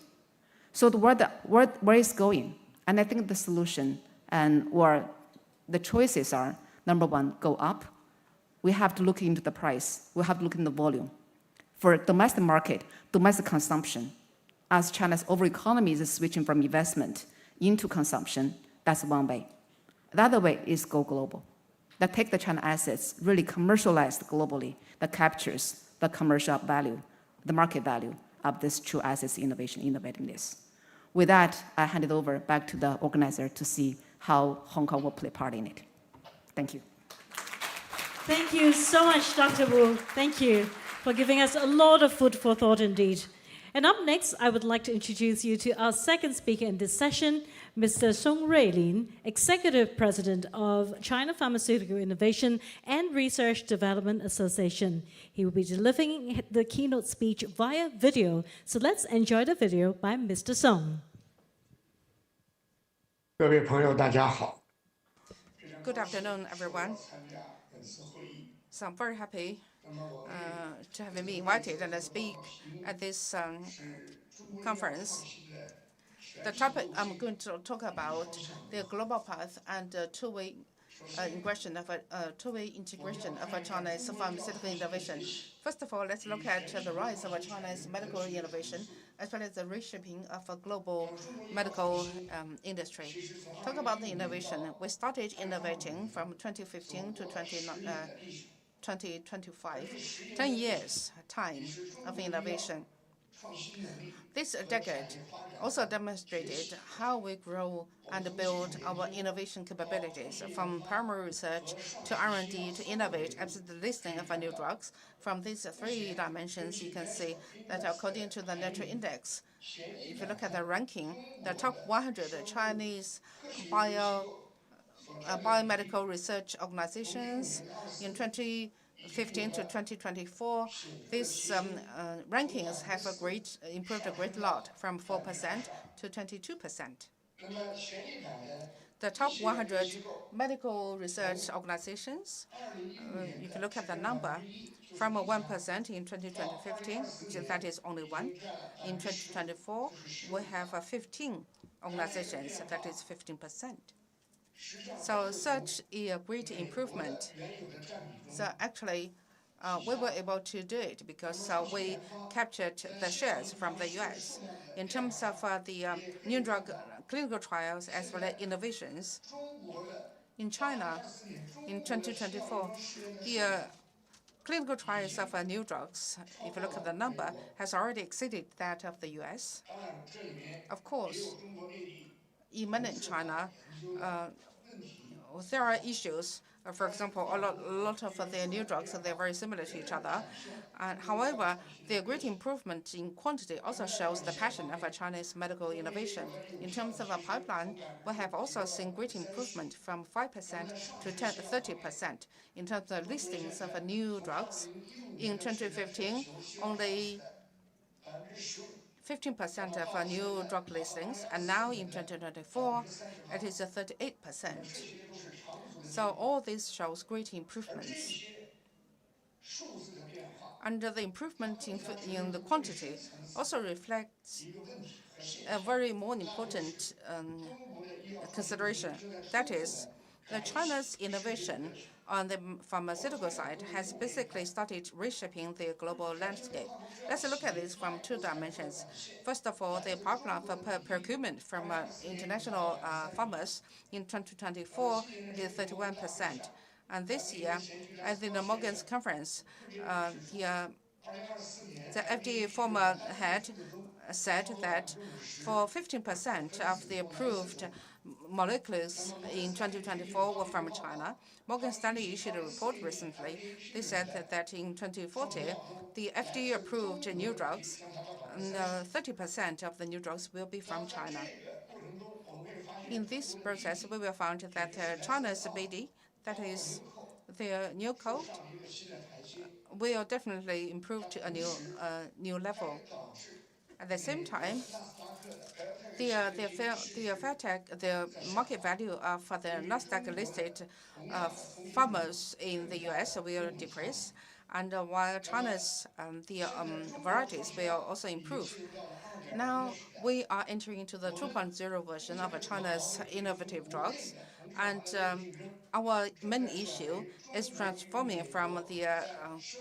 O: So where is going? And I think the solution or the choices are, number one, go up. We have to look into the price. We have to look into the volume. For domestic market, domestic consumption, as China's overall economy is switching from investment into consumption, that's one way. The other way is go global. That take the China assets, really commercialized globally, that captures the commercial value, the market value of this true assets innovation, innovativeness. With that, I hand it over back to the organizer to see how Hong Kong will play part in it. Thank you.
A: Thank you so much, Dr. Wu. Thank you for giving us a lot of food for thought indeed. And up next, I would like to introduce you to our second speaker in this session, Mr. Shangri-La, Executive President of China Pharmaceutical Innovation and Research Development Association. He will be delivering the keynote speech via video. So let's enjoy the video by Mr. Song.
P: 各位朋友，大家好。
D: Good afternoon, everyone. So I'm very happy to have been invited and speak at this conference. The topic I'm going to talk about the global path and two-way integration of China's pharmaceutical innovation. First of all, let's look at the rise of China's medical innovation, as well as the reshaping of a global medical industry. Talk about the innovation. We started innovating from 2015 to 2025, 10 years time of innovation. This decade also demonstrated how we grow and build our innovation capabilities, from primary research to R&D to innovate up to the listing of new drugs. From these three dimensions, you can see that according to the Nature Index, if you look at the ranking, the top 100 Chinese biomedical research organizations in 2015 to 2024, these rankings have improved a great lot, from 4% to 22%. The top 100 medical research organizations, if you look at the number, from 1% in 2015, that is only one. In 2024, we have 15 organizations, that is 15%. So such a great improvement. So actually, we were able to do it because we captured the shares from the US. In terms of the new drug clinical trials as well as innovations, in China, in 2024, the clinical trials of new drugs, if you look at the number, has already exceeded that of the US. Of course, in mainland China, there are issues. For example, a lot of the new drugs, they're very similar to each other. However, the great improvement in quantity also shows the passion of Chinese medical innovation. In terms of a pipeline, we have also seen great improvement from 5% to 30% in terms of listings of new drugs. In 2015, only 15% of new drug listings, and now in 2024, it is 38%. So all this shows great improvements. And the improvement in the quantity also reflects a very more important consideration. That is, China's innovation on the pharmaceutical side has basically started reshaping the global landscape. Let's look at this from two dimensions. First of all, the pipeline for procurement from international farmers in 2024 is 31%. And this year, at the Morgan's conference, the FDA former head said that for 15% of the approved molecules in 2024 were from China. Morgan Stanley issued a report recently. They said that in 2040, the FDA-approved new drugs, 30% of the new drugs will be from China. In this process, we will find that China's BD, that is their new code, will definitely improve to a new level. At the same time, the market value of the Nasdaq-listed farmers in the U.S. will decrease, and while China's varieties will also improve. Now we are entering into the 2.0 version of China's innovative drugs, and our main issue is transforming from the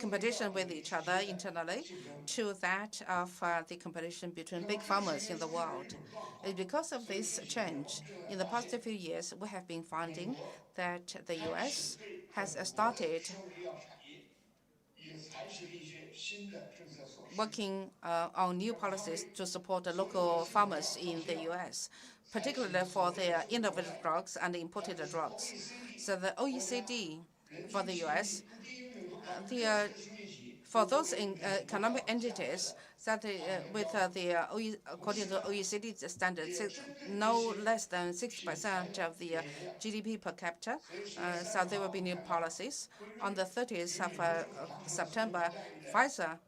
D: competition with each other internally to that of the competition between big farmers in the world. And because of this change, in the past few years, we have been finding that the U.S. has started working on new policies to support the local farmers in the U.S., particularly for their innovative drugs and imported drugs. So the OECD for the U.S., for those economic entities that according to OECD standards, no less than 6% of the GDP per capita, so there will be new policies. On the 30th of September, Pfizer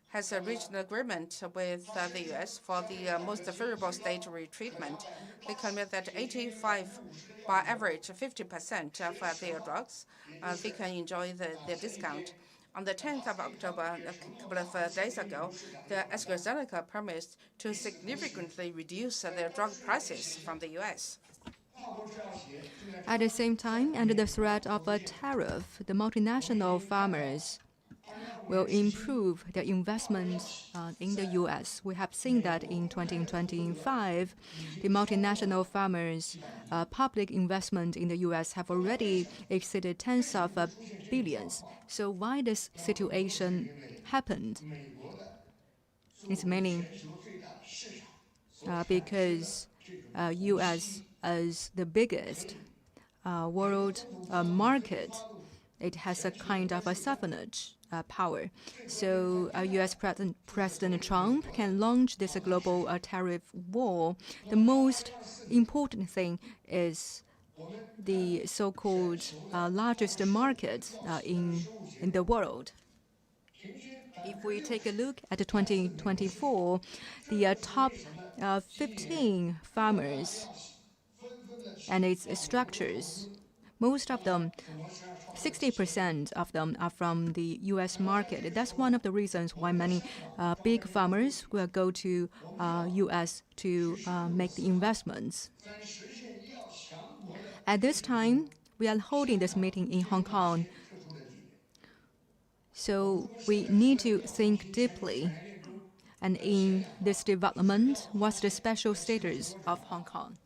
D: has reached an agreement with the U.S. for the most favorable state retreatment. They commit that 85, by average, 50% of their drugs, they can enjoy the discount. On the 10th of October, a couple of days ago, the AstraZeneca promised to significantly reduce their drug prices from the U.S.
C: At the same time, under the threat of a tariff, the multinational farmers will improve their investment in the U.S. We have seen that in 2025, the multinational farmers' public investment in the U.S. have already exceeded tens of billions. So why this situation happened? It's mainly because U.S. is the biggest world market. It has a kind of a suffrage power. So U.S. President Trump can launch this global tariff war. The most important thing is the so-called largest market in the world. If we take a look at 2024, the top 15 farmers and its structures, most of them, 60% of them are from the U.S. market. That's one of the reasons why many big farmers will go to U.S. to make the investments. At this time, we are holding this meeting in Hong Kong. So we need to think deeply. And in this development, what's the special status of Hong Kong?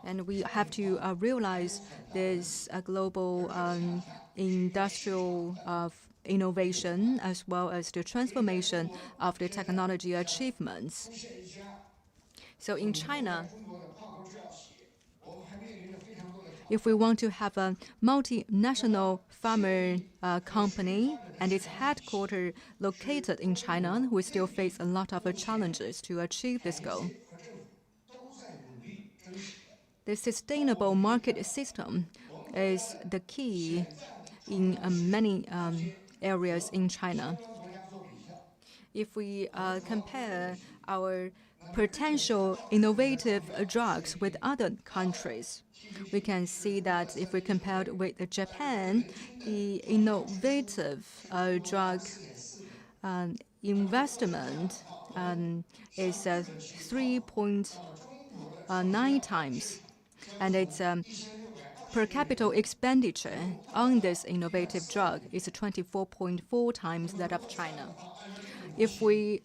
C: And we have to realize there's a global industrial innovation as well as the transformation of the technology achievements. So in China, if we want to have a multinational farmer company and its headquarters located in China, we still face a lot of challenges to achieve this goal. The sustainable market system is the key in many areas in China. If we compare our potential innovative drugs with other countries, we can see that if we compare it with Japan, the innovative drug investment is 3.9 times. And its per capita expenditure on this innovative drug is 24.4 times that of China. If we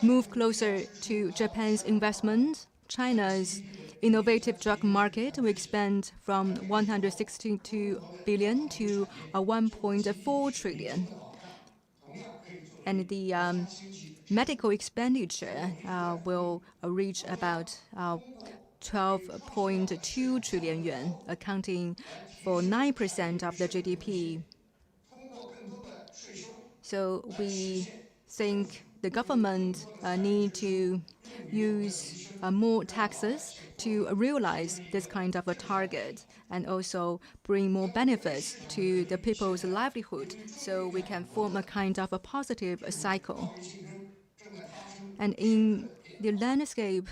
C: move closer to Japan's investment, China's innovative drug market will expand from 162 billion to 1.4 trillion. And the medical expenditure will reach about 12.2 trillion yuan, accounting for 9% of the GDP. So we think the government need to use more taxes to realize this kind of a target and also bring more benefits to the people's livelihood so we can form a kind of a positive cycle. And in the landscape,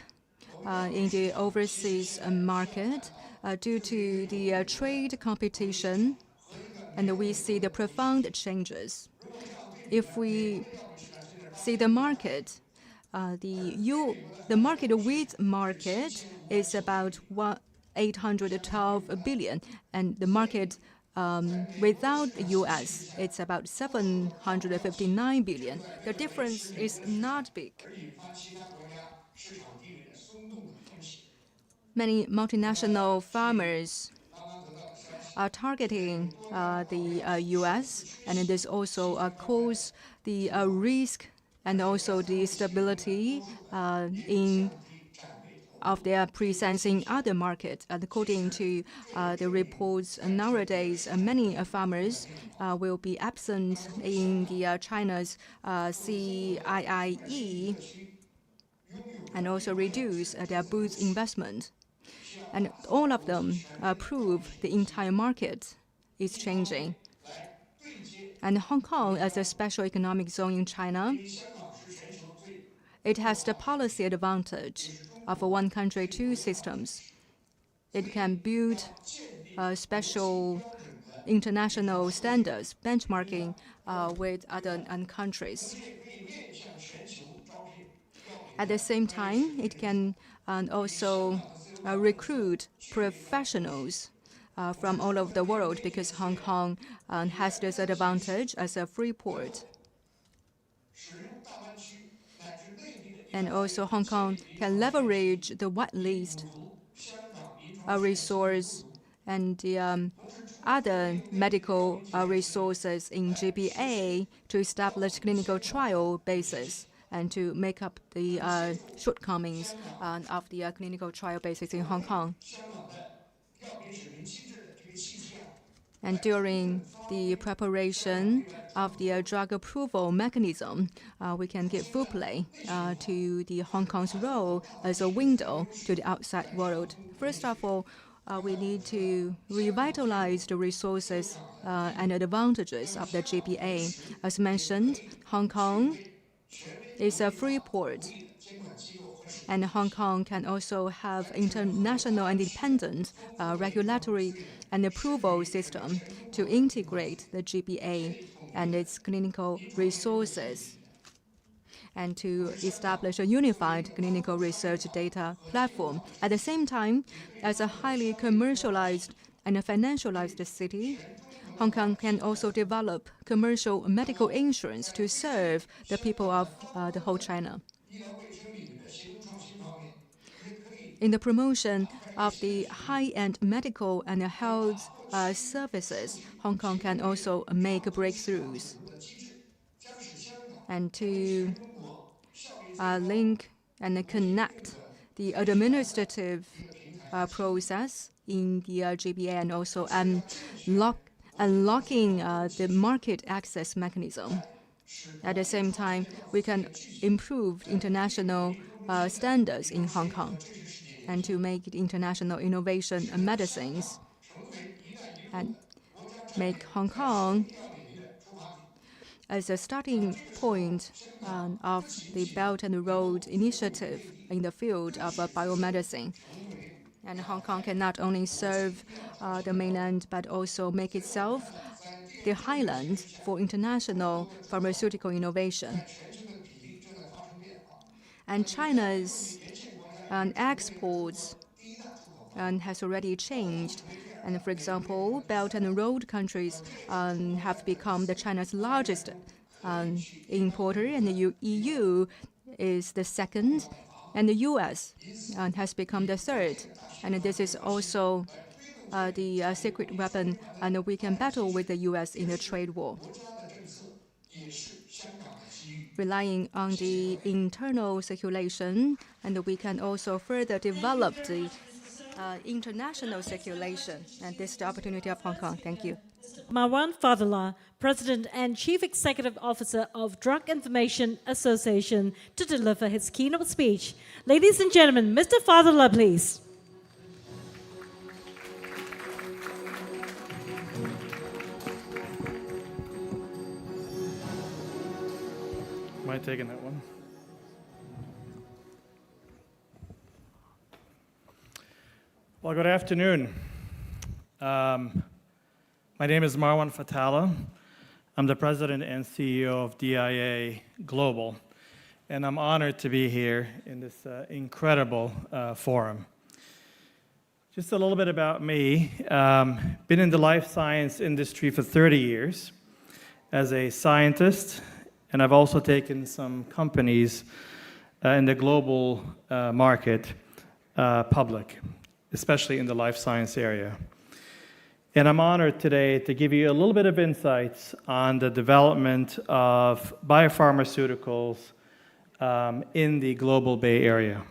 C: in the overseas market, due to the trade competition, and we see the profound changes. If we see the market, the market with market is about 812 billion, and the market without the US, it's about 759 billion. The difference is not big. Many multinational farmers are targeting the US, and this also causes the risk and also the stability of their presence in other markets. According to the reports, nowadays many farmers will be absent in the China's CIIE and also reduce their booth investment. And all of them prove the entire market is changing. And Hong Kong, as a special economic zone in China, it has the policy advantage of a one country, two systems. It can build special international standards, benchmarking with other countries. At the same time, it can also recruit professionals from all over the world, because Hong Kong has this advantage as a free port. And also Hong Kong can leverage the whitelist resource and the other medical resources in GBA to establish clinical trial basis and to make up the shortcomings of the clinical trial basis in Hong Kong. And during the preparation of the drug approval mechanism, we can give full play to the Hong Kong's role as a window to the outside world. First of all, we need to revitalize the resources and advantages of the GBA. As mentioned, Hong Kong is a free port, and Hong Kong can also have international and independent regulatory and approval system to integrate the GBA and its clinical resources, and to establish a unified clinical research data platform. At the same time, as a highly commercialized and a financialized city, Hong Kong can also develop commercial medical insurance to serve the people of the whole China. In the promotion of the high-end medical and health services, Hong Kong can also make breakthroughs. And to link and connect the administrative process in the GBA, and also unlocking the market access mechanism. At the same time, we can improve international standards in Hong Kong and to make it international innovation medicines and make Hong Kong as a starting point of the Belt and Road Initiative in the field of biomedicine. And Hong Kong can not only serve the mainland, but also make itself the highland for international pharmaceutical innovation. And China's exports has already changed. And for example, Belt and Road countries have become the China's largest importer, and the EU is the second, and the US has become the third. And this is also the secret weapon, and we can battle with the US in a trade war. Relying on the internal circulation, and we can also further develop the international circulation. And this is the opportunity of Hong Kong. Thank you.
A: Marwan Fadlallah, President and Chief Executive Officer of Drug Information Association, to deliver his keynote speech. Ladies and gentlemen, Mr. Fadlallah, please.
F: Am I taking that one?
Q: Well, good afternoon. My name is Marwan Fatala. I'm the president and CEO of DIA Global, and I'm honored to be here in this incredible forum. Just a little bit about me. Been in the life science industry for 30 years as a scientist, and I've also taken some companies in the global market public, especially in the life science area. And I'm honored today to give you a little bit of insights on the development of biopharmaceuticals in the global Bay Area.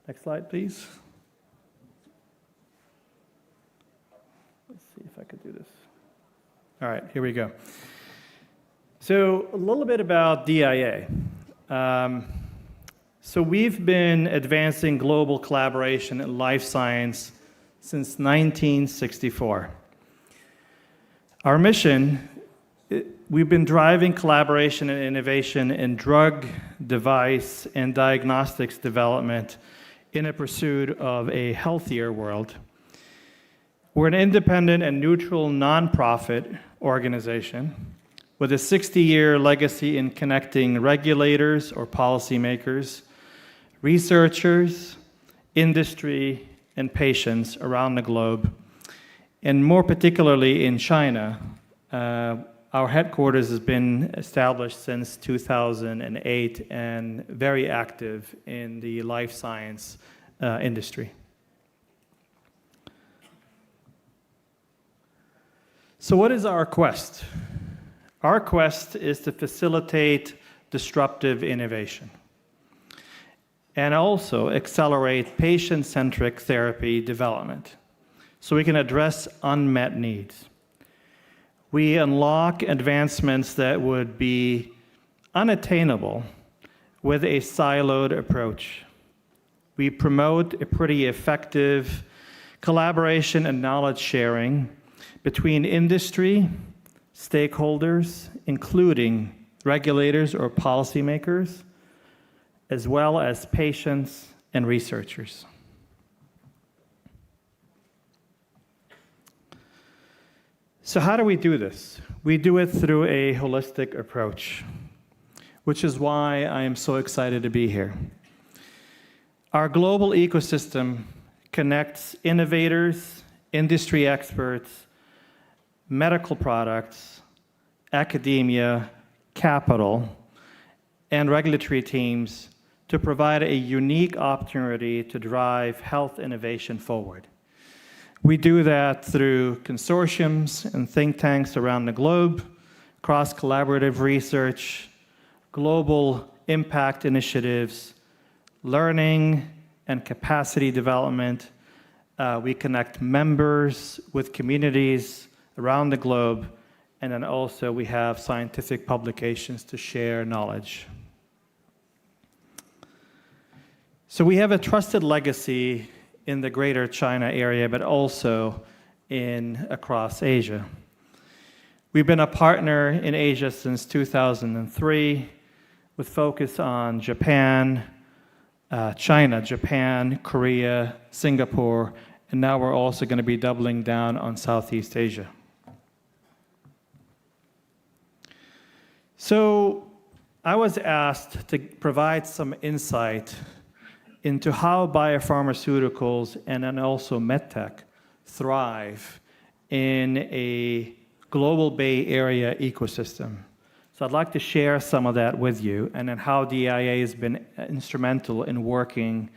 Q: Next slide, please. Let's see if I could do this. All right, here we go. So a little bit about DIA. So we've been advancing global collaboration in life science since 1964. Our mission, we've been driving collaboration and innovation in drug, device, and diagnostics development in a pursuit of a healthier world. We're an independent and neutral nonprofit organization with a 60-year legacy in connecting regulators or policymakers, researchers, industry, and patients around the globe, and more particularly in China. Our headquarters has been established since 2008 and very active in the life science industry. So what is our quest? Our quest is to facilitate disruptive innovation and also accelerate patient-centric therapy development so we can address unmet needs. We unlock advancements that would be unattainable with a siloed approach. We promote a pretty effective collaboration and knowledge sharing between industry, stakeholders, including regulators or policymakers, as well as patients and researchers. So how do we do this? We do it through a holistic approach, which is why I am so excited to be here. Our global ecosystem connects innovators, industry experts, medical products, academia, capital, and regulatory teams to provide a unique opportunity to drive health innovation forward. We do that through consortiums and think tanks around the globe, cross-collaborative research, global impact initiatives, learning and capacity development. We connect members with communities around the globe, and then also we have scientific publications to share knowledge. So we have a trusted legacy in the greater China area, but also across Asia. We've been a partner in Asia since 2003 with focus on Japan, China, Japan, Korea, Singapore, and now we're also going to be doubling down on Southeast Asia. So I was asked to provide some insight into how biopharmaceuticals and then also medtech thrive in a global Bay Area ecosystem. So I'd like to share some of that with you and then how DIA has been instrumental in working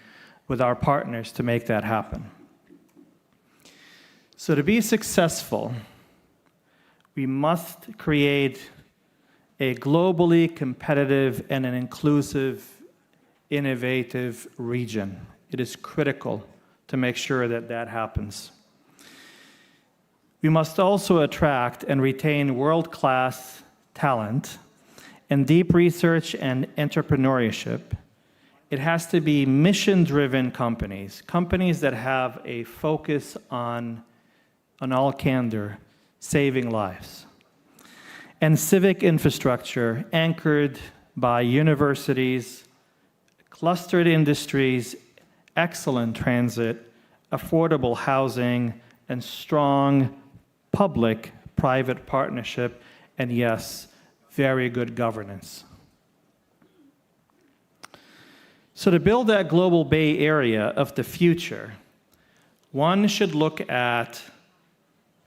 Q: with our partners to make that happen. So to be successful, we must create a globally competitive and an inclusive, innovative region. It is critical to make sure that that happens. We must also attract and retain world-class talent and deep research and entrepreneurship. It has to be mission-driven companies, companies that have a focus on all candor, saving lives. And civic infrastructure anchored by universities, clustered industries, excellent transit, affordable housing, and strong public-private partnership, and yes, very good governance. So to build that global Bay Area of the future, one should look at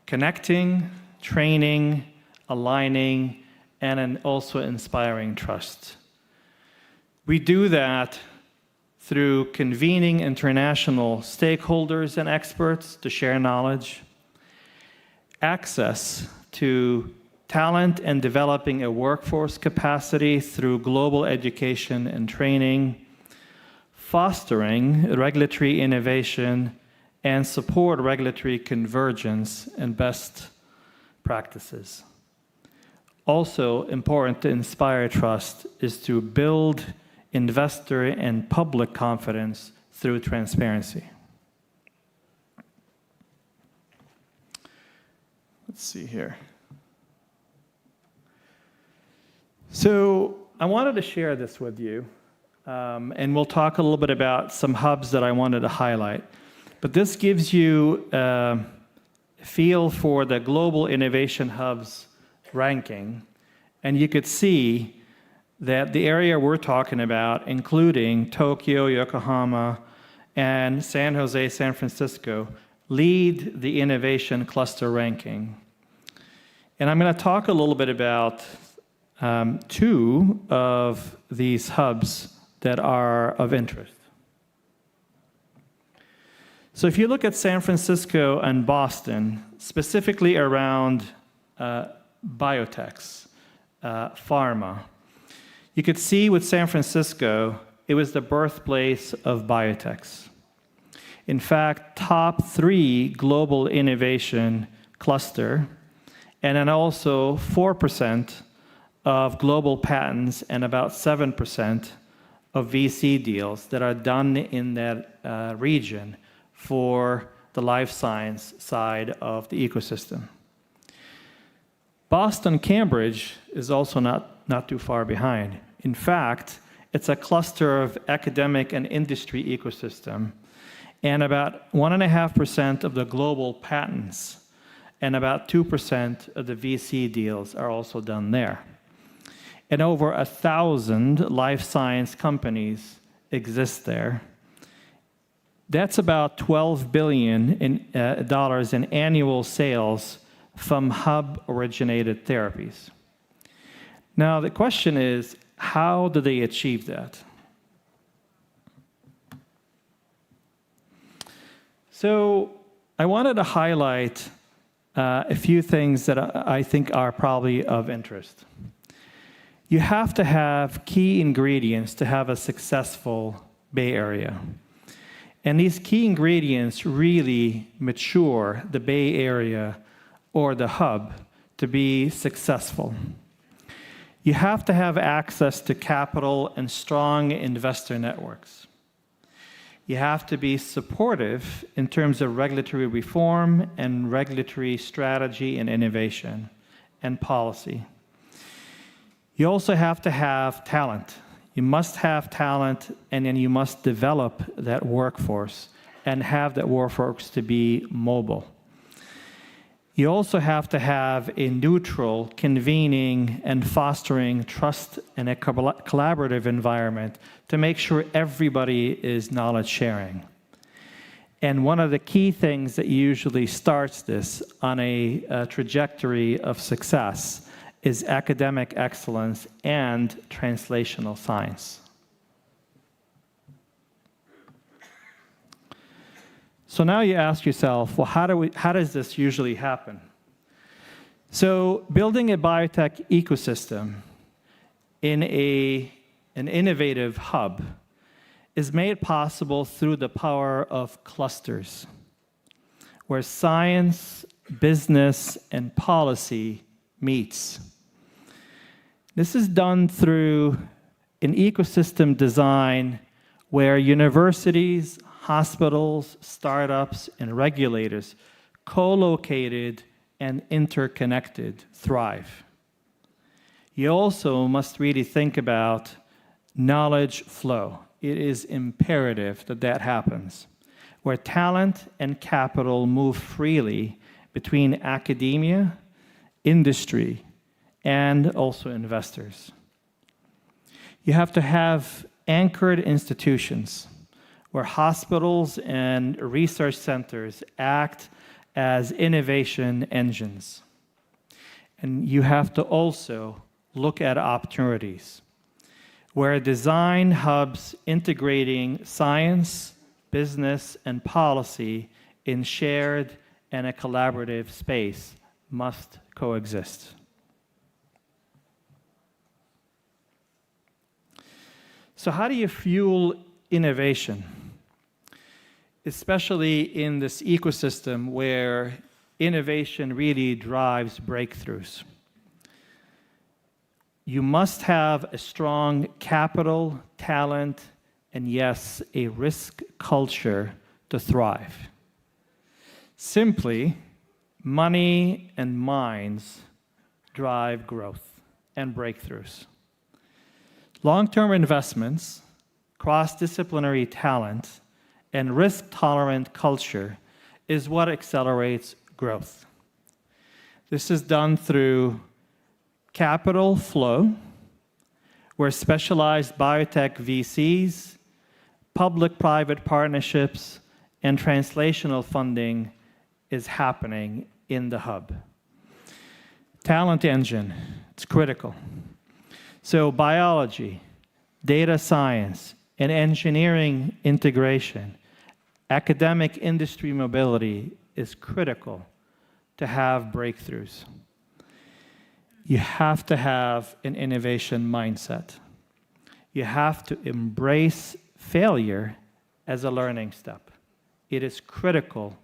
Q: connecting, training, aligning, and also inspiring trust. We do that through convening international stakeholders and experts to share knowledge, access to talent and developing a workforce capacity through global education and training, fostering regulatory innovation, and support regulatory convergence and best practices. Also important to inspire trust is to build investor and public confidence through transparency. Let's see here. So I wanted to share this with you, and we'll talk a little bit about some hubs that I wanted to highlight. But this gives you a feel for the Global Innovation Hubs ranking, and you could see that the area we're talking about, including Tokyo, Yokohama, and San Jose, San Francisco, lead the innovation cluster ranking. And I'm going to talk a little bit about two of these hubs that are of interest. So if you look at San Francisco and Boston, specifically around biotechs, pharma, you could see with San Francisco, it was the birthplace of biotechs. In fact, top 3 global innovation cluster, and then also 4% of global patents and about 7% of VC deals that are done in that region for the life science side of the ecosystem. Boston, Cambridge is also not too far behind. In fact, it's a cluster of academic and industry ecosystem, and about 1.5% of the global patents and about 2% of the VC deals are also done there. And over 1,000 life science companies exist there. That's about $12 billion in annual sales from hub-originated therapies. Now, the question is, how do they achieve that? So I wanted to highlight a few things that I think are probably of interest. You have to have key ingredients to have a successful Bay Area. And these key ingredients really mature the Bay Area or the hub to be successful. You have to have access to capital and strong investor networks. You have to be supportive in terms of regulatory reform and regulatory strategy and innovation and policy. You also have to have talent. You must have talent, and then you must develop that workforce and have that workforce to be mobile. You also have to have a neutral, convening, and fostering trust and a collaborative environment to make sure everybody is knowledge sharing. And one of the key things that usually starts this on a trajectory of success is academic excellence and translational science. So now you ask yourself, well, how does this usually happen? So building a biotech ecosystem in an innovative hub is made possible through the power of clusters, where science, business, and policy meets. This is done through an ecosystem design where universities, hospitals, startups, and regulators, co-located and interconnected, thrive. You also must really think about knowledge flow. it is imperative that that happens, where talent and capital move freely between academia, industry, and also investors. You have to have anchored institutions where hospitals and research centers act as innovation engines. And you have to also look at opportunities where design hubs integrating science, business, and policy in shared and a collaborative space must coexist. So how do you fuel innovation, especially in this ecosystem where innovation really drives breakthroughs? You must have a strong capital, talent, and yes, a risk culture to thrive. Simply, money and minds drive growth and breakthroughs. Long-term investments, cross-disciplinary talent, and risk-tolerant culture is what accelerates growth. This is done through capital flow, where specialized biotech VCs, public-private partnerships, and translational funding is happening in the hub. Talent engine, it's critical. So biology, data science, and engineering integration, academic industry mobility is critical to have breakthroughs. You have to have an innovation mindset. You have to embrace failure as a learning step. It is critical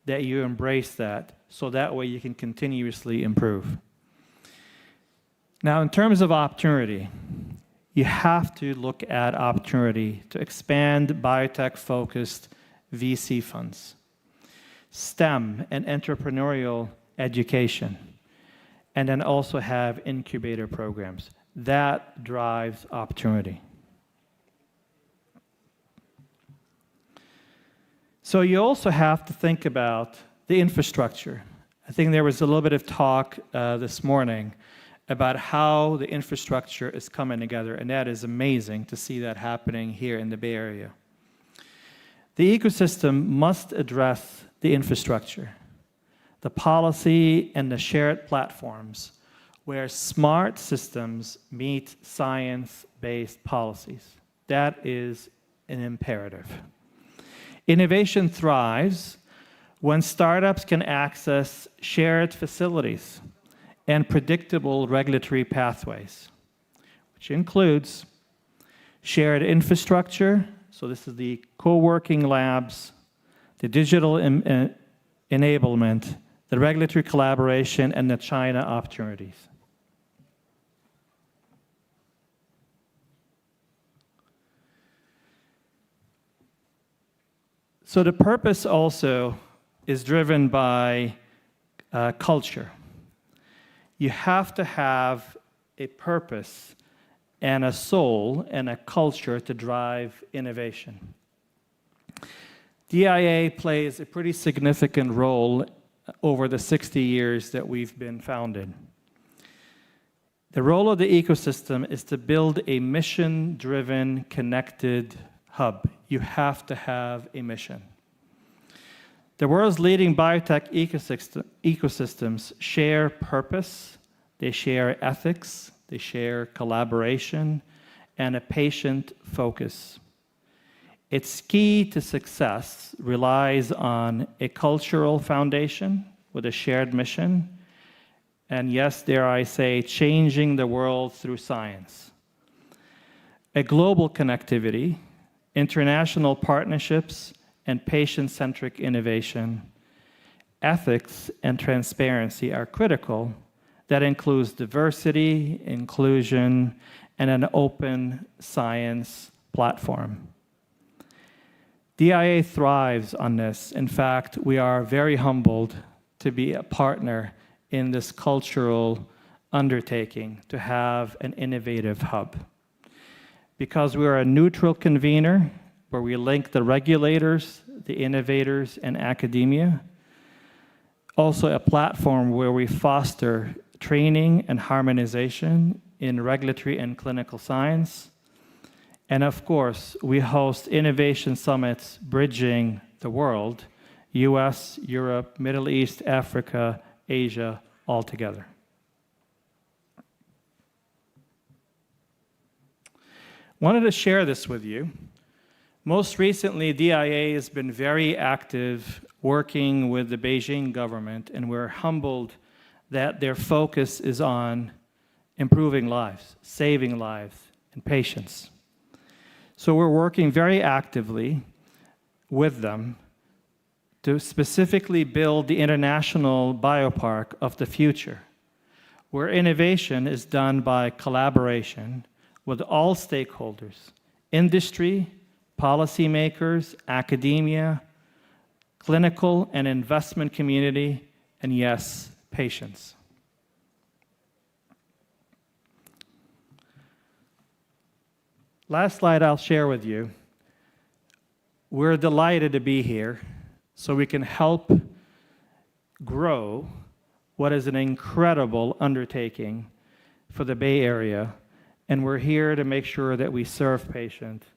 Q: that you embrace that so that way you can continuously improve. Now, in terms of opportunity, you have to look at opportunity to expand biotech-focused VC funds, STEM and entrepreneurial education, and then also have incubator programs. That drives opportunity. So you also have to think about the infrastructure. I think there was a little bit of talk this morning about how the infrastructure is coming together, and that is amazing to see that happening here in the Bay Area. The ecosystem must address the infrastructure, the policy, and the shared platforms where smart systems meet science-based policies. That is an imperative. Innovation thrives when startups can access shared facilities and predictable regulatory pathways, which includes shared infrastructure, so this is the co-working labs, the digital enablement, the regulatory collaboration, and the China opportunities. So the purpose also is driven by culture. You have to have a purpose and a soul and a culture to drive innovation. DIA plays a pretty significant role over the 60 years that we've been founded. The role of the ecosystem is to build a mission-driven, connected hub. You have to have a mission. The world's leading biotech ecosystems share purpose, they share ethics, they share collaboration, and a patient focus. Its key to success relies on a cultural foundation with a shared mission, and yes, dare I say, changing the world through science. A global connectivity, international partnerships, and patient-centric innovation, ethics and transparency are critical. That includes diversity, inclusion, and an open science platform. DIA thrives on this. In fact, we are very humbled to be a partner in this cultural undertaking to have an innovative hub. because we are a neutral convener where we link the regulators, the innovators, and academia. Also a platform where we foster training and harmonization in regulatory and clinical science. And of course, we host innovation summits bridging the world, US, Europe, Middle East, Africa, Asia, all together. Wanted to share this with you. Most recently, DIA has been very active working with the Beijing government, and we're humbled that their focus is on improving lives, saving lives, and patients. So we're working very actively with them to specifically build the international biopark of the future, where innovation is done by collaboration with all stakeholders, industry, policymakers, academia, clinical and investment community, and yes, patients. Last slide I'll share with you. We're delighted to be here so we can help grow what is an incredible undertaking for the Bay Area, and we're here to make sure that we serve patients,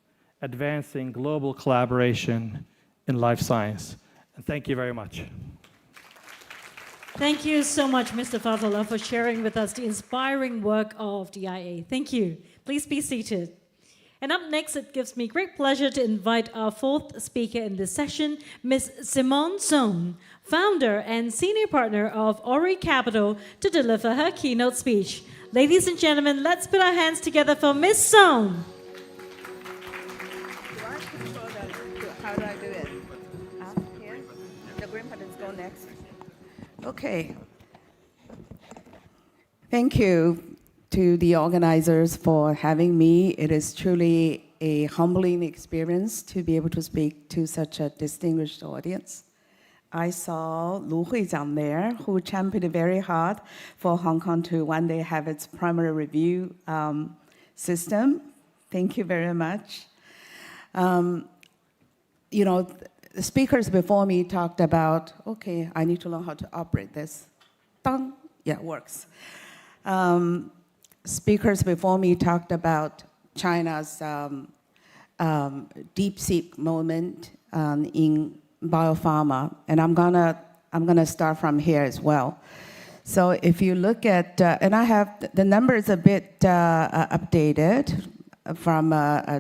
Q: advancing global collaboration in life science. And thank you very much.
A: Thank you so much, Mr. Fazala, for sharing with us the inspiring work of DIA. Thank you. Please be seated. And up next, it gives me great pleasure to invite our fourth speaker in this session, Ms. Simone Song, founder and senior partner of Ori Capital, to deliver her keynote speech. Ladies and gentlemen, let's put our hands together for Ms. Song.
R: How do I do it? Up here? The green buttons go next. Okay. Thank you to the organizers for having me. It is truly a humbling experience to be able to speak to such a distinguished audience. I saw Lu Huizang there, who championed very hard for Hong Kong to one day have its primary review system. Thank you very much. You know, the speakers before me talked about, okay, I need to learn how to operate this. Dong, yeah, it works. Speakers before me talked about China's deep-seek moment in biopharma, and I'm gonna start from here as well. So if you look at, and I have the numbers a bit updated from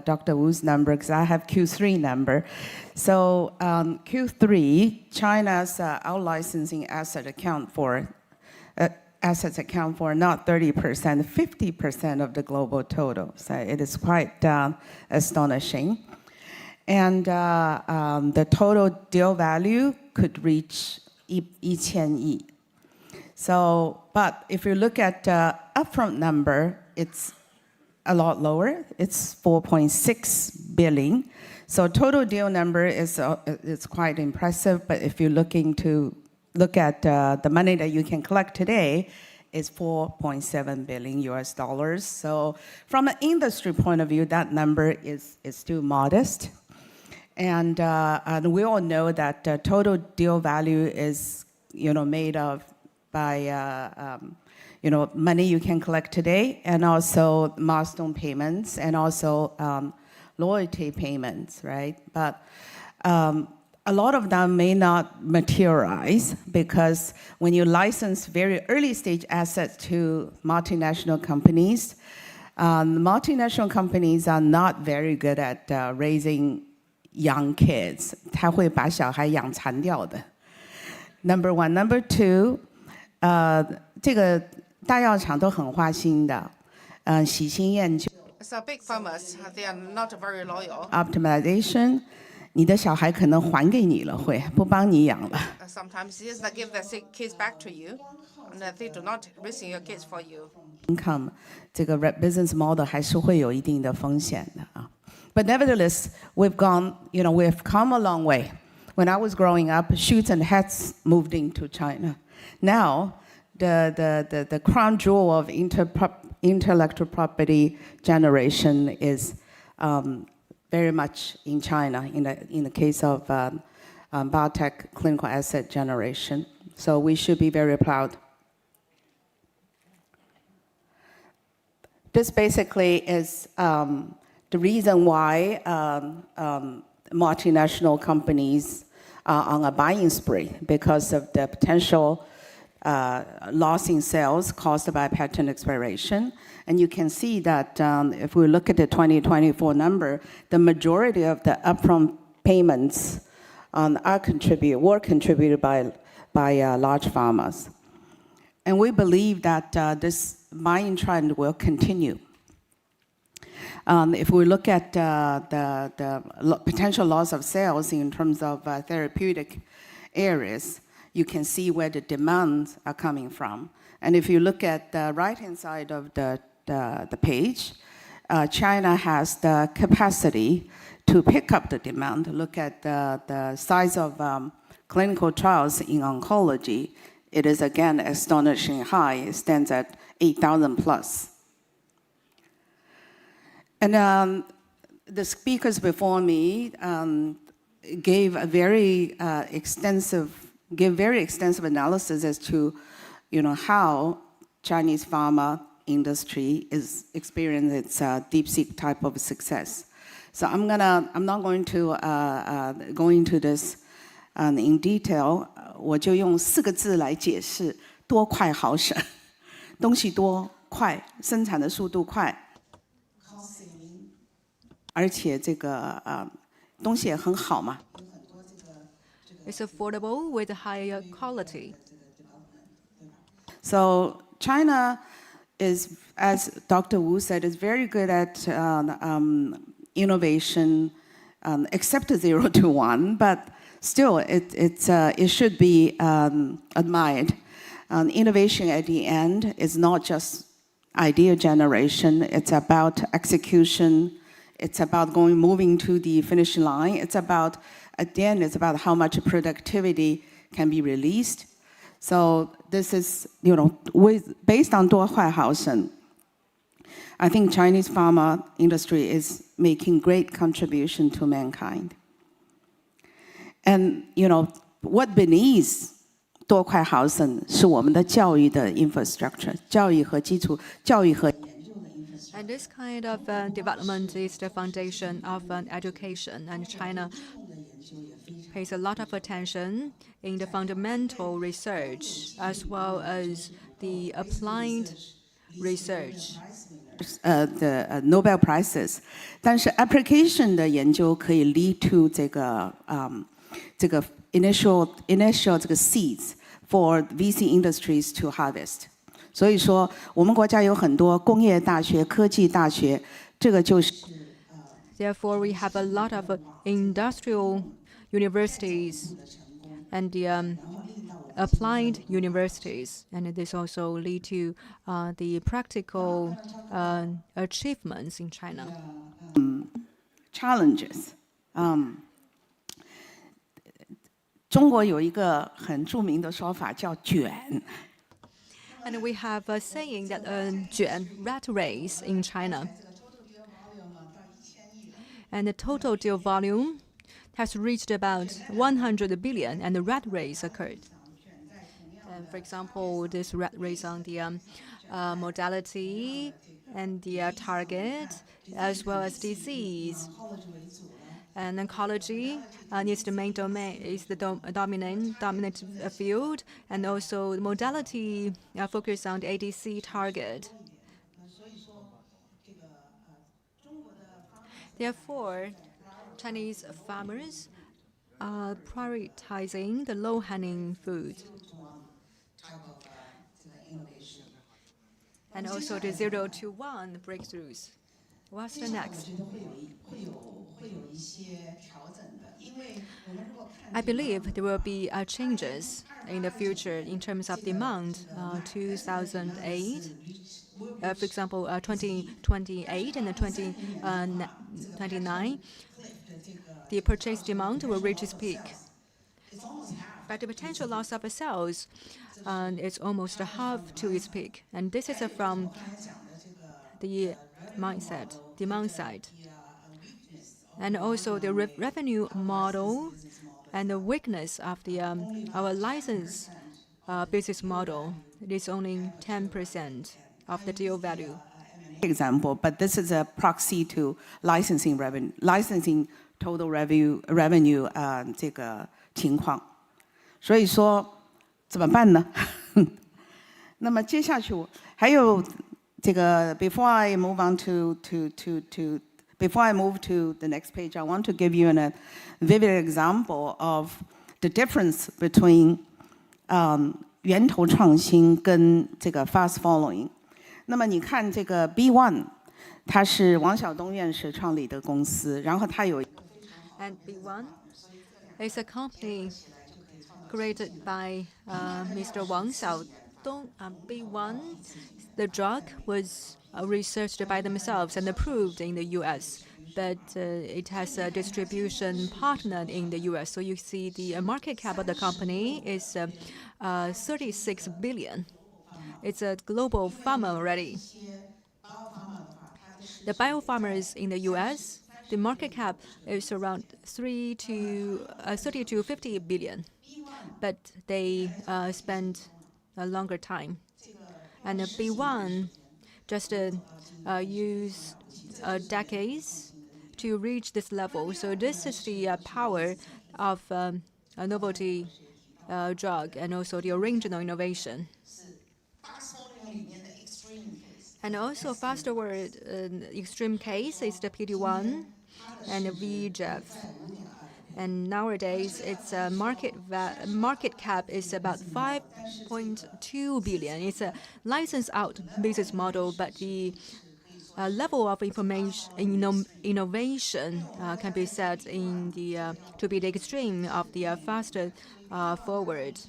R: Dr. Wu's number, because I have Q3 number. So Q3, China's out-licensing assets account for not 30%, 50% of the global total. So it is quite astonishing. And the total deal value could reach 1,000 亿. So, but if you look at upfront number, it's a lot lower. It's 4.6 billion. So total deal number is quite impressive. But if you're looking to look at the money that you can collect today, is $4.7 billion US dollars. So from an industry point of view, that number is still modest. And we all know that total deal value is, made of by, money you can collect today, and also milestone payments, and also loyalty payments, right? But a lot of them may not materialize, because when you license very early stage assets to multinational companies, multinational companies are not very good at raising young kids. 他会把小孩养残掉的。Number one, number two, 这个大药厂都很花心的，喜新厌旧。
D: So big farmers, they are not very loyal.
R: Optimization, 你的小孩可能还给你了，会不帮你养了。
D: Sometimes yes, they give their kids back to you, and they do not raising your kids for you.
R: Income, 这个 business model 还是会有一定的风险的啊。But nevertheless, we've come a long way. When I was growing up, shoots and hats moved into China. Now, the crown jewel of intellectual property generation is very much in China in the case of biotech clinical asset generation. So we should be very proud. This basically is the reason why multinational companies are on a buying spree because of the potential loss in sales caused by patent expiration. And you can see that if we look at the 2024 number, the majority of the upfront payments were contributed by large pharmas. And we believe that this buying trend will continue. If we look at the potential loss of sales in terms of therapeutic areas, you can see where the demands are coming from. And if you look at the right-hand side of the page, China has the capacity to pick up the demand. Look at the size of clinical trials in oncology. It is again astonishing high. It stands at 8,000 plus. And the speakers before me gave very extensive analysis as to, how Chinese pharma industry is experiencing its deep-seek type of success. So I'm not going to go into this in detail. 我就用4个字来解释：多、快、好、省。东西多、快，生产的速度快，而且这个东西也很好嘛。
C: It's affordable with higher quality.
R: So China is, as Dr. Wu said, is very good at innovation, except 0 to 1, but still it should be admired. Innovation at the end is not just idea generation, it's about execution, it's about moving to the finish line, at the end, it's about how much productivity can be released. So this is, based on 多快好省, I think Chinese pharma industry is making great contribution to mankind. And, what beneath 多快好省是我们的教育的 infrastructure, 教育和基础, 教育和
C: And this kind of development is the foundation of education, and China pays a lot of attention in the fundamental research as well as the applied research.
R: The Nobel Prizes, 但是 application 的研究可以 lead to 这个 initial 这个 seeds for VC industries to harvest. 所以说，我们国家有很多工业大学、科技大学，这个就是。
C: Therefore, we have a lot of industrial universities and the applied universities, and this also lead to the practical achievements in China.
R: Challenges. 中国有一个很著名的说法叫卷。
C: And we have a saying that 卷 rat race in China. And the total deal volume has reached about 100 billion, and the rat race occurred. And for example, this rat race on the modality and the target, as well as disease. And oncology is the main domain, is the dominant field, and also the modality focus on the ADC target. Therefore, Chinese farmers are prioritizing the low-hanging food. And also the 0 to 1 breakthroughs. What's the next? I believe there will be changes in the future in terms of demand. 2008, for example, 2028 and 2029, the purchase demand will reach its peak. But the potential loss of sales is almost half to its peak. And this is from the demand side. and also the revenue model and the weakness of the our license business model. It is only 10% of the deal value.
R: Example, but this is a proxy to licensing revenue, licensing total revenue 这个情况。所以说怎么办呢？那么接下去还有这个 before I move on before I move to the next page, I want to give you a vivid example of the difference between 源头创新跟这个 fast following。那么你看这个 B1， 它是王晓东院士创立的公司，然后它有。
C: And B1 is a company created by Mr. Wang Xiaodong. B1, the drug was researched by themselves and approved in the U.S., but it has a distribution partner in the U.S. So you see the market cap of the company is 36 billion. It's a global pharma already. The biopharmers in the U.S., the market cap is around 30 to 50 billion, but they spend a longer time. And B1 just used decades to reach this level. So this is the power of a novelty drug and also the original innovation. And also fast-forward extreme case is the PD-1 and the VEGF. And nowadays, its market cap is about 5.2 billion. It's a license-out business model, but the level of innovation can be said to be the extreme of the faster forward.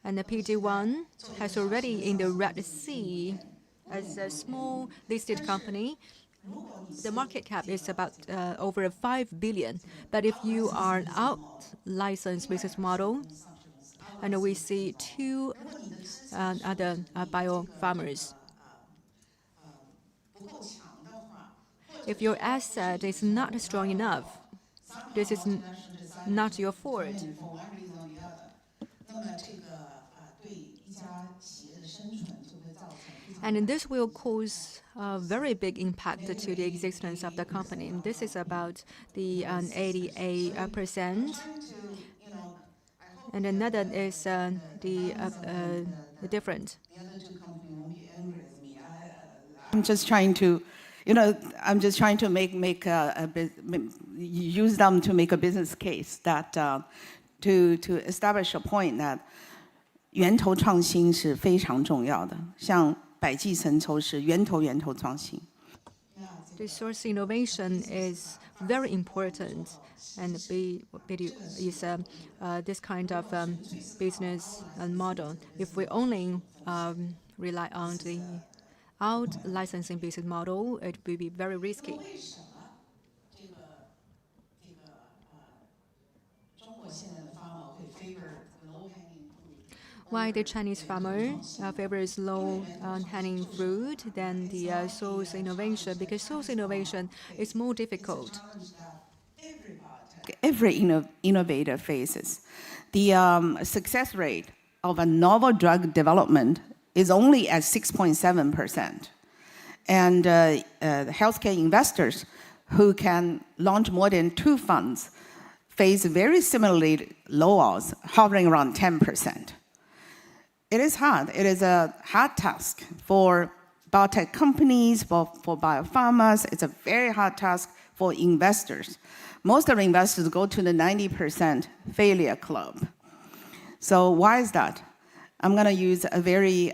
C: And the PD-1 has already in the Red Sea as a small listed company. The market cap is about over 5 billion. But if you are an out-licensed business model, and we see two other biopharmers. If your asset is not strong enough, this is not your fault. And this will cause a very big impact to the existence of the company. And this is about the 88%. And another is the different.
R: I'm just trying to, use them to make a business case that to establish a point that 源头创新是非常重要的，像百济神州是源头创新。
C: The source innovation is very important, and is this kind of business model. If we only rely on the out licensing business model, it will be very risky. Why the Chinese farmer favors low-hanging fruit than the source innovation? Because source innovation is more difficult.
R: Every innovator faces. The success rate of a novel drug development is only at 6.7%. And healthcare investors who can launch more than 2 funds face very similarly low odds, hovering around 10%. It is hard. It is a hard task for biotech companies, for biopharmas. It's a very hard task for investors. Most of the investors go to the 90% failure club. So why is that? I'm going to use a very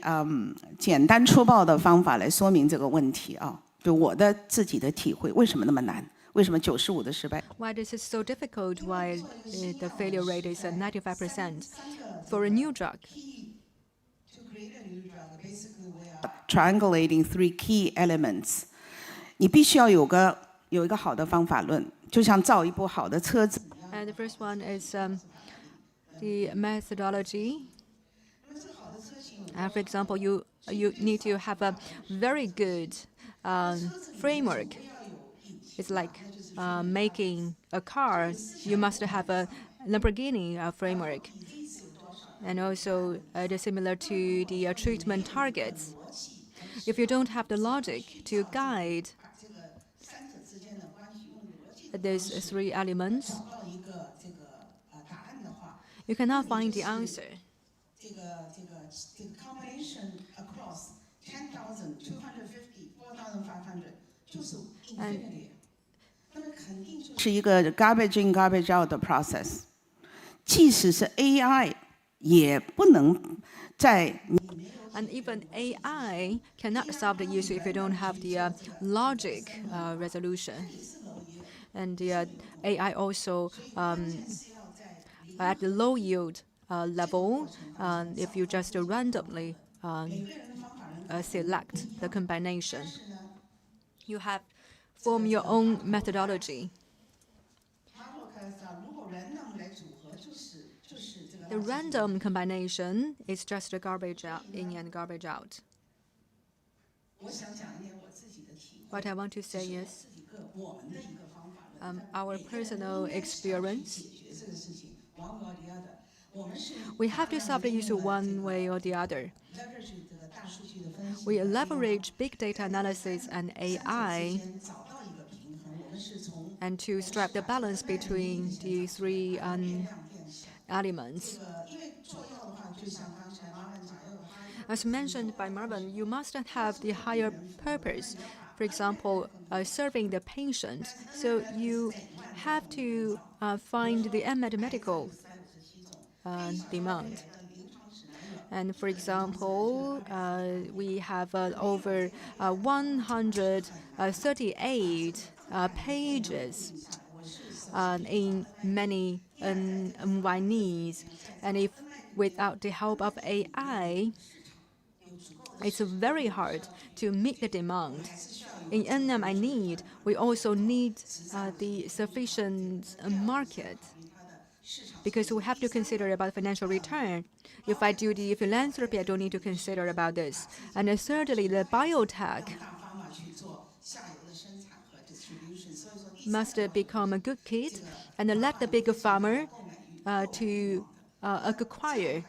R: 简单粗暴的方法来说明这个问题啊，就我的自己的体会，为什么那么难？为什么95%的失败
C: Why this is so difficult? Why the failure rate is 95% for a new drug?
R: Triangulating 3 key elements. 你必须要有一个好的方法论，就像造一部好的车子。
C: And the first one is the methodology. For example, you need to have a very good framework. It's like making a car. You must have a Lamborghini framework. And also, it is similar to the treatment targets. If you don't have the logic to guide these three elements, you cannot find the answer. And
R: 是一个 garbage in garbage out 的 process， 即使是 AI 也不能在。
C: And even AI cannot solve the issue if you don't have the logic resolution. And the AI also at the low yield level, if you just randomly select the combination, you have form your own methodology. The random combination is just a garbage in and garbage out. What I want to say is our personal experience. We have to solve the issue one way or the other. We leverage big data analysis and AI and to strike the balance between the three elements. As mentioned by Marvin, you must have the higher purpose. For example, serving the patient. So you have to find the unmet medical demand. And for example, we have over 138 pages in many needs. And if without the help of AI, it's very hard to meet the demand. In unmet need, we also need the sufficient market, because we have to consider about financial return. If I do the philanthropy, I don't need to consider about this. And thirdly, the biotech must become a good kid and let the big farmer to acquire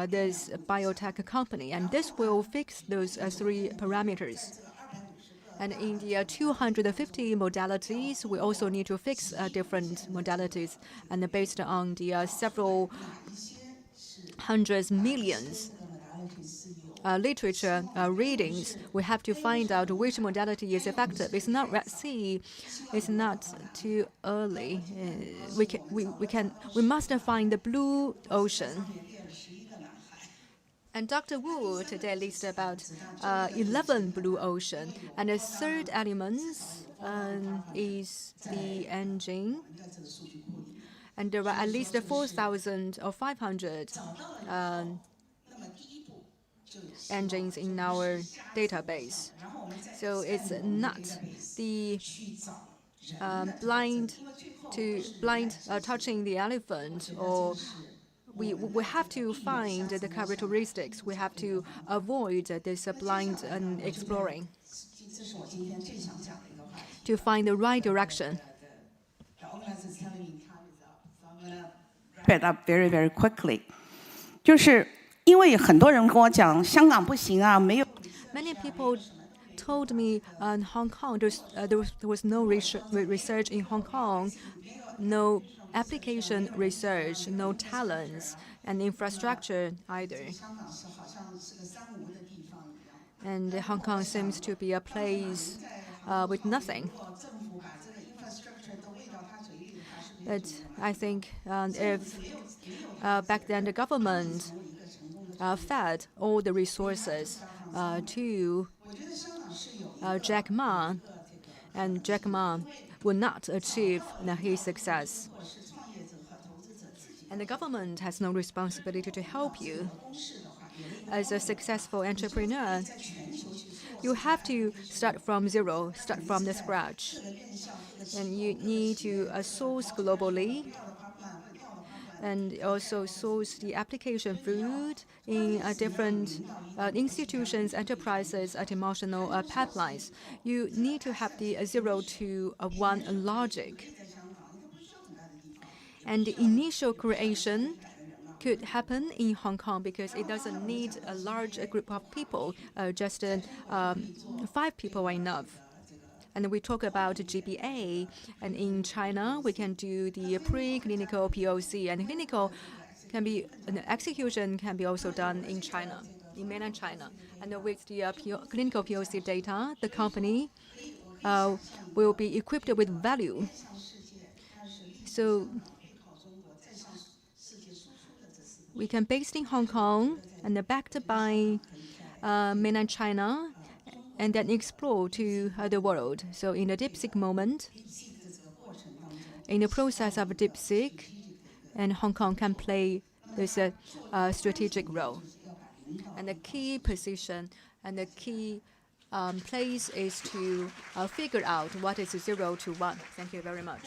C: this biotech company. And this will fix those three parameters. And in the 250 modalities, we also need to fix different modalities. And based on the several hundreds millions literature readings, we have to find out which modality is effective. It's not Red Sea. It's not too early. We must find the blue ocean. And Dr. Wu today listed about 11 blue ocean. And the third element is the engine. And there are at least 4,000 or 500 engines in our database. So it's not the blind touching the elephant, or we have to find the characteristics. We have to avoid this blind exploring to find the right direction.
R: Wrap it up very, very quickly. 就是因为很多人跟我讲香港不行啊，没有。
C: Many people told me in Hong Kong there was no research in Hong Kong, no application research, no talents, and infrastructure either. And Hong Kong seems to be a place with nothing. But I think if back then the government fed all the resources to Jack Ma, and Jack Ma would not achieve his success. And the government has no responsibility to help you. As a successful entrepreneur, you have to start from zero, start from the scratch. And you need to source globally and also source the application fruit in different institutions, enterprises, and emotional pipelines. You need to have the 0 to 1 logic. And the initial creation could happen in Hong Kong because it doesn't need a large group of people, just 5 people are enough. And we talk about GBA, and in China, we can do the preclinical POC, and clinical can be, an execution can be also done in China, in mainland China. And with the clinical POC data, the company will be equipped with value. So we can based in Hong Kong and backed by mainland China, and then explore to the world. So in the DeepSeek moment, in the process of DeepSeek, and Hong Kong can play this strategic role. And the key position and the key place is to figure out what is 0 to 1. Thank you very much.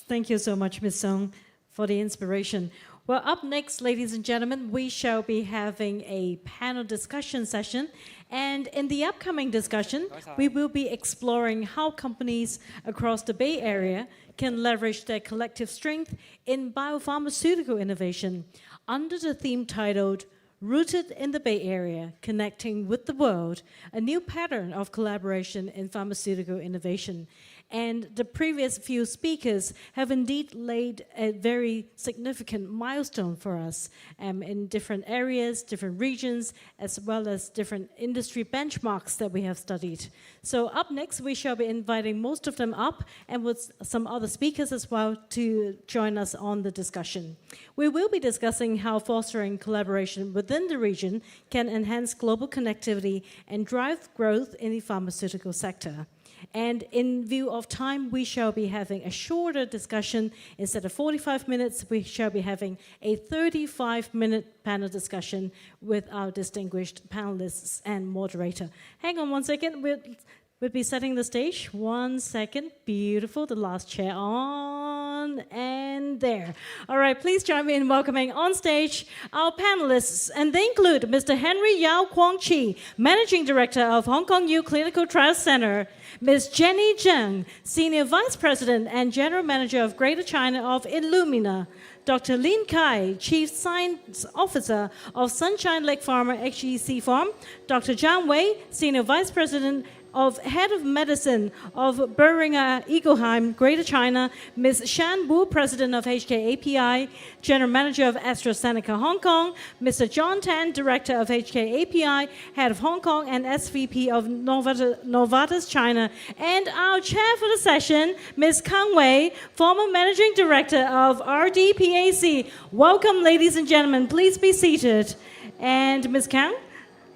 A: Thank you so much, Ms. Song, for the inspiration. Well, up next, ladies and gentlemen, we shall be having a panel discussion session. And in the upcoming discussion, we will be exploring how companies across the Bay Area can leverage their collective strength in biopharmaceutical innovation under the theme titled Rooted in the Bay Area, Connecting with the World, a new pattern of collaboration in pharmaceutical innovation. And the previous few speakers have indeed laid a very significant milestone for us in different areas, different regions, as well as different industry benchmarks that we have studied. So up next, we shall be inviting most of them up and with some other speakers as well to join us on the discussion. We will be discussing how fostering collaboration within the region can enhance global connectivity and drive growth in the pharmaceutical sector. And in view of time, we shall be having a shorter discussion. Instead of 45 minutes, we shall be having a 35-minute panel discussion with our distinguished panelists and moderator. Hang on 1 second. We'll be setting the stage. 1 second. Beautiful. The last chair on and there. All right, please join me in welcoming on stage our panelists. And they include Mr. Henry Yao Kwong Chi, Managing Director of Hong Kong U Clinical Trials Center, Ms. Jenny Zheng, Senior Vice President and General Manager of Greater China of Illumina, Dr. Lin Kai, Chief Science Officer of Sunshine Lake Pharma HEC Farm, Dr. Zhang Wei, Senior Vice President of Head of Medicine of Boehringer Ingelheim, Greater China, Ms. Shan Wu, President of HK API, General Manager of AstraZeneca Hong Kong, Mr. John Tan, Director of HK API, Head of Hong Kong and SVP of Novartis China, and our chair for the session, Ms. Kang Wei, former Managing Director of RDPAC. Welcome, ladies and gentlemen. Please be seated. And Ms. Kang,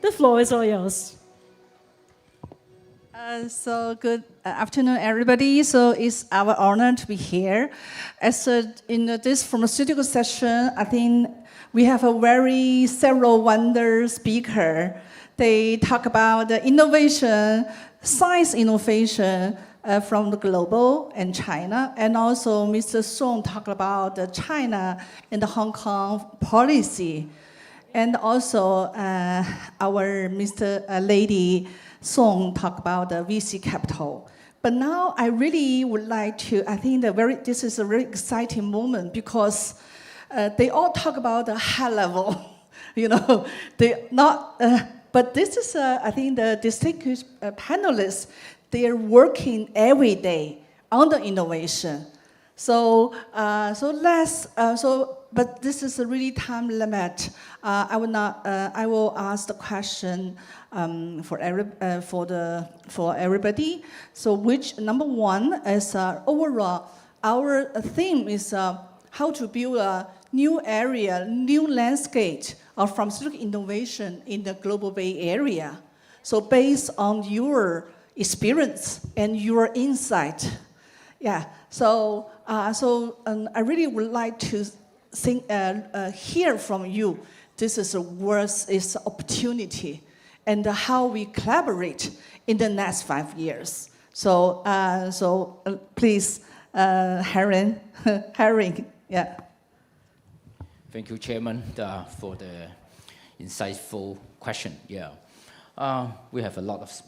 A: the floor is all yours.
S: So good afternoon, everybody. So it's our honor to be here. In this pharmaceutical session, I think we have a several wonder speaker. They talk about the innovation, science innovation from the global and China, and also Mr. Song talked about the China and the Hong Kong policy, and also our Lady Song talk about the VC capital. But now I really would like to, I think this is a very exciting moment because they all talk about the high level, but this is, I think the distinguished panelists, they are working every day on the innovation. But this is a really time limit. I will ask the question for everybody. So which number one is overall, our theme is how to build a new area, new landscape of pharmaceutical innovation in the global Bay Area. So based on your experience and your insight. Yeah, so I really would like to hear from you. This is its opportunity and how we collaborate in the next 5 years. So please, Herring, yeah.
T: Thank you, Chairman, for the insightful question. Yeah, we have a lot of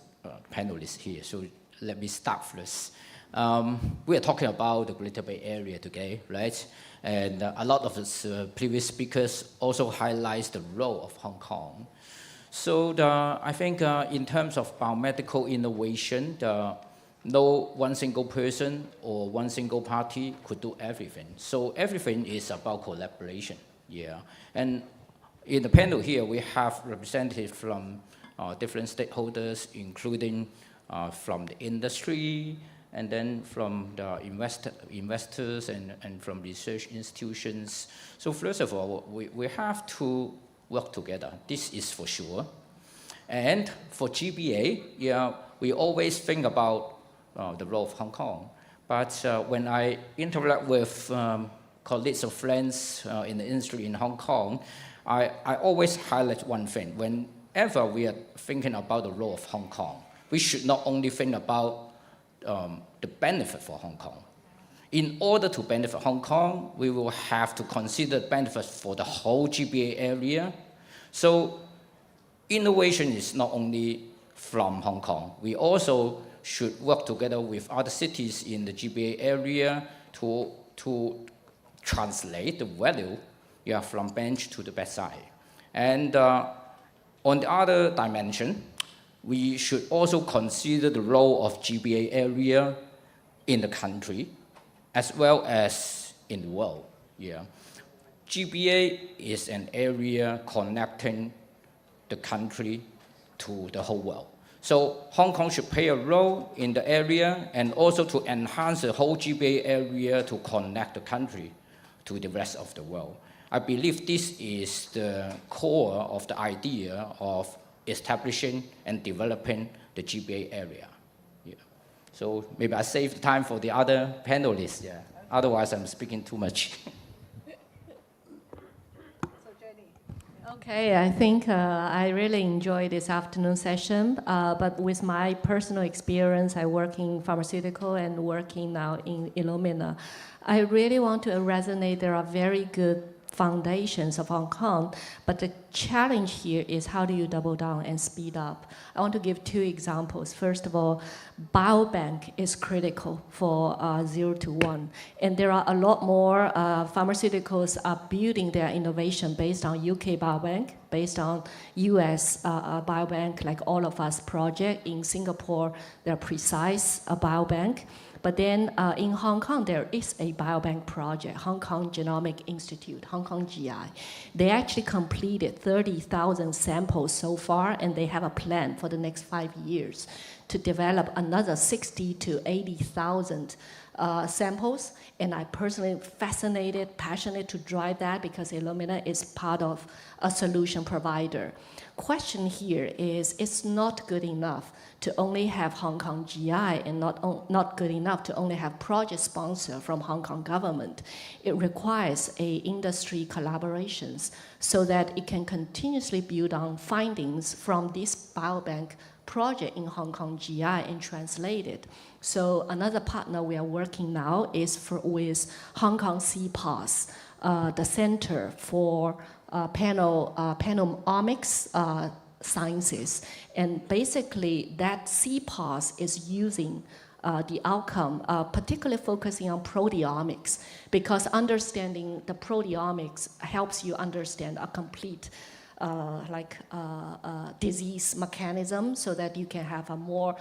T: panelists here, so let me start first. We are talking about the Greater Bay Area today, right? And a lot of the previous speakers also highlights the role of Hong Kong. So I think in terms of biomedical innovation, no one single person or one single party could do everything. So everything is about collaboration, yeah. And in the panel here, we have representatives from different stakeholders, including from the industry, and then from the investors and from research institutions. So first of all, we have to work together. This is for sure. And for GBA, yeah, we always think about the role of Hong Kong. But when I interact with colleagues or friends in the industry in Hong Kong, I always highlight one thing. Whenever we are thinking about the role of Hong Kong, we should not only think about the benefit for Hong Kong. In order to benefit Hong Kong, we will have to consider benefits for the whole GBA area. So innovation is not only from Hong Kong. We also should work together with other cities in the GBA area to translate the value from bench to the bedside. And on the other dimension, we should also consider the role of GBA area in the country as well as in the world. Yeah. GBA is an area connecting the country to the whole world. So Hong Kong should play a role in the area and also to enhance the whole GBA area to connect the country to the rest of the world. I believe this is the core of the idea of establishing and developing the GBA area. Yeah. So maybe I save time for the other panelists. Yeah. Otherwise, I'm speaking too much.
U: Okay, I think I really enjoyed this afternoon session, but with my personal experience, I work in pharmaceutical and working now in Illumina. I really want to resonate there are very good foundations of Hong Kong, but the challenge here is how do you double down and speed up? I want to give two examples. First of all, biobank is critical for 0 to 1, and there are a lot more pharmaceuticals are building their innovation based on UK biobank, based on US biobank, like all of us project. In Singapore, they're precise biobank. But then in Hong Kong, there is a biobank project, Hong Kong Genomic Institute, Hong Kong GI. They actually completed 30,000 samples so far, and they have a plan for the next 5 years to develop another 60 to 80,000 samples. And I personally fascinated, passionate to drive that because Illumina is part of a solution provider. Question here is, it's not good enough to only have Hong Kong GI and not good enough to only have project sponsor from Hong Kong government. It requires industry collaborations so that it can continuously build on findings from this biobank project in Hong Kong GI and translate it. So another partner we are working now is with Hong Kong CPOS, the Center for Panoramics Sciences. And basically that CPOS is using the outcome, particularly focusing on proteomics, because understanding the proteomics helps you understand a complete disease mechanism so that you can have a more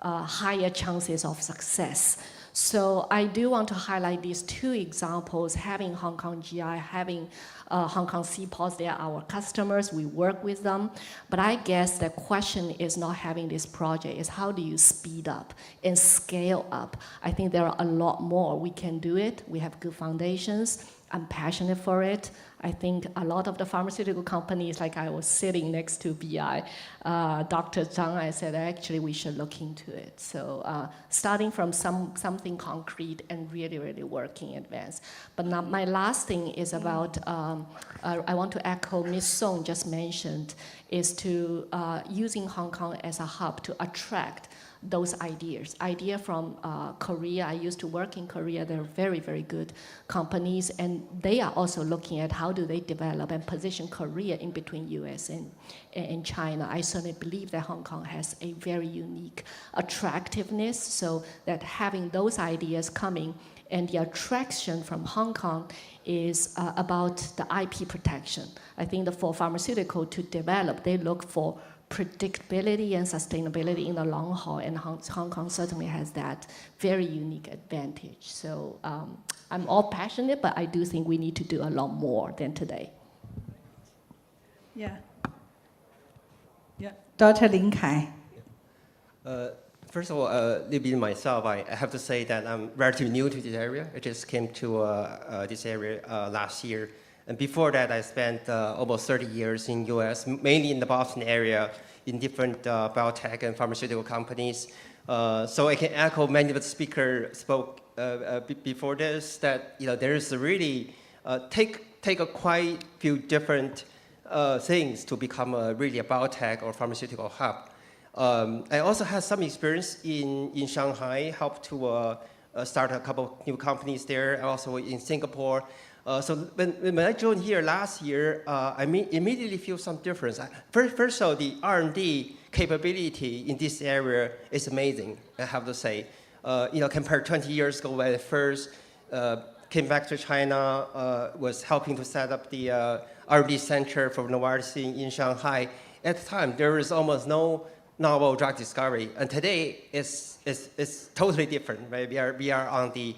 U: higher chances of success. So I do want to highlight these two examples, having Hong Kong GI, having Hong Kong CPOS, they are our customers, we work with them. But I guess the question is not having this project, is how do you speed up and scale up? I think there are a lot more. We can do it, we have good foundations, I'm passionate for it. I think a lot of the pharmaceutical companies, like I was sitting next to BI, Dr. Zhang, I said, actually, we should look into it. So starting from something concrete and really, really working in advance. But now my last thing is about, I want to echo Ms. Song just mentioned, is to using Hong Kong as a hub to attract those ideas. Idea from Korea, I used to work in Korea, they're very, very good companies, and they are also looking at how do they develop and position Korea in between US and China. I certainly believe that Hong Kong has a very unique attractiveness, so that having those ideas coming and the attraction from Hong Kong is about the IP protection. I think that for pharmaceutical to develop, they look for predictability and sustainability in the long haul, and Hong Kong certainly has that very unique advantage. So I'm all passionate, but I do think we need to do a lot more than today.
S: Yeah. Yeah. Dr. Lin Kai.
B: First of all, a little bit myself, I have to say that I'm relatively new to this area. I just came to this area last year. And before that, I spent almost 30 years in US, mainly in the Boston area, in different biotech and pharmaceutical companies. So I can echo many of the speakers spoke before this, that there is really take a quite few different things to become really a biotech or pharmaceutical hub. I also had some experience in Shanghai, helped to start a couple new companies there, and also in Singapore. So when I joined here last year, I immediately feel some difference. First of all, the R&D capability in this area is amazing, I have to say. Compared to 20 years ago when I first came back to China, was helping to set up the R&D center for Novartis in Shanghai. At the time, there was almost no novel drug discovery, and today it's totally different. Right? We are on the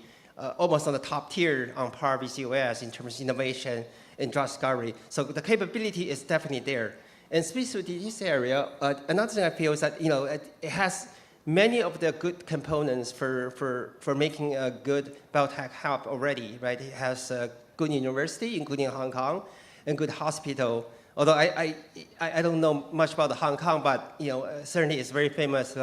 B: almost on the top tier on par with US in terms of innovation and drug discovery. So the capability is definitely there. And specifically this area, another thing I feel is that it has many of the good components for making a good biotech hub already. Right? It has a good university, including Hong Kong, and good hospital. Although I don't know much about Hong Kong, but certainly it's very famous,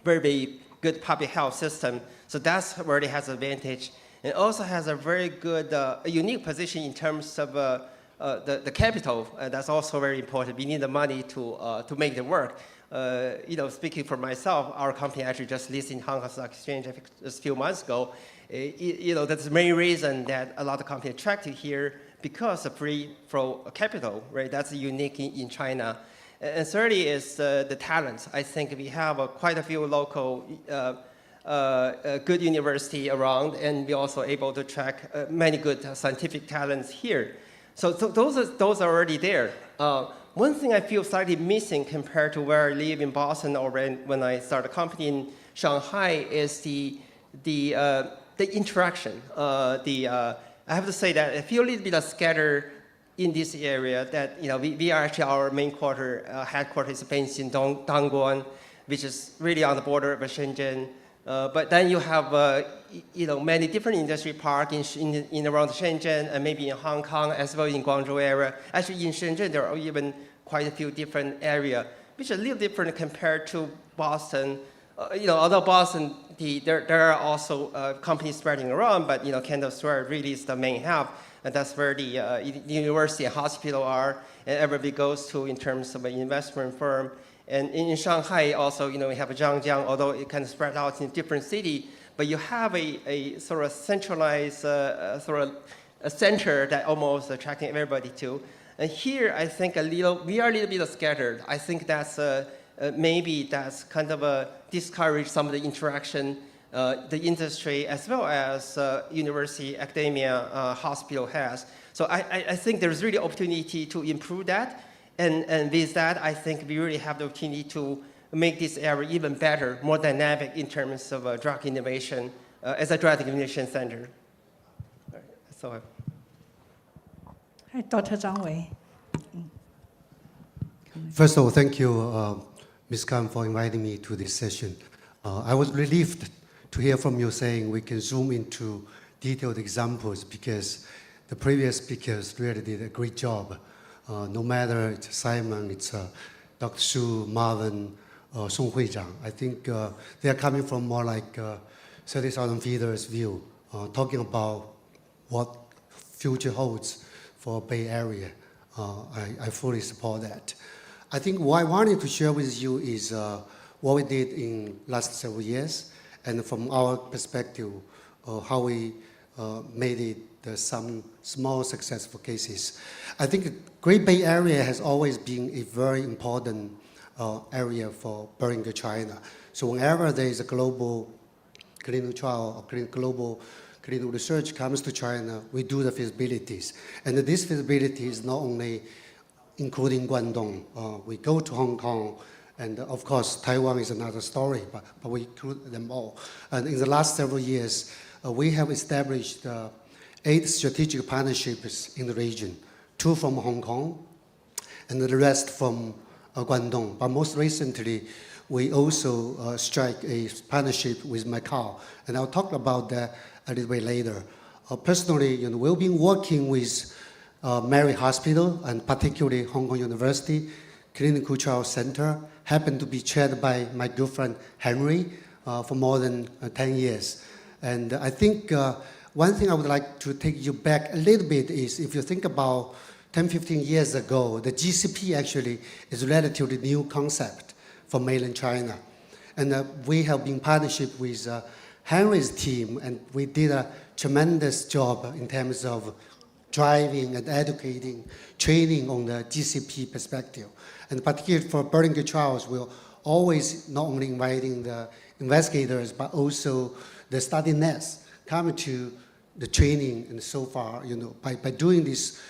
B: very good public health system. So that's where it has advantage. It also has a very good, unique position in terms of the capital. That's also very important. We need the money to make it work. Speaking for myself, our company actually just listed in Hong Kong Stock Exchange a few months ago. That's the main reason that a lot of companies attracted here, because of free flow capital, right? That's unique in China. And thirdly is the talent. I think we have quite a few local good university around, and we're also able to attract many good scientific talents here. So those are already there. One thing I feel slightly missing compared to where I live in Boston or when I started a company in Shanghai is the interaction. I have to say that I feel a little bit scattered in this area. That we are actually our main headquarters is based in Dongguan, which is really on the border of Shenzhen. But then you have many different industry parks in around Shenzhen and maybe in Hong Kong as well in Guangzhou area. Actually in Shenzhen there are even quite a few different areas, which are a little different compared to Boston. Although Boston, there are also companies spreading around, but Kendall Square really is the main hub, and that's where the university and hospital are, and everybody goes to in terms of an investment firm. And in Shanghai also, we have Zhangjiang, although it kind of spread out in different cities, but you have a sort of centralized a center that almost attracting everybody to. And here, I think we are a little bit scattered. I think that's maybe that's kind of discourage some of the interaction the industry as well as university, academia, hospital has. So I think there's really opportunity to improve that. And with that, I think we really have the opportunity to make this area even better, more dynamic in terms of drug innovation as a drug innovation center. So.
S: Hi, Dr. Zhang Wei.
V: First of all, thank you, Ms. Khan, for inviting me to this session. I was relieved to hear from you saying we can zoom into detailed examples, because the previous speakers really did a great job. No matter it's Simon, it's Dr. Su, Marvin, Song Huizhang. I think they are coming from more like 30,000 feeders view, talking about what future holds for Bay Area. I fully support that. I think what I wanted to share with you is what we did in last several years, and from our perspective, how we made it some small successful cases. I think the Great Bay Area has always been a very important area for Boehringer China. So whenever there is a global clinical trial or global clinical research comes to China, we do the feasibilities. And this feasibility is not only including Guangdong. We go to Hong Kong, and of course, Taiwan is another story, but we include them all. And in the last several years, we have established 8 strategic partnerships in the region, 2 from Hong Kong, and the rest from Guangdong. But most recently, we also strike a partnership with Macau, and I'll talk about that a little bit later. Personally, we've been working with Mary Hospital and particularly Hong Kong University Clinical Trial Center, happened to be chaired by my good friend Henry for more than 10 years. And I think one thing I would like to take you back a little bit is if you think about 10, 15 years ago, the GCP actually is a relatively new concept for mainland China. And we have been in partnership with Henry's team, and we did a tremendous job in terms of driving and educating, training on the GCP perspective. And particularly for Boehringer trials, we're always not only inviting the investigators, but also the study nets coming to the training. And so far, by doing this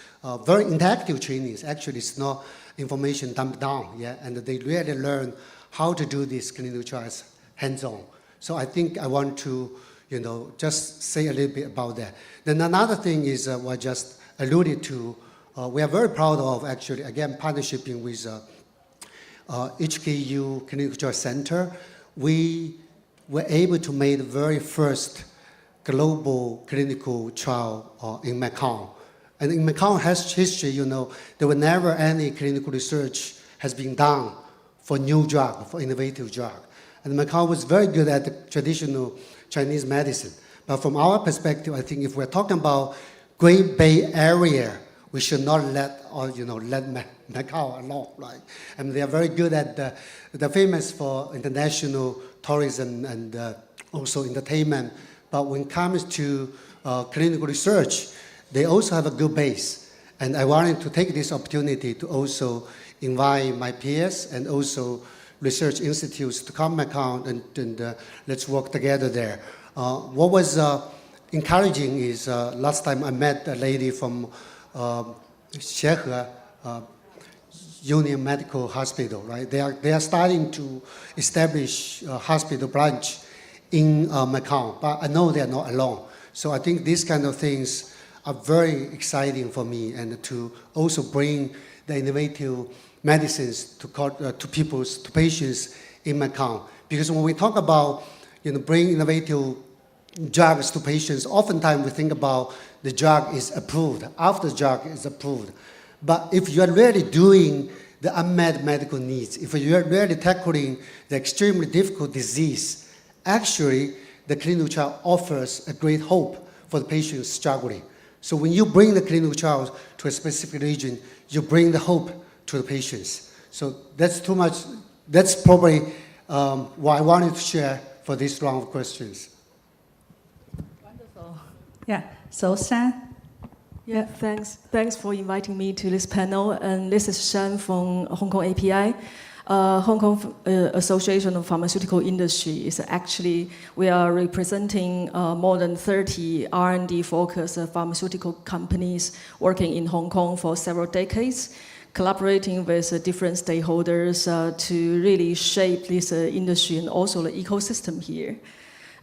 V: very interactive trainings, actually it's not information dumped down, yeah? And they really learn how to do these clinical trials hands-on. So I think I want to, just say a little bit about that. Then another thing is what I just alluded to. We are very proud of actually, again, partnershiping with HKU Clinical Trial Center. We were able to make the very first global clinical trial in Macau. And in Macau history, there were never any clinical research has been done for new drug, for innovative drug. And Macau was very good at the traditional Chinese medicine. But from our perspective, I think if we're talking about Great Bay Area, we should not let Macau alone, right? I mean, they are very good at they're famous for international tourism and also entertainment. But when it comes to clinical research, they also have a good base. And I wanted to take this opportunity to also invite my peers and also research institutes to come Macau and let's work together there. What was encouraging is last time I met a lady from Xiehe Union Medical Hospital, right? They are starting to establish a hospital branch in Macau, but I know they are not alone. So I think these kind of things are very exciting for me, and to also bring the innovative medicines to patients in Macau. Because when we talk about bringing innovative drugs to patients, oftentimes we think about the drug is approved, after the drug is approved. But if you are really doing the unmet medical needs, if you are really tackling the extremely difficult disease, actually the clinical trial offers a great hope for the patients struggling. So when you bring the clinical trials to a specific region, you bring the hope to the patients. So that's probably what I wanted to share for this round of questions.
E: Wonderful. Yeah, so Shan? Yeah, thanks for inviting me to this panel. And this is Shan from Hong Kong API. Hong Kong Association of Pharmaceutical Industry is actually, we are representing more than 30 R&D focused pharmaceutical companies working in Hong Kong for several decades, collaborating with different stakeholders to really shape this industry and also the ecosystem here.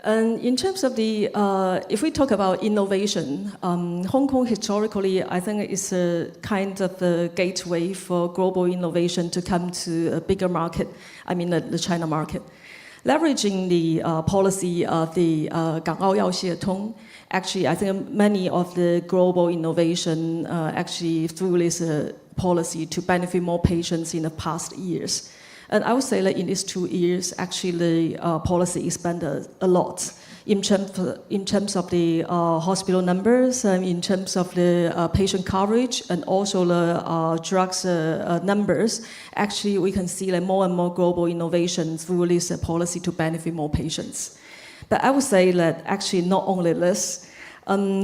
E: And in terms of if we talk about innovation, Hong Kong historically, I think is a kind of the gateway for global innovation to come to a bigger market, I mean the China market. Leveraging the policy of the 港澳药协通, actually I think many of the global innovation actually through this policy to benefit more patients in the past years. And I would say that in these 2 years, actually the policy expanded a lot in terms of the hospital numbers, in terms of the patient coverage, and also the drugs numbers. Actually, we can see like more and more global innovation through this policy to benefit more patients. But I would say that actually not only this.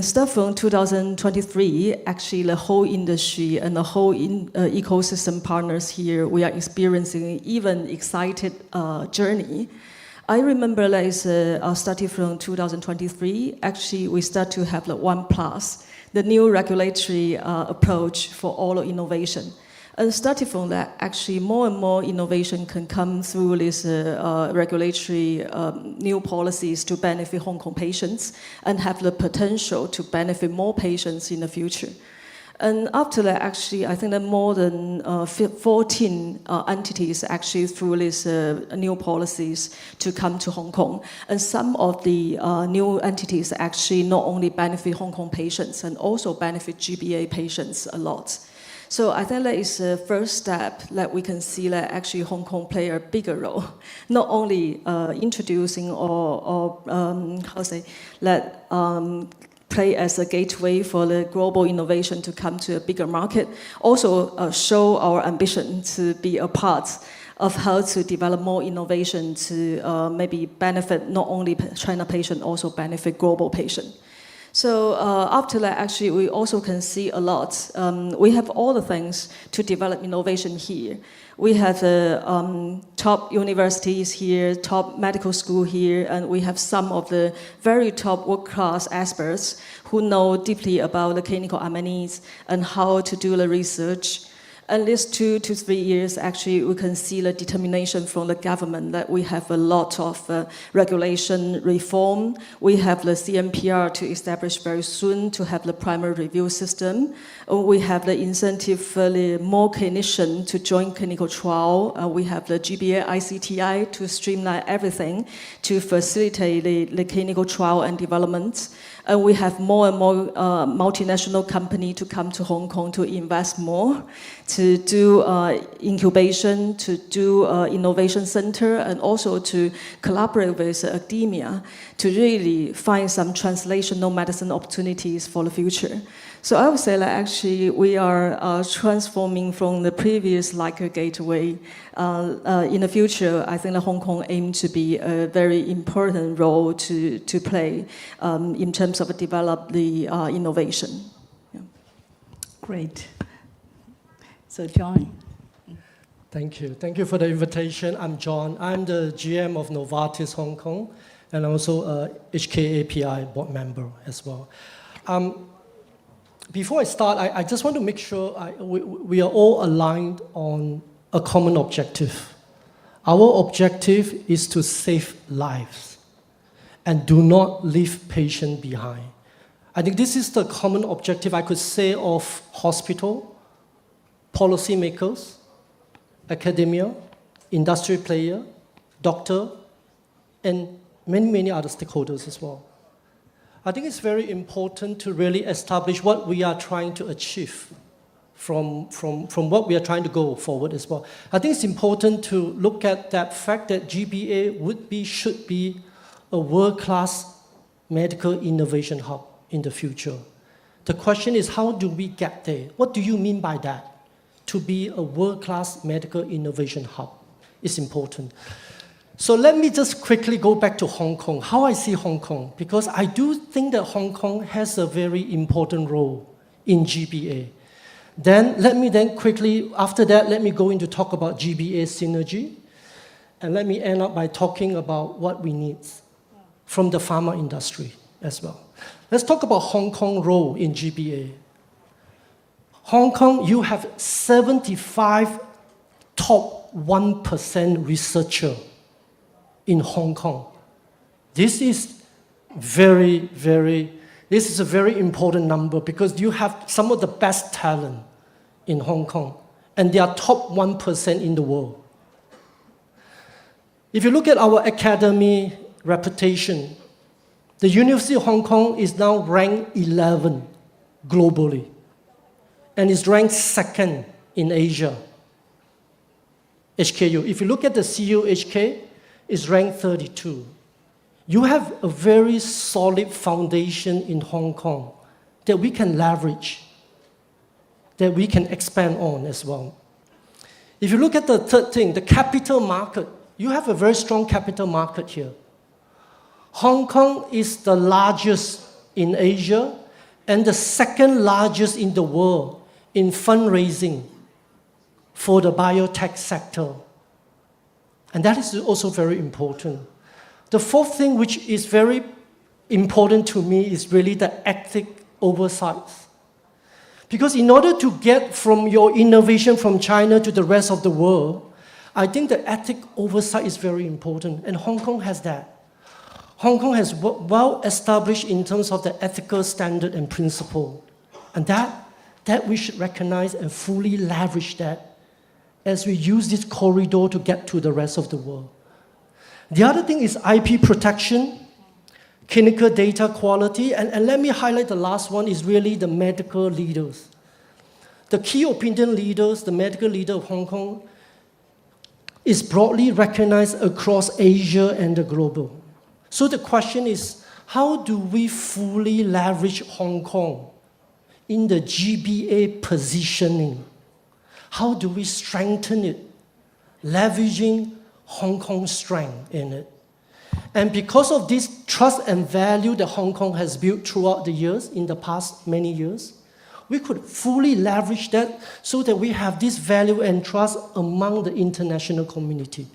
E: Start from 2023, actually the whole industry and the whole ecosystem partners here, we are experiencing even excited journey. I remember that is starting from 2023, actually we start to have the 1+, the new regulatory approach for all innovation. And starting from that, actually more and more innovation can come through these regulatory new policies to benefit Hong Kong patients and have the potential to benefit more patients in the future. And after that, actually, I think that more than 14 entities actually through these new policies to come to Hong Kong. And some of the new entities actually not only benefit Hong Kong patients and also benefit GBA patients a lot. So I think that is the first step that we can see that actually Hong Kong play a bigger role, not only introducing or play as a gateway for the global innovation to come to a bigger market, also show our ambition to be a part of how to develop more innovation to maybe benefit not only China patient, also benefit global patient. So after that, actually, we also can see a lot. We have all the things to develop innovation here. We have top universities here, top medical school here, and we have some of the very top world-class experts who know deeply about the clinical needs and how to do the research. And these 2 to 3 years, actually, we can see the determination from the government that we have a lot of regulation reform. We have the CMPR to establish very soon to have the primary review system. We have the incentive for the more clinicians to join clinical trial. We have the GBA ICTI to streamline everything to facilitate the clinical trial and development. And we have more and more multinational companies to come to Hong Kong to invest more, to do incubation, to do innovation center, and also to collaborate with academia to really find some translational medicine opportunities for the future. So I would say that actually we are transforming from the previous like a gateway. In the future, I think that Hong Kong aims to be a very important role to play in terms of develop the innovation. Yeah.
G: Great. So John.
H: Thank you. Thank you for the invitation. I'm John. I'm the GM of Novartis Hong Kong and also a HKAPI board member as well. Before I start, I just want to make sure we are all aligned on a common objective. Our objective is to save lives and do not leave patients behind. I think this is the common objective, I could say, of hospital, policymakers, academia, industry player, doctor, and many, many other stakeholders as well. I think it's very important to really establish what we are trying to achieve from what we are trying to go forward as well. I think it's important to look at that fact that GBA should be a world-class medical innovation hub in the future. The question is, how do we get there? What do you mean by that? To be a world-class medical innovation hub is important. So let me just quickly go back to Hong Kong, how I see Hong Kong, because I do think that Hong Kong has a very important role in GBA. Then let me quickly, after that, let me go into talk about GBA synergy, and let me end up by talking about what we need from the pharma industry as well. Let's talk about Hong Kong role in GBA. Hong Kong, you have 75 top 1% researcher in Hong Kong. This is a very important number because you have some of the best talent in Hong Kong, and they are top 1% in the world. If you look at our academy reputation, the University of Hong Kong is now ranked 11 globally, and is ranked 2nd in Asia. HKU, if you look at the CUHK, is ranked 32. You have a very solid foundation in Hong Kong that we can leverage, that we can expand on as well. If you look at the third thing, the capital market, you have a very strong capital market here. Hong Kong is the largest in Asia and the second largest in the world in fundraising for the biotech sector. And that is also very important. The fourth thing which is very important to me is really the ethic oversight. Because in order to get from your innovation from China to the rest of the world, I think the ethic oversight is very important, and Hong Kong has that. Hong Kong has well established in terms of the ethical standard and principle, and that we should recognize and fully leverage that as we use this corridor to get to the rest of the world. The other thing is IP protection, clinical data quality, and let me highlight the last one is really the medical leaders. The key opinion leaders, the medical leader of Hong Kong, is broadly recognized across Asia and the global. So the question is, how do we fully leverage Hong Kong in the GBA positioning? How do we strengthen it, leveraging Hong Kong's strength in it? And because of this trust and value that Hong Kong has built throughout the years, in the past many years, we could fully leverage that so that we have this value and trust among the international community.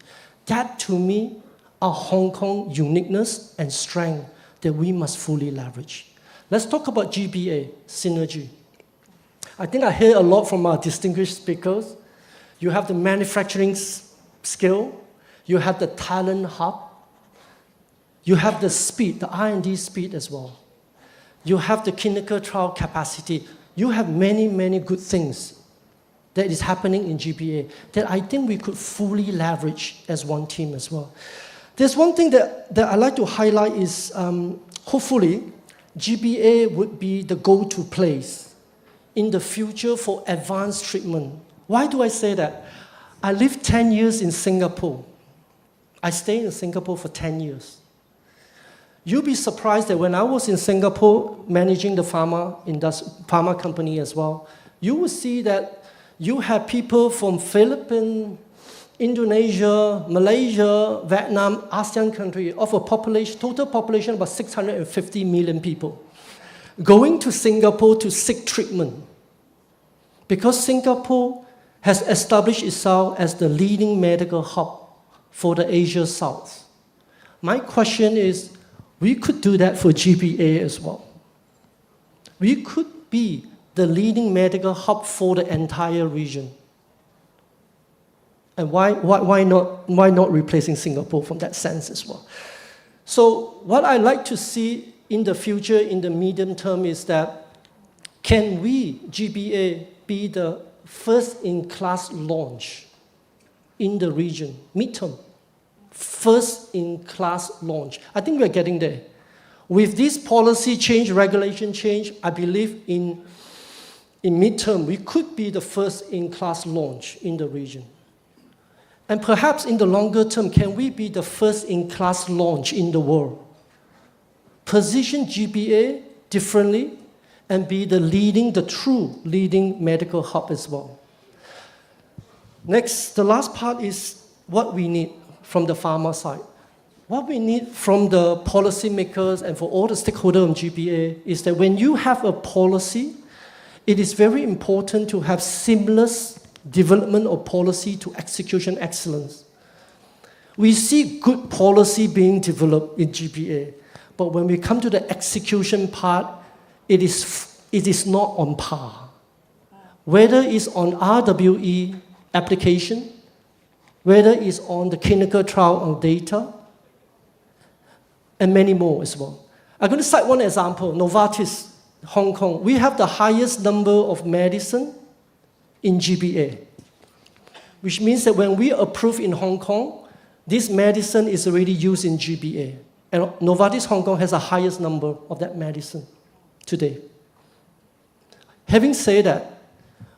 H: That, to me, are Hong Kong uniqueness and strength that we must fully leverage. Let's talk about GBA, synergy. I think I hear a lot from our distinguished speakers. You have the manufacturing skill, you have the talent hub, you have the speed, the R&D speed as well. You have the clinical trial capacity. You have many, many good things that is happening in GBA that I think we could fully leverage as one team as well. There's one thing that I'd like to highlight is hopefully GBA would be the go-to place in the future for advanced treatment. Why do I say that? I lived 10 years in Singapore. I stayed in Singapore for 10 years. You'll be surprised that when I was in Singapore managing the pharma company as well, you will see that you have people from Philippines, Indonesia, Malaysia, Vietnam, ASEAN country of a population, total population about 650 million people, going to Singapore to seek treatment. Because Singapore has established itself as the leading medical hub for the Asia South. My question is, we could do that for GBA as well. We could be the leading medical hub for the entire region. And why not replacing Singapore from that sense as well? So what I like to see in the future, in the medium term, is that can we, GBA, be the first-in-class launch in the region, midterm? First-in-class launch. I think we're getting there. With this policy change, regulation change, I believe in midterm, we could be the first-in-class launch in the region. And perhaps in the longer term, can we be the first-in-class launch in the world? Position GBA differently and be the true leading medical hub as well. Next, the last part is what we need from the pharma side. What we need from the policymakers and for all the stakeholders in GBA is that when you have a policy, it is very important to have seamless development of policy to execution excellence. We see good policy being developed in GBA, but when we come to the execution part, it is not on par. Whether it's on RWE application, whether it's on the clinical trial of data, and many more as well. I'm going to cite one example, Novartis, Hong Kong. We have the highest number of medicine in GBA, which means that when we approve in Hong Kong, this medicine is already used in GBA. And Novartis Hong Kong has the highest number of that medicine today. Having said that,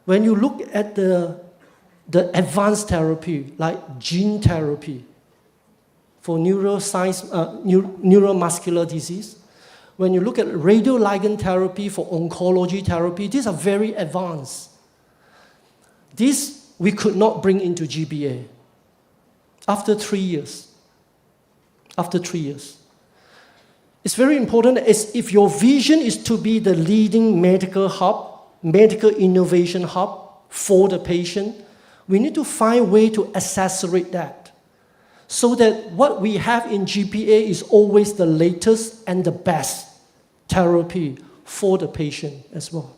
H: when you look at the advanced therapy, like gene therapy, for neuroscience, neuromuscular disease. When you look at radioligand therapy for oncology therapy, these are very advanced. This we could not bring into GBA after 3 years. After 3 years. It's very important if your vision is to be the leading medical hub, medical innovation hub for the patient, we need to find a way to accelerate that so that what we have in GPA is always the latest and the best therapy for the patient as well.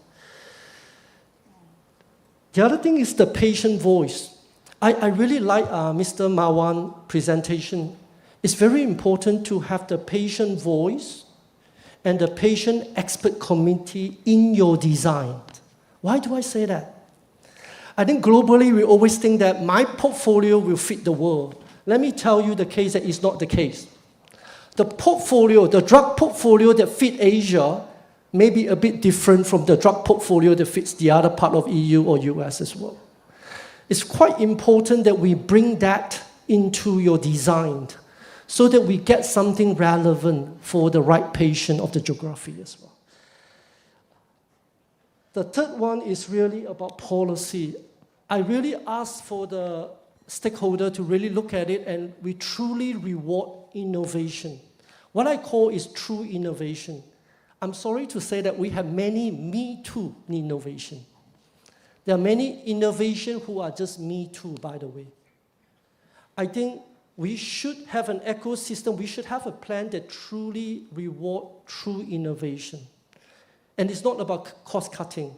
H: The other thing is the patient voice. I really like Mr. Marwan's presentation. It's very important to have the patient voice and the patient expert committee in your design. Why do I say that? I think globally we always think that my portfolio will fit the world. Let me tell you the case that is not the case. The portfolio, the drug portfolio that fit Asia may be a bit different from the drug portfolio that fits the other part of EU or US as well. It's quite important that we bring that into your design so that we get something relevant for the right patient of the geography as well. The third one is really about policy. I really ask for the stakeholder to really look at it and we truly reward innovation. What I call is true innovation. I'm sorry to say that we have many Me Too innovation. There are many innovations who are just Me Too, by the way. I think we should have an ecosystem, we should have a plan that truly reward true innovation. And it's not about cost cutting.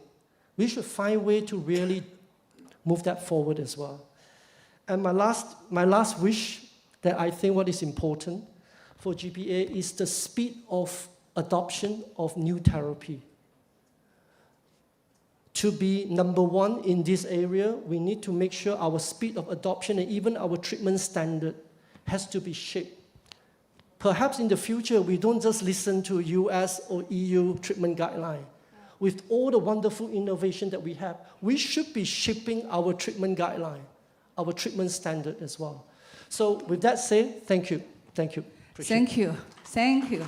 H: We should find a way to really move that forward as well. And my last wish that I think what is important for GPA is the speed of adoption of new therapy. To be number one in this area, we need to make sure our speed of adoption and even our treatment standard has to be shaped. Perhaps in the future, we don't just listen to US or EU treatment guideline. With all the wonderful innovation that we have, we should be shaping our treatment guideline, our treatment standard as well. So with that said, thank you. Thank you.
S: Thank you. Thank you.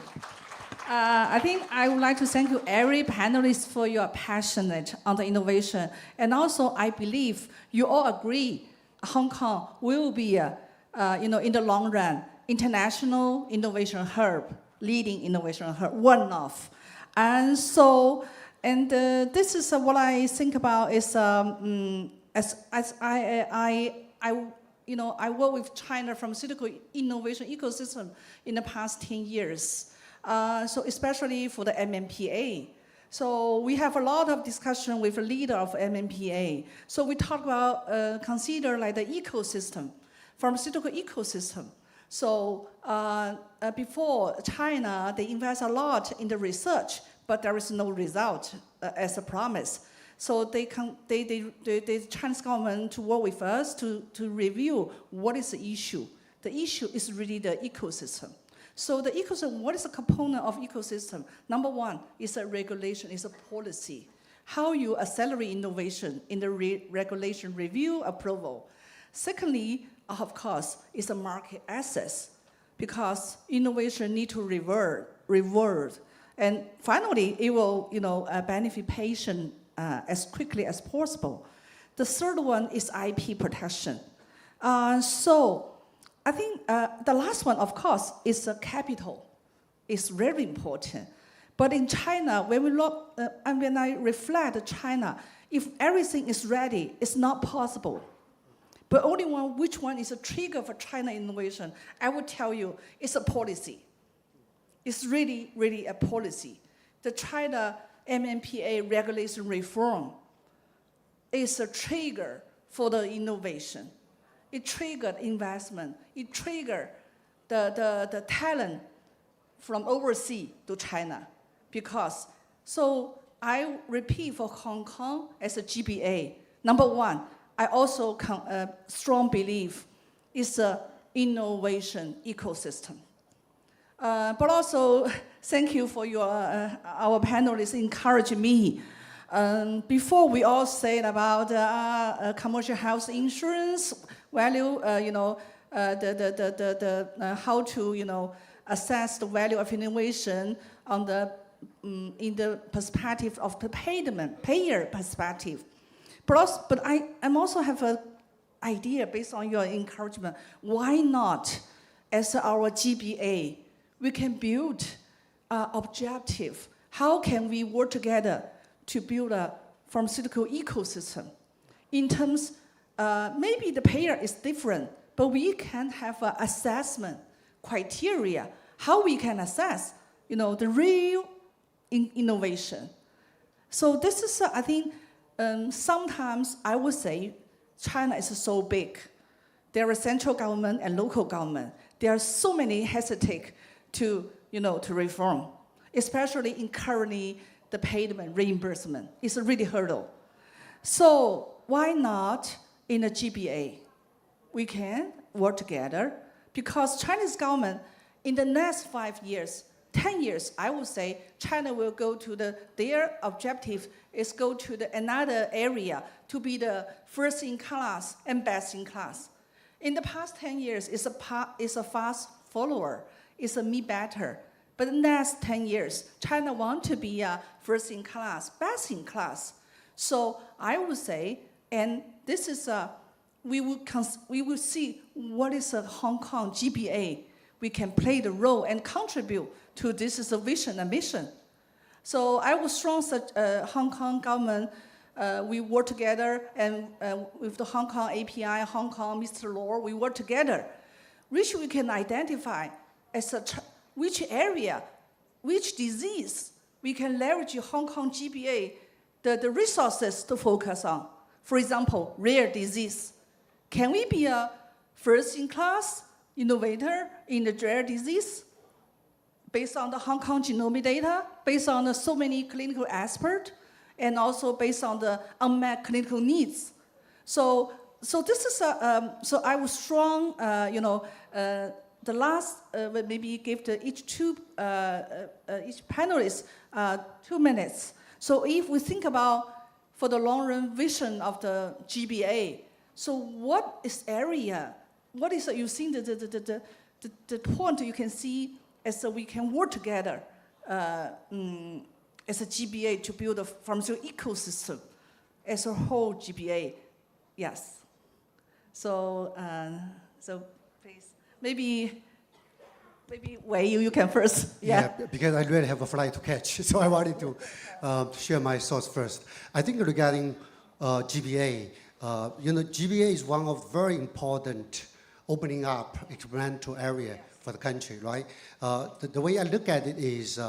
S: I think I would like to thank you, every panelist, for your passionate on the innovation. And also, I believe you all agree Hong Kong will be, in the long run, international innovation hub, leading innovation hub, one of. And so, this is what I think about is, as I work with China pharmaceutical innovation ecosystem in the past 10 years. So especially for the MMPA. So we have a lot of discussion with the leader of MMPA. So we talk about, consider like the ecosystem, pharmaceutical ecosystem. So before China, they invest a lot in the research, but there is no result as a promise. So the Chinese government to work with us to review what is the issue. The issue is really the ecosystem. So the ecosystem, what is a component of ecosystem? Number one is a regulation, is a policy. How you accelerate innovation in the regulation review approval. Secondly, of course, is a market access, because innovation need to reward. And finally, it will benefit patient as quickly as possible. The third one is IP protection. So I think the last one, of course, is capital. It's very important. But in China, when we look, and when I reflect China, if everything is ready, it's not possible. But only one, which one is a trigger for China innovation, I would tell you, it's a policy. It's really, really a policy. The China MMPA regulation reform is a trigger for the innovation. It triggered investment. It triggered the talent from overseas to China. Because, so I repeat for Hong Kong as a GBA, number one, I also strong belief is an innovation ecosystem. But also, thank you for our panelists encouraging me. Before we all said about commercial health insurance, value, how to assess the value of innovation on the in the perspective of the payer perspective. But I'm also have an idea based on your encouragement. Why not, as our GBA, we can build objective. How can we work together to build a pharmaceutical ecosystem? In terms, maybe the payer is different, but we can have an assessment criteria, how we can assess, the real innovation. So this is, I think, sometimes I would say China is so big. There are central government and local government. There are so many hesitate to reform, especially in currently the payment reimbursement. It's a really hurdle. So why not in a GBA? We can work together because Chinese government in the next 5 years, 10 years, I would say China will go to their objective is go to another area to be the first in class and best in class. In the past 10 years, it's a fast follower. It's a me better. But the next 10 years, China want to be a first in class, best in class. So I would say, and this is we will see what is a Hong Kong GBA. We can play the role and contribute to this is a vision and mission. So I will strong such Hong Kong government. We work together and with the Hong Kong API, Hong Kong Mr. Law, we work together, which we can identify as which area, which disease we can leverage Hong Kong GBA, the resources to focus on. For example, rare disease. Can we be a first-in-class innovator in the rare disease based on the Hong Kong genomic data, based on so many clinical experts, and also based on the unmet clinical needs? So this is so I was strong, the last maybe give each panelist 2 minutes. So if we think about for the long run vision of the GBA, so what is area? What is you think the point you can see as we can work together as a GBA to build a pharmaceutical ecosystem as a whole GBA? Yes. So please. Maybe Wei, you can first.
V: Yeah, because I really have a flight to catch, so I wanted to share my thoughts first. I think regarding GBA, GBA is one of very important opening up experimental area for the country, right? The way I look at it is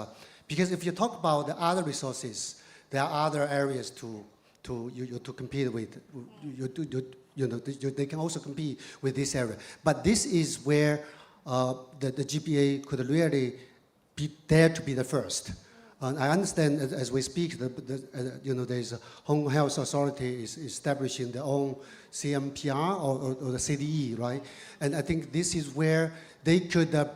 V: because if you talk about the other resources, there are other areas to compete with. They can also compete with this area, but this is where the GBA could really be there to be the first. I understand as we speak, there's a Hong Kong Health Authority is establishing their own CMPR or the CDE, right? And I think this is where they could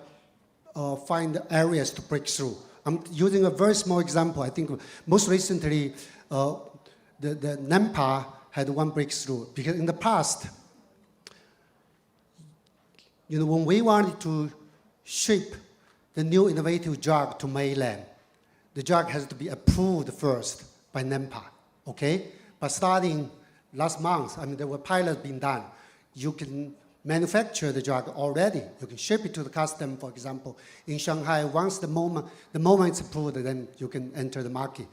V: find areas to break through. I'm using a very small example. I think most recently, the NEMPA had one breakthrough because in the past, when we wanted to ship the new innovative drug to mainland, the drug has to be approved first by NEMPA, okay? But starting last month, there were pilots being done. You can manufacture the drug already. You can ship it to the custom, for example, in Shanghai. Once the moment it's approved, then you can enter the market.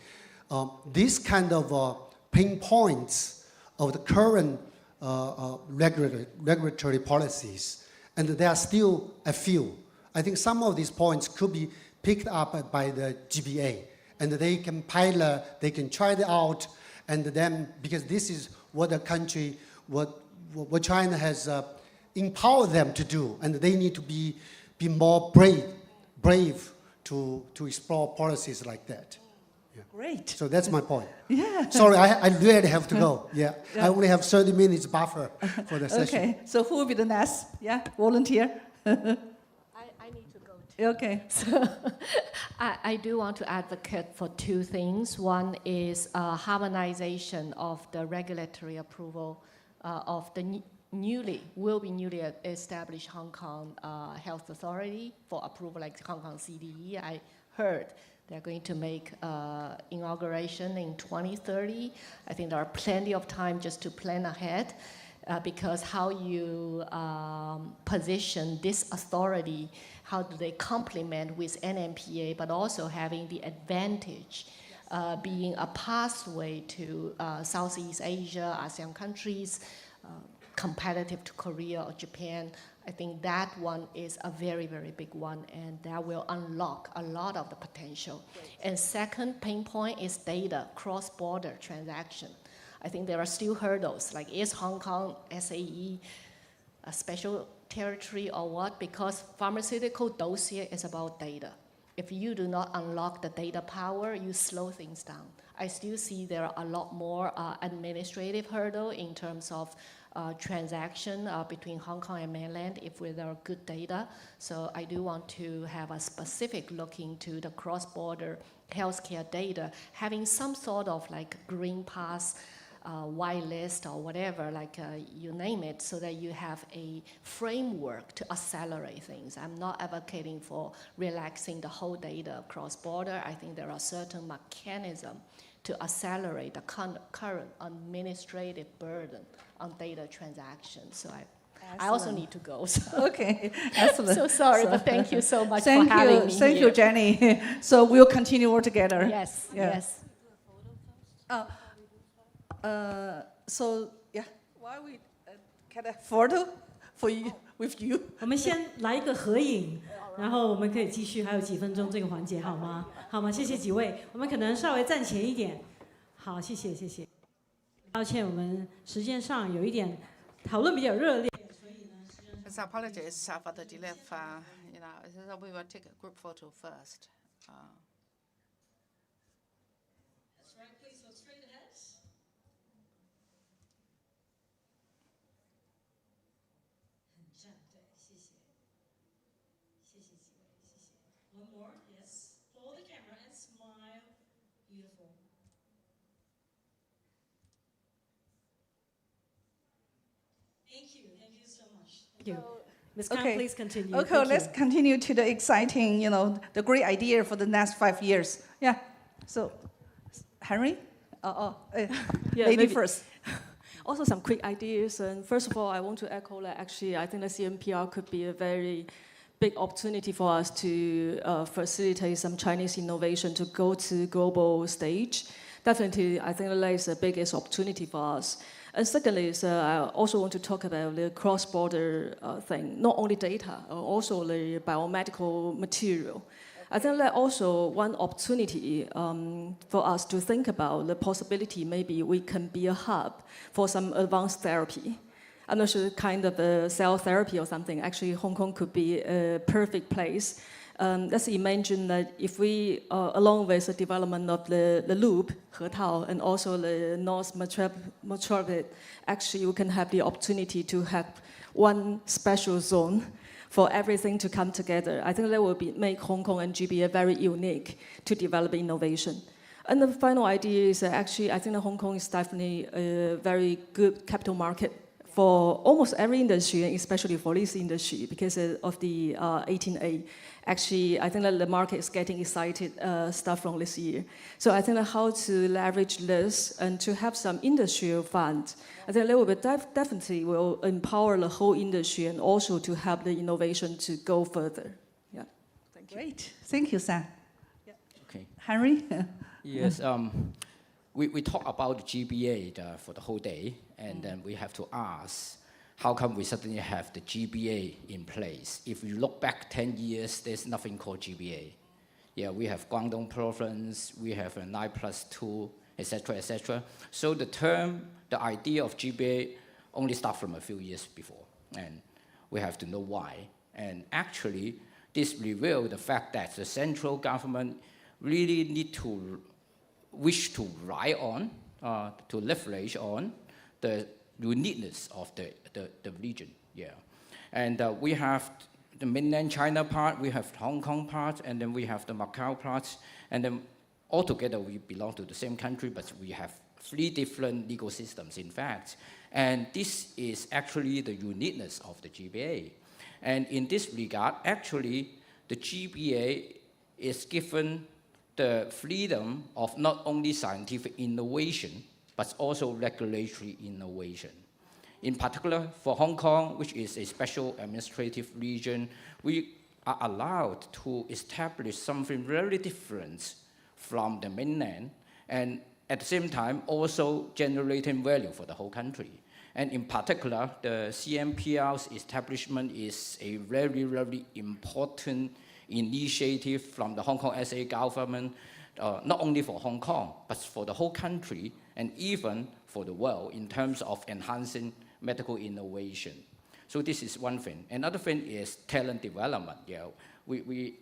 V: This kind of pinpoints of the current regulatory policies, and there are still a few. I think some of these points could be picked up by the GBA, and they can pilot, they can try it out, and then, because this is what the country, what China has empowered them to do, and they need to be more brave to explore policies like that. Yeah.
S: Great.
V: So that's my point.
S: Yeah.
V: Sorry, I really have to go. Yeah. I only have 30 minutes buffer for the session.
S: Okay, so who will be the next? Yeah, volunteer.
U: I need to go too.
S: Okay.
U: So I do want to advocate for two things. One is harmonization of the regulatory approval of the will be newly established Hong Kong Health Authority for approval, like Hong Kong CDE. I heard they're going to make inauguration in 2030. I think there are plenty of time just to plan ahead because how you position this authority, how do they complement with NMPA, but also having the advantage being a pathway to Southeast Asia, ASEAN countries, competitive to Korea or Japan. I think that one is a very, very big one, and that will unlock a lot of the potential. And second pain point is data, cross-border transaction. I think there are still hurdles, like is Hong Kong SAE a special territory or what? Because pharmaceutical dossier is about data. If you do not unlock the data power, you slow things down. I still see there are a lot more administrative hurdle in terms of transaction between Hong Kong and mainland if there are good data. So I do want to have a specific look into the cross-border healthcare data, having some sort of like green pass, white list or whatever, like you name it, so that you have a framework to accelerate things. I'm not advocating for relaxing the whole data cross-border. I think there are certain mechanisms to accelerate the current administrative burden on data transactions. So I also need to go. So.
S: Okay, excellent.
U: So sorry, but thank you so much for having me
S: Thank
U: here.
S: you, Jenny. So we'll continue all together.
U: Yes, yes.
S: So yeah, why we get a photo for you with you?
A: 我们先来一个合影，然后我们可以继续，还有几分钟这个环节，好吗？好吗？谢谢几位，我们可能稍微站前一点。好，谢谢，谢谢。抱歉，我们时间上有一点讨论比较热烈。
D: So apologies for the delay. So we will take a group photo first.
A: That's right. Please look straight ahead. 很赞，对，谢谢，谢谢几位，谢谢。One more, yes. Hold the camera and smile. Beautiful. Thank you so much. Thank you. Ms. Kang, please continue.
S: Okay,
A: Thank
S: let's
A: you.
S: continue to the exciting, the great idea for the next 5 years. Yeah. So, Henry? Lady
E: maybe.
S: first.
E: Also some quick ideas. And first of all, I want to echo that actually I think the CMPR could be a very big opportunity for us to facilitate some Chinese innovation to go to global stage. Definitely, I think that is the biggest opportunity for us. And secondly, is I also want to talk about the cross-border thing, not only data, also the biomedical material. I think that also one opportunity for us to think about the possibility maybe we can be a hub for some advanced therapy. I'm not sure, kind of a cell therapy or something. Actually, Hong Kong could be a perfect place. Let's imagine that if we, along with the development of the loop, Hetao, and also the North Metropolis, actually you can have the opportunity to have one special zone for everything to come together. I think that will make Hong Kong and GBA very unique to develop innovation. And the final idea is actually, I think that Hong Kong is definitely a very good capital market for almost every industry, and especially for this industry, because of the 18A. Actually, I think that the market is getting excited stuff from this year. So I think that how to leverage this and to have some industrial fund, I think that will be definitely will empower the whole industry and also to help the innovation to go further. Yeah, thank you.
S: Great, thank you, Sam.
T: Yeah. Okay.
S: Henry?
T: Yes, we talk about GBA for the whole day, and then we have to ask, how come we suddenly have the GBA in place? If you look back 10 years, there's nothing called GBA. Yeah, we have Guangdong province, we have a 9+2, etc., etc. So the idea of GBA only started from a few years before, and we have to know why. And actually, this reveals the fact that the central government really wish to rely on, to leverage on the uniqueness of the region, yeah. And we have the mainland China part, we have Hong Kong part, and then we have the Macau part, and then altogether we belong to the same country, but we have 3 different legal systems, in fact. And this is actually the uniqueness of the GBA. And in this regard, actually, the GBA is given the freedom of not only scientific innovation, but also regulatory innovation. In particular, for Hong Kong, which is a special administrative region, we are allowed to establish something very different from the mainland, and at the same time also generating value for the whole country. And in particular, the CMPL's establishment is a very, very important initiative from the Hong Kong SA government, not only for Hong Kong, but for the whole country, and even for the world in terms of enhancing medical innovation. So this is one thing. Another thing is talent development. Yeah, we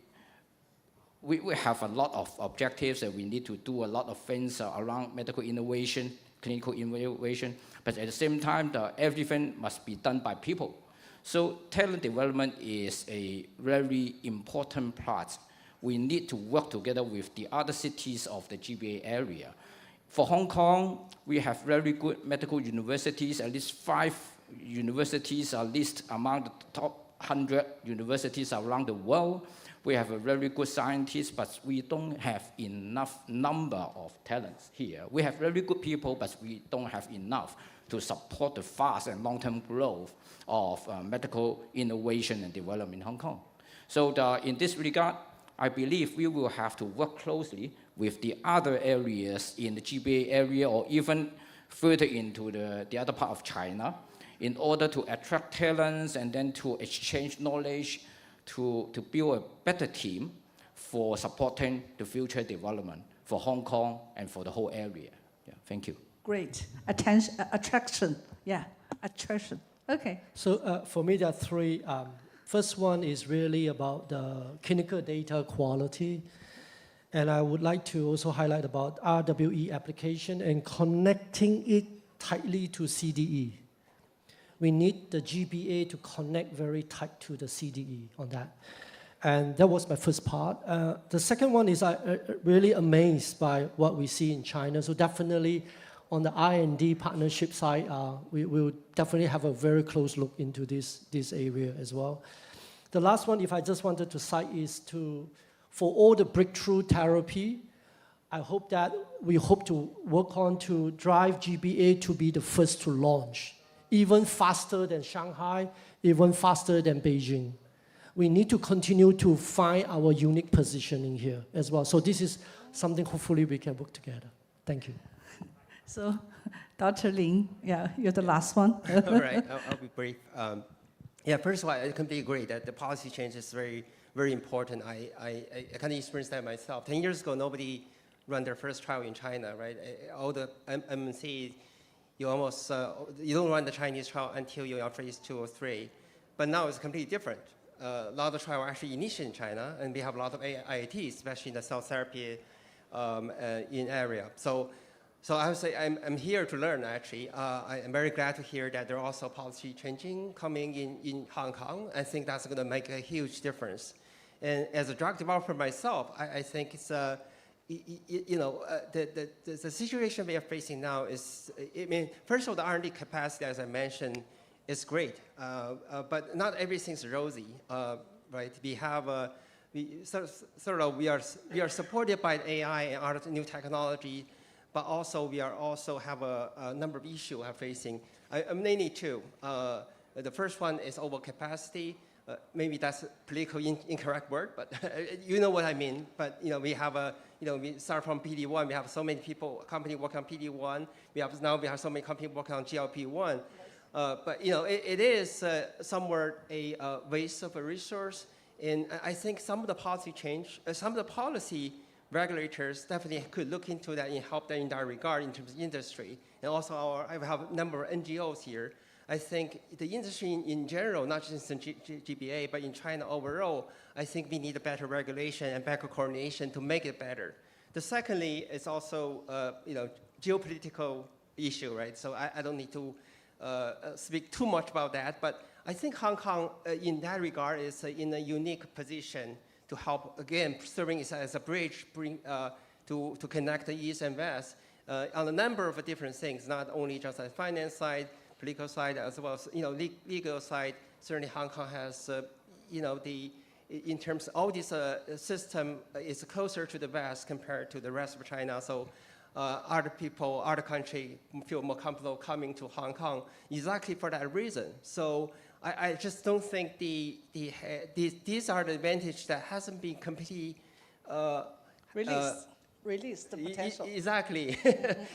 T: have a lot of objectives and we need to do a lot of things around medical innovation, clinical innovation, but at the same time, everything must be done by people. So talent development is a very important part. We need to work together with the other cities of the GBA area. For Hong Kong, we have very good medical universities. At least 5 universities are listed among the top 100 universities around the world. We have a very good scientists, but we don't have enough number of talents here. We have very good people, but we don't have enough to support the fast and long-term growth of medical innovation and development in Hong Kong. So in this regard, I believe we will have to work closely with the other areas in the GBA area or even further into the other part of China in order to attract talents and then to exchange knowledge to build a better team for supporting the future development for Hong Kong and for the whole area. Yeah, thank you.
S: Great. Attraction. Yeah, attraction. Okay.
H: So for me, there are 3. First one is really about the clinical data quality. And I would like to also highlight about RWE application and connecting it tightly to CDE. We need the GBA to connect very tight to the CDE on that. And that was my first part. The second one is I'm really amazed by what we see in China. So definitely on the R&D partnership side, we will definitely have a very close look into this area as well. The last one, if I just wanted to cite, is for all the breakthrough therapy, I hope that we hope to work on to drive GBA to be the first to launch, even faster than Shanghai, even faster than Beijing. We need to continue to find our unique positioning here as well. So this is something hopefully we can work together. Thank you.
S: So, Dr. Lin, yeah, you're the last one.
B: All right, I'll be brief. Yeah, first of all, I completely agree that the policy change is very, very important. I kind of experienced that myself. 10 years ago, nobody ran their first trial in China, right? All the MNCs, you don't run the Chinese trial until you're in phase 2 or 3. But now it's completely different. A lot of the trials are actually initiated in China, and we have a lot of IITs, especially in the cell therapy in area. So I would say I'm here to learn, actually. I'm very glad to hear that there are also policy changing coming in Hong Kong. I think that's going to make a huge difference. And as a drug developer myself, I think it's, the situation we are facing now is, I mean, first of all, the R&D capacity, as I mentioned, is great. But not everything's rosy, right? We have, we are supported by AI and other new technology, but also we have a number of issues we're facing. Mainly 2. The first one is overcapacity. Maybe that's a politically incorrect word, but you know what I mean. But we have we start from PD-1. We have so many companies working on PD-1. We have so many companies working on GLP-1. But it is somewhere a waste of a resource. And I think some of the policy change, some of the policy regulators definitely could look into that and help them in that regard in terms of industry. And also I have a number of NGOs here. I think the industry in general, not just in GBA, but in China overall, I think we need a better regulation and better coordination to make it better. The secondly is also geopolitical issue, right? So I don't need to speak too much about that, but I think Hong Kong in that regard is in a unique position to help, again, serving as a bridge to connect the East and West. on a number of different things, not only just on finance side, political side, as well as legal side. Certainly, Hong Kong has in terms of all this system is closer to the West compared to the rest of China. So other people, other countries feel more comfortable coming to Hong Kong exactly for that reason. So I just don't think these are the advantages that hasn't been completely
S: release the potential.
B: Exactly.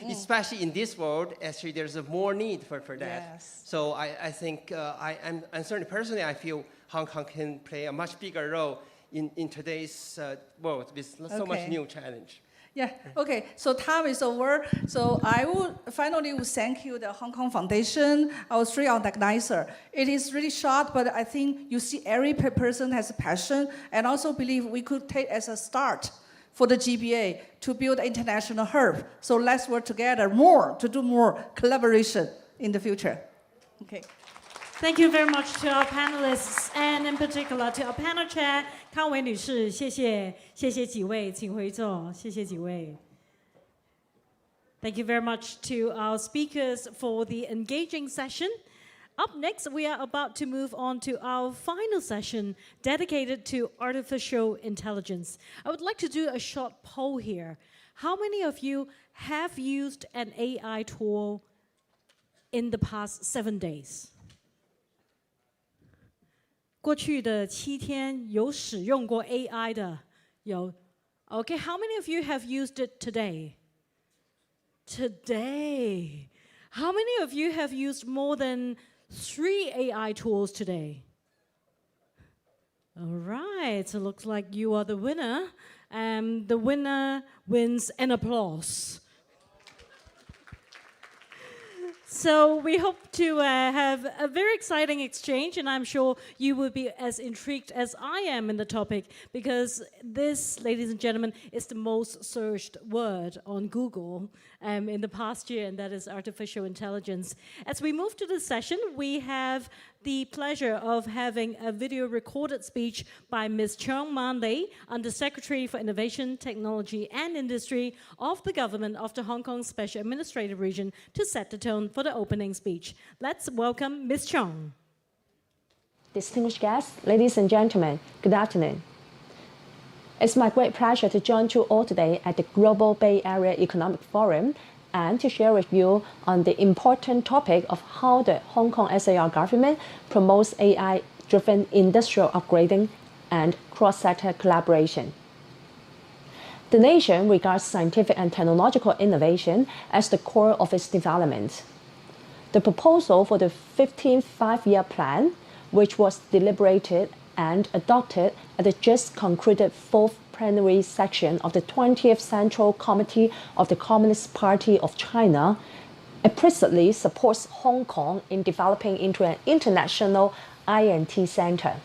B: Especially in this world, actually there's more need for that.
S: Yes.
B: So I think, and certainly personally, I feel Hong Kong can play a much bigger role in today's world with so much new challenge.
S: Yeah, okay, so time is over. So I would finally thank you, the Hong Kong Foundation, our three organizer. It is really short, but I think you see every person has a passion, and also believe we could take as a start for the GBA to build an international hub. So let's work together more to do more collaboration in the future. Okay.
A: Thank you very much to our panelists, and in particular to our panel chair, 康维女士，谢谢几位，请回座，谢谢几位。Thank you very much to our speakers for the engaging session. Up next, we are about to move on to our final session dedicated to artificial intelligence. I would like to do a short poll here. How many of you have used an AI tool in the past 7 days? 过去的7天有使用过 AI 的有 Okay, how many of you have used it today? Today. How many of you have used more than 3 AI tools today? All right, so it looks like you are the winner. The winner wins an applause. So we hope to have a very exciting exchange, and I'm sure you will be as intrigued as I am in the topic, because this, ladies and gentlemen, is the most searched word on Google in the past year, and that is artificial intelligence. As we move to the session, we have the pleasure of having a video recorded speech by Ms. Cheong Man Lei, Undersecretary for Innovation, Technology and Industry of the Government of the Hong Kong Special Administrative Region, to set the tone for the opening speech. Let's welcome Ms. Cheong.
I: Distinguished guests, ladies and gentlemen, good afternoon. It's my great pleasure to join you all today at the Global Bay Area Economic Forum and to share with you on the important topic of how the Hong Kong SAR government promotes AI-driven industrial upgrading and cross-sector collaboration. The nation regards scientific and technological innovation as the core of its development. The proposal for the 15th five-year plan, which was deliberated and adopted at the just concluded 4th plenary session of the 20th Central Committee of the Communist Party of China, explicitly supports Hong Kong in developing into an international INT center.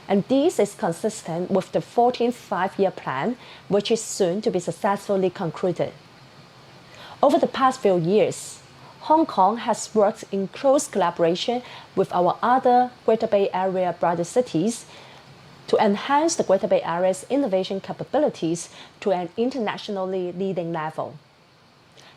I: And this is consistent with the 14th five-year plan, which is soon to be successfully concluded. Over the past few years, Hong Kong has worked in close collaboration with our other Greater Bay Area brother cities to enhance the Greater Bay Area's innovation capabilities to an internationally leading level.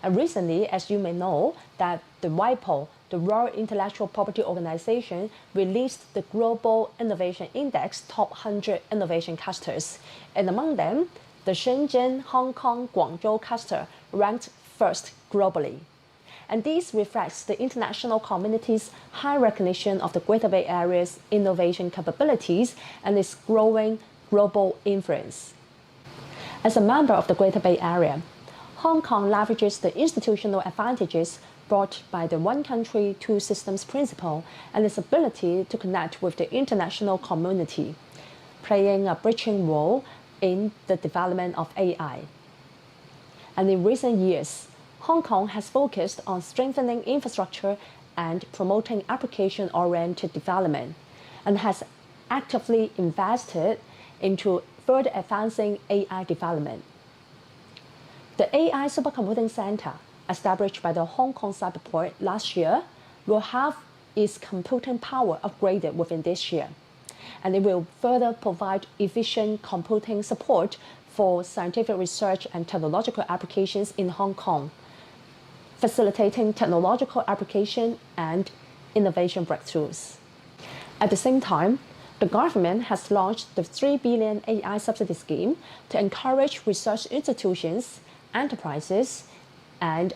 I: And recently, as you may know, that the WIPO, the World Intellectual Property Organization, released the Global Innovation Index Top 100 Innovation Clusters. And among them, the Shenzhen, Hong Kong, Guangzhou cluster ranked first globally. And this reflects the international community's high recognition of the Greater Bay Area's innovation capabilities and its growing global influence. As a member of the Greater Bay Area, Hong Kong leverages the institutional advantages brought by the one country, two systems principle and its ability to connect with the international community, playing a bridging role in the development of AI. And in recent years, Hong Kong has focused on strengthening infrastructure and promoting application-oriented development, and has actively invested into further advancing AI development. The AI Supercomputing Center, established by the Hong Kong Cyberport last year, will have its computing power upgraded within this year, and it will further provide efficient computing support for scientific research and technological applications in Hong Kong, facilitating technological application and innovation breakthroughs. At the same time, the government has launched the 3 billion AI subsidy scheme to encourage research institutions, enterprises, and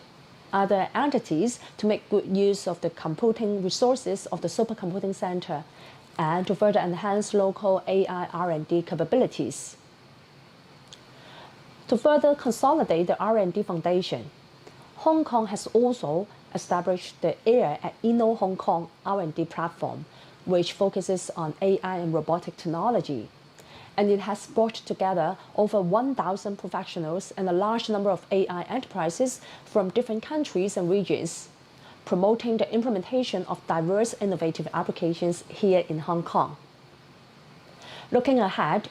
I: other entities to make good use of the computing resources of the supercomputing center and to further enhance local AI R&D capabilities. To further consolidate the R&D foundation, Hong Kong has also established the AIR at Inno Hong Kong R&D platform, which focuses on AI and robotic technology. And it has brought together over 1,000 professionals and a large number of AI enterprises from different countries and regions, promoting the implementation of diverse innovative applications here in Hong Kong. Looking ahead,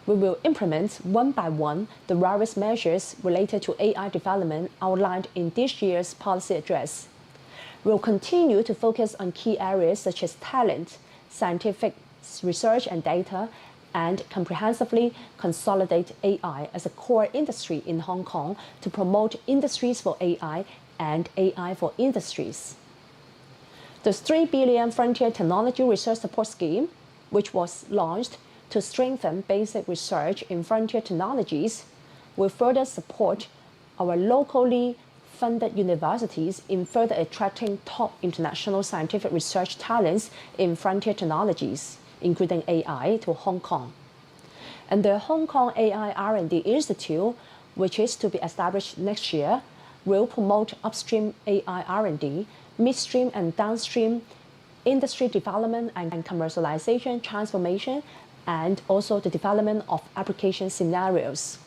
I: we will implement one by one the various measures related to AI development outlined in this year's policy address. We will continue to focus on key areas such as talent, scientific research and data, and comprehensively consolidate AI as a core industry in Hong Kong to promote industries for AI and AI for industries. The 3 billion Frontier Technology Research Support Scheme, which was launched to strengthen basic research in frontier technologies, will further support our locally funded universities in further attracting top international scientific research talents in frontier technologies, including AI, to Hong Kong. And the Hong Kong AI R&D Institute, which is to be established next year, will promote upstream AI R&D, midstream and downstream industry development and commercialization transformation, and also the development of application scenarios.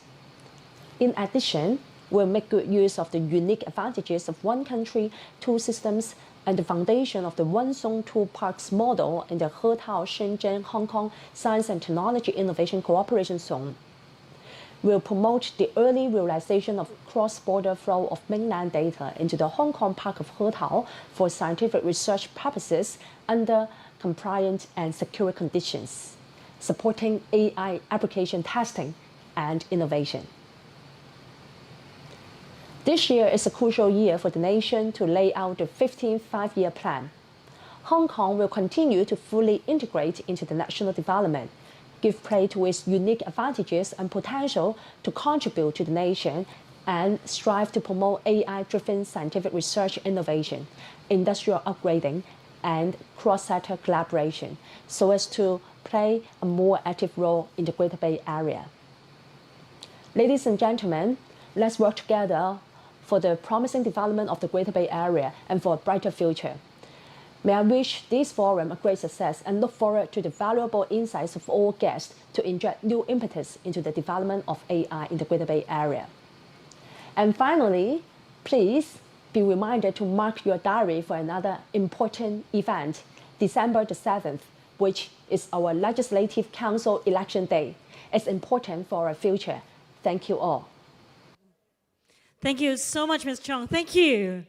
I: In addition, we'll make good use of the unique advantages of one country, two systems, and the foundation of the one zone, two parks model in the Hetao Shenzhen Hong Kong Science and Technology Innovation Cooperation Zone. We'll promote the early realization of cross-border flow of mainland data into the Hong Kong Park of Hetao for scientific research purposes under compliant and secure conditions, supporting AI application testing and innovation. This year is a crucial year for the nation to lay out the 15th five-year plan. Hong Kong will continue to fully integrate into the national development, give play to its unique advantages and potential to contribute to the nation, and strive to promote AI-driven scientific research innovation, industrial upgrading, and cross-sector collaboration, so as to play a more active role in the Greater Bay Area. Ladies and gentlemen, let's work together for the promising development of the Greater Bay Area and for a brighter future. May I wish this forum a great success and look forward to the valuable insights of all guests to inject new impetus into the development of AI in the Greater Bay Area. And finally, please be reminded to mark your diary for another important event, December the 7th, which is our Legislative Council election day. It's important for our future. Thank you all.
A: Thank you so much, Ms. Chong. Thank you.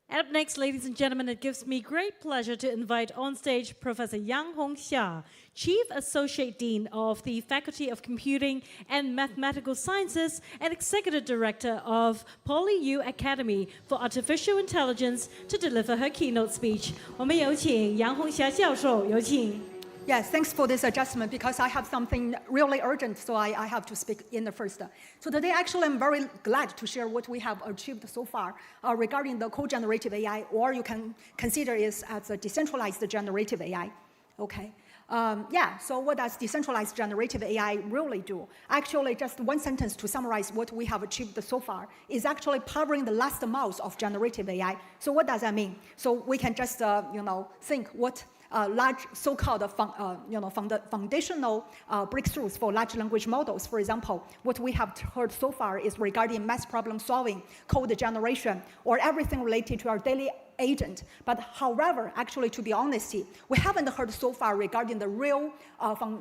A: Up next, ladies and gentlemen, it gives me great pleasure to invite on stage Professor Yang Hongxia, Chief Associate Dean of the Faculty of Computing and Mathematical Sciences and Executive Director of PolyU Academy for Artificial Intelligence, to deliver her keynote speech. 我们有请杨宏霞教授，有请。
J: Yes, thanks for this adjustment because I have something really urgent, so I have to speak in the first. So today, actually, I'm very glad to share what we have achieved so far regarding the co-generative AI, or you can consider it as a decentralized generative AI. Okay. So what does decentralized generative AI really do? Actually, just one sentence to summarize what we have achieved so far is actually powering the last mile of generative AI. So what does that mean? So we can just think what large so-called foundational breakthroughs for large language models. For example, what we have heard so far is regarding math problem solving, code generation, or everything related to our daily agent. But however, actually, to be honest, we haven't heard so far regarding the real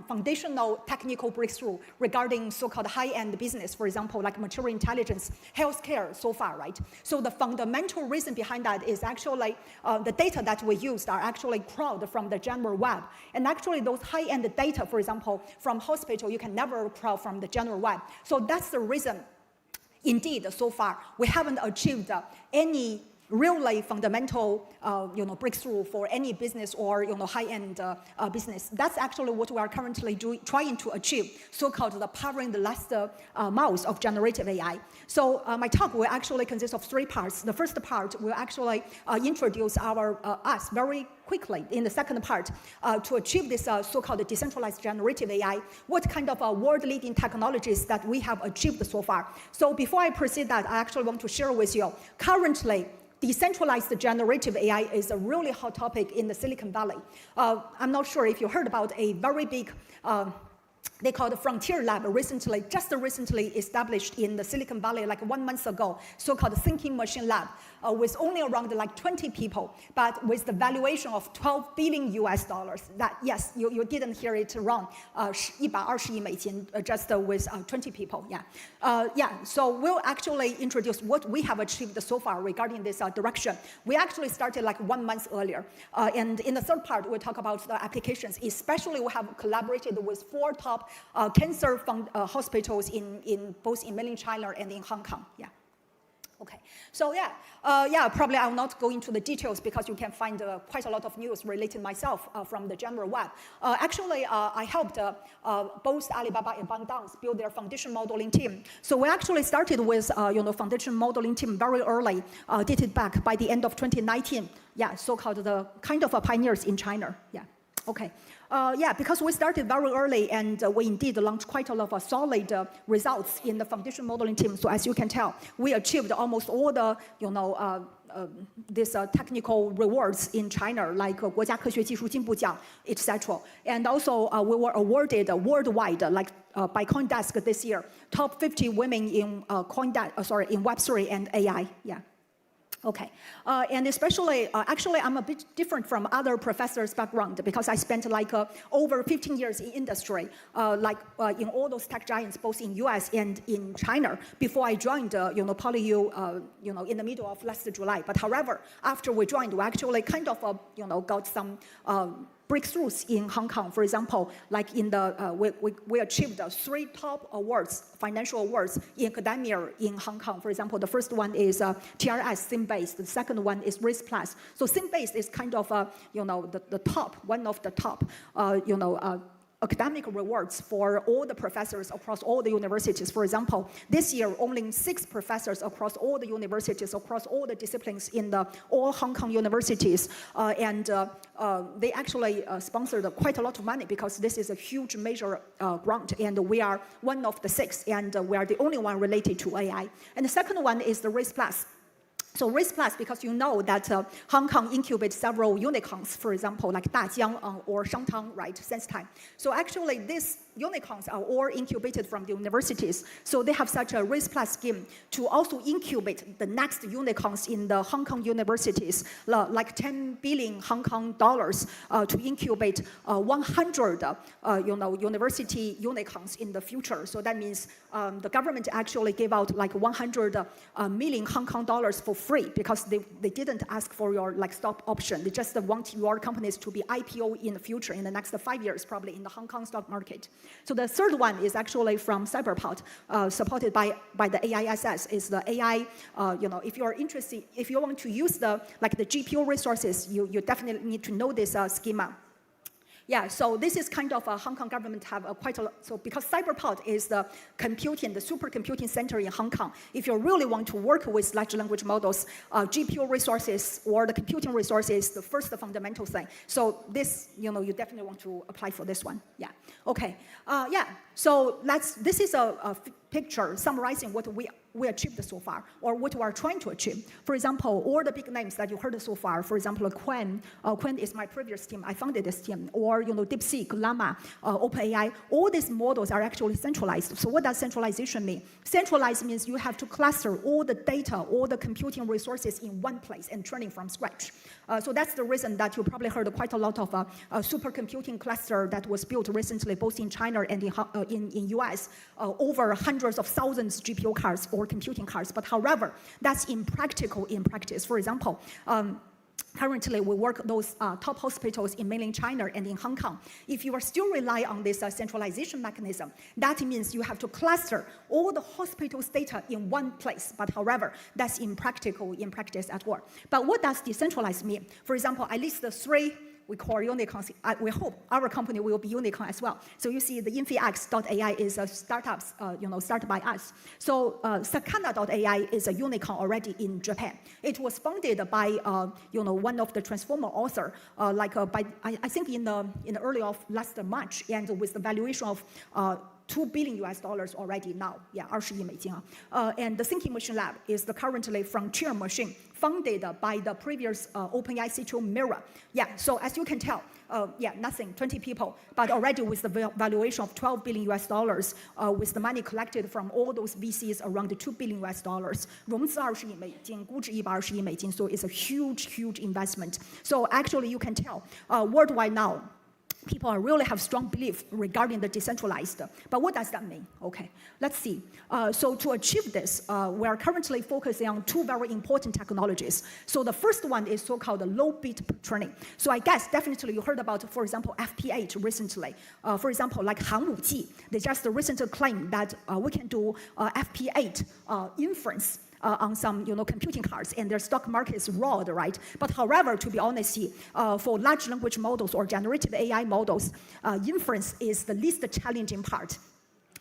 J: foundational technical breakthrough regarding so-called high-end business, for example, like material intelligence, healthcare so far, right? So the fundamental reason behind that is actually the data that we used are actually crawled from the general web. And actually those high-end data, for example, from hospital, you can never crawl from the general web. So that's the reason, indeed, so far, we haven't achieved any really fundamental breakthrough for any business or high-end business. That's actually what we are currently trying to achieve, so-called the powering the last miles of generative AI. So my talk will actually consist of 3 parts. The first part will actually introduce us very quickly in the second part to achieve this so-called decentralized generative AI, what kind of world-leading technologies that we have achieved so far. So before I proceed that, I actually want to share with you, currently, decentralized generative AI is a really hot topic in the Silicon Valley. I'm not sure if you heard about a very big they call the Frontier Lab just recently established in the Silicon Valley like 1 month ago, so-called Thinking Machine Lab, with only around like 20 people, but with the valuation of $12 billion US. That, yes, you didn't hear it wrong, 120亿美金, just with 20 people, yeah. So we'll actually introduce what we have achieved so far regarding this direction. We actually started like 1 month earlier. And in the third part, we'll talk about the applications, especially we have collaborated with 4 top cancer hospitals both in mainland China and in Hong Kong. Yeah. Okay. So probably I will not go into the details because you can find quite a lot of news related myself from the general web. Actually, I helped both Alibaba and Guangdong build their foundation modeling team. So we actually started with foundation modeling team very early, dated back by the end of 2019. Yeah, so-called the kind of pioneers in China. Yeah. Okay. Because we started very early and we indeed launched quite a lot of solid results in the foundation modeling team. So as you can tell, we achieved almost all the, these technical rewards in China, like 国家科学技术进步奖, etc. And also we were awarded worldwide, like by CoinDesk this year, top 50 women in in Web3 and AI. Yeah. Okay, and especially, actually, I'm a bit different from other professors' background because I spent like over 15 years in industry, in all those tech giants, both in US and in China, before I joined, PolyU, in the middle of last July. But however, after we joined, we actually kind of, got some breakthroughs in Hong Kong. For example, like in the, we achieved 3 top awards, financial awards in academia in Hong Kong. For example, the first one is TRS, SIM-based. The second one is RISC Plus. So SIM-based is kind of, the top, one of the top, academic rewards for all the professors across all the universities. For example, this year, only 6 professors across all the universities, across all the disciplines in all Hong Kong universities. And they actually sponsored quite a lot of money because this is a huge major grant. And we are one of the 6, and we are the only one related to AI. And the second one is the RISC Plus. So RISC Plus, because you know that Hong Kong incubates several unicorns, for example, like Dajiang or Shangtang, right, since time. So actually, these unicorns are all incubated from the universities. So they have such a RISC Plus scheme to also incubate the next unicorns in the Hong Kong universities, like 10 billion Hong Kong dollars to incubate 100, university unicorns in the future. So that means the government actually gave out like 100 million Hong Kong dollars for free because they didn't ask for your stock option. They just want your companies to be IPO in the future, in the next 5 years, probably in the Hong Kong stock market. So the third one is actually from Cyberport, supported by the AISS. Is the AI, if you're interested, if you want to use the GPU resources, you definitely need to know this schema. Yeah, so this is kind of Hong Kong government have quite a lot. So because Cyberport is the supercomputing center in Hong Kong, if you really want to work with large language models, GPU resources or the computing resources, the first fundamental thing. So this, you definitely want to apply for this one. Yeah. Okay. So this is a picture summarizing what we achieved so far, or what we are trying to achieve. For example, all the big names that you heard so far, for example, Qwen is my previous team, I founded this team, or DeepSeek, Llama, OpenAI, all these models are actually centralized. So what does centralization mean? Centralized means you have to cluster all the data, all the computing resources in one place and training from scratch. So that's the reason that you probably heard quite a lot of supercomputing cluster that was built recently, both in China and in US, over hundreds of thousands GPU cards or computing cards. But however, that's impractical in practice. For example, currently, we work those top hospitals in mainland China and in Hong Kong. If you are still rely on this centralization mechanism, that means you have to cluster all the hospital's data in one place. But however, that's impractical in practice at all. But what does decentralized mean? For example, I list the three we call unicorns. We hope our company will be unicorn as well. So you see the InfiX.ai is a startup, started by us. So Sakana.ai is a unicorn already in Japan. It was founded by one of the transformer author, I think in the early of last March, and with the valuation of $2 billion already now, 20亿美金啊. And the Thinking Machine Lab is the currently frontier machine funded by the previous OpenAI CTO Mira. So as you can tell, nothing, 20 people, but already with the valuation of $12 billion, with the money collected from all those VCs around $2 billion, 融资20亿美金，估值120亿美金, so it's a huge, huge investment. So actually you can tell worldwide now, people really have strong belief regarding the decentralized. But what does that mean? Okay, let's see. So to achieve this, we are currently focusing on two very important technologies. So the first one is so-called low bit training. So I guess definitely you heard about, for example, FP8 recently. For example, like Han Wuji, they just recently claimed that we can do FP8 inference on some computing cards, and their stock market is roared, right? But however, to be honest, for large language models or generative AI models, inference is the least challenging part.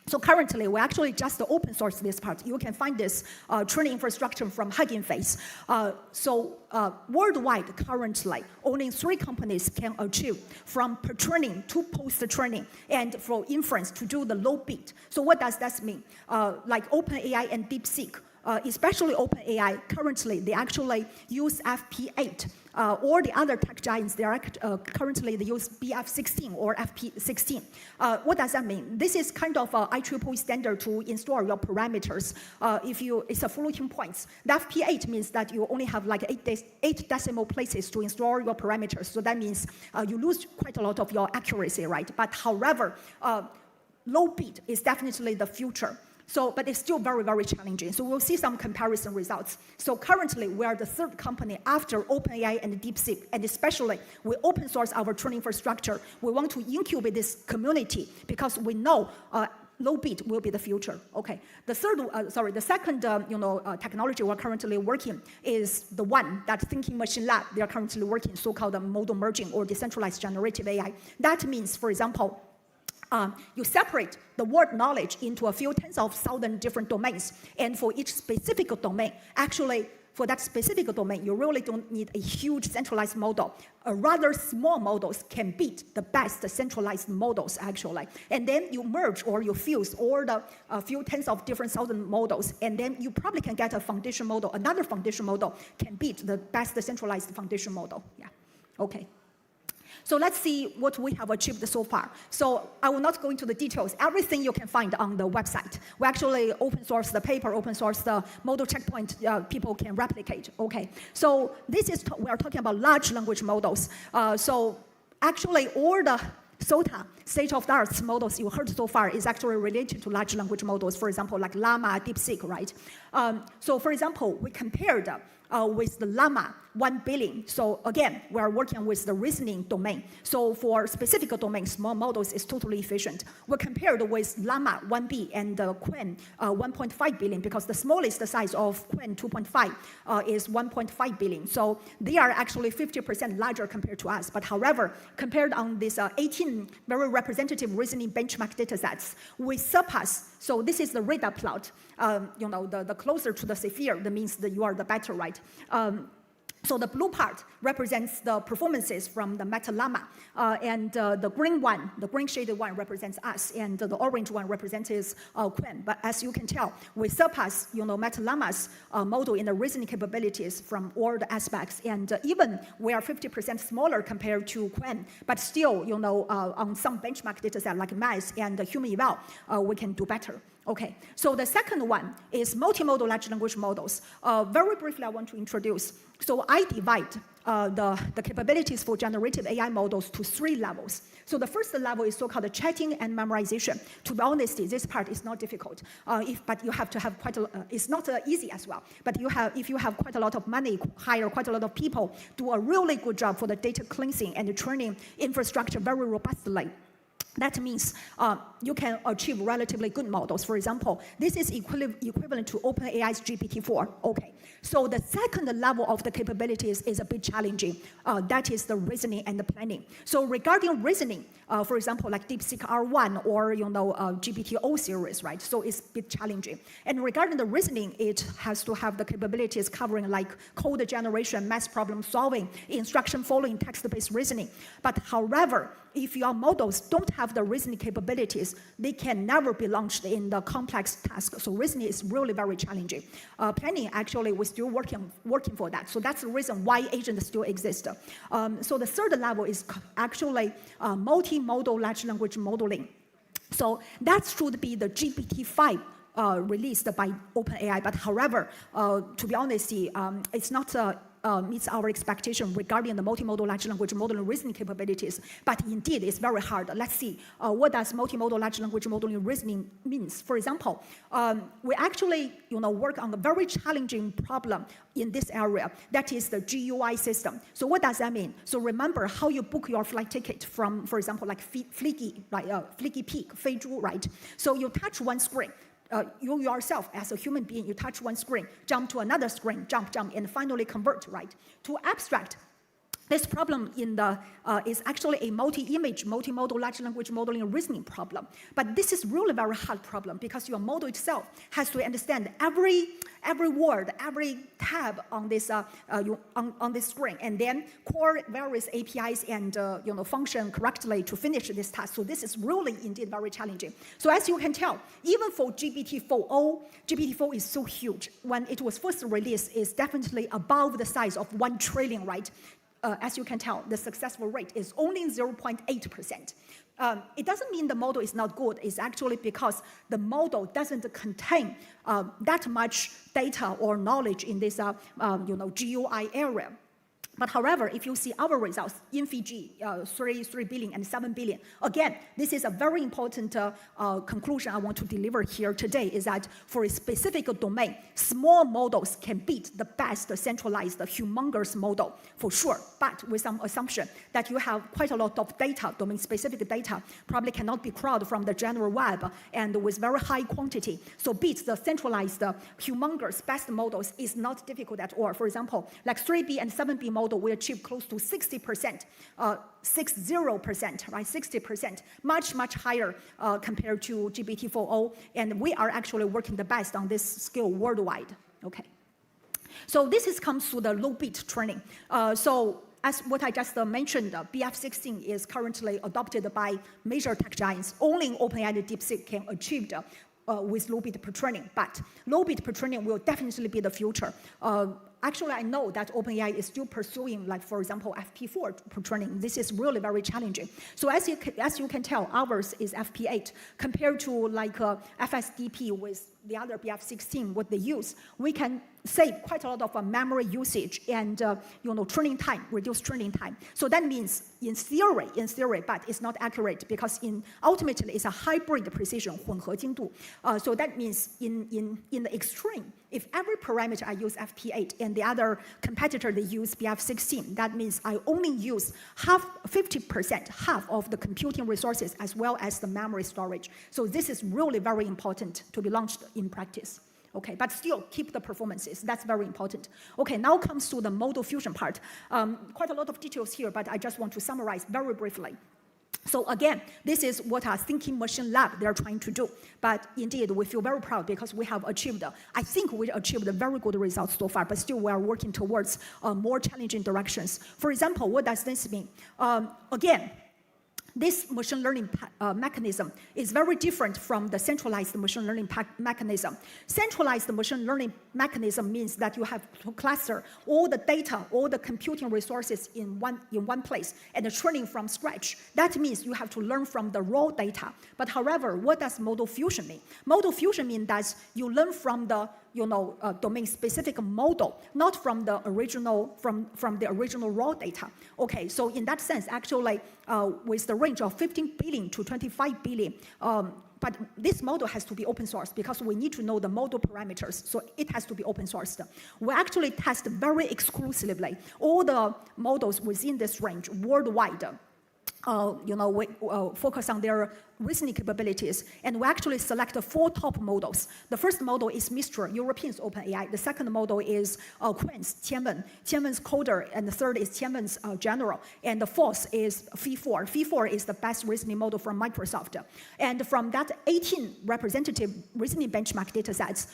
J: So currently, we actually just open source this part. You can find this training infrastructure from Hugging Face. So worldwide, currently, only 3 companies can achieve from pre-training to post-training and for inference to do the low bit. So what does that mean? Like OpenAI and DeepSeek, especially OpenAI, currently they actually use FP8. Or the other tech giants, they are currently they use BF16 or FP16. What does that mean? This is kind of a IEEE standard to install your parameters. It's a floating points. The FP8 means that you only have like 8 decimal places to install your parameters. So that means you lose quite a lot of your accuracy, right? But however, low bit is definitely the future. So, but it's still very, very challenging. So we'll see some comparison results. So currently, we are the 3rd company after OpenAI and DeepSeek, and especially we open source our training infrastructure. We want to incubate this community because we know low bit will be the future. Okay. The second technology we're currently working is the one that Thinking Machine Lab, they are currently working, so-called model merging or decentralized generative AI. That means, for example, you separate the word knowledge into a few tens of thousands different domains. And for each specific domain, actually, for that specific domain, you really don't need a huge centralized model. Rather small models can beat the best centralized models, actually. And then you merge or you fuse all the few tens of different thousand models, and then you probably can get a foundation model. Another foundation model can beat the best centralized foundation model. Okay. So let's see what we have achieved so far. So I will not go into the details. Everything you can find on the website. We actually open source the paper, open source the model checkpoint people can replicate. Okay. So this is, we are talking about large language models. So actually all the SOTA, state-of-the-art models you heard so far is actually related to large language models, for example, like Llama, DeepSeek, right? So for example, we compared with the Llama 1 billion. So again, we are working with the reasoning domain. So for specific domains, small models is totally efficient. We're compared with Llama 1B and Qwen 1.5 billion because the smallest size of Qwen 2.5 is 1.5 billion. So they are actually 50% larger compared to us. But however, compared on these 18 very representative reasoning benchmark datasets, we surpass. So this is the radar plot. The closer to the sphere, that means that you are the better, right? So the blue part represents the performances from the Meta Llama, and the green one, the green shaded one represents us, and the orange one represents Quen. But as you can tell, we surpass, Meta Llama's model in the reasoning capabilities from all the aspects, and even we are 50% smaller compared to Quen, but still, on some benchmark data set like math and human eval, we can do better. Okay, so the second one is multimodal large language models. Very briefly, I want to introduce. So I divide the capabilities for generative AI models to 3 levels. So the first level is so-called chatting and memorization. To be honest, this part is not difficult, but you have to have quite a, it's not easy as well. But if you have quite a lot of money, hire quite a lot of people, do a really good job for the data cleansing and the training infrastructure very robustly. That means you can achieve relatively good models. For example, this is equivalent to OpenAI's GPT-4. Okay, so the second level of the capabilities is a bit challenging. That is the reasoning and the planning. So regarding reasoning, for example, like DeepSeek R1 or GPT-O series, right? So it's a bit challenging. And regarding the reasoning, it has to have the capabilities covering like code generation, math problem solving, instruction following, text-based reasoning. But however, if your models don't have the reasoning capabilities, they can never be launched in the complex task. So reasoning is really very challenging. Planning, actually, we're still working for that. So that's the reason why agents still exist. So the third level is actually multimodal large language modeling. So that should be the GPT-5 released by OpenAI. But however, to be honest, it's not meets our expectation regarding the multimodal large language modeling reasoning capabilities. But indeed, it's very hard. Let's see, what does multimodal large language modeling reasoning means? For example, we actually work on a very challenging problem in this area. That is the GUI system. So what does that mean? So remember how you book your flight ticket from, for example, like Flicky, right? Flicky Peak, Feizhou, right? So you touch one screen. You yourself, as a human being, you touch one screen, jump to another screen, jump, and finally convert, right? To abstract, this problem is actually a multi-image, multimodal large language modeling reasoning problem. But this is really a very hard problem because your model itself has to understand every word, every tab on this on this screen, and then core various APIs and function correctly to finish this task. So this is really indeed very challenging. So as you can tell, even for GPT-4o, GPT-4 is so huge. When it was first released, it's definitely above the size of 1 trillion, right? As you can tell, the successful rate is only 0.8%. It doesn't mean the model is not good. It's actually because the model doesn't contain that much data or knowledge in this GUI area. But however, if you see our results, InfyG, 3 billion and 7 billion, again, this is a very important conclusion I want to deliver here today, is that for a specific domain, small models can beat the best centralized humongous model, for sure, but with some assumption that you have quite a lot of data, domain-specific data, probably cannot be crawled from the general web, and with very high quantity. So beat the centralized humongous best models is not difficult at all. For example, like 3B and 7B models, we achieve close to 60%, 60%, right? 60%, much higher compared to GPT-4o, and we are actually working the best on this skill worldwide. Okay, so this comes to the low bit training. So as what I just mentioned, BF16 is currently adopted by major tech giants. Only OpenAI and DeepSeek can achieve with low bit pre-training, but low bit pre-training will definitely be the future. Actually, I know that OpenAI is still pursuing, like, for example, FP4 pre-training. This is really very challenging. So as you can tell, ours is FP8. Compared to like FSDP with the other BF16, what they use, we can save quite a lot of memory usage and training time, reduce training time. So that means in theory, but it's not accurate because ultimately it's a hybrid precision, 混合精度. So that means in the extreme, if every parameter I use FP8 and the other competitor they use BF16, that means I only use 50% of the computing resources as well as the memory storage. So this is really very important to be launched in practice. Okay, but still keep the performances. That's very important. Okay, now comes to the model fusion part. Quite a lot of details here, but I just want to summarize very briefly. So again, this is what our thinking machine lab they're trying to do. But indeed, we feel very proud because we have achieved, I think we achieved very good results so far, but still we are working towards more challenging directions. For example, what does this mean? Again, this machine learning mechanism is very different from the centralized machine learning mechanism. Centralized machine learning mechanism means that you have to cluster all the data, all the computing resources in one place and training from scratch. That means you have to learn from the raw data. But however, what does model fusion mean? Model fusion means that you learn from the domain-specific model, not from the original raw data. Okay, so in that sense, actually, with the range of 15 billion to 25 billion, but this model has to be open source because we need to know the model parameters, so it has to be open sourced. We actually test very exclusively all the models within this range worldwide. We focus on their reasoning capabilities, and we actually select 4 top models. The first model is Mistral, Europeans OpenAI. The second model is Quin's, Tianwen's Coder, and the third is Tianwen's General. And the fourth is Phi4. Phi4 is the best reasoning model from Microsoft. And from that 18 representative reasoning benchmark data sets,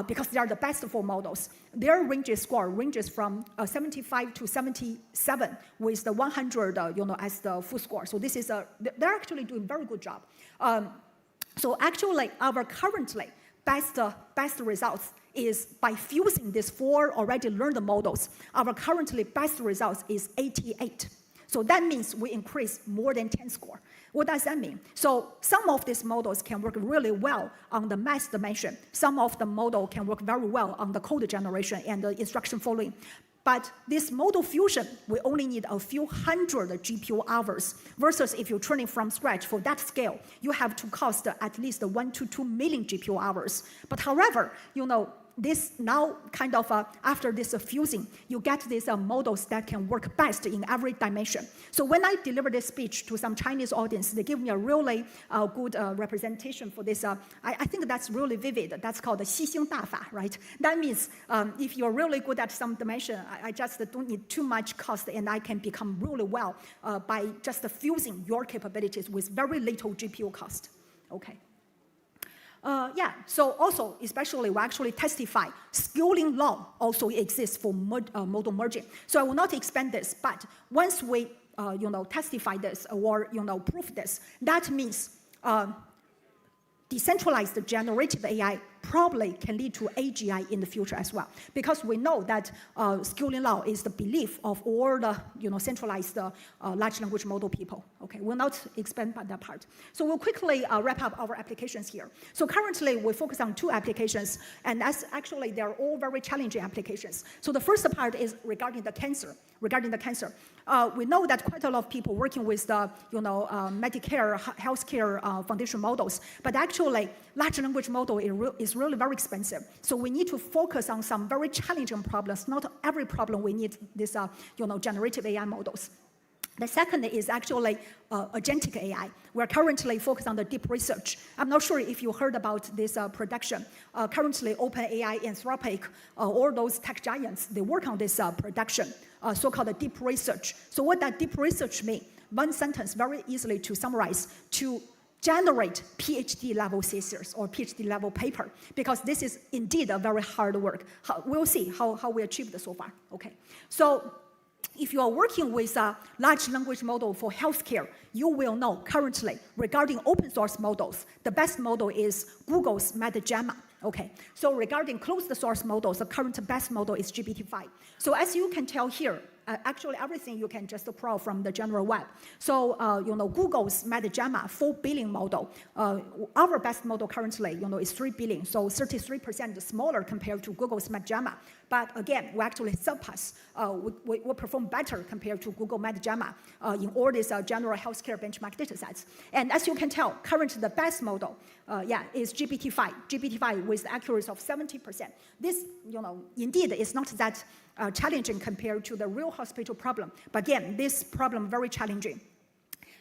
J: because they are the best 4 models, their score ranges from 75 to 77 with the 100 as the full score. So this is they're actually doing very good job. So actually, our currently best results is by fusing these 4 already learned models. Our currently best results is 88. So that means we increase more than 10 score. What does that mean? So some of these models can work really well on the math dimension. Some of the model can work very well on the code generation and the instruction following. But this model fusion, we only need a few hundred GPU hours, versus if you're training from scratch for that scale, you have to cost at least 1 to 2 million GPU hours. But however, this now kind of, after this fusing, you get these models that can work best in every dimension. So when I deliver this speech to some Chinese audience, they give me a really good representation for this. I think that's really vivid. That's called the 吸星大法, right? That means if you're really good at some dimension, I just don't need too much cost, and I can become really well by just fusing your capabilities with very little GPU cost. Okay. So also, especially, we actually testify scaling law also exists for model merging. So I will not expand this, but once we, testify this or, prove this, that means decentralized generative AI probably can lead to AGI in the future as well, because we know that scaling law is the belief of all the centralized large language model people. Okay, we'll not expand that part. So we'll quickly wrap up our applications here. So currently we focus on 2 applications, and that's actually they're all very challenging applications. So the first part is regarding the cancer. We know that quite a lot of people working with the Medicare, healthcare foundation models, but actually large language model is really very expensive. So we need to focus on some very challenging problems. Not every problem we need this generative AI models. The second is actually agentic AI. We're currently focused on the deep research. I'm not sure if you heard about this production. Currently, OpenAI, Anthropic, all those tech giants, they work on this production, so-called deep research. So what does deep research mean? One sentence, very easily to summarize, to generate PhD level thesis or PhD level paper, because this is indeed a very hard work. We'll see how we achieved this so far. Okay, so if you are working with a large language model for healthcare, you will know currently regarding open source models, the best model is Google's MetaGamma. Okay, so regarding closed source models, the current best model is GPT-5. So as you can tell here, actually everything you can just crawl from the general web. So Google's MetaGamma 4 billion model, our best model currently is 3 billion, so 33% smaller compared to Google's MetaGamma. But again, we actually surpass, we perform better compared to Google MetaGamma in all these general healthcare benchmark data sets. And as you can tell, currently the best model, is GPT-5. GPT-5 with the accuracy of 70%. This, indeed is not that challenging compared to the real hospital problem. But again, this problem very challenging.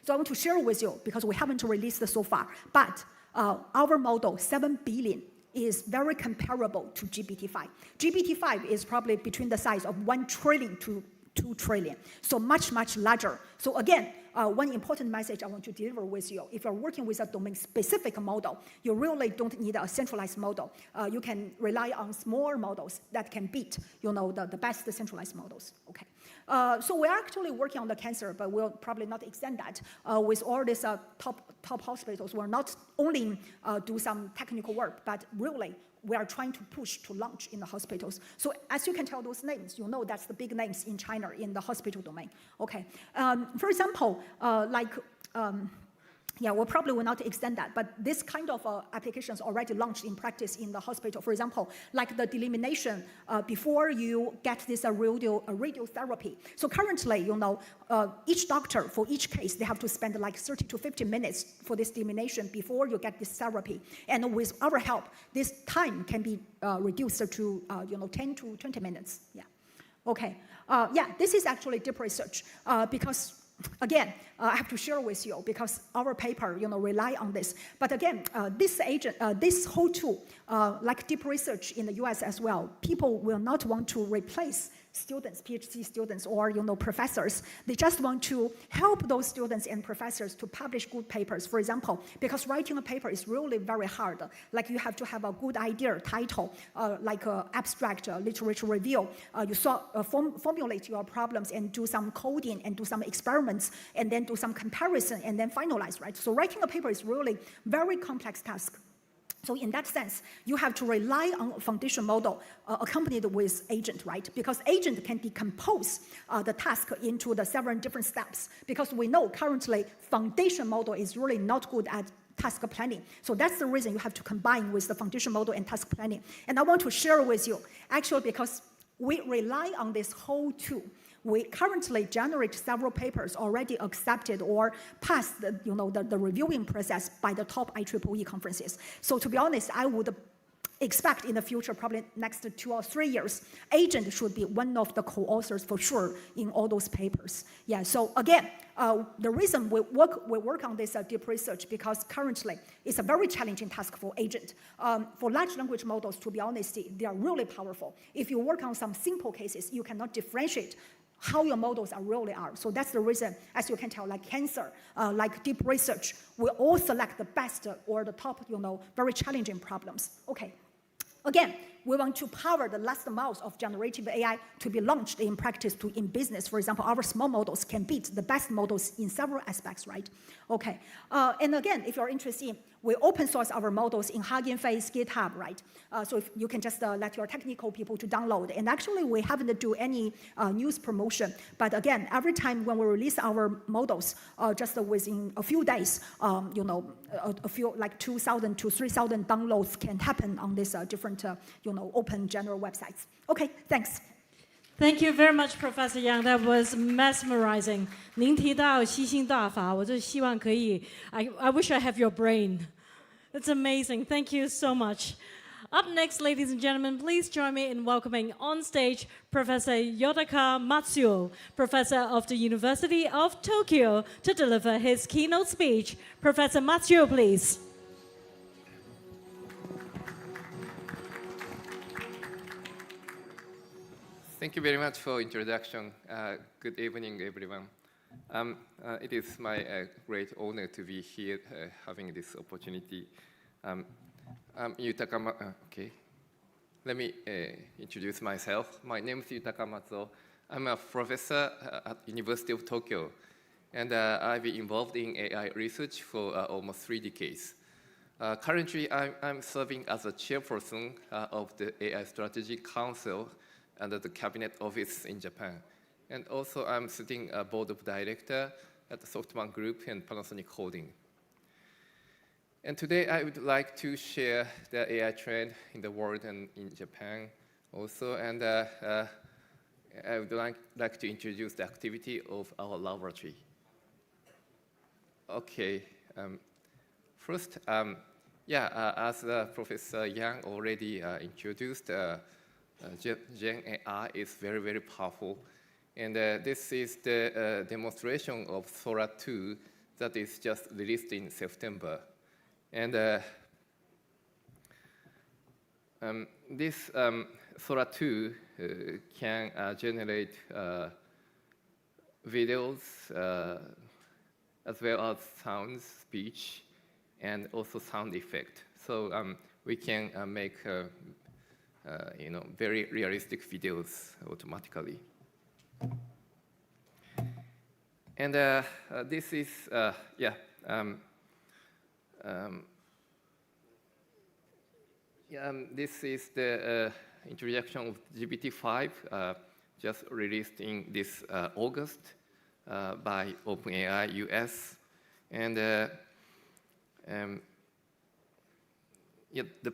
J: So I want to share with you, because we haven't released this so far, but our model, 7 billion, is very comparable to GPT-5. GPT-5 is probably between the size of 1 trillion to 2 trillion, so much, much larger. So again, one important message I want to deliver with you. If you're working with a domain-specific model, you really don't need a centralized model. You can rely on small models that can beat, the best centralized models. Okay. So we're actually working on the cancer, but we'll probably not extend that. With all these top hospitals, we'll not only do some technical work, but really we are trying to push to launch in the hospitals. So as you can tell those names, that's the big names in China in the hospital domain. Okay. For example, we probably will not extend that, but this kind of applications already launched in practice in the hospital. For example, like the delimitation before you get this radiotherapy. So currently, each doctor for each case, they have to spend like 30 to 50 minutes for this delimitation before you get this therapy. And with our help, this time can be reduced to 10 to 20 minutes. Yeah. Okay. This is actually deep research because. Again, I have to share with you because our paper, rely on this. But again, this whole tool, like deep research in the US as well, people will not want to replace students, PhD students, or professors. They just want to help those students and professors to publish good papers. For example, because writing a paper is really very hard. Like you have to have a good idea, title, like abstract, literature review. You formulate your problems and do some coding and do some experiments and then do some comparison and then finalize, right? So writing a paper is really very complex task. So in that sense, you have to rely on a foundation model accompanied with agent, right? Because agent can decompose the task into the several different steps. Because we know currently foundation model is really not good at task planning. So that's the reason you have to combine with the foundation model and task planning. And I want to share with you, actually, because we rely on this whole tool. We currently generate several papers already accepted or passed the reviewing process by the top IEEE conferences. So to be honest, I would expect in the future, probably next 2 or 3 years, agent should be one of the co-authors for sure in all those papers. Yeah, so again, the reason we work on this deep research because currently it's a very challenging task for agent. For large language models, to be honest, they are really powerful. If you work on some simple cases, you cannot differentiate how your models really are. So that's the reason, as you can tell, like cancer, like deep research, we all select the best or the top, very challenging problems. Okay. Again, we want to power the last miles of generative AI to be launched in practice in business. For example, our small models can beat the best models in several aspects, right? Okay. And again, if you're interested, we open source our models in Hugging Face, GitHub, right? So if you can just let your technical people to download. And actually, we haven't do any news promotion. But again, every time when we release our models, just within a few days, a few like 2,000 to 3,000 downloads can happen on these different, open general websites. Okay, thanks.
A: Thank you very much, Professor Yang. That was mesmerizing. 您提到吸星大法，我就希望可以 I wish I have your brain. It's amazing. Thank you so much. Up next, ladies and gentlemen, please join me in welcoming on stage Professor Yotaka Matsuo, Professor of the University of Tokyo, to deliver his keynote speech. Professor Matsuo, please.
K: Thank you very much for introduction. Good evening, everyone. It is my great honor to be here having this opportunity. I'm Yutaka okay. Let me introduce myself. My name is Yutaka Matsuo. I'm a professor at University of Tokyo, and I've been involved in AI research for almost 3 decades. Currently, I'm serving as a chairperson of the AI Strategy Council under the Cabinet Office in Japan. And also, I'm sitting a board of director at the SoftBank Group and Panasonic Holding. And today, I would like to share the AI trend in the world and in Japan also. And I would like to introduce the activity of our laboratory. Okay. First, as Professor Yang already introduced, Gen AI is very, very powerful. And this is the demonstration of Sora 2 that is just released in September. And this Sora 2 can generate videos, as well as sound, speech, and also sound effect. So we can make very realistic videos automatically. And this is this is the introduction of GPT-5, just released in this August by OpenAI US. And the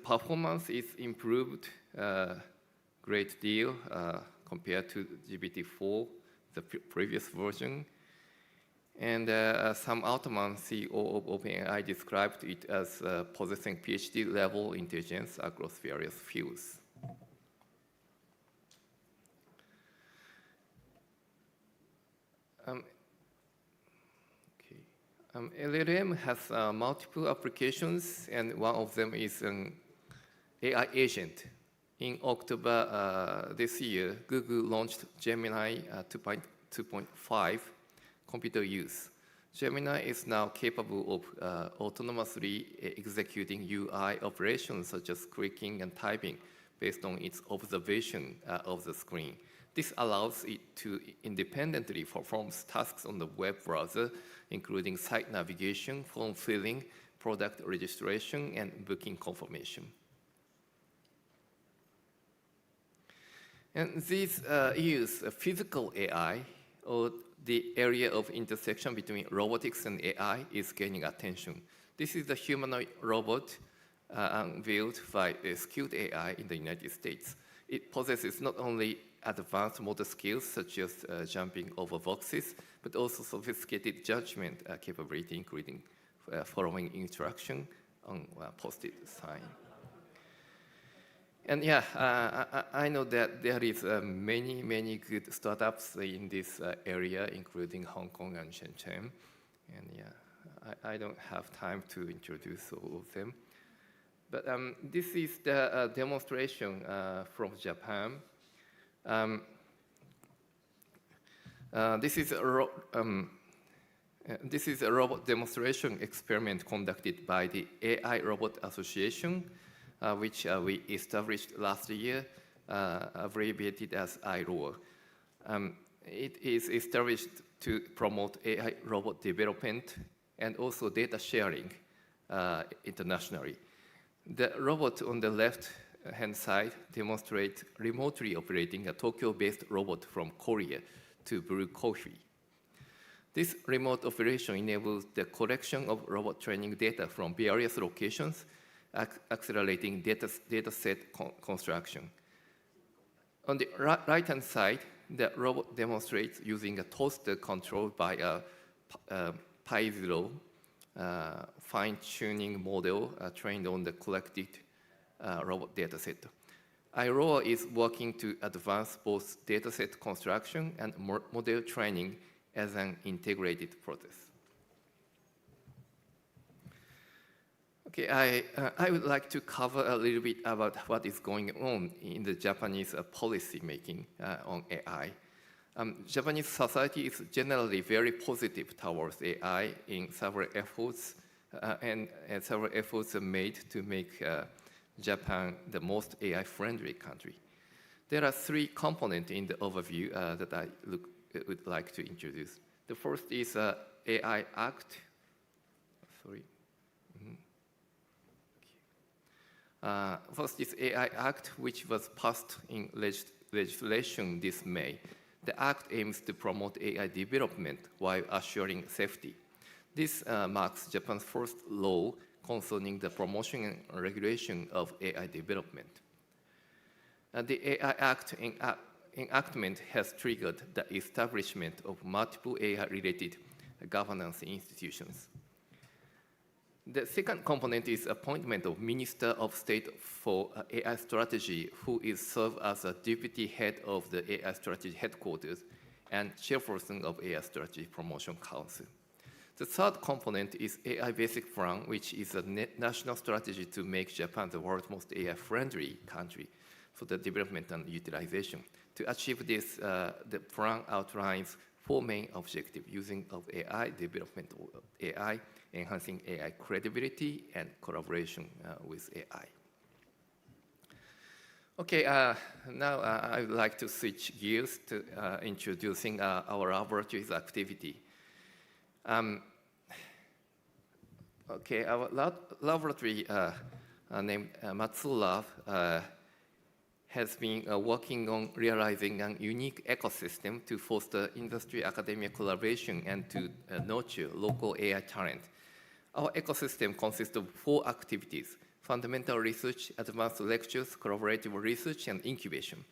K: performance is improved a great deal compared to GPT-4, the previous version. And Sam Altman, CEO of OpenAI, described it as possessing PhD-level intelligence across various fields. LLM has multiple applications, and one of them is an AI agent. In October this year, Google launched Gemini 2.5 computer use. Gemini is now capable of autonomously executing UI operations such as clicking and typing based on its observation of the screen. This allows it to independently perform tasks on the web browser, including site navigation, form filling, product registration, and booking confirmation. And these use physical AI, or the area of intersection between robotics and AI, is gaining attention. This is the humanoid robot unveiled by Skilled AI in the United States. It possesses not only advanced motor skills such as jumping over boxes, but also sophisticated judgment capability, including following instruction on a posted sign. And I know that there is many good startups in this area, including Hong Kong and Shenzhen. And I don't have time to introduce all of them. But this is the demonstration from Japan. This is a robot demonstration experiment conducted by the AI Robot Association, which we established last year, abbreviated as IROA. It is established to promote AI robot development and also data sharing internationally. The robot on the left-hand side demonstrates remotely operating a Tokyo-based robot from Korea to brew coffee. This remote operation enables the collection of robot training data from various locations, accelerating data set construction. On the right-hand side, the robot demonstrates using a toaster controlled by a Pi-Zero fine-tuning model trained on the collected robot dataset. IROA is working to advance both dataset construction and model training as an integrated process. Okay, I would like to cover a little bit about what is going on in the Japanese policy making on AI. Japanese society is generally very positive towards AI in several efforts, and several efforts are made to make Japan the most AI-friendly country. There are three components in the overview that I would like to introduce. The first is AI Act. Sorry. First is AI Act, which was passed in legislation this May. The act aims to promote AI development while assuring safety. This marks Japan's first law concerning the promotion and regulation of AI development. The AI Act enactment has triggered the establishment of multiple AI-related governance institutions. The second component is appointment of Minister of State for AI Strategy, who is served as a deputy head of the AI Strategy headquarters and chairperson of AI Strategy Promotion Council. The third component is AI Basic Plan, which is a national strategy to make Japan the world's most AI-friendly country for the development and utilization. To achieve this, the plan outlines four main objectives: using of AI, development of AI, enhancing AI credibility, and collaboration with AI. Okay, now I would like to switch gears to introducing our laboratory's activity. Okay, our laboratory named Matsu Lab has been working on realizing a unique ecosystem to foster industry-academia collaboration and to nurture local AI talent. Our ecosystem consists of 4 activities: fundamental research, advanced lectures, collaborative research, and incubation.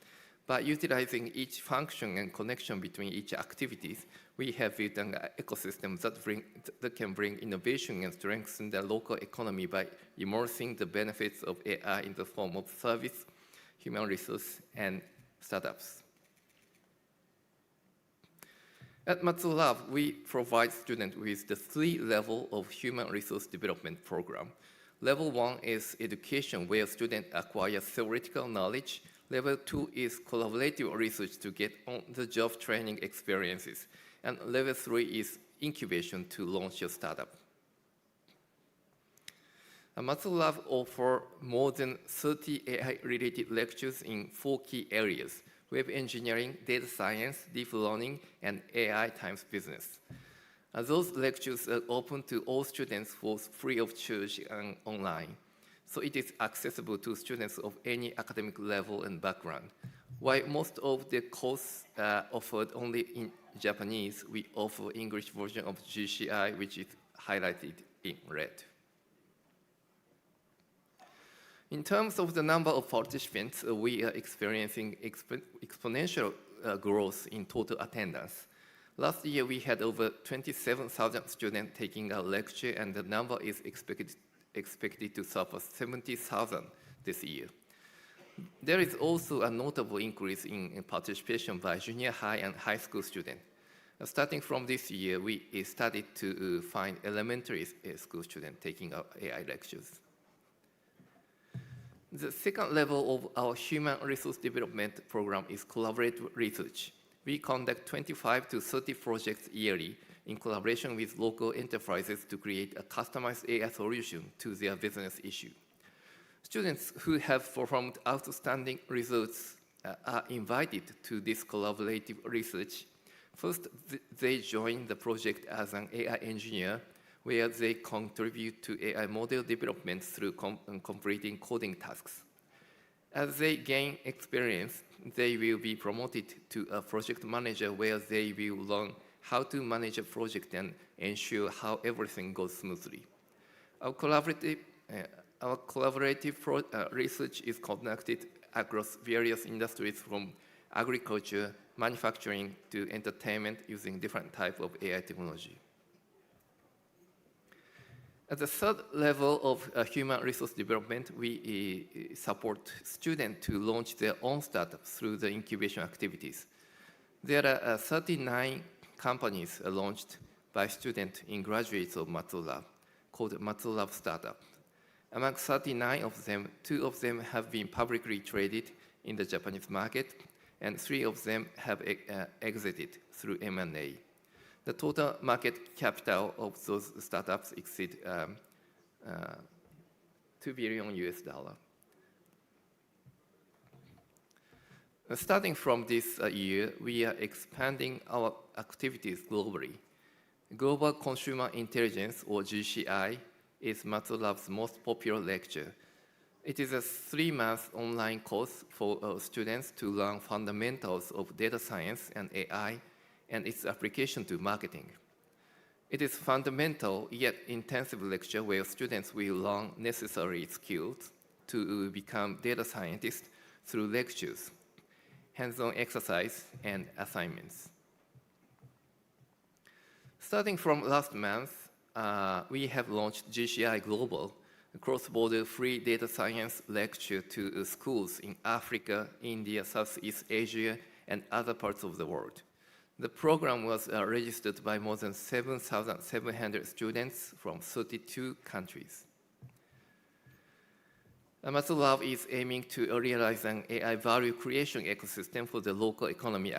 K: By utilizing each function and connection between each activities, we have built an ecosystem that can bring innovation and strengthen the local economy by immersing the benefits of AI in the form of service, human resource, and startups. At Matsu Lab, we provide students with the 3 levels of human resource development program. Level 1 is education, where students acquire theoretical knowledge. Level 2 is collaborative research to get on-the-job training experiences. And level 3 is incubation to launch your startup. Matsu Lab offers more than 30 AI-related lectures in 4 key areas: web engineering, data science, deep learning, and AI times business. Those lectures are open to all students for free of charge and online. So it is accessible to students of any academic level and background. While most of the courses are offered only in Japanese, we offer English version of GCI, which is highlighted in red. In terms of the number of participants, we are experiencing exponential growth in total attendance. Last year, we had over 27,000 students taking a lecture, and the number is expected to surpass 70,000 this year. There is also a notable increase in participation by junior high and high school students. Starting from this year, we started to find elementary school students taking AI lectures. The second level of our human resource development program is collaborative research. We conduct 25 to 30 projects yearly in collaboration with local enterprises to create a customized AI solution to their business issue. Students who have performed outstanding results are invited to this collaborative research. First, they join the project as an AI engineer, where they contribute to AI model development through completing coding tasks. As they gain experience, they will be promoted to a project manager, where they will learn how to manage a project and ensure how everything goes smoothly. Our collaborative research is conducted across various industries, from agriculture, manufacturing, to entertainment, using different types of AI technology. At the third level of human resource development, we support students to launch their own startups through the incubation activities. There are 39 companies launched by students in graduates of Matsu Lab, called Matsu Lab Startup. Among 39 of them, 2 of them have been publicly traded in the Japanese market, and 3 of them have exited through M&A. The total market capital of those startups exceeds $2 billion US. Starting from this year, we are expanding our activities globally. Global Consumer Intelligence, or GCI, is Matsu Lab's most popular lecture. It is a 3-month online course for students to learn fundamentals of data science and AI and its application to marketing. It is fundamental yet intensive lecture where students will learn necessary skills to become data scientists through lectures, hands-on exercise, and assignments. Starting from last month, we have launched GCI Global, a cross-border free data science lecture to schools in Africa, India, Southeast Asia, and other parts of the world. The program was registered by more than 7,700 students from 32 countries. Matsu Lab is aiming to realize an AI value creation ecosystem for the local economy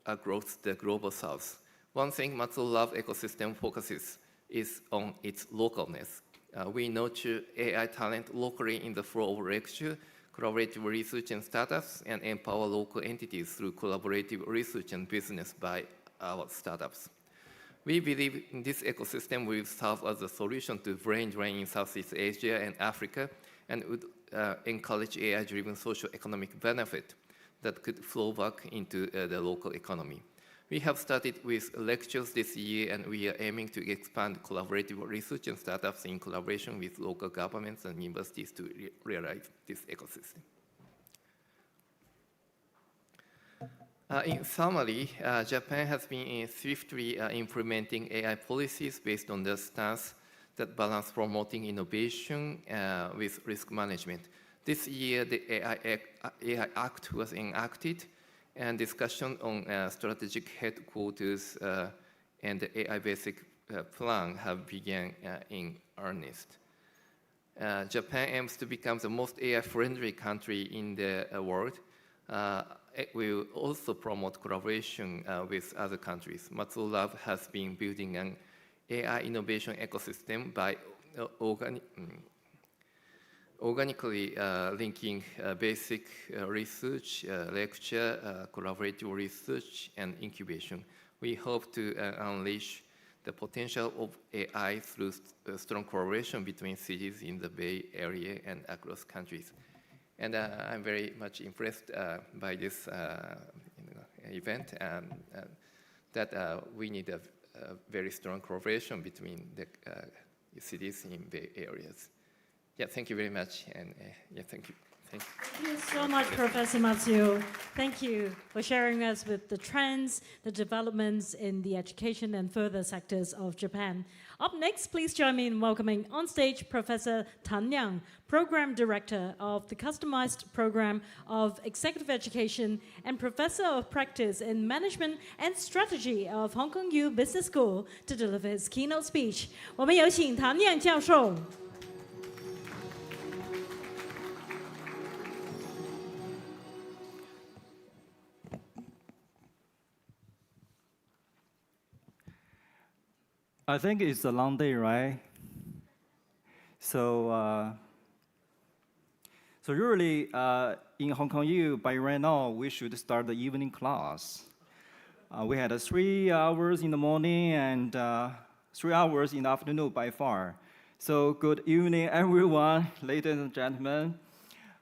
K: across the global south. One thing Matsuo Lab ecosystem focuses is on its localness. We nurture AI talent locally in the flow of lecture, collaborative research and startups, and empower local entities through collaborative research and business by our startups. We believe this ecosystem will serve as a solution to brain drain in Southeast Asia and Africa, and would encourage AI-driven socio-economic benefit that could flow back into the local economy. We have started with lectures this year, and we are aiming to expand collaborative research and startups in collaboration with local governments and universities to realize this ecosystem. In summary, Japan has been swiftly implementing AI policies based on the stance that balance promoting innovation with risk management. This year, the AI Act was enacted, and discussion on strategic headquarters and the AI basic plan have begun in earnest. Japan aims to become the most AI-friendly country in the world. It will also promote collaboration with other countries. Matsuo Lab has been building an AI innovation ecosystem by organically linking basic research, lecture, collaborative research, and incubation. We hope to unleash the potential of AI through strong collaboration between cities in the Bay Area and across countries. And I'm very much impressed by this event, and that we need a very strong cooperation between the cities in Bay Areas. Yeah, thank you very much, and yeah, thank you. Thank you.
A: Thank you so much, Professor Matsuo. Thank you for sharing us with the trends, the developments in the education and further sectors of Japan. Up next, please join me in welcoming on stage Professor Tan Yang, Program Director of the Customized Program of Executive Education and Professor of Practice in Management and Strategy of Hong Kong U Business School, to deliver his keynote speech. 我们有请唐燕教授。
Q: I think it's a long day, right? So usually in Hong Kong U, by right now, we should start the evening class. We had 3 hours in the morning and 3 hours in the afternoon by far. So good evening, everyone, ladies and gentlemen.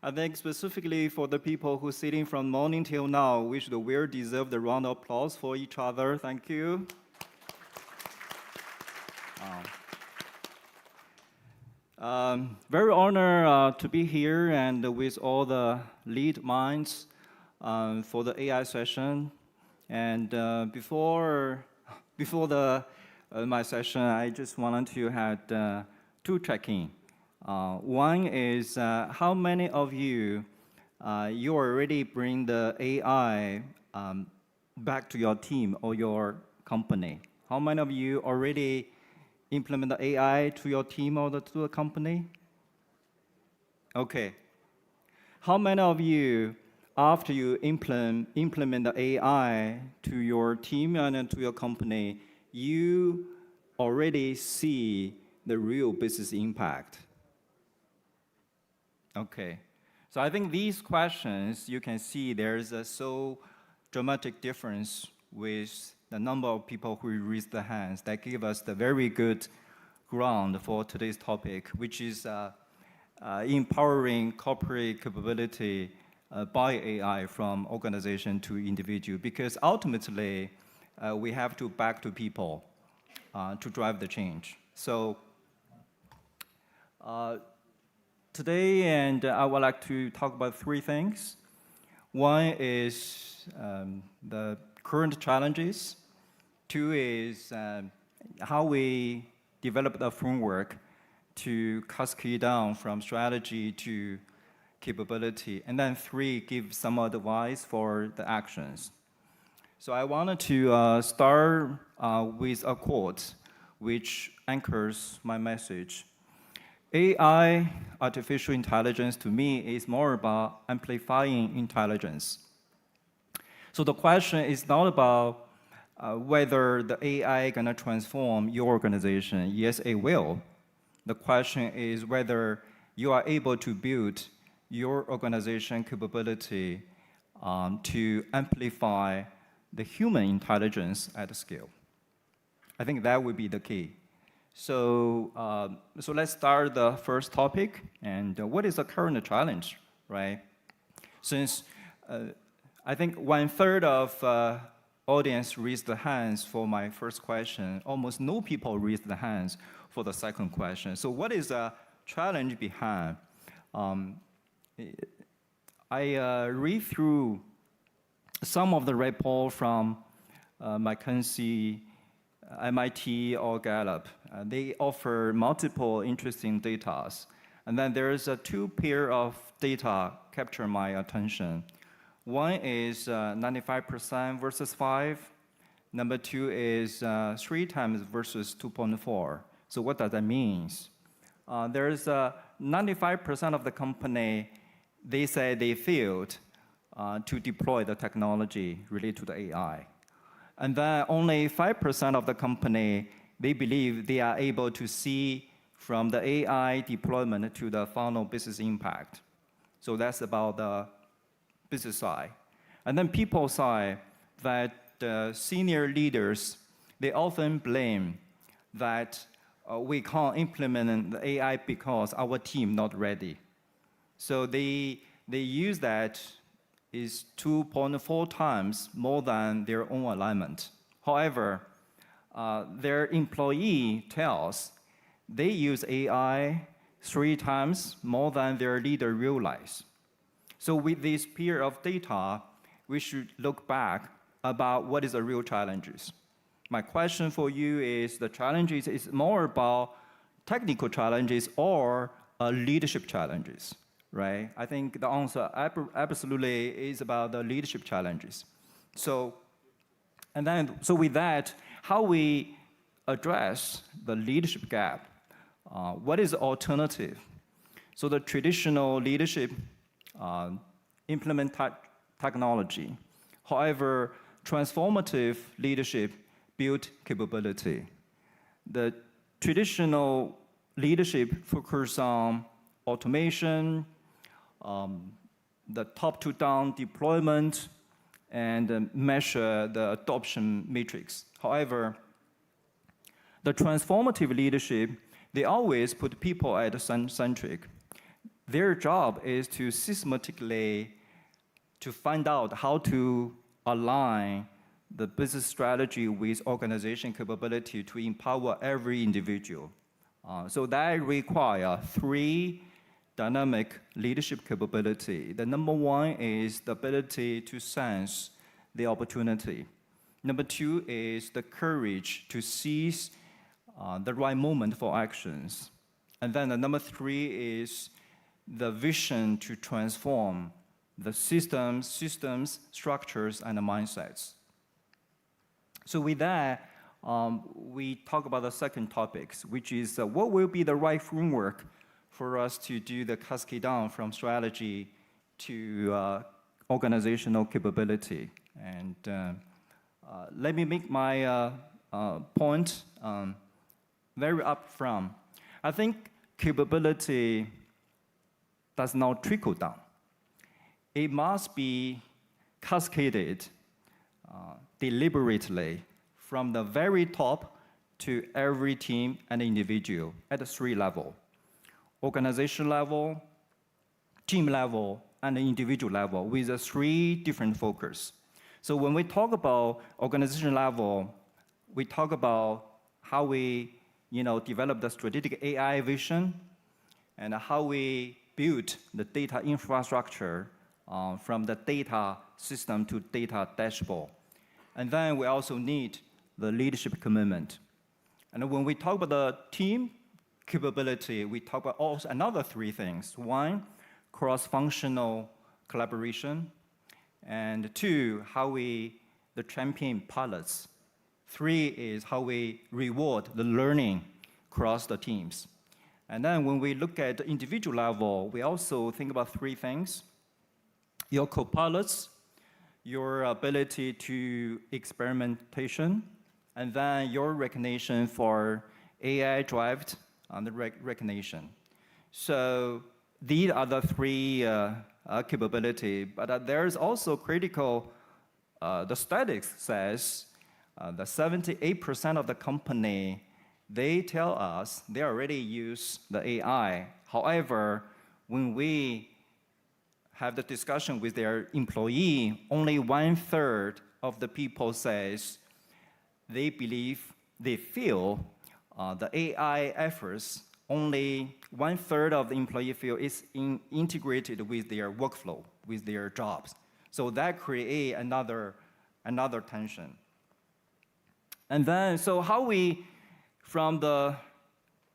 Q: I think specifically for the people who are sitting from morning till now, we should well deserve the round of applause for each other. Thank you. Very honored to be here and with all the lead minds for the AI session. And before my session, I just wanted to have 2 check-in. One is how many of you you already bring the AI back to your team or your company? How many of you already implement the AI to your team or to the company? Okay. How many of you, after you implement the AI to your team and to your company, you already see the real business impact? Okay. So I think these questions, you can see there's a so dramatic difference with the number of people who raised their hands. That give us the very good ground for today's topic, which is empowering corporate capability by AI from organization to individual. Because ultimately, we have to back to people to drive the change. So today, and I would like to talk about 3 things. One is the current challenges. 2 is how we develop the framework to cascade down from strategy to capability. And then 3, give some advice for the actions. So I wanted to start with a quote which anchors my message. AI, artificial intelligence, to me is more about amplifying intelligence.
L: So the question is not about whether the AI gonna transform your organization. Yes, it will. The question is whether you are able to build your organization capability to amplify the human intelligence at scale. I think that would be the key. So, so let's start the first topic. And what is the current challenge, right? Since I think 1/3 of audience raised the hands for my first question, almost no people raised the hands for the second question. So what is the challenge behind? I read through some of the report from McKinsey, MIT, or Gallup. They offer multiple interesting data. And then there's two pair of data capture my attention. One is 95% versus 5. Number two is 3 times versus 2.4. So what does that mean? There's 95% of the company, they say they failed to deploy the technology related to the AI. And then only 5% of the company, they believe they are able to see from the AI deployment to the final business impact. So that's about the business side. And then people side, that senior leaders, they often blame that we can't implement the AI because our team not ready. So they use that is 2.4 times more than their own alignment. However, their employee tells they use AI 3 times more than their leader realize. So with this pair of data, we should look back about what is the real challenges. My question for you is, the challenges is more about technical challenges or leadership challenges, right? I think the answer absolutely is about the leadership challenges. So with that, how we address the leadership gap? What is the alternative? So the traditional leadership implement technology. However, transformative leadership build capability. The traditional leadership focus on automation, the top-to-down deployment, and measure the adoption matrix. However, the transformative leadership, they always put people at the centric. Their job is to systematically to find out how to align the business strategy with organization capability to empower every individual. So that requires 3 dynamic leadership capability. The number 1 is the ability to sense the opportunity. Number 2 is the courage to seize the right moment for actions. And then the number 3 is the vision to transform the systems, structures, and the mindsets. So with that, we talk about the second topics, which is what will be the right framework for us to do the cascade down from strategy to organizational capability. And let me make my point very upfront. I think capability does not trickle down. It must be cascaded deliberately from the very top to every team and individual at the 3 levels: organization level, team level, and the individual level, with the 3 different focus. So when we talk about organization level, we talk about how we develop the strategic AI vision and how we build the data infrastructure from the data system to data dashboard. And then we also need the leadership commitment. And when we talk about the team capability, we talk about also another 3 things. 1, cross-functional collaboration. And 2, how we the champion pilots. 3 is how we reward the learning across the teams. And then when we look at the individual level, we also think about 3 things: your co-pilots, your ability to experimentation, and then your recognition for AI-driven recognition. So these are the three capabilities, but there's also critical, the statistics says that 78% of the company, they tell us they already use the AI. However, when we have the discussion with their employee, only 1/3 of the people says they believe, they feel the AI efforts, only 1/3 of the employee feel is integrated with their workflow, with their jobs. So that creates another tension. And then, so how we, from the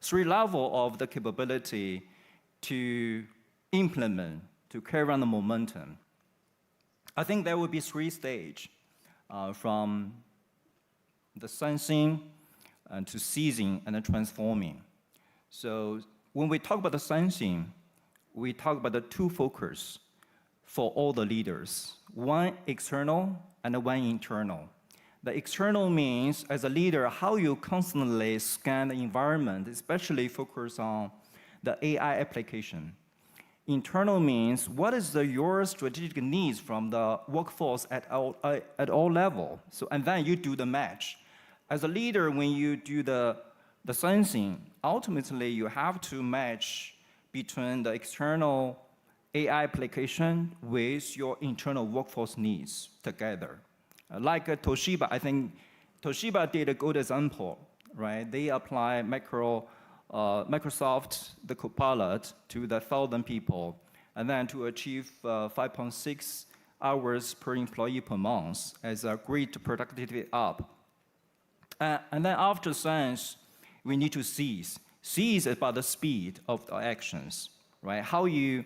L: three level of the capability to implement, to carry on the momentum, I think there will be three stages, from the sensing and to seizing and then transforming. So when we talk about the sensing, we talk about the two focus for all the leaders, one external and one internal. The external means, as a leader, how you constantly scan the environment, especially focus on the AI application. Internal means, what is your strategic needs from the workforce at all levels? So, and then you do the match. As a leader, when you do the sensing, ultimately you have to match between the external AI application with your internal workforce needs together. Like Toshiba, I think Toshiba did a good example, right? They apply Microsoft, the Copilot, to the 1,000 people, and then to achieve 5.6 hours per employee per month as a great productivity up. And then after sense, we need to seize. Seize is about the speed of the actions, right? How you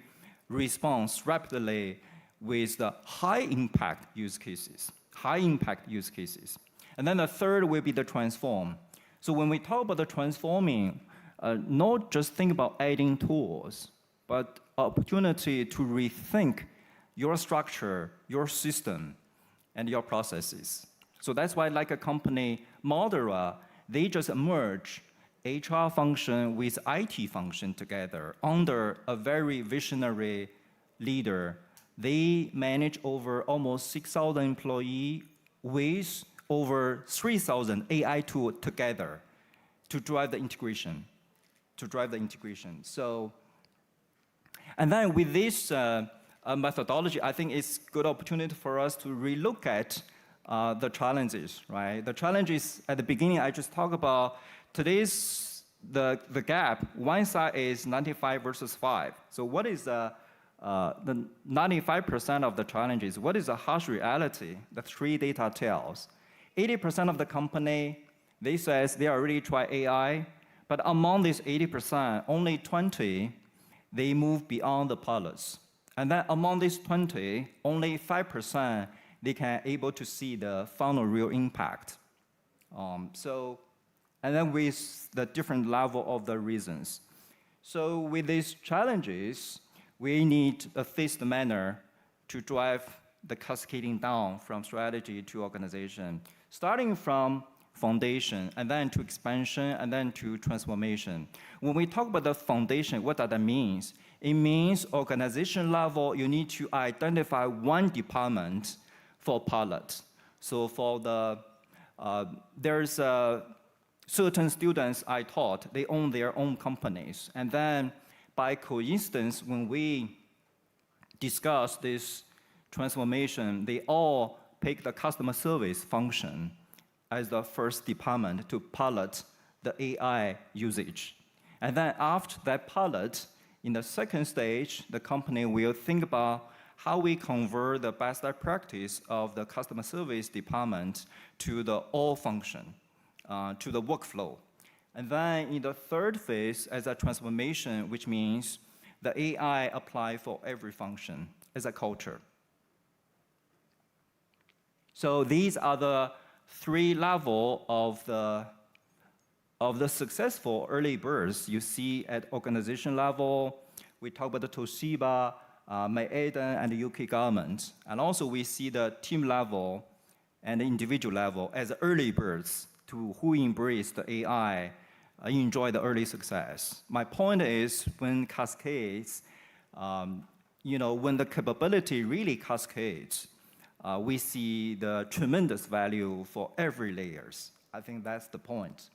L: respond rapidly with the high impact use cases. And then the third will be the transform. So when we talk about the transforming, not just think about adding tools, but opportunity to rethink your structure, your system, and your processes. So that's why, like a company, Modera, they just merge HR function with IT function together under a very visionary leader. They manage over almost 6,000 employees with over 3,000 AI tools together to drive the integration. So, and then with this methodology, I think it's good opportunity for us to relook at the challenges, right? The challenges at the beginning, I just talked about today's, the gap, one side is 95 versus 5. So what is the 95% of the challenges? What is the harsh reality? The three data tells. 80% of the company, they says they already try AI, but among this 80%, only 20, they move beyond the pilots. And then among these 20, only 5%, they can able to see the final real impact. And then with the different level of the reasons. So with these challenges, we need a phased manner to drive the cascading down from strategy to organization, starting from foundation, and then to expansion, and then to transformation. When we talk about the foundation, what does that mean? It means organization level, you need to identify one department for pilot. So for the, there's certain students I taught, they own their own companies. And then by coincidence, when we discuss this transformation, they all pick the customer service function as the first department to pilot the AI usage. And then after that pilot, in the second stage, the company will think about how we convert the best practice of the customer service department to the all function, to the workflow. And then in the third phase, as a transformation, which means the AI apply for every function as a culture. So these are the three levels of the successful early birds you see at organization level. We talk about the Toshiba, Mayada and the UK government. And also we see the team level and the individual level as early birds who embrace the AI, enjoy the early success. My point is when cascades, when the capability really cascades, we see the tremendous value for every layers. I think that's the point.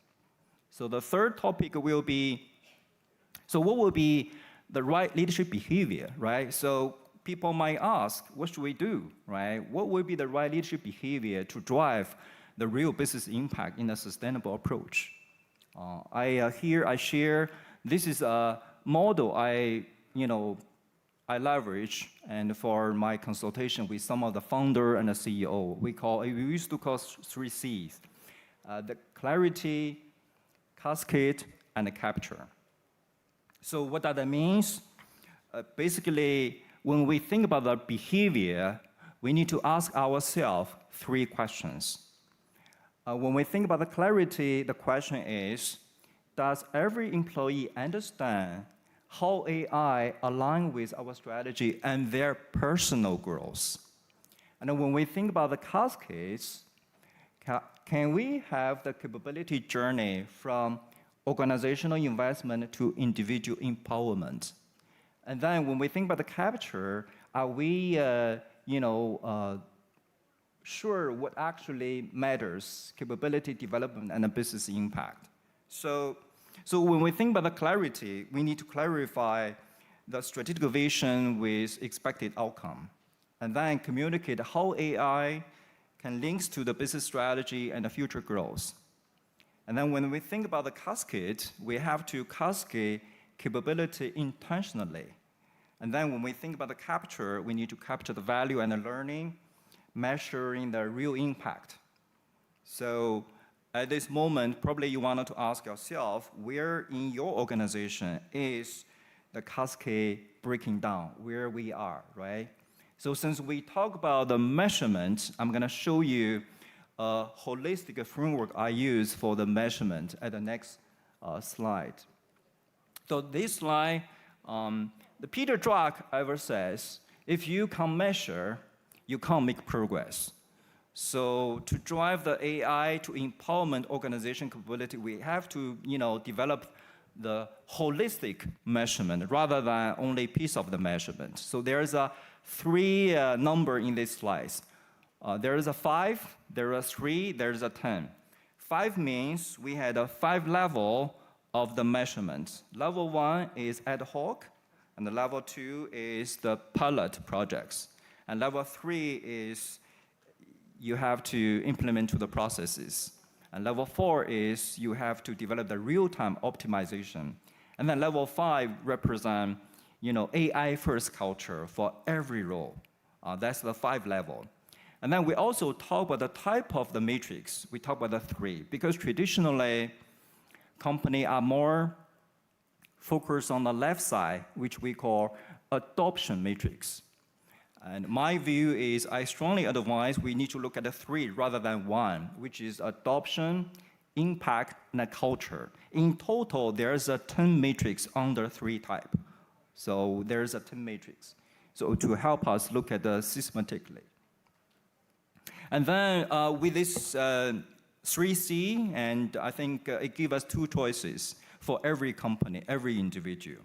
L: So the third topic will be, so what will be the right leadership behavior, right? So people might ask, what should we do, right? What will be the right leadership behavior to drive the real business impact in a sustainable approach? I share, this is a model I leverage and for my consultation with some of the founder and the CEO. We used to call 3 C's, the clarity, cascade, and the capture. So what that means, basically, when we think about the behavior, we need to ask ourselves 3 questions. When we think about the clarity, the question is, does every employee understand how AI aligns with our strategy and their personal growth? And when we think about the cascades, can we have the capability journey from organizational investment to individual empowerment? And then when we think about the capture, are we sure what actually matters, capability development and the business impact? So when we think about the clarity, we need to clarify the strategic vision with expected outcome, and then communicate how AI can link to the business strategy and the future growth. And then when we think about the cascade, we have to cascade capability intentionally. And then when we think about the capture, we need to capture the value and the learning, measuring the real impact. So at this moment, probably you wanted to ask yourself, where in your organization is the cascade breaking down, where we are, right? So since we talk about the measurement, I'm going to show you a holistic framework I use for the measurement at the next slide. So this slide, the Peter Drucker ever says, if you can't measure, you can't make progress. So to drive the AI to empowerment organization capability, we have to develop the holistic measurement rather than only piece of the measurement. So there's a 3 number in these slides. There is a 5, there are 3, there's a 10. 5 means we had a 5 level of the measurement. Level 1 is ad hoc, and the level 2 is the pilot projects. And level 3 is you have to implement to the processes. And level 4 is you have to develop the real-time optimization. And then level 5 represent AI first culture for every role. That's the 5 level. And then we also talk about the type of the matrix. We talk about the 3, because traditionally, companies are more focused on the left side, which we call adoption matrix. And my view is I strongly advise we need to look at the 3 rather than 1, which is adoption, impact, and culture. In total, there's a 10 matrix under 3 type. So there's a 10 matrix. So to help us look at the systematically. And then with this 3C, and I think it gives us 2 choices for every company, every individual.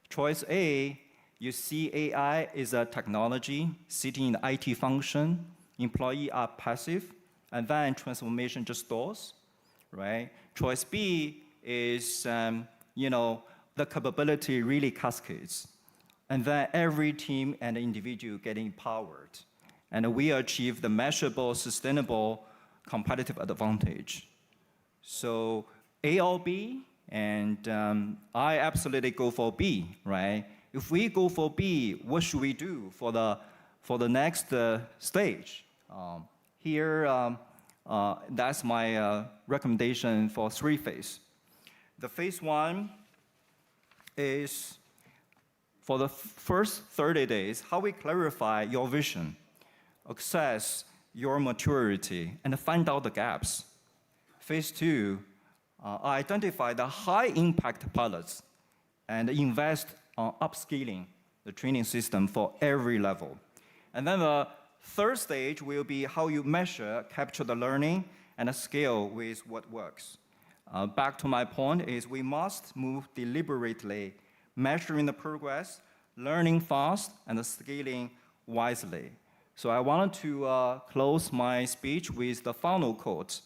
L: Choice A, you see AI is a technology sitting in the IT function, employees are passive, and then transformation just stalls, right? Choice B is, the capability really cascades, and then every team and individual get empowered, and we achieve the measurable, sustainable, competitive advantage. So A or B, and I absolutely go for B, right? If we go for B, what should we do for the next stage? Here, that's my recommendation for 3 phases. The phase 1 is for the first 30 days, how we clarify your vision, assess your maturity, and find out the gaps. Phase 2, identify the high impact pilots and invest on upskilling the training system for every level. And then the third stage will be how you measure, capture the learning, and scale with what works. Back to my point is we must move deliberately, measuring the progress, learning fast, and scaling wisely. So I wanted to close my speech with the final quote.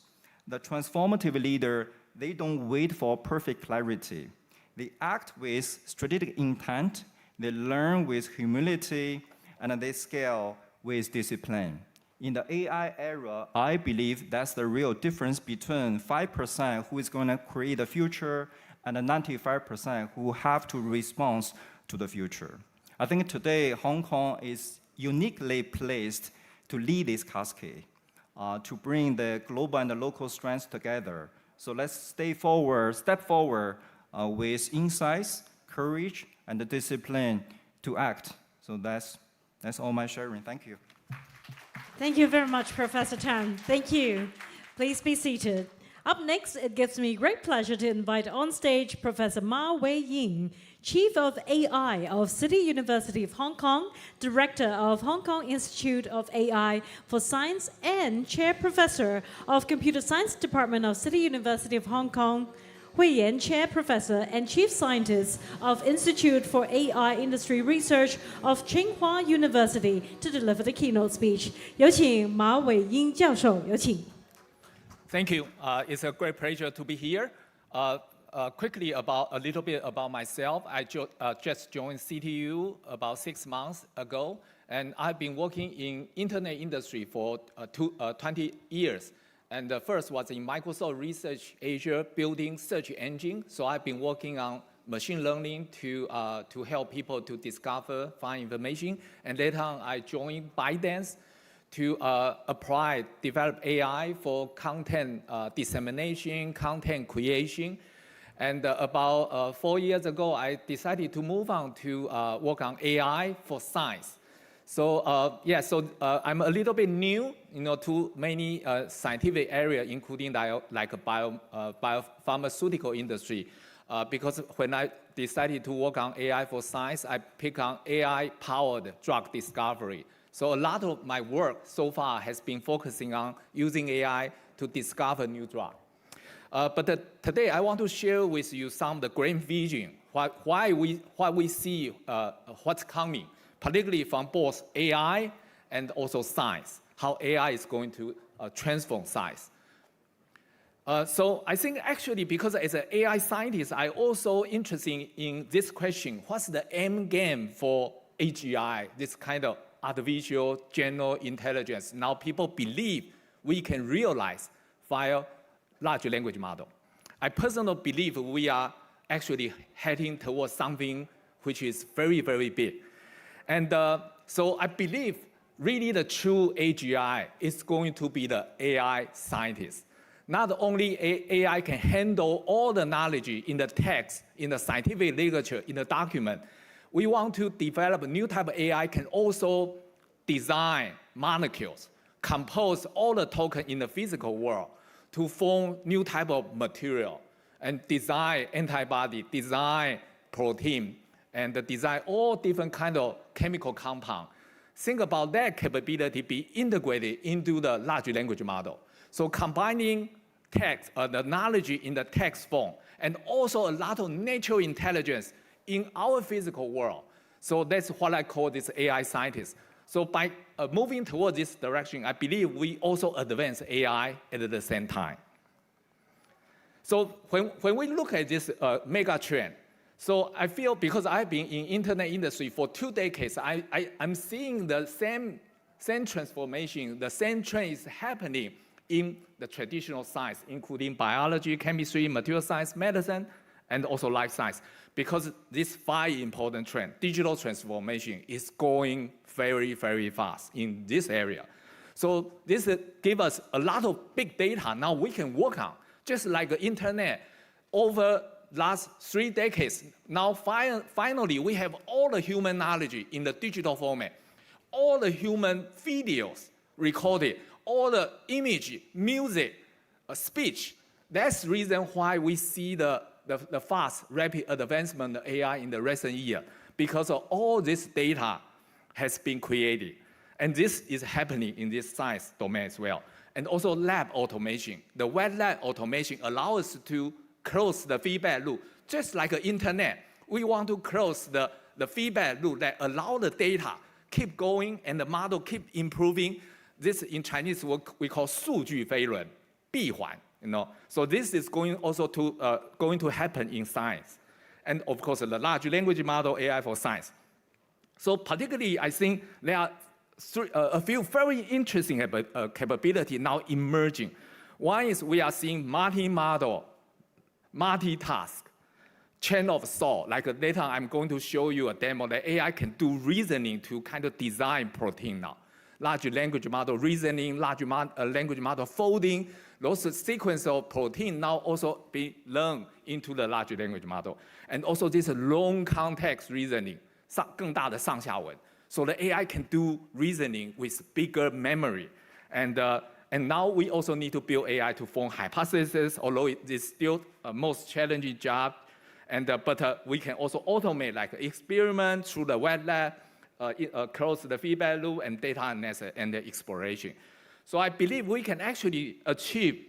L: The transformative leader, they don't wait for perfect clarity. They act with strategic intent, they learn with humility, and they scale with discipline. In the AI era, I believe that's the real difference between 5% who is going to create the future and the 95% who have to respond to the future. I think today Hong Kong is uniquely placed to lead this cascade, to bring the global and the local strengths together. So let's step forward with insights, courage, and the discipline to act. So that's all my sharing. Thank you.
A: Thank you very much, Professor Tan. Thank you. Please be seated. Up next, it gives me great pleasure to invite on stage Professor Ma Wei-Ying, Chief of AI of City University of Hong Kong, Director of Hong Kong Institute of AI for Science, and Chair Professor of Computer Science Department of City University of Hong Kong, Hui Yan, Chair Professor and Chief Scientist of Institute for AI Industry Research of Tsinghua University to deliver the keynote speech. 有请马伟英教授，有请。
M: Thank you. It's a great pleasure to be here. Quickly a little bit about myself. I just joined CTU about 6 months ago, and I've been working in internet industry for 20 years. And the first was in Microsoft Research Asia building search engine. So I've been working on machine learning to help people to discover, find information. And later on, I joined ByteDance to develop AI for content dissemination, content creation. And about 4 years ago, I decided to move on to work on AI for science. So I'm a little bit new, to many scientific areas, including like biopharmaceutical industry. Because when I decided to work on AI for science, I picked on AI-powered drug discovery. So a lot of my work so far has been focusing on using AI to discover new drugs. But today I want to share with you some of the great vision, what we see, what's coming, particularly from both AI and also science, how AI is going to transform science. So I think actually because as an AI scientist, I also interested in this question, what's the end game for AGI, this kind of artificial general intelligence? Now people believe we can realize via large language model. I personally believe we are actually heading towards something which is very, very big. And so I believe really the true AGI is going to be the AI scientist. Not only AI can handle all the knowledge in the text, in the scientific literature, in the document, we want to develop a new type of AI can also design molecules, compose all the tokens in the physical world to form new type of material and design antibody, design protein, and design all different kind of chemical compound. Think about that capability be integrated into the large language model. So combining text, the knowledge in the text form, and also a lot of natural intelligence in our physical world. So that's what I call this AI scientist. So by moving towards this direction, I believe we also advance AI at the same time. So when we look at this mega trend, so I feel because I've been in internet industry for 2 decades, I'm seeing the same transformation, the same trend is happening in the traditional science, including biology, chemistry, material science, medicine, and also life science. Because this 5 important trends, digital transformation is going very, very fast in this area. So this gives us a lot of big data now we can work on, just like the internet over last 3 decades. Now finally we have all the human knowledge in the digital format, all the human videos recorded, all the image, music, speech. That's the reason why we see the fast, rapid advancement of AI in the recent year. because of all this data has been created. And this is happening in this science domain as well. And also lab automation. The wet lab automation allows us to close the feedback loop. Just like the internet, we want to close the feedback loop that allow the data keep going and the model keep improving. This in Chinese we call 数据飞轮, 闭环, So this is going to happen in science. And of course, the large language model, AI for science. So particularly, I think there are a few very interesting capabilities now emerging. One is we are seeing multi-model, multitask, chain of thought. Like later, I'm going to show you a demo that AI can do reasoning to kind of design protein now. Large language model reasoning, large language model folding, those sequence of protein now also be learned into the large language model. And also this long context reasoning, 更大的上下文. So the AI can do reasoning with bigger memory. And now we also need to build AI to form hypotheses, although it is still a most challenging job. But we can also automate like experiment through the wet lab, close the feedback loop and data analysis and the exploration. So I believe we can actually achieve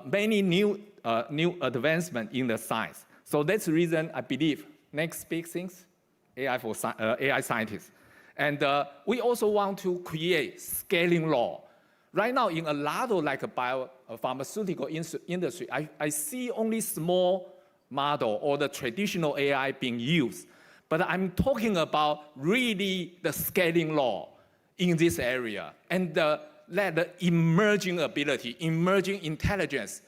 M: many new advancements in the science. So that's the reason I believe next big things, AI scientists. And we also want to create scaling law. Right now, in a lot of like a biopharmaceutical industry, I see only small model or the traditional AI being used. But I'm talking about really the scaling law in this area and the emerging ability, emerging intelligence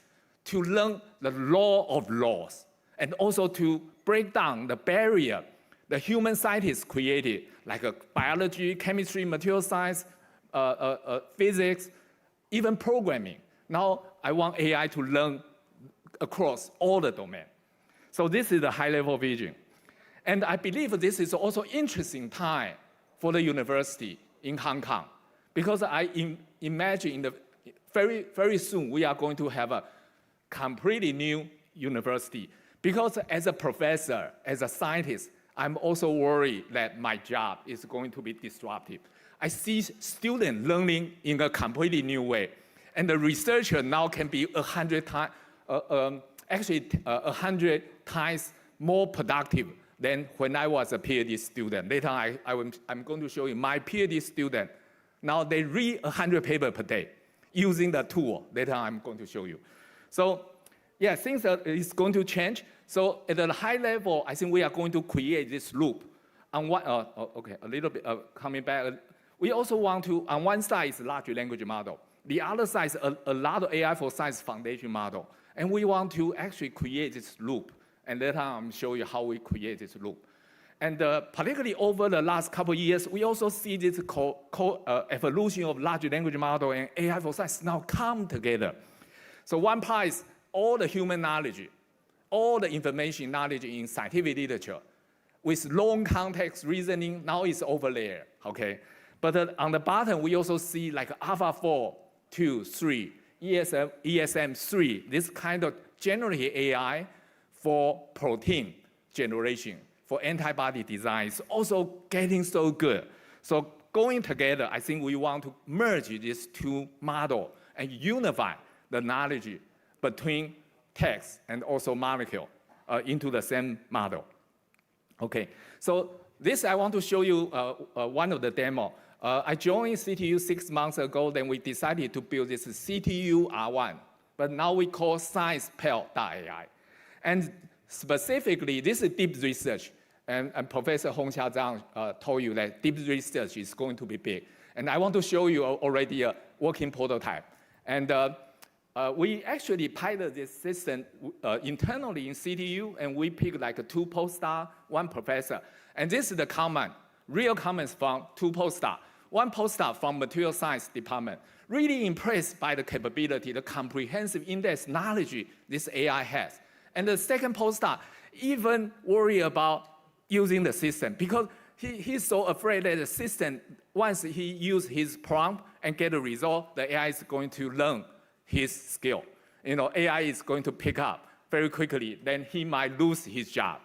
M: to learn the law of laws and also to break down the barrier the human scientists created, like biology, chemistry, material science, physics, even programming. Now I want AI to learn across all the domains. So this is the high-level vision. And I believe this is also interesting time for the university in Hong Kong, because I imagine very soon we are going to have a completely new university. Because as a professor, as a scientist, I'm also worried that my job is going to be disruptive. I see students learning in a completely new way. And the researcher now can be 100 times more productive than when I was a PhD student. Later, I'm going to show you my PhD student. Now they read 100 papers per day using the tool. Later, I'm going to show you. So yeah, things is going to change. So at a high level, I think we are going to create this loop. On one, okay, a little bit coming back. We also want to, on one side is large language model. The other side is a lot of AI for science foundation model. And we want to actually create this loop. And later I'll show you how we create this loop. And particularly over the last couple of years, we also see this evolution of large language model and AI for science now come together. So one part is all the human knowledge, all the information knowledge in scientific literature with long context reasoning now is over there, okay? But on the bottom, we also see like AlphaFold 2, 3, ESM 3, this kind of generative AI for protein generation, for antibody design is also getting so good. So going together, I think we want to merge these two models and unify the knowledge between text and also molecule into the same model. Okay, so this I want to show you one of the demo. I joined CTU 6 months ago, then we decided to build this CTU R1, but now we call SciencePal.ai. And specifically, this is deep research. And Professor Hong Xia Zhang told you that deep research is going to be big. And I want to show you already a working prototype. And we actually piloted this system internally in CTU, and we picked like 2 postdocs, 1 professor. And this is the real comments from 2 postdocs. 1 postdoc from material science department, really impressed by the capability, the comprehensive in-depth knowledge this AI has. And the second postdoc even worried about using the system because he's so afraid that the system, once he uses his prompt and get a result, the AI is going to learn his skill. You know, AI is going to pick up very quickly, then he might lose his job.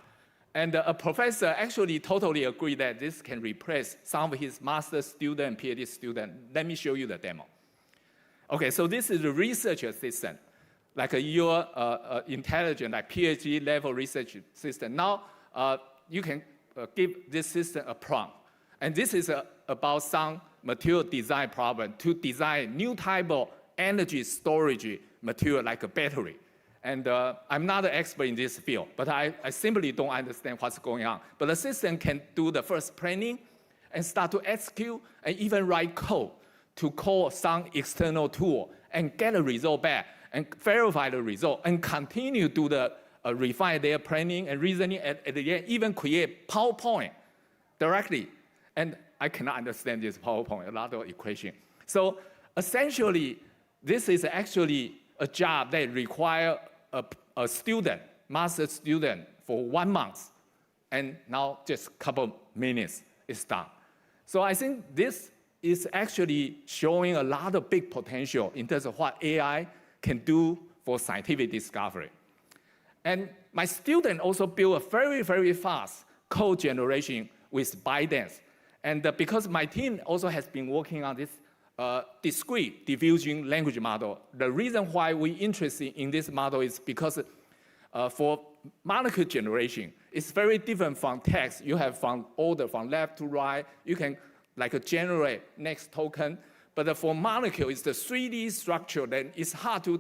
M: And a professor actually totally agreed that this can replace some of his master's student and PhD student. Let me show you the demo. Okay, so this is a research assistant, like your intelligent, like PhD level research assistant. Now you can give this system a prompt. And this is about some material design problem to design new type of energy storage material like a battery. And I'm not an expert in this field, but I simply don't understand what's going on. But the system can do the first planning and start to execute and even write code to call some external tool and get a result back and verify the result and continue to do the refine their planning and reasoning and at the end even create PowerPoint directly. And I cannot understand this PowerPoint, a lot of equation. So essentially, this is actually a job that requires a student, master student, for 1 month. And now just a couple minutes, it's done. So I think this is actually showing a lot of big potential in terms of what AI can do for scientific discovery. And my student also built a very, very fast code generation with ByteDance. And because my team also has been working on this discrete diffusion language model, the reason why we're interested in this model is because for molecule generation, it's very different from text. You have from order, from left to right. You can like generate next token. But for molecule, it's the 3D structure, then it's hard to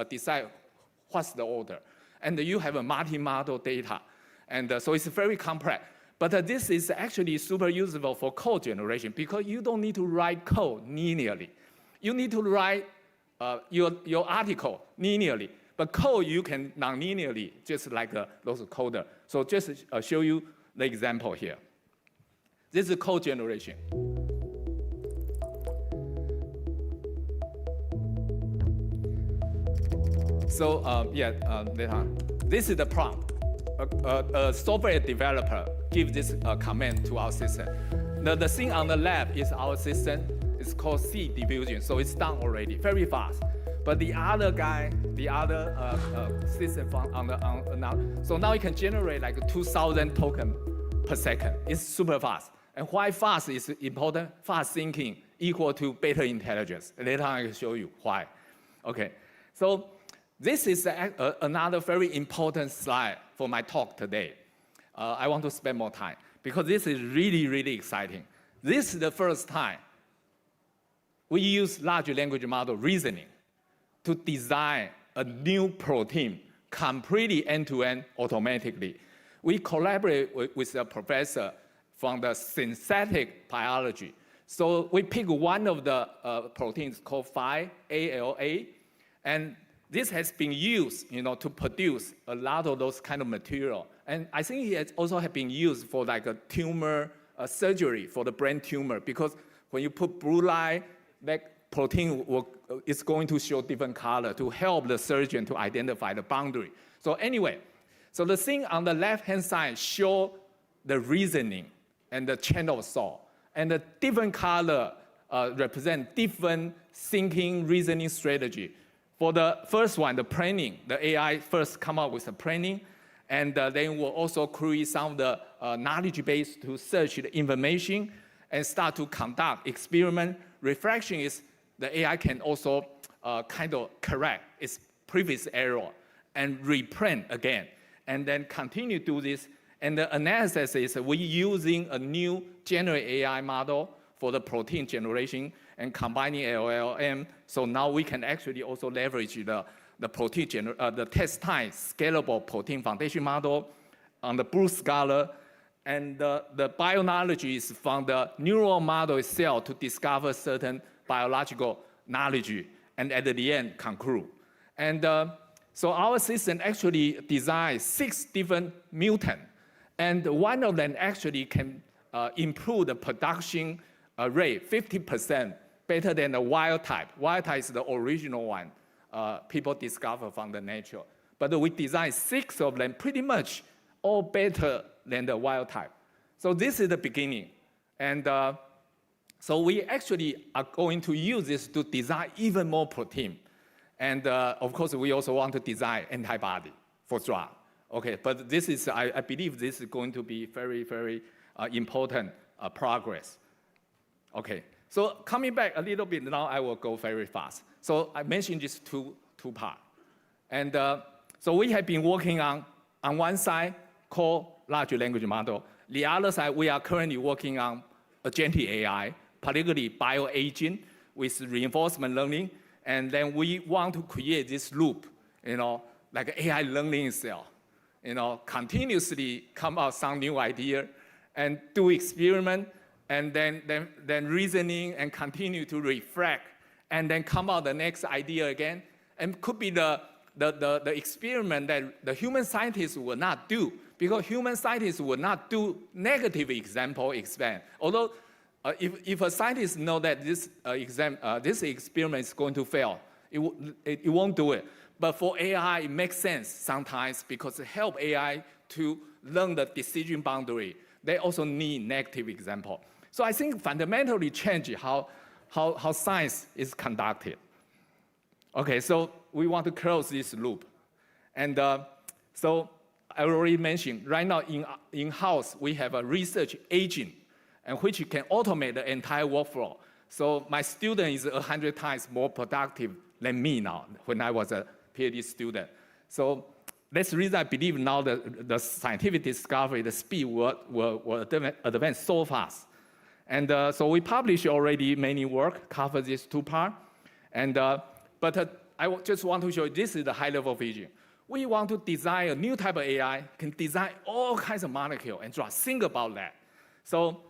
M: decide what's the order. And you have a multi-model data. And so it's very complex. But this is actually super useful for code generation because you don't need to write code linearly. You need to write your article linearly. But code you can non-linearly, just like those coder. So just show you the example here. This is code generation. So later on. This is the prompt. A software developer gives this command to our system. The thing on the left is our system. It's called C diffusion, so it's done already, very fast. But the other guy, the other system so now you can generate like 2,000 tokens per second. It's super fast. And why fast is important? Fast thinking equal to better intelligence. Later on I can show you why. Okay, so this is another very important slide for my talk today. I want to spend more time because this is really, really exciting. This is the first time we use large language model reasoning to design a new protein completely end-to-end automatically. We collaborate with a professor from the synthetic biology. So we pick one of the proteins called 5-ALA, and this has been used, to produce a lot of those kind of material. And I think it also has been used for like a tumor surgery for the brain tumor, because when you put blue light, that protein is going to show different color to help the surgeon to identify the boundary. So anyway, so the thing on the left-hand side show the reasoning and the channel of thought. And the different color represent different thinking, reasoning strategy. For the first one, the planning, the AI first come up with the planning, and then we'll also create some of the knowledge base to search the information and start to conduct experiment. Reflection is the AI can also kind of correct its previous error and replan again, and then continue to do this. And the analysis is we're using a new generative AI model for the protein generation and combining LLM. So now we can actually also leverage the protein the test time scalable protein foundation model on the Blue Scholar. And the bio-knowledge is from the neural model itself to discover certain biological knowledge and at the end conclude. And so our system actually designed 6 different mutants. And one of them actually can improve the production rate 50% better than the wild type. Wild type is the original one people discover from the nature. But we designed 6 of them, pretty much all better than the wild type. So this is the beginning. And so we actually are going to use this to design even more protein. And of course, we also want to design antibody for drug. Okay, but this is, I believe this is going to be very, very important progress. Okay, so coming back a little bit, now I will go very fast. So I mentioned this two parts. And so we have been working on one side, called large language model. The other side, we are currently working on agentic AI, particularly bioagent with reinforcement learning. And then we want to create this loop, like AI learning itself. Continuously come out some new idea and do experiment, and then reasoning and continue to reflect, and then come out the next idea again. And could be the experiment that the human scientists will not do, because human scientists will not do negative example expand. Although if a scientist know that this experiment is going to fail, it won't do it. But for AI, it makes sense sometimes because it helps AI to learn the decision boundary. They also need negative example. So I think fundamentally change how science is conducted. Okay, so we want to close this loop. And so I already mentioned, right now in-house, we have a research agent and which can automate the entire workflow. So my student is 100 times more productive than me now when I was a PhD student. So that's the reason I believe now the scientific discovery, the speed will advance so fast. And so we publish already many work, cover these two parts. And, but I just want to show you, this is the high-level vision. We want to design a new type of AI, can design all kinds of molecules, and just think about that. So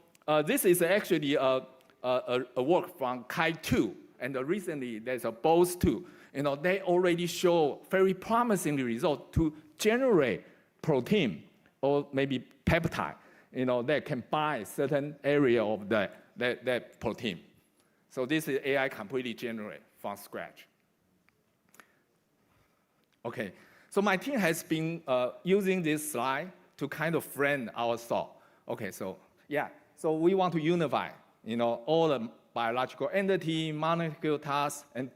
M: this is actually a work from Kai-2, and recently there's a BOS-2. They already show very promising results to generate protein or maybe peptide, that can bind certain area of that protein. So this is AI completely generated from scratch. Okay, so my team has been using this slide to kind of frame our thought. Okay, so yeah, so we want to unify, all the biological entity, molecular tasks, and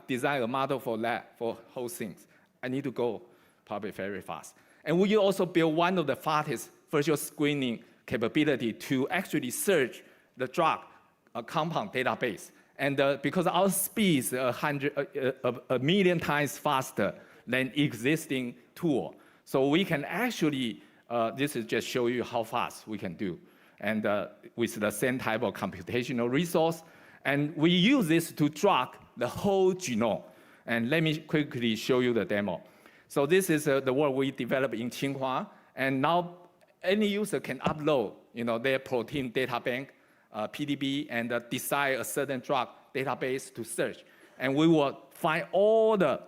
M: design a model for that, for whole things. I need to go probably very fast. And we also build one of the fastest virtual screening capability to actually search the drug compound database. And because our speed is a million times faster than existing tool, so we can actually, this is just show you how fast we can do. And with the same type of computational resource. And we use this to track the whole genome. And let me quickly show you the demo. So this is the work we developed in Tsinghua. And now any user can upload their protein data bank, PDB, and decide a certain drug database to search. And we will find all the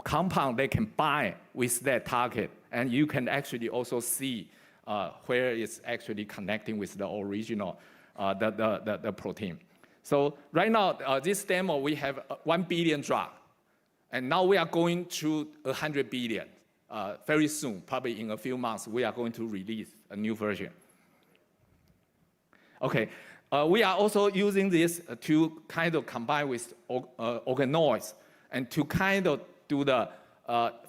M: compound they can bind with that target. And you can actually also see where it's actually connecting with the original, the protein. So right now, this demo, we have 1 billion drugs. And now we are going to 100 billion. Very soon, probably in a few months, we are going to release a new version. Okay, we are also using this to kind of combine with organoids and to kind of do the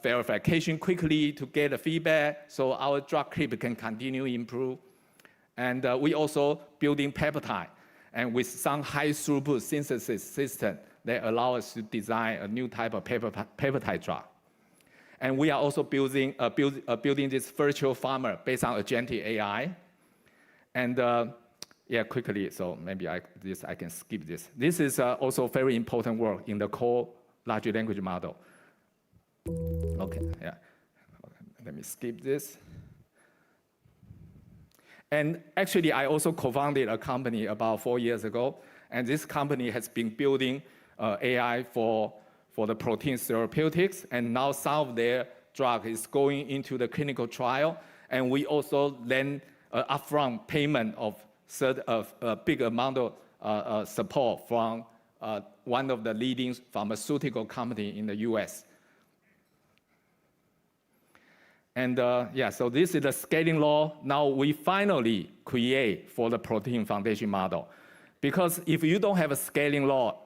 M: verification quickly to get the feedback so our drug clip can continue to improve. And we also building peptide and with some high throughput synthesis system that allow us to design a new type of peptide drug. And we are also building this virtual farmer based on agentic AI. And yeah, quickly, so maybe I can skip this. This is also very important work in the core large language model. Okay, yeah. Let me skip this. And actually, I also co-founded a company about 4 years ago. And this company has been building AI for the protein therapeutics. And now some of their drug is going into the clinical trial. And we also lend upfront payment of a big amount of support from one of the leading pharmaceutical company in the US. And yeah, so this is the scaling law. Now we finally create for the protein foundation model. Because if you don't have a scaling law,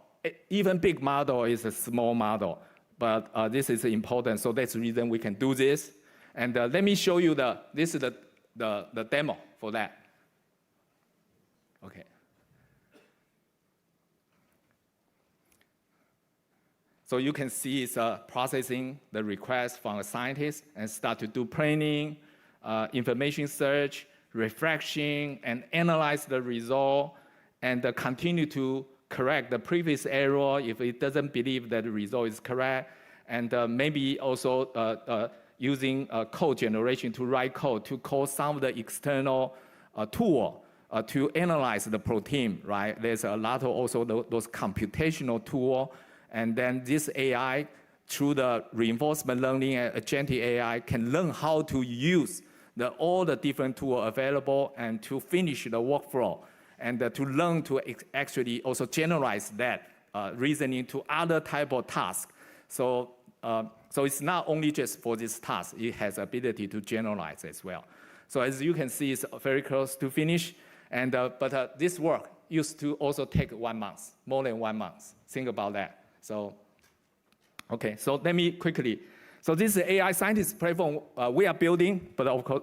M: even big model is a small model. but this is important, so that's the reason we can do this. And let me show you this is the demo for that. Okay. So you can see it's processing the request from a scientist and start to do planning, information search, reflection, and analyze the result, and continue to correct the previous error if it doesn't believe that the result is correct, and maybe also using code generation to write code to call some of the external tool to analyze the protein, right? There's a lot of also those computational tool, and then this AI, through the reinforcement learning and agentic AI, can learn how to use all the different tools available and to finish the workflow, and to learn to actually also generalize that reasoning to other type of tasks. So it's not only just for this task, it has ability to generalize as well. So as you can see, it's very close to finish, and but this work used to also take 1 month, more than 1 month. Think about that. So, okay, so let me quickly. So this is the AI scientist platform we are building, but of course,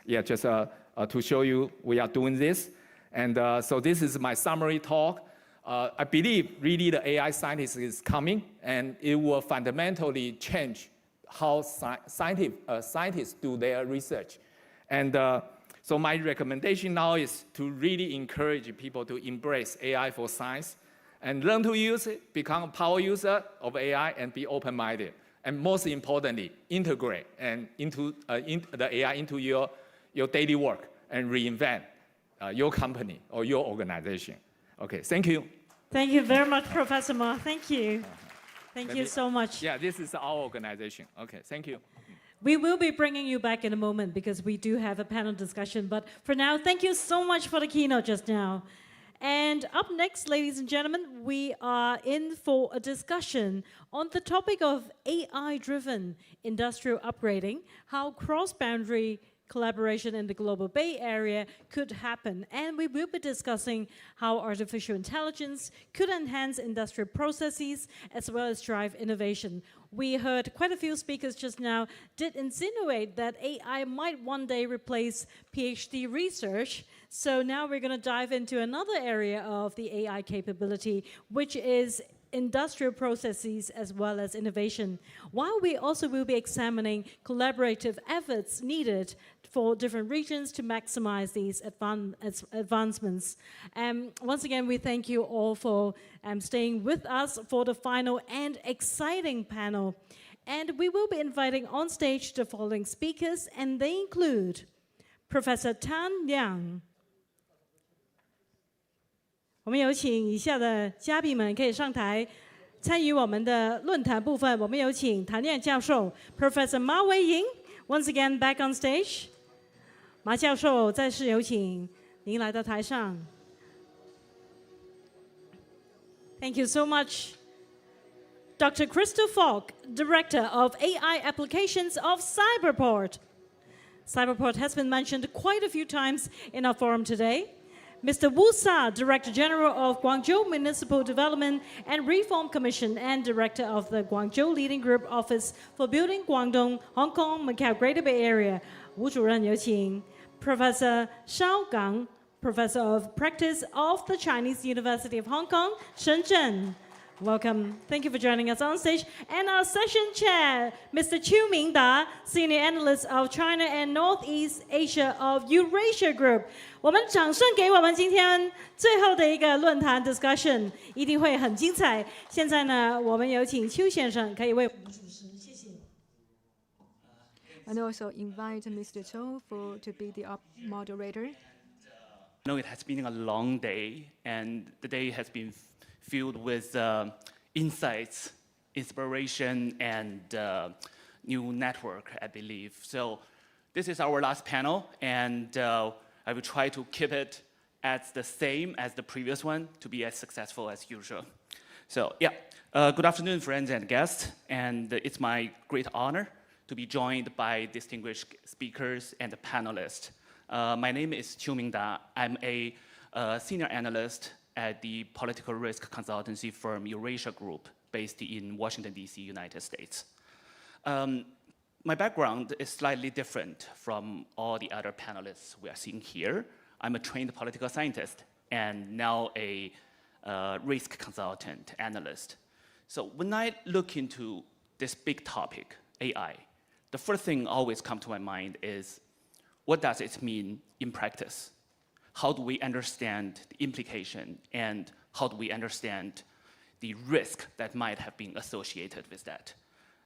M: yeah, just to show you we are doing this. And so this is my summary talk. I believe really the AI scientist is coming, and it will fundamentally change how scientists do their research. And so my recommendation now is to really encourage people to embrace AI for science and learn to use it, become a power user of AI, and be open-minded. And most importantly, integrate and into the AI into your daily work and reinvent your company or your organization. Okay, thank you.
A: Thank you very much, Professor Ma. Thank you. Thank you so much.
M: Yeah, this is our organization. Okay, thank you.
A: We will be bringing you back in a moment because we do have a panel discussion. But for now, thank you so much for the keynote just now. And up next, ladies and gentlemen, we are in for a discussion on the topic of AI-driven industrial upgrading, how cross-boundary collaboration in the Global Bay Area could happen. And we will be discussing how artificial intelligence could enhance industrial processes as well as drive innovation. We heard quite a few speakers just now did insinuate that AI might one day replace PhD research. So now we're going to dive into another area of the AI capability, which is industrial processes as well as innovation, while we also will be examining collaborative efforts needed for different regions to maximize these advancements. Once again, we thank you all for staying with us for the final and exciting panel. And we will be inviting on stage the following speakers, and they include Professor Tan Liang. 我们有请以下的嘉宾们可以上台参与我们的论坛部分。我们有请谭亮教授 Professor Ma Weiying once again back on stage。马教授再次有请您来到台上。Thank you so much. Dr. Crystal Falk, Director of AI Applications of Cyberport. Cyberport has been mentioned quite a few times in our forum today. Mr. Wu Sa, Director General of Guangzhou Municipal Development and Reform Commission and Director of the Guangzhou Leading Group Office for Building Guangdong-Hong Kong-Macao Greater Bay Area. Wu 主任有请 Professor Shao Gang, Professor of Practice of the Chinese University of Hong Kong, Shenzhen. Welcome. Thank you for joining us on stage. And our session chair, Mr. Qiu Mingda, Senior Analyst of China and Northeast Asia of Eurasia Group. 我们掌声给我们今天最后的一个论坛 discussion， 一定会很精彩。现在呢，我们有请邱先生可以为我们主持，谢谢。
C: And also invite Mr. Chou to be the moderator.
N: I know it has been a long day, and the day has been filled with insights, inspiration, and new network, I believe. So this is our last panel, and I will try to keep it as the same as the previous one to be as successful as usual. So yeah, good afternoon, friends and guests, and it's my great honor to be joined by distinguished speakers and panelists. My name is Qiu Mingda. I'm a senior analyst at the political risk consultancy firm Eurasia Group, based in Washington, D.C., United States. My background is slightly different from all the other panelists we are seeing here. I'm a trained political scientist and now a risk consultant analyst. So when I look into this big topic, AI, the first thing always comes to my mind is, what does it mean in practice? How do we understand the implication, and how do we understand the risk that might have been associated with that?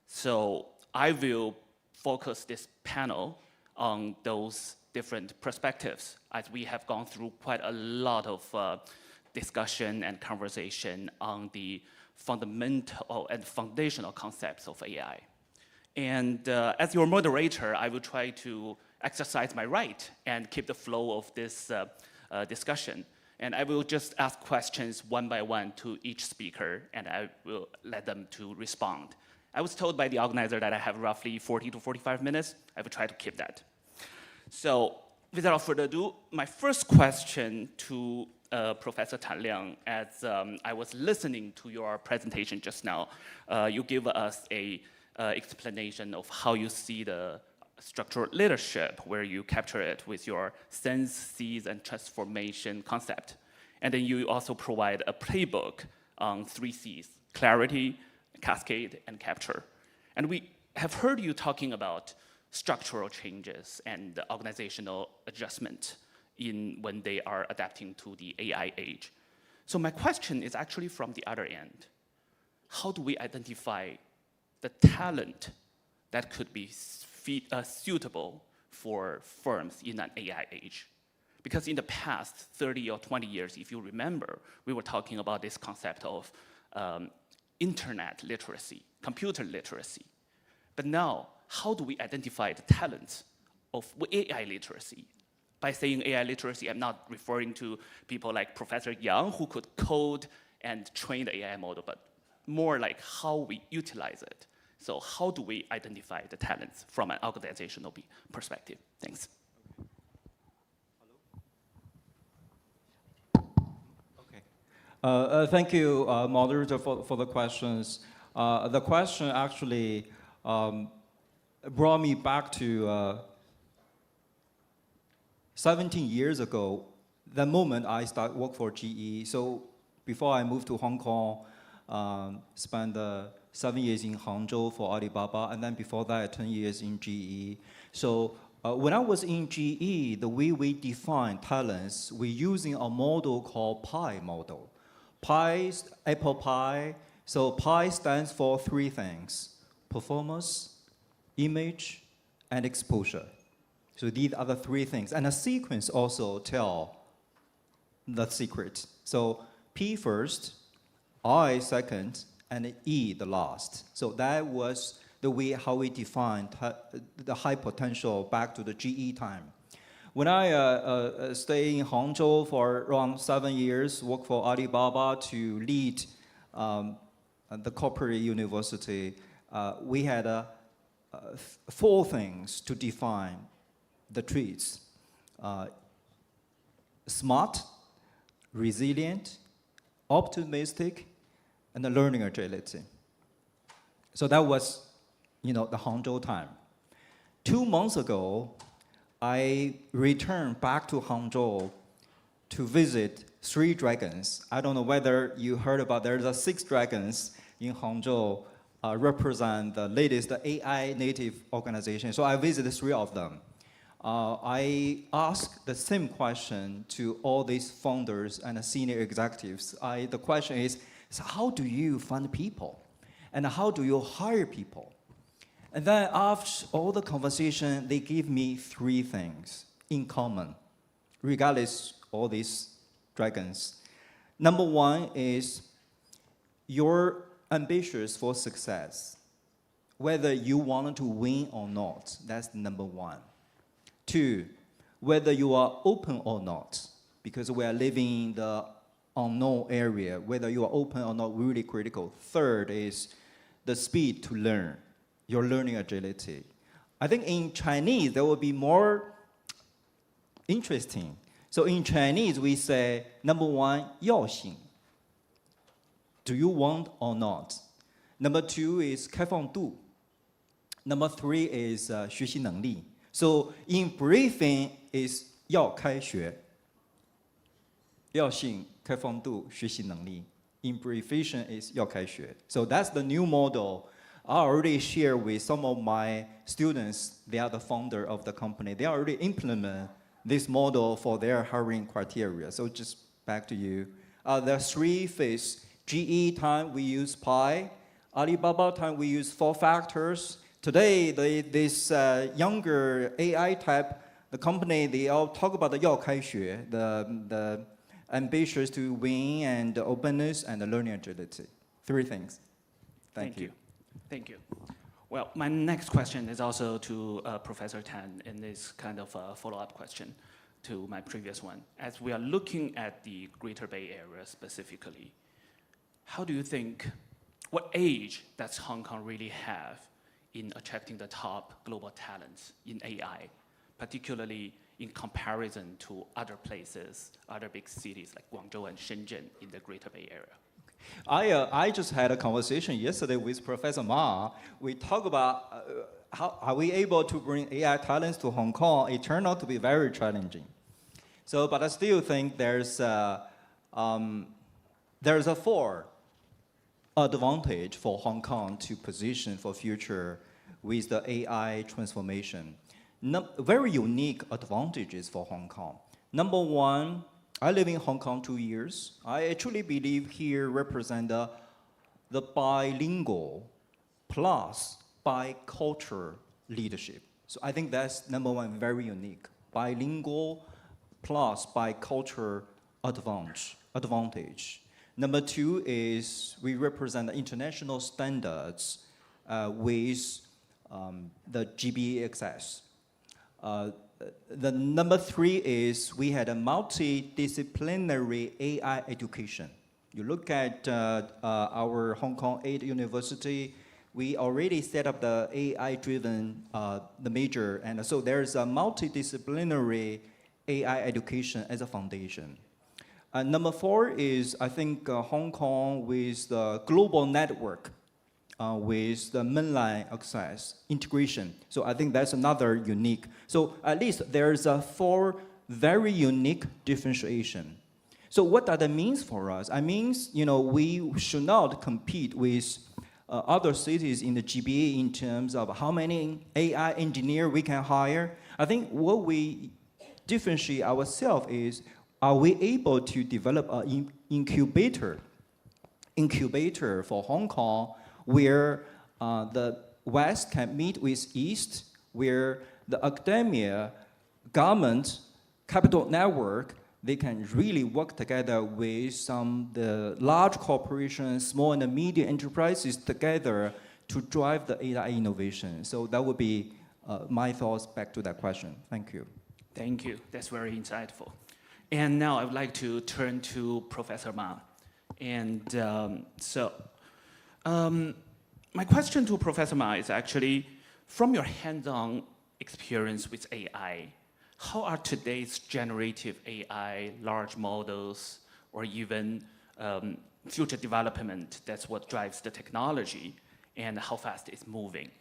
N: So I will focus this panel on those different perspectives, as we have gone through quite a lot of discussion and conversation on the fundamental and foundational concepts of AI. And as your moderator, I will try to exercise my right and keep the flow of this discussion. And I will just ask questions one by one to each speaker, and I will let them to respond. I was told by the organizer that I have roughly 40 to 45 minutes. I will try to keep that. So without further ado, my first question to Professor Tan Liang, as I was listening to your presentation just now, you gave us a explanation of how you see the structural leadership, where you capture it with your sense, seize, and transformation concept. And then you also provide a playbook on 3 C's: clarity, cascade, and capture. And we have heard you talking about structural changes and organizational adjustment when they are adapting to the AI age. So my question is actually from the other end. How do we identify the talent that could be suitable for firms in an AI age? Because in the past 30 or 20 years, if you remember, we were talking about this concept of internet literacy, computer literacy. But now, how do we identify the talents of AI literacy? By saying AI literacy, I'm not referring to people like Professor Yang, who could code and train the AI model, but more like how we utilize it. So how do we identify the talents from an organizational perspective? Thanks.
L: Thank you, moderator, for the questions. The question actually brought me back to 17 years ago, the moment I started work for GE. So before I moved to Hong Kong, spent 7 years in Hangzhou for Alibaba, and then before that, 10 years in GE. So when I was in GE, the way we define talents, we're using a model called PI model. PI, apple pie. So PI stands for 3 things: performance, image, and exposure. So these are the 3 things. And a sequence also tell the secret. So P first, I second, and E the last. So that was the way how we defined the high potential back to the GE time. When I stayed in Hangzhou for around 7 years, worked for Alibaba to lead the corporate university, we had 4 things to define the traits: smart, resilient, optimistic, and the learning agility. So that was, the Hangzhou time. 2 months ago, I returned back to Hangzhou to visit 3 dragons. I don't know whether you heard about, there's 6 dragons in Hangzhou represent the latest AI native organization. So I visited 3 of them. I asked the same question to all these founders and senior executives. The question is, so how do you find people? And how do you hire people? And then after all the conversation, they give me 3 things in common, regardless all these dragons. Number 1 is you're ambitious for success, whether you want to win or not. That's number 1. 2, whether you are open or not, because we are living in the unknown area, whether you are open or not, really critical. 3rd is the speed to learn, your learning agility. I think in Chinese, there will be more interesting. So in Chinese, we say, number one, 要性. Do you want or not? Number two is 开放度. Number three is 学习能力. So in briefing is 要开学. 要性, 开放度, 学习能力. In abbreviation is 要开学. So that's the new model. I already share with some of my students. They are the founder of the company. They already implement this model for their hiring criteria. So just back to you. There are three phases. GE time, we use pi. Alibaba time, we use 4 factors. Today, this younger AI type, the company, they all talk about the 要开学, the ambitious to win and the openness and the learning agility. 3 things. Thank you.
N: Thank you. Well, my next question is also to Professor Tan, and it's kind of a follow-up question to my previous one. As we are looking at the Greater Bay Area specifically, how do you think, what age does Hong Kong really have in attracting the top global talents in AI, particularly in comparison to other places, other big cities like Guangzhou and Shenzhen in the Greater Bay Area?
L: I just had a conversation yesterday with Professor Ma. We talked about how are we able to bring AI talents to Hong Kong. It turned out to be very challenging. So, but I still think there's a 4 advantage for Hong Kong to position for future with the AI transformation. Very unique advantages for Hong Kong. Number one, I live in Hong Kong 2 years. I actually believe here represent the bilingual plus bicultural leadership. So I think that's number one, very unique. Bilingual plus bicultural advantage. Number 2 is we represent the international standards with the GBA access. The number 3 is we had a multidisciplinary AI education. You look at our Hong Kong 8 University, we already set up the AI-driven the major, and so there's a multidisciplinary AI education as a foundation. Number 4 is, I think, Hong Kong with the global network, with the mainline access integration. So I think that's another unique. So at least there's a 4 very unique differentiation. So what that means for us? I mean, we should not compete with other cities in the GBA in terms of how many AI engineers we can hire. I think what we differentiate ourselves is, are we able to develop an incubator for Hong Kong where the West can meet with East, where the academia, government, capital network, they can really work together with the large corporations, small and medium enterprises together to drive the AI innovation. So that would be my thoughts back to that question. Thank you.
N: Thank you. That's very insightful. And now I would like to turn to Professor Ma. And my question to Professor Ma is actually, from your hands-on experience with AI, how are today's generative AI, large models, or even future development, that's what drives the technology, and how fast it's moving,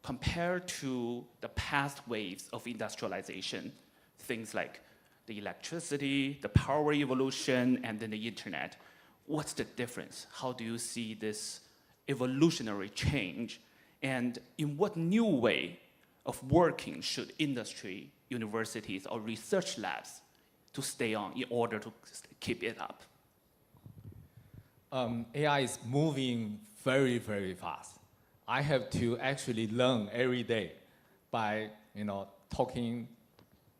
N: compared to the past waves of industrialization, things like the electricity, the power evolution, and then the internet? What's the difference? How do you see this evolutionary change? And in what new way of working should industry, universities, or research labs to stay on in order to keep it up?
M: AI is moving very, very fast. I have to actually learn every day by talking,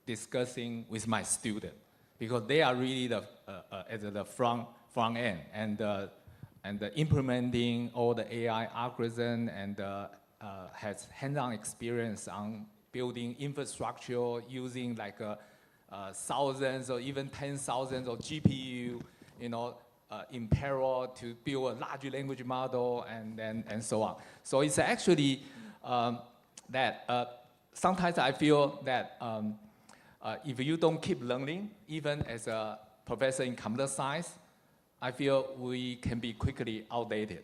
M: discussing with my students, because they are really at the front end and implementing all the AI algorithm and has hands-on experience on building infrastructure using like thousands or even 10,000s of GPU, in parallel to build a large language model and so on. So it's actually that sometimes I feel that if you don't keep learning, even as a professor in computer science, I feel we can be quickly outdated.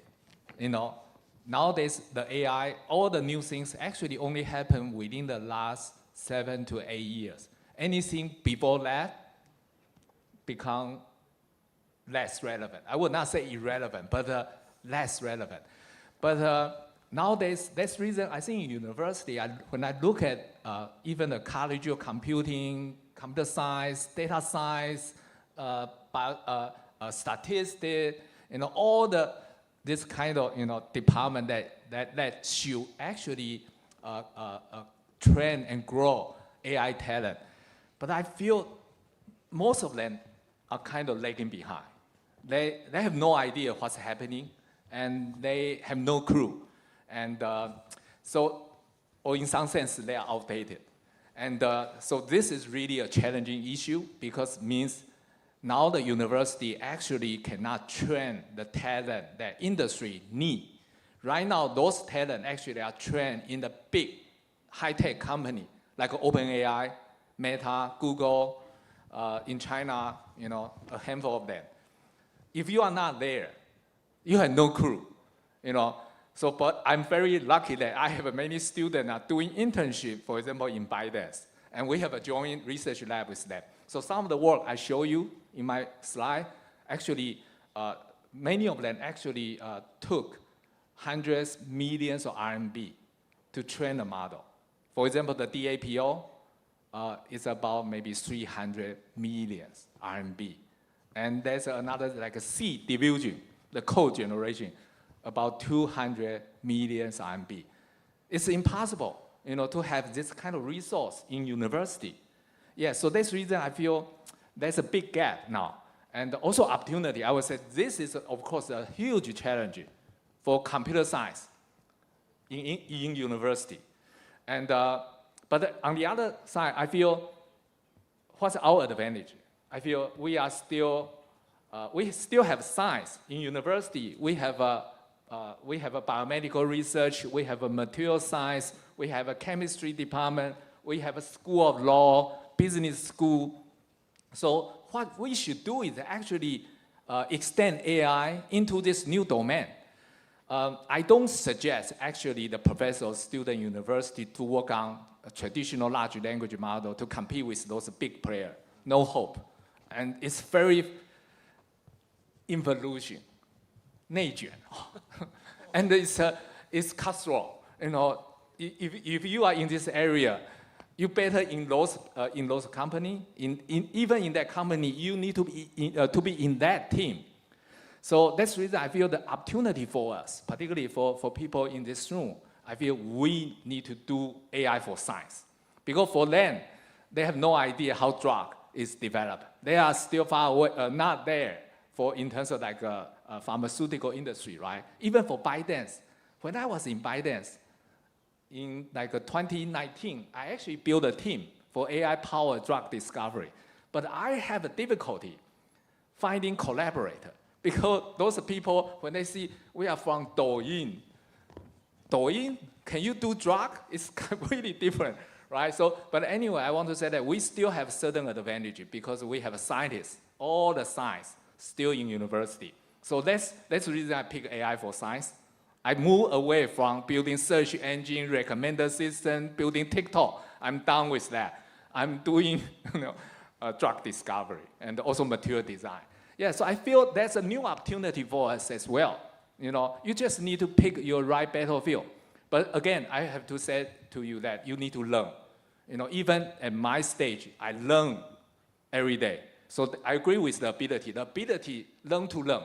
M: Nowadays, the AI, all the new things actually only happen within the last 7 to 8 years. Anything before that become less relevant. I would not say irrelevant, but less relevant. But nowadays, that's the reason I think in university, when I look at even the college of computing, computer science, data science, statistics, all this kind of department that should actually train and grow AI talent. But I feel most of them are kind of lagging behind. They have no idea what's happening, and they have no clue. And or in some sense, they are outdated. And so this is really a challenging issue because it means now the university actually cannot train the talent that industry need. Right now, those talent actually are trained in the big high-tech company like OpenAI, Meta, Google, in China, a handful of them. If you are not there, you have no clue, So, but I'm very lucky that I have many students doing internship, for example, in ByteDance, and we have a joint research lab with them. So some of the work I show you in my slide, actually, many of them actually took hundreds, millions of RMB to train a model. For example, the DAPO is about maybe 300 million RMB. And there's another, like a C division, the code generation, about 200 million RMB. It's impossible, to have this kind of resource in university. Yeah, so that's the reason I feel there's a big gap now. And also opportunity, I would say this is, of course, a huge challenge for computer science in university. And, but on the other side, I feel, what's our advantage? I feel we still have science in university. We have a biomedical research, we have a material science, we have a chemistry department, we have a school of law, business school. So what we should do is actually extend AI into this new domain. I don't suggest actually the professor or student university to work on a traditional large language model to compete with those big players. No hope. And it's very involution, 内卷. And it's cutthroat. If you are in this area, you better in those company, even in that company, you need to be in that team. So that's the reason I feel the opportunity for us, particularly for people in this room, I feel we need to do AI for science. Because for them, they have no idea how drug is developed. They are still far away, not there in terms of like pharmaceutical industry, right? Even for ByteDance, when I was in ByteDance, in like 2019, I actually built a team for AI-powered drug discovery. But I have a difficulty finding collaborator because those people, when they see we are from Douyin, can you do drug? It's completely different, right? So, but anyway, I want to say that we still have certain advantage because we have scientists, all the science still in university. So that's the reason I pick AI for science. I move away from building search engine, recommender system, building TikTok. I'm done with that. I'm doing drug discovery and also material design. Yeah, so I feel that's a new opportunity for us as well. You just need to pick your right battlefield. But again, I have to say to you that you need to learn. Even at my stage, I learn every day. So I agree with the ability, learn to learn.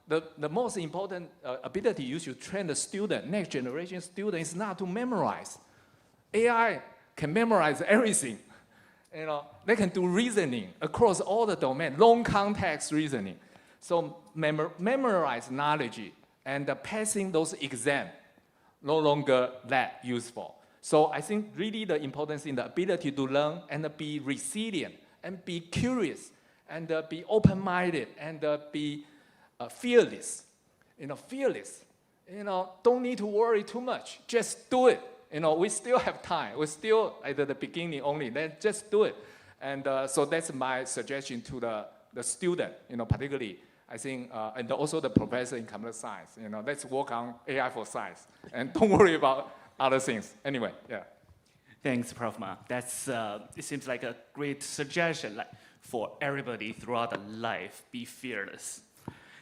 M: The most important ability you should train the student, next generation student, is not to memorize. AI can memorize everything. They can do reasoning across all the domains, long context reasoning. So memorize knowledge and passing those exams no longer that useful. So I think really the importance in the ability to learn and be resilient and be curious and be open-minded and be fearless. Fearless. Don't need to worry too much. Just do it. we still have time. We're still at the beginning only. Then just do it. And so that's my suggestion to the student, particularly, I think, and also the professor in computer science. Let's work on AI for science. And don't worry about other things. Anyway, yeah.
N: Thanks, Prof. Ma. That's, it seems like a great suggestion for everybody throughout the life, be fearless.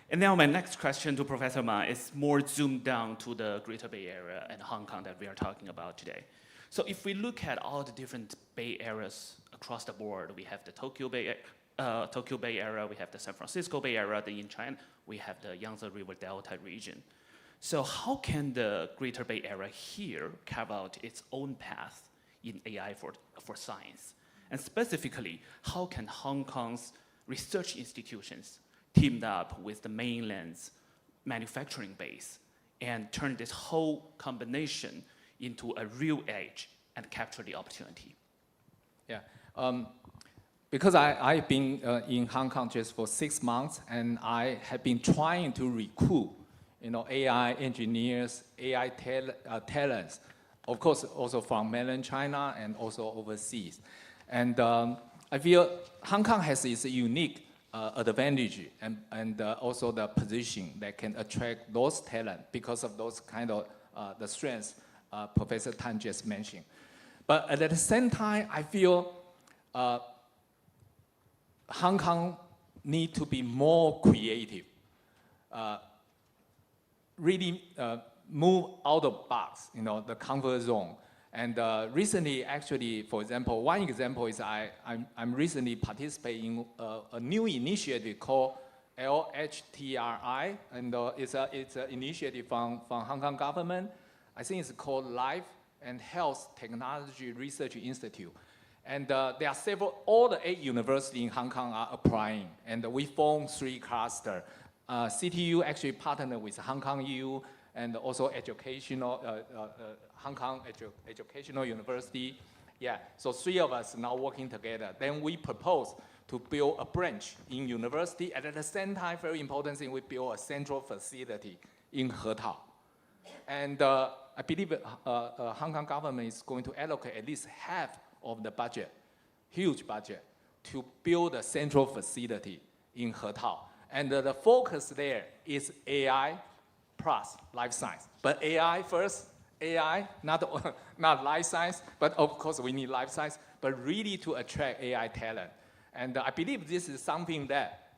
N: And now my next question to Professor Ma is more zoomed down to the Greater Bay Area and Hong Kong that we are talking about today. So if we look at all the different Bay Areas across the board, we have the Tokyo Bay Area, we have the San Francisco Bay Area, then in China, we have the Yangtze River Delta region. So how can the Greater Bay Area here carve out its own path in AI for science? And specifically, how can Hong Kong's research institutions teamed up with the mainland's manufacturing base and turn this whole combination into a real edge and capture the opportunity?
M: Yeah, because I've been in Hong Kong just for 6 months, and I have been trying to recruit, AI engineers, AI talents, of course, also from mainland China and also overseas. And I feel Hong Kong has its unique advantage and also the position that can attract those talent because of those kind of the strengths Professor Tan just mentioned. But at the same time, I feel Hong Kong need to be more creative, really move out of the box, the comfort zone. And recently, actually, for example, one example is I'm recently participating in a new initiative called LHTRI, and it's an initiative from Hong Kong government. I think it's called Life and Health Technology Research Institute. And there are all the 8 universities in Hong Kong are applying, and we formed 3 clusters. CTU actually partnered with Hong Kong U and also Hong Kong Educational University. Yeah, so 3 of us now working together. Then we propose to build a branch in university. And at the same time, very important thing, we build a central facility in Hetao. And I believe Hong Kong government is going to allocate at least half of the budget, huge budget, to build a central facility in Hetao. And the focus there is AI plus life science. But AI first, AI, not life science, but of course we need life science, but really to attract AI talent. And I believe this is something that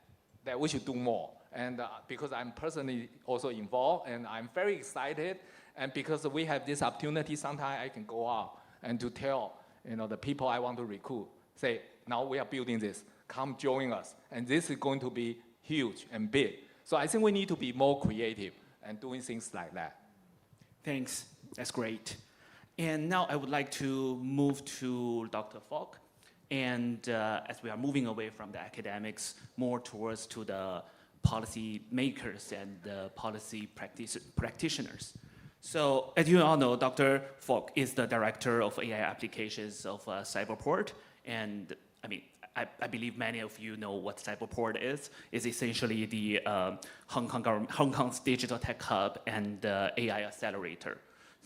M: we should do more. And because I'm personally also involved, and I'm very excited, and because we have this opportunity, sometimes I can go out and to tell the people I want to recruit, say, now we are building this, come join us. And this is going to be huge and big. So I think we need to be more creative and doing things like that.
N: Thanks, that's great. And now I would like to move to Dr. Falk. And as we are moving away from the academics, more towards to the policy makers and the policy practitioners. So as you all know, Dr. Falk is the director of AI applications of Cyberport. And I mean, I believe many of you know what Cyberport is. It's essentially the Hong Kong's digital tech hub and AI accelerator.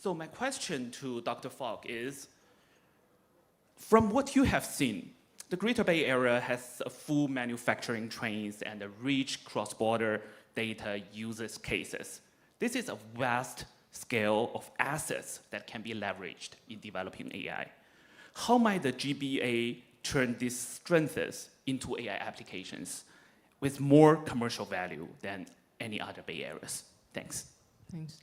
N: So my question to Dr. Falk is, from what you have seen, the Greater Bay Area has a full manufacturing trains and a rich cross-border data uses cases. This is a vast scale of assets that can be leveraged in developing AI. How might the GBA turn these strengths into AI applications with more commercial value than any other Bay Areas? Thanks.
O: Thanks.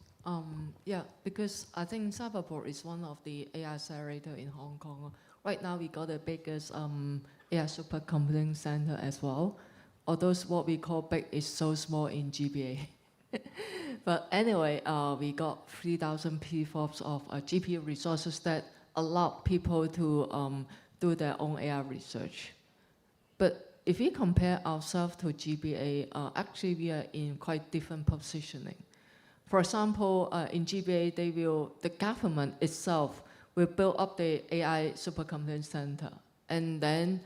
O: Yeah, because I think Cyberport is one of the AI accelerator in Hong Kong. Right now, we got the biggest AI supercomputing center as well. Although what we call big is so small in GBA. But anyway, we got 3,000 PFOPs of GPU resources that allow people to do their own AI research. But if we compare ourselves to GBA, actually we are in quite different positioning. For example, in GBA, the government itself will build up the AI supercomputing center, and then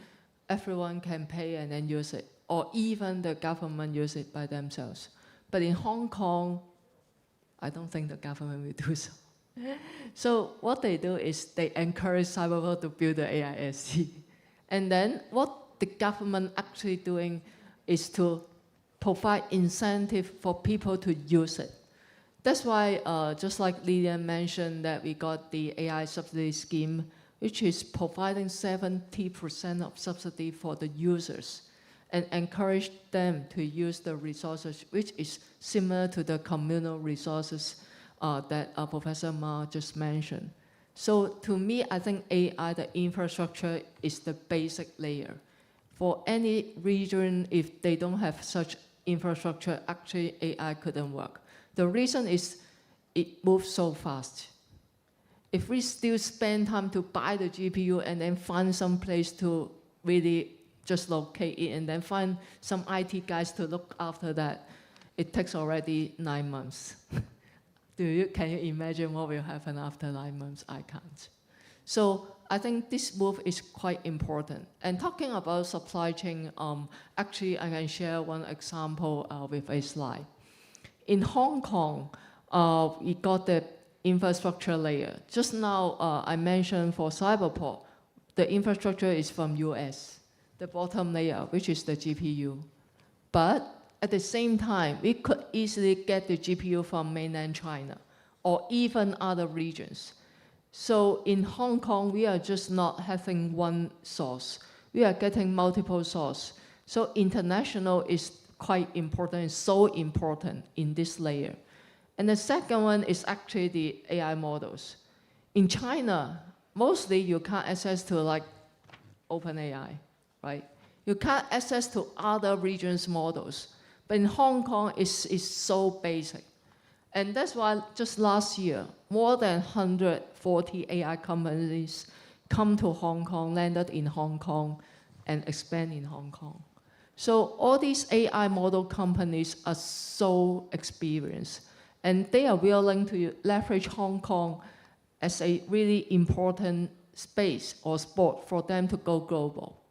O: everyone can pay and then use it, or even the government use it by themselves. But in Hong Kong, I don't think the government will do so. So what they do is they encourage Cyberport to build the AISC. And then what the government actually doing is to provide incentive for people to use it. That's why, just like Lilian mentioned, that we got the AI subsidy scheme, which is providing 70% of subsidy for the users and encourage them to use the resources, which is similar to the communal resources that Professor Ma just mentioned. So to me, I think AI, the infrastructure, is the basic layer. For any region, if they don't have such infrastructure, actually AI couldn't work. The reason is it moves so fast. If we still spend time to buy the GPU and then find some place to really just locate it and then find some IT guys to look after that, it takes already 9 months. Can you imagine what will happen after 9 months? I can't. So I think this move is quite important. And talking about supply chain, actually I can share one example with a slide. In Hong Kong, we got the infrastructure layer. Just now I mentioned for Cyberport, the infrastructure is from US, the bottom layer, which is the GPU. But at the same time, we could easily get the GPU from mainland China or even other regions. So in Hong Kong, we are just not having one source. We are getting multiple sources. So international is quite important, it's so important in this layer. And the second one is actually the AI models. In China, mostly you can't access to like OpenAI, right? You can't access to other regions' models. But in Hong Kong, it's so basic. And that's why just last year, more than 140 AI companies come to Hong Kong, landed in Hong Kong, and expand in Hong Kong. So all these AI model companies are so experienced, and they are willing to leverage Hong Kong as a really important space or spot for them to go global.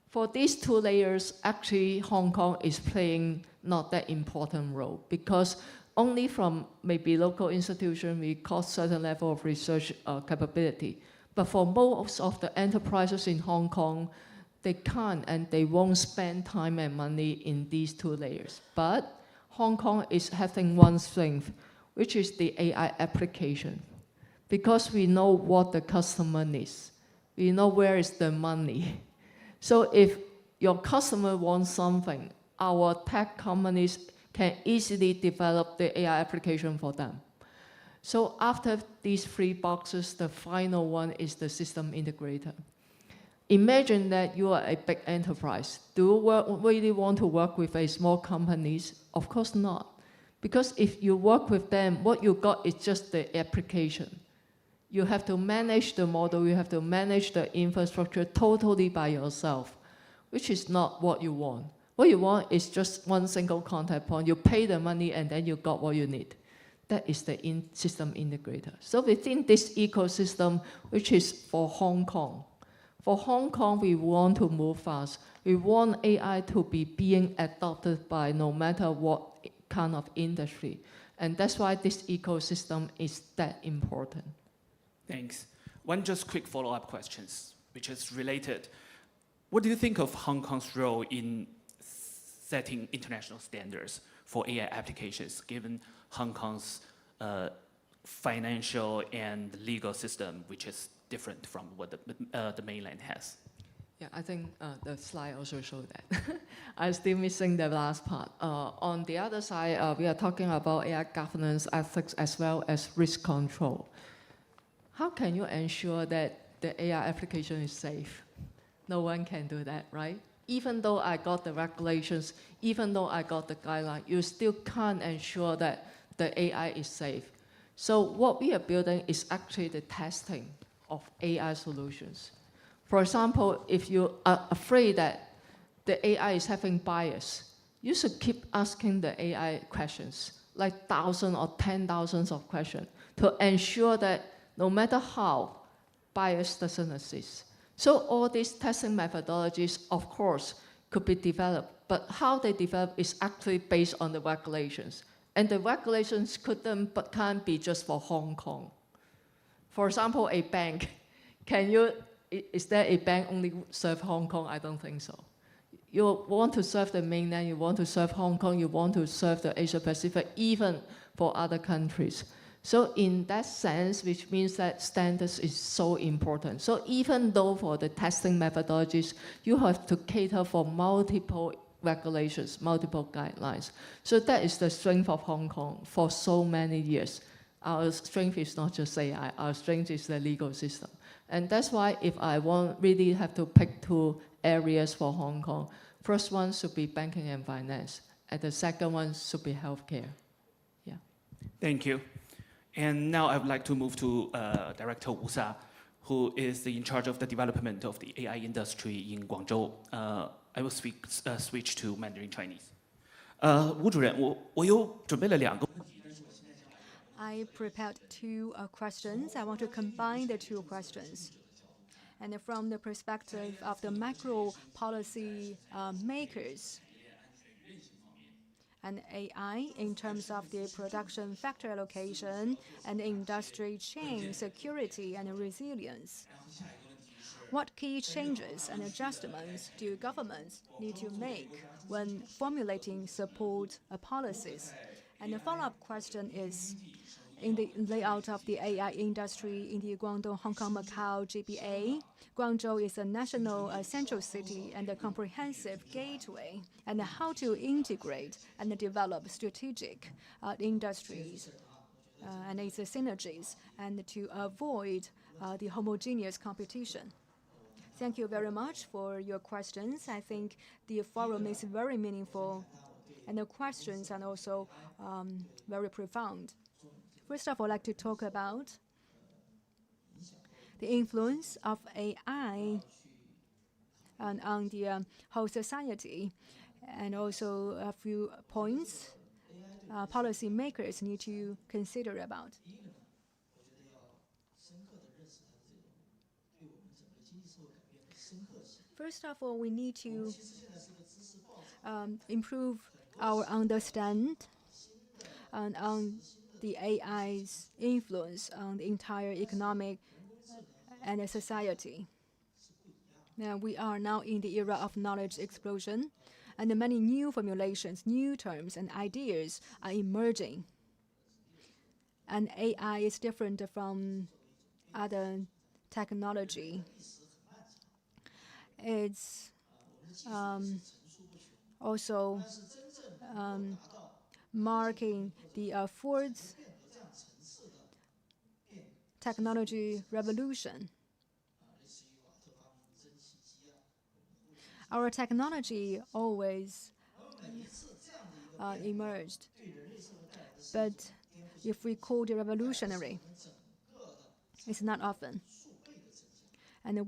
O: For these two layers, actually Hong Kong is playing not that important role because only from maybe local institution we cost certain level of research capability. But for most of the enterprises in Hong Kong, they can't and they won't spend time and money in these two layers. But Hong Kong is having one strength, which is the AI application. Because we know what the customer needs. We know where is the money. So if your customer wants something, our tech companies can easily develop the AI application for them. So after these 3 boxes, the final one is the system integrator. Imagine that you are a big enterprise. Do you really want to work with a small companies? Of course not. Because if you work with them, what you got is just the application. You have to manage the model, you have to manage the infrastructure totally by yourself, which is not what you want. What you want is just one single contact point. You pay the money and then you got what you need. That is the system integrator. So within this ecosystem, which is for Hong Kong, we want to move fast. We want AI to be being adopted by no matter what kind of industry. And that's why this ecosystem is that important.
N: Thanks. One just quick follow-up questions, which is related. What do you think of Hong Kong's role in setting international standards for AI applications, given Hong Kong's financial and legal system, which is different from what the mainland has?
O: Yeah, I think the slide also showed that. I'm still missing the last part. On the other side, we are talking about AI governance, ethics, as well as risk control. How can you ensure that the AI application is safe? No one can do that, right? Even though I got the regulations, even though I got the guideline, you still can't ensure that the AI is safe. So what we are building is actually the testing of AI solutions. For example, if you are afraid that the AI is having bias, you should keep asking the AI questions, like thousands or 10,000s of questions, to ensure that no matter how, bias doesn't exist. So all these testing methodologies, of course, could be developed, but how they develop is actually based on the regulations. And the regulations can't be just for Hong Kong. For example, a bank. Is there a bank only serve Hong Kong? I don't think so. You want to serve the mainland, you want to serve Hong Kong, you want to serve the Asia Pacific, even for other countries. So in that sense, which means that standards is so important. So even though for the testing methodologies, you have to cater for multiple regulations, multiple guidelines. So that is the strength of Hong Kong for so many years. Our strength is not just AI, our strength is the legal system. And that's why if I really have to pick 2 areas for Hong Kong, first one should be banking and finance, and the second one should be healthcare. Yeah.
N: Thank you. And now I would like to move to Director Wu Sa, who is in charge of the development of the AI industry in Guangzhou. I will switch to Mandarin Chinese. 吴主任，我有准备了2个问题。
C: I prepared 2 questions. I want to combine the 2 questions. And from the perspective of the macro policy makers, and AI in terms of the production factor allocation and industry chain security and resilience. What key changes and adjustments do governments need to make when formulating support policies? And the follow-up question is, in the layout of the AI industry in the Guangdong-Hong Kong-Macao GBA, Guangzhou is a national central city and a comprehensive gateway, and how to integrate and develop strategic industries and its synergies, and to avoid the homogeneous competition. Thank you very much for your questions. I think the forum is very meaningful, and the questions are also very profound. First of all, I'd like to talk about the influence of AI on the whole society, and also a few points policymakers need to consider about. First of all, we need to improve our understanding on the AI's influence on the entire economic and society. Now, we are now in the era of knowledge explosion, and many new formulations, new terms, and ideas are emerging. And AI is different from other technology. It's also marking the fourth technology revolution. Our technology always emerged, but if we call it revolutionary, it's not often. And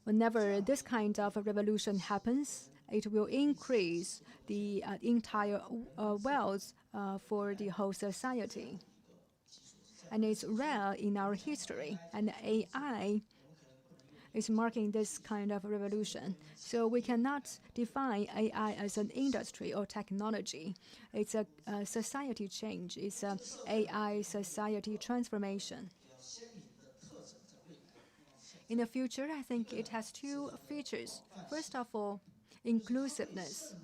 C: whenever this kind of a revolution happens, it will increase the entire wealth for the whole society. And it's rare in our history, and AI is marking this kind of revolution. So we cannot define AI as an industry or technology. It's a society change. It's an AI society transformation. In the future, I think it has 2 features. First of all, inclusiveness.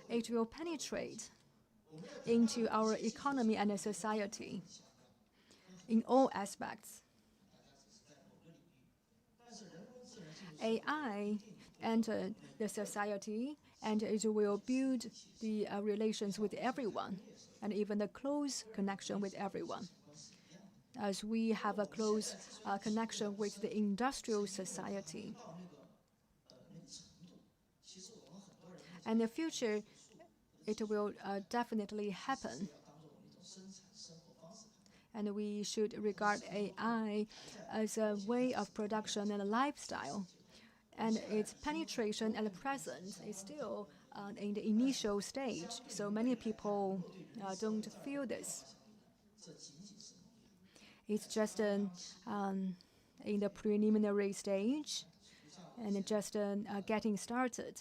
C: It will penetrate into our economy and society in all aspects. AI entered the society, and it will build the relations with everyone, and even the close connection with everyone. As we have a close connection with the industrial society. And in the future, it will definitely happen. And we should regard AI as a way of production and a lifestyle. And its penetration at present is still in the initial stage, so many people don't feel this. It's just in the preliminary stage and just getting started.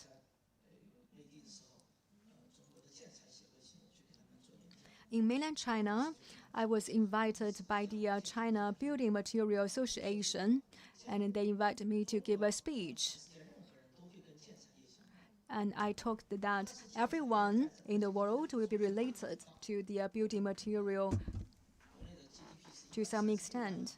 C: In mainland China,
J: I was invited by the China Building Material Association, and they invited me to give a speech. And I talked that everyone in the world will be related to the building material to some extent.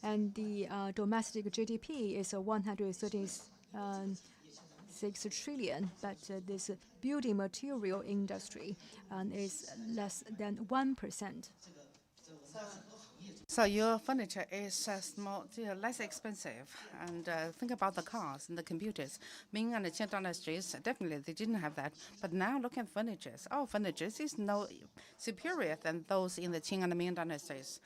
J: And the domestic GDP is 136 trillion, but this building material industry is less than 1%.
D: So your furniture is less expensive. And think about the cars and the computers. Ming and the Qing dynasties, definitely they didn't have that. But now look at furniture. Our furniture is no superior than those in the Qing and the Ming dynasties.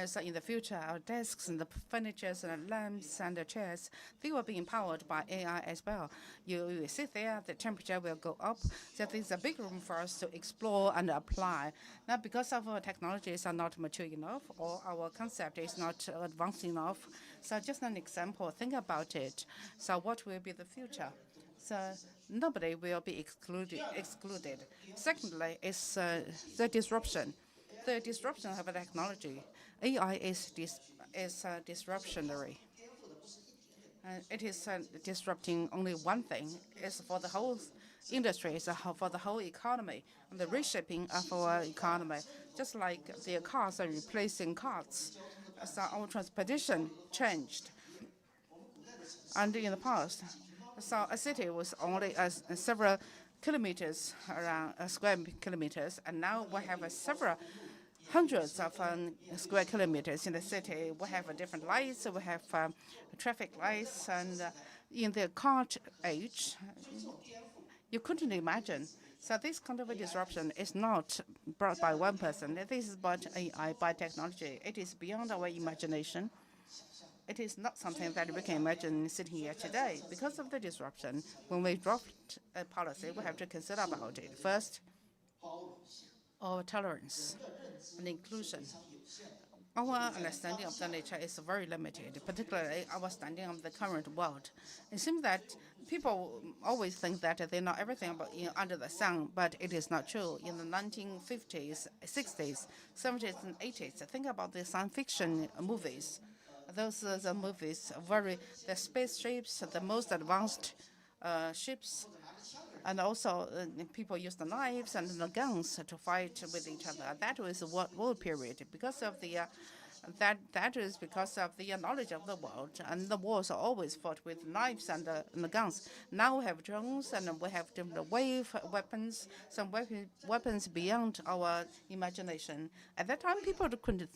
D: So in the future, our desks and the furniture and the lamps and the chairs, they will be empowered by AI as well. You sit there, the temperature will go up. So there's a big room for us to explore and apply. Now, because our technologies are not mature enough or our concept is not advanced enough. So just an example, think about it. So what will be the future? So nobody will be excluded. Secondly, is the disruption. The disruption of the technology. AI is disruptionary. It is disrupting only one thing. It's for the whole industry, it's for the whole economy, and the reshaping of our economy. Just like the cars are replacing carts, so our transportation changed. And in the past, so a city was only several kilometers, around square kilometers, and now we have several hundreds of square kilometers in the city. We have different lights, we have traffic lights, and in the cart age, you couldn't imagine. So this kind of a disruption is not brought by one person. This is brought AI, by technology. It is beyond our imagination. It is not something that we can imagine sitting here today. Because of the disruption, when we draft a policy, we have to consider about it. First, our tolerance and inclusion. Our understanding of the nature is very limited, particularly our understanding of the current world. It seems that people always think that they know everything about, under the sun, but it is not true. In the 1950s, 60s, 70s, and 80s, think about the science fiction movies. Those are the movies, the spaceships, the most advanced ships, and also people use the knives and the guns to fight with each other. That was the war period. Because of the that is because of the knowledge of the world, and the wars are always fought with knives and the guns. Now we have drones, and we have different wave weapons, some weapons beyond our imagination. At that time, people couldn't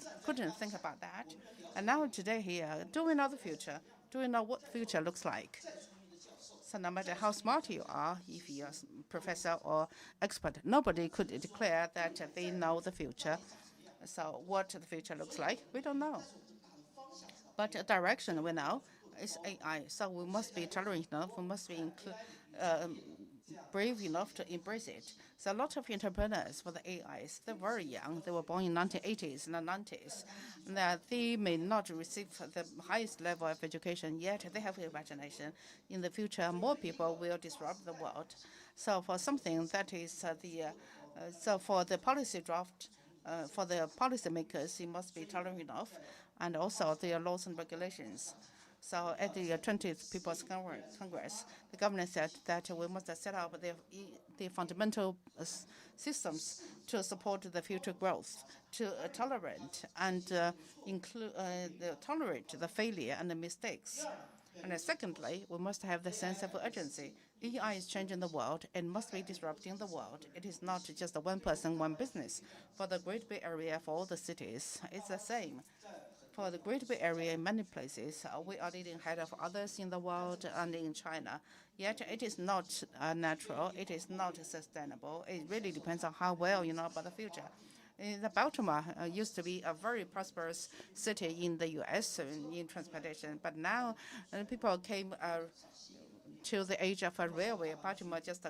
D: think about that. And now today here, do we know the future? Do we know what the future looks like? So no matter how smart you are, if you're a professor or expert, nobody could declare that they know the future. So what the future looks like, we don't know. But the direction we know is AI. So we must be tolerant enough, we must be brave enough to embrace it. So a lot of entrepreneurs for the AIs, they're very young. They were born in 1980s and the 90s. They may not receive the highest level of education, yet they have imagination. In the future, more people will disrupt the world. So for something that is so for the policy draft, for the policymakers, it must be tolerant enough, and also their laws and regulations. So at the 20th People's Congress, the government said that we must set up the fundamental systems to support the future growth, to tolerate and tolerate the failure and the mistakes. And secondly, we must have the sense of urgency. AI is changing the world and must be disrupting the world. It is not just a one person, one business. For the Great Bay Area, for all the cities, it's the same. For the Great Bay Area, in many places, we are leading ahead of others in the world and in China. Yet it is not natural, it is not sustainable. It really depends on how well you know about the future. The Baltimore used to be a very prosperous city in the U.S. in transportation, but now people came to the age of a railway, Baltimore just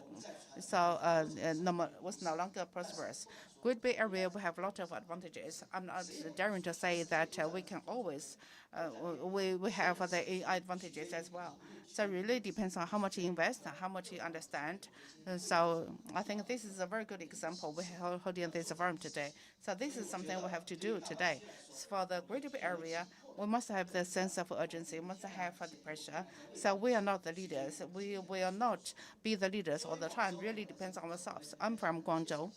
D: was no longer prosperous. Great Bay Area will have a lot of advantages. I'm not daring to say that we can always, we have the AI advantages as well. So it really depends on how much you invest, how much you understand. So I think this is a very good example we're holding this forum today. So this is something we have to do today. For the Greater Bay Area, we must have the sense of urgency, we must have the pressure. So we are not the leaders. We will not be the leaders all the time. It really depends on ourselves. I'm from Guangzhou.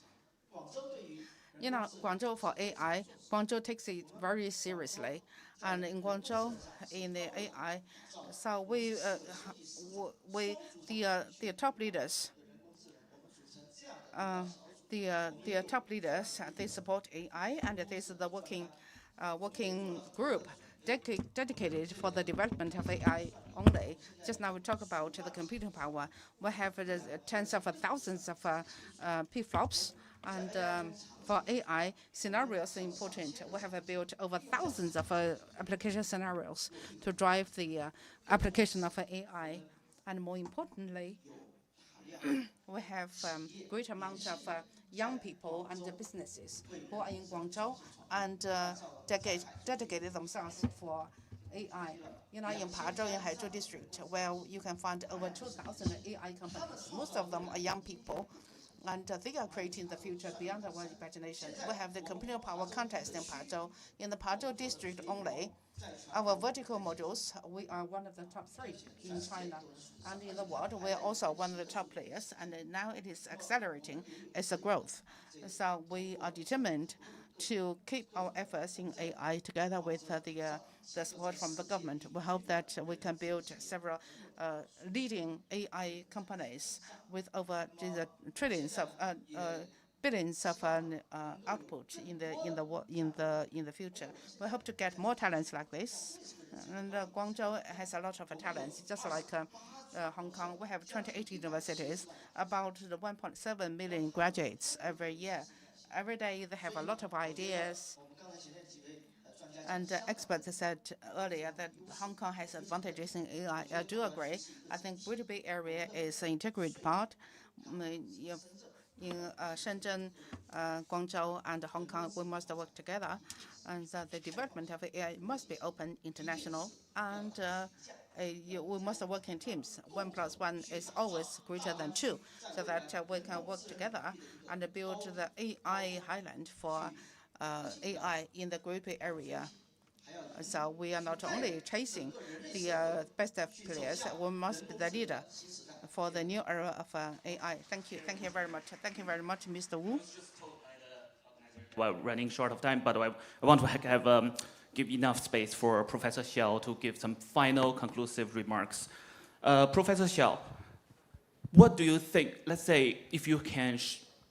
D: You know, Guangzhou for AI, Guangzhou takes it very seriously. And in Guangzhou, in the AI, so the top leaders, the top leaders, they support AI, and this is the working group dedicated for the development of AI only. Just now we talk about the computing power. We have tens of thousands of PFLOPs, and for AI, scenarios are important. We have built over thousands of application scenarios to drive the application of AI. And more importantly, we have great amount of young people and businesses who are in Guangzhou and dedicated themselves for AI. You know, in Pazhou, in Haizhou district, where you can find over 2,000 AI companies. Most of them are young people, and they are creating the future beyond our imagination. We have the computing power contest in Pazhou. In the Pazhou district only, our vertical modules, we are one of the top 3 in China. And in the world, we are also one of the top players. And now it is accelerating its growth. So we are determined to keep our efforts in AI together with the support from the government. We hope that we can build several leading AI companies with over trillions of billions of output in the future. We hope to get more talents like this. And Guangzhou has a lot of talents, just like Hong Kong. We have 28 universities, about 1.7 million graduates every year. Every day they have a lot of ideas. And experts said earlier that Hong Kong has advantages in AI. I do agree. I think Greater Bay Area is an integrated part. In Shenzhen, Guangzhou, and Hong Kong, we must work together. And the development of AI must be open, international, and we must work in teams. 1 + 1 is always greater than 2, so that we can work together and build the AI highland for AI in the Greater Bay Area. So we are not only chasing the best of players, we must be the leader for the new era of AI. Thank you. Thank you very much. Thank you very much, Mr. Wu.
N: Well, running short of time, but I want to have give enough space for Professor Xiao to give some final conclusive remarks. Professor Xiao, what do you think? Let's say if you can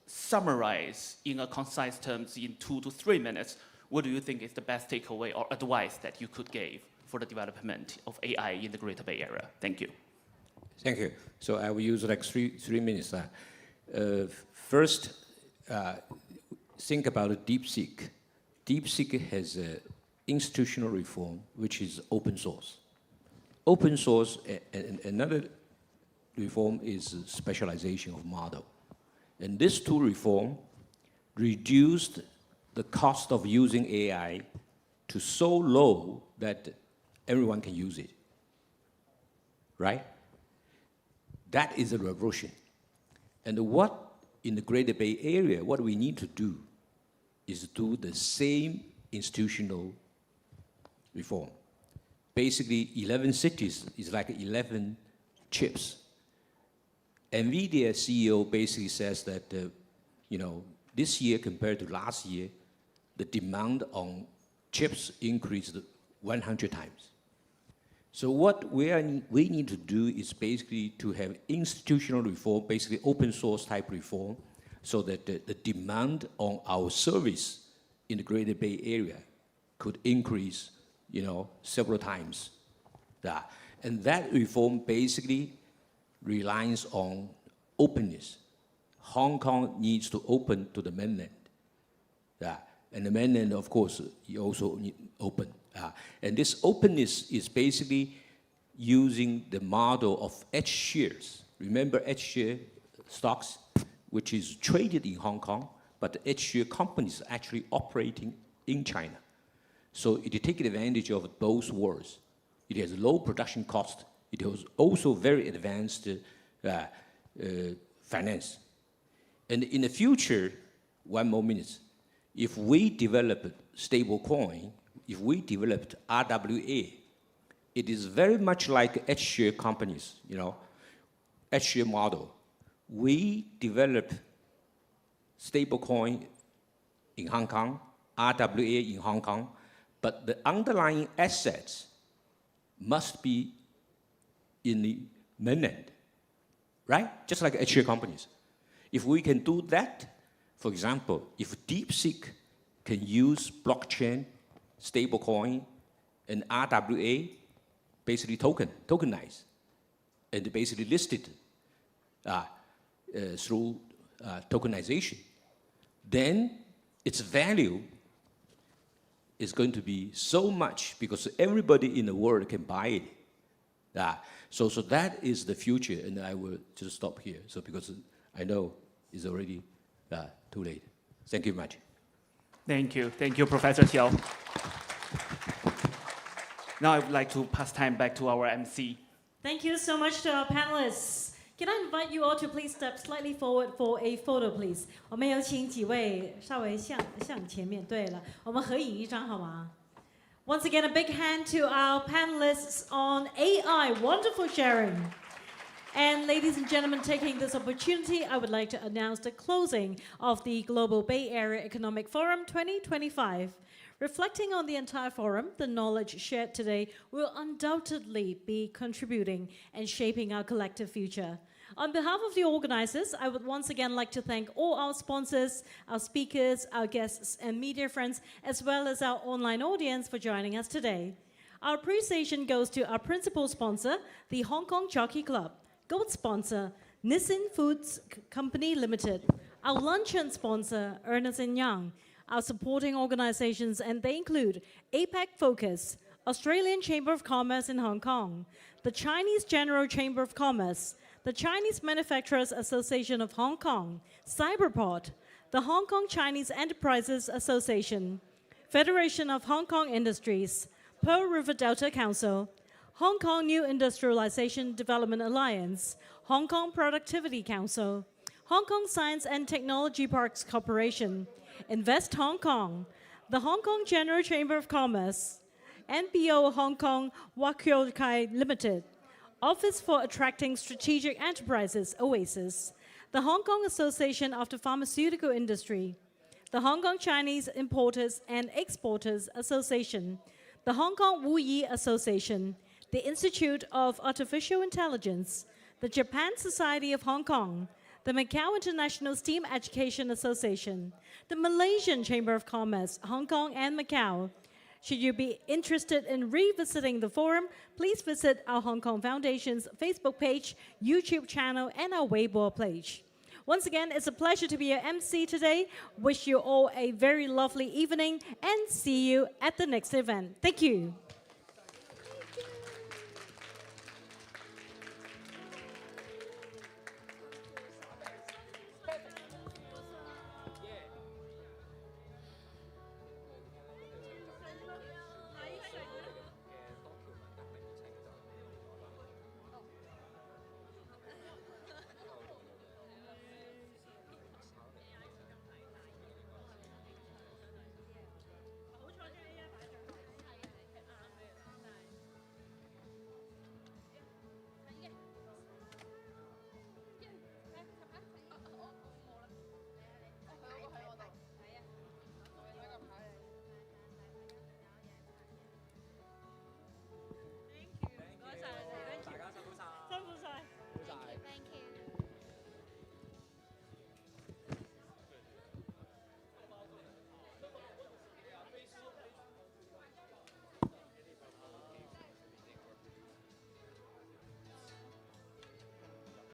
N: summarize in a concise terms in 2 to 3 minutes, what do you think is the best takeaway or advice that you could give for the development of AI in the Greater Bay Area? Thank you.
F: Thank you. So I will use like three minutes. First, think about DeepSeek. DeepSeek has institutional reform, which is open source. Open source, and another reform is specialization of model. And these two reforms reduced the cost of using AI to so low that everyone can use it, right? That is a revolution. And what in the Greater Bay Area, what we need to do is do the same institutional reform. Basically, 11 cities is like 11 chips. NVIDIA CEO basically says that, this year compared to last year, the demand on chips increased 100 times. So what we need to do is basically to have institutional reform, basically open source type reform, so that the demand on our service in the Greater Bay Area could increase, several times. And that reform basically relies on openness. Hong Kong needs to open to the mainland. And the mainland, of course, you also need open. And this openness is basically using the model of H shares. Remember H share stocks, which is traded in Hong Kong, but the H share companies actually operating in China. So it takes advantage of both worlds. It has low production cost. It has also very advanced finance. And in the future, one more minute, if we develop stable coin, if we developed RWA, it is very much like H-share companies, H-share model. We develop stable coin in Hong Kong, RWA in Hong Kong, but the underlying assets must be in the mainland, right? Just like H-share companies. If we can do that, for example, if DeepSeek can use blockchain, stablecoin, and RWA, basically tokenized, and basically listed through tokenization, then its value is going to be so much because everybody in the world can buy it. So that is the future, and I will just stop here. So because I know it's already too late. Thank you much.
N: Thank you, Professor Xiao. Now I would like to pass time back to our MC.
A: Thank you so much to our panelists. Can I invite you all to please step slightly forward for a photo, please? 我们有请几位稍微向前面。对了，我们合影一张好吗？ Once again, a big hand to our panelists on AI. Wonderful sharing. And ladies and gentlemen, taking this opportunity, I would like to announce the closing of the Global Bay Area Economic Forum 2025. Reflecting on the entire forum, the knowledge shared today will undoubtedly be contributing and shaping our collective future. On behalf of the organizers, I would once again like to thank all our sponsors, our speakers, our guests, and media friends, as well as our online audience for joining us today. Our appreciation goes to our principal sponsor, the Hong Kong Jockey Club, gold sponsor, Nissin Foods Company Limited, our luncheon sponsor, Ernst & Young, our supporting organizations, and they include APAC Focus, Australian Chamber of Commerce in Hong Kong, the Chinese General Chamber of Commerce, the Chinese Manufacturers Association of Hong Kong, Cyberport, the Hong Kong Chinese Enterprises Association, Federation of Hong Kong Industries, Pearl River Delta Council, Hong Kong New Industrialization Development Alliance, Hong Kong Productivity Council, Hong Kong Science and Technology Parks Corporation, Invest Hong Kong, the Hong Kong General Chamber of Commerce, NPO Hong Kong Wakyo Kai Limited, Office for Attracting Strategic Enterprises, OASIS, the Hong Kong Association of the Pharmaceutical Industry, the Hong Kong Chinese Importers and Exporters Association, the Hong Kong Wuyi Association, the Institute of Artificial Intelligence, the Japan Society of Hong Kong, the Macau International STEAM Education Association, the Malaysian Chamber of Commerce, Hong Kong and Macau. Should you be interested in revisiting the forum, please visit our Hong Kong Foundation's Facebook page, YouTube channel, and our Weibo page. Once again, it's a pleasure to be your MC today. Wish you all a very lovely evening and see you at the next event. Thank you.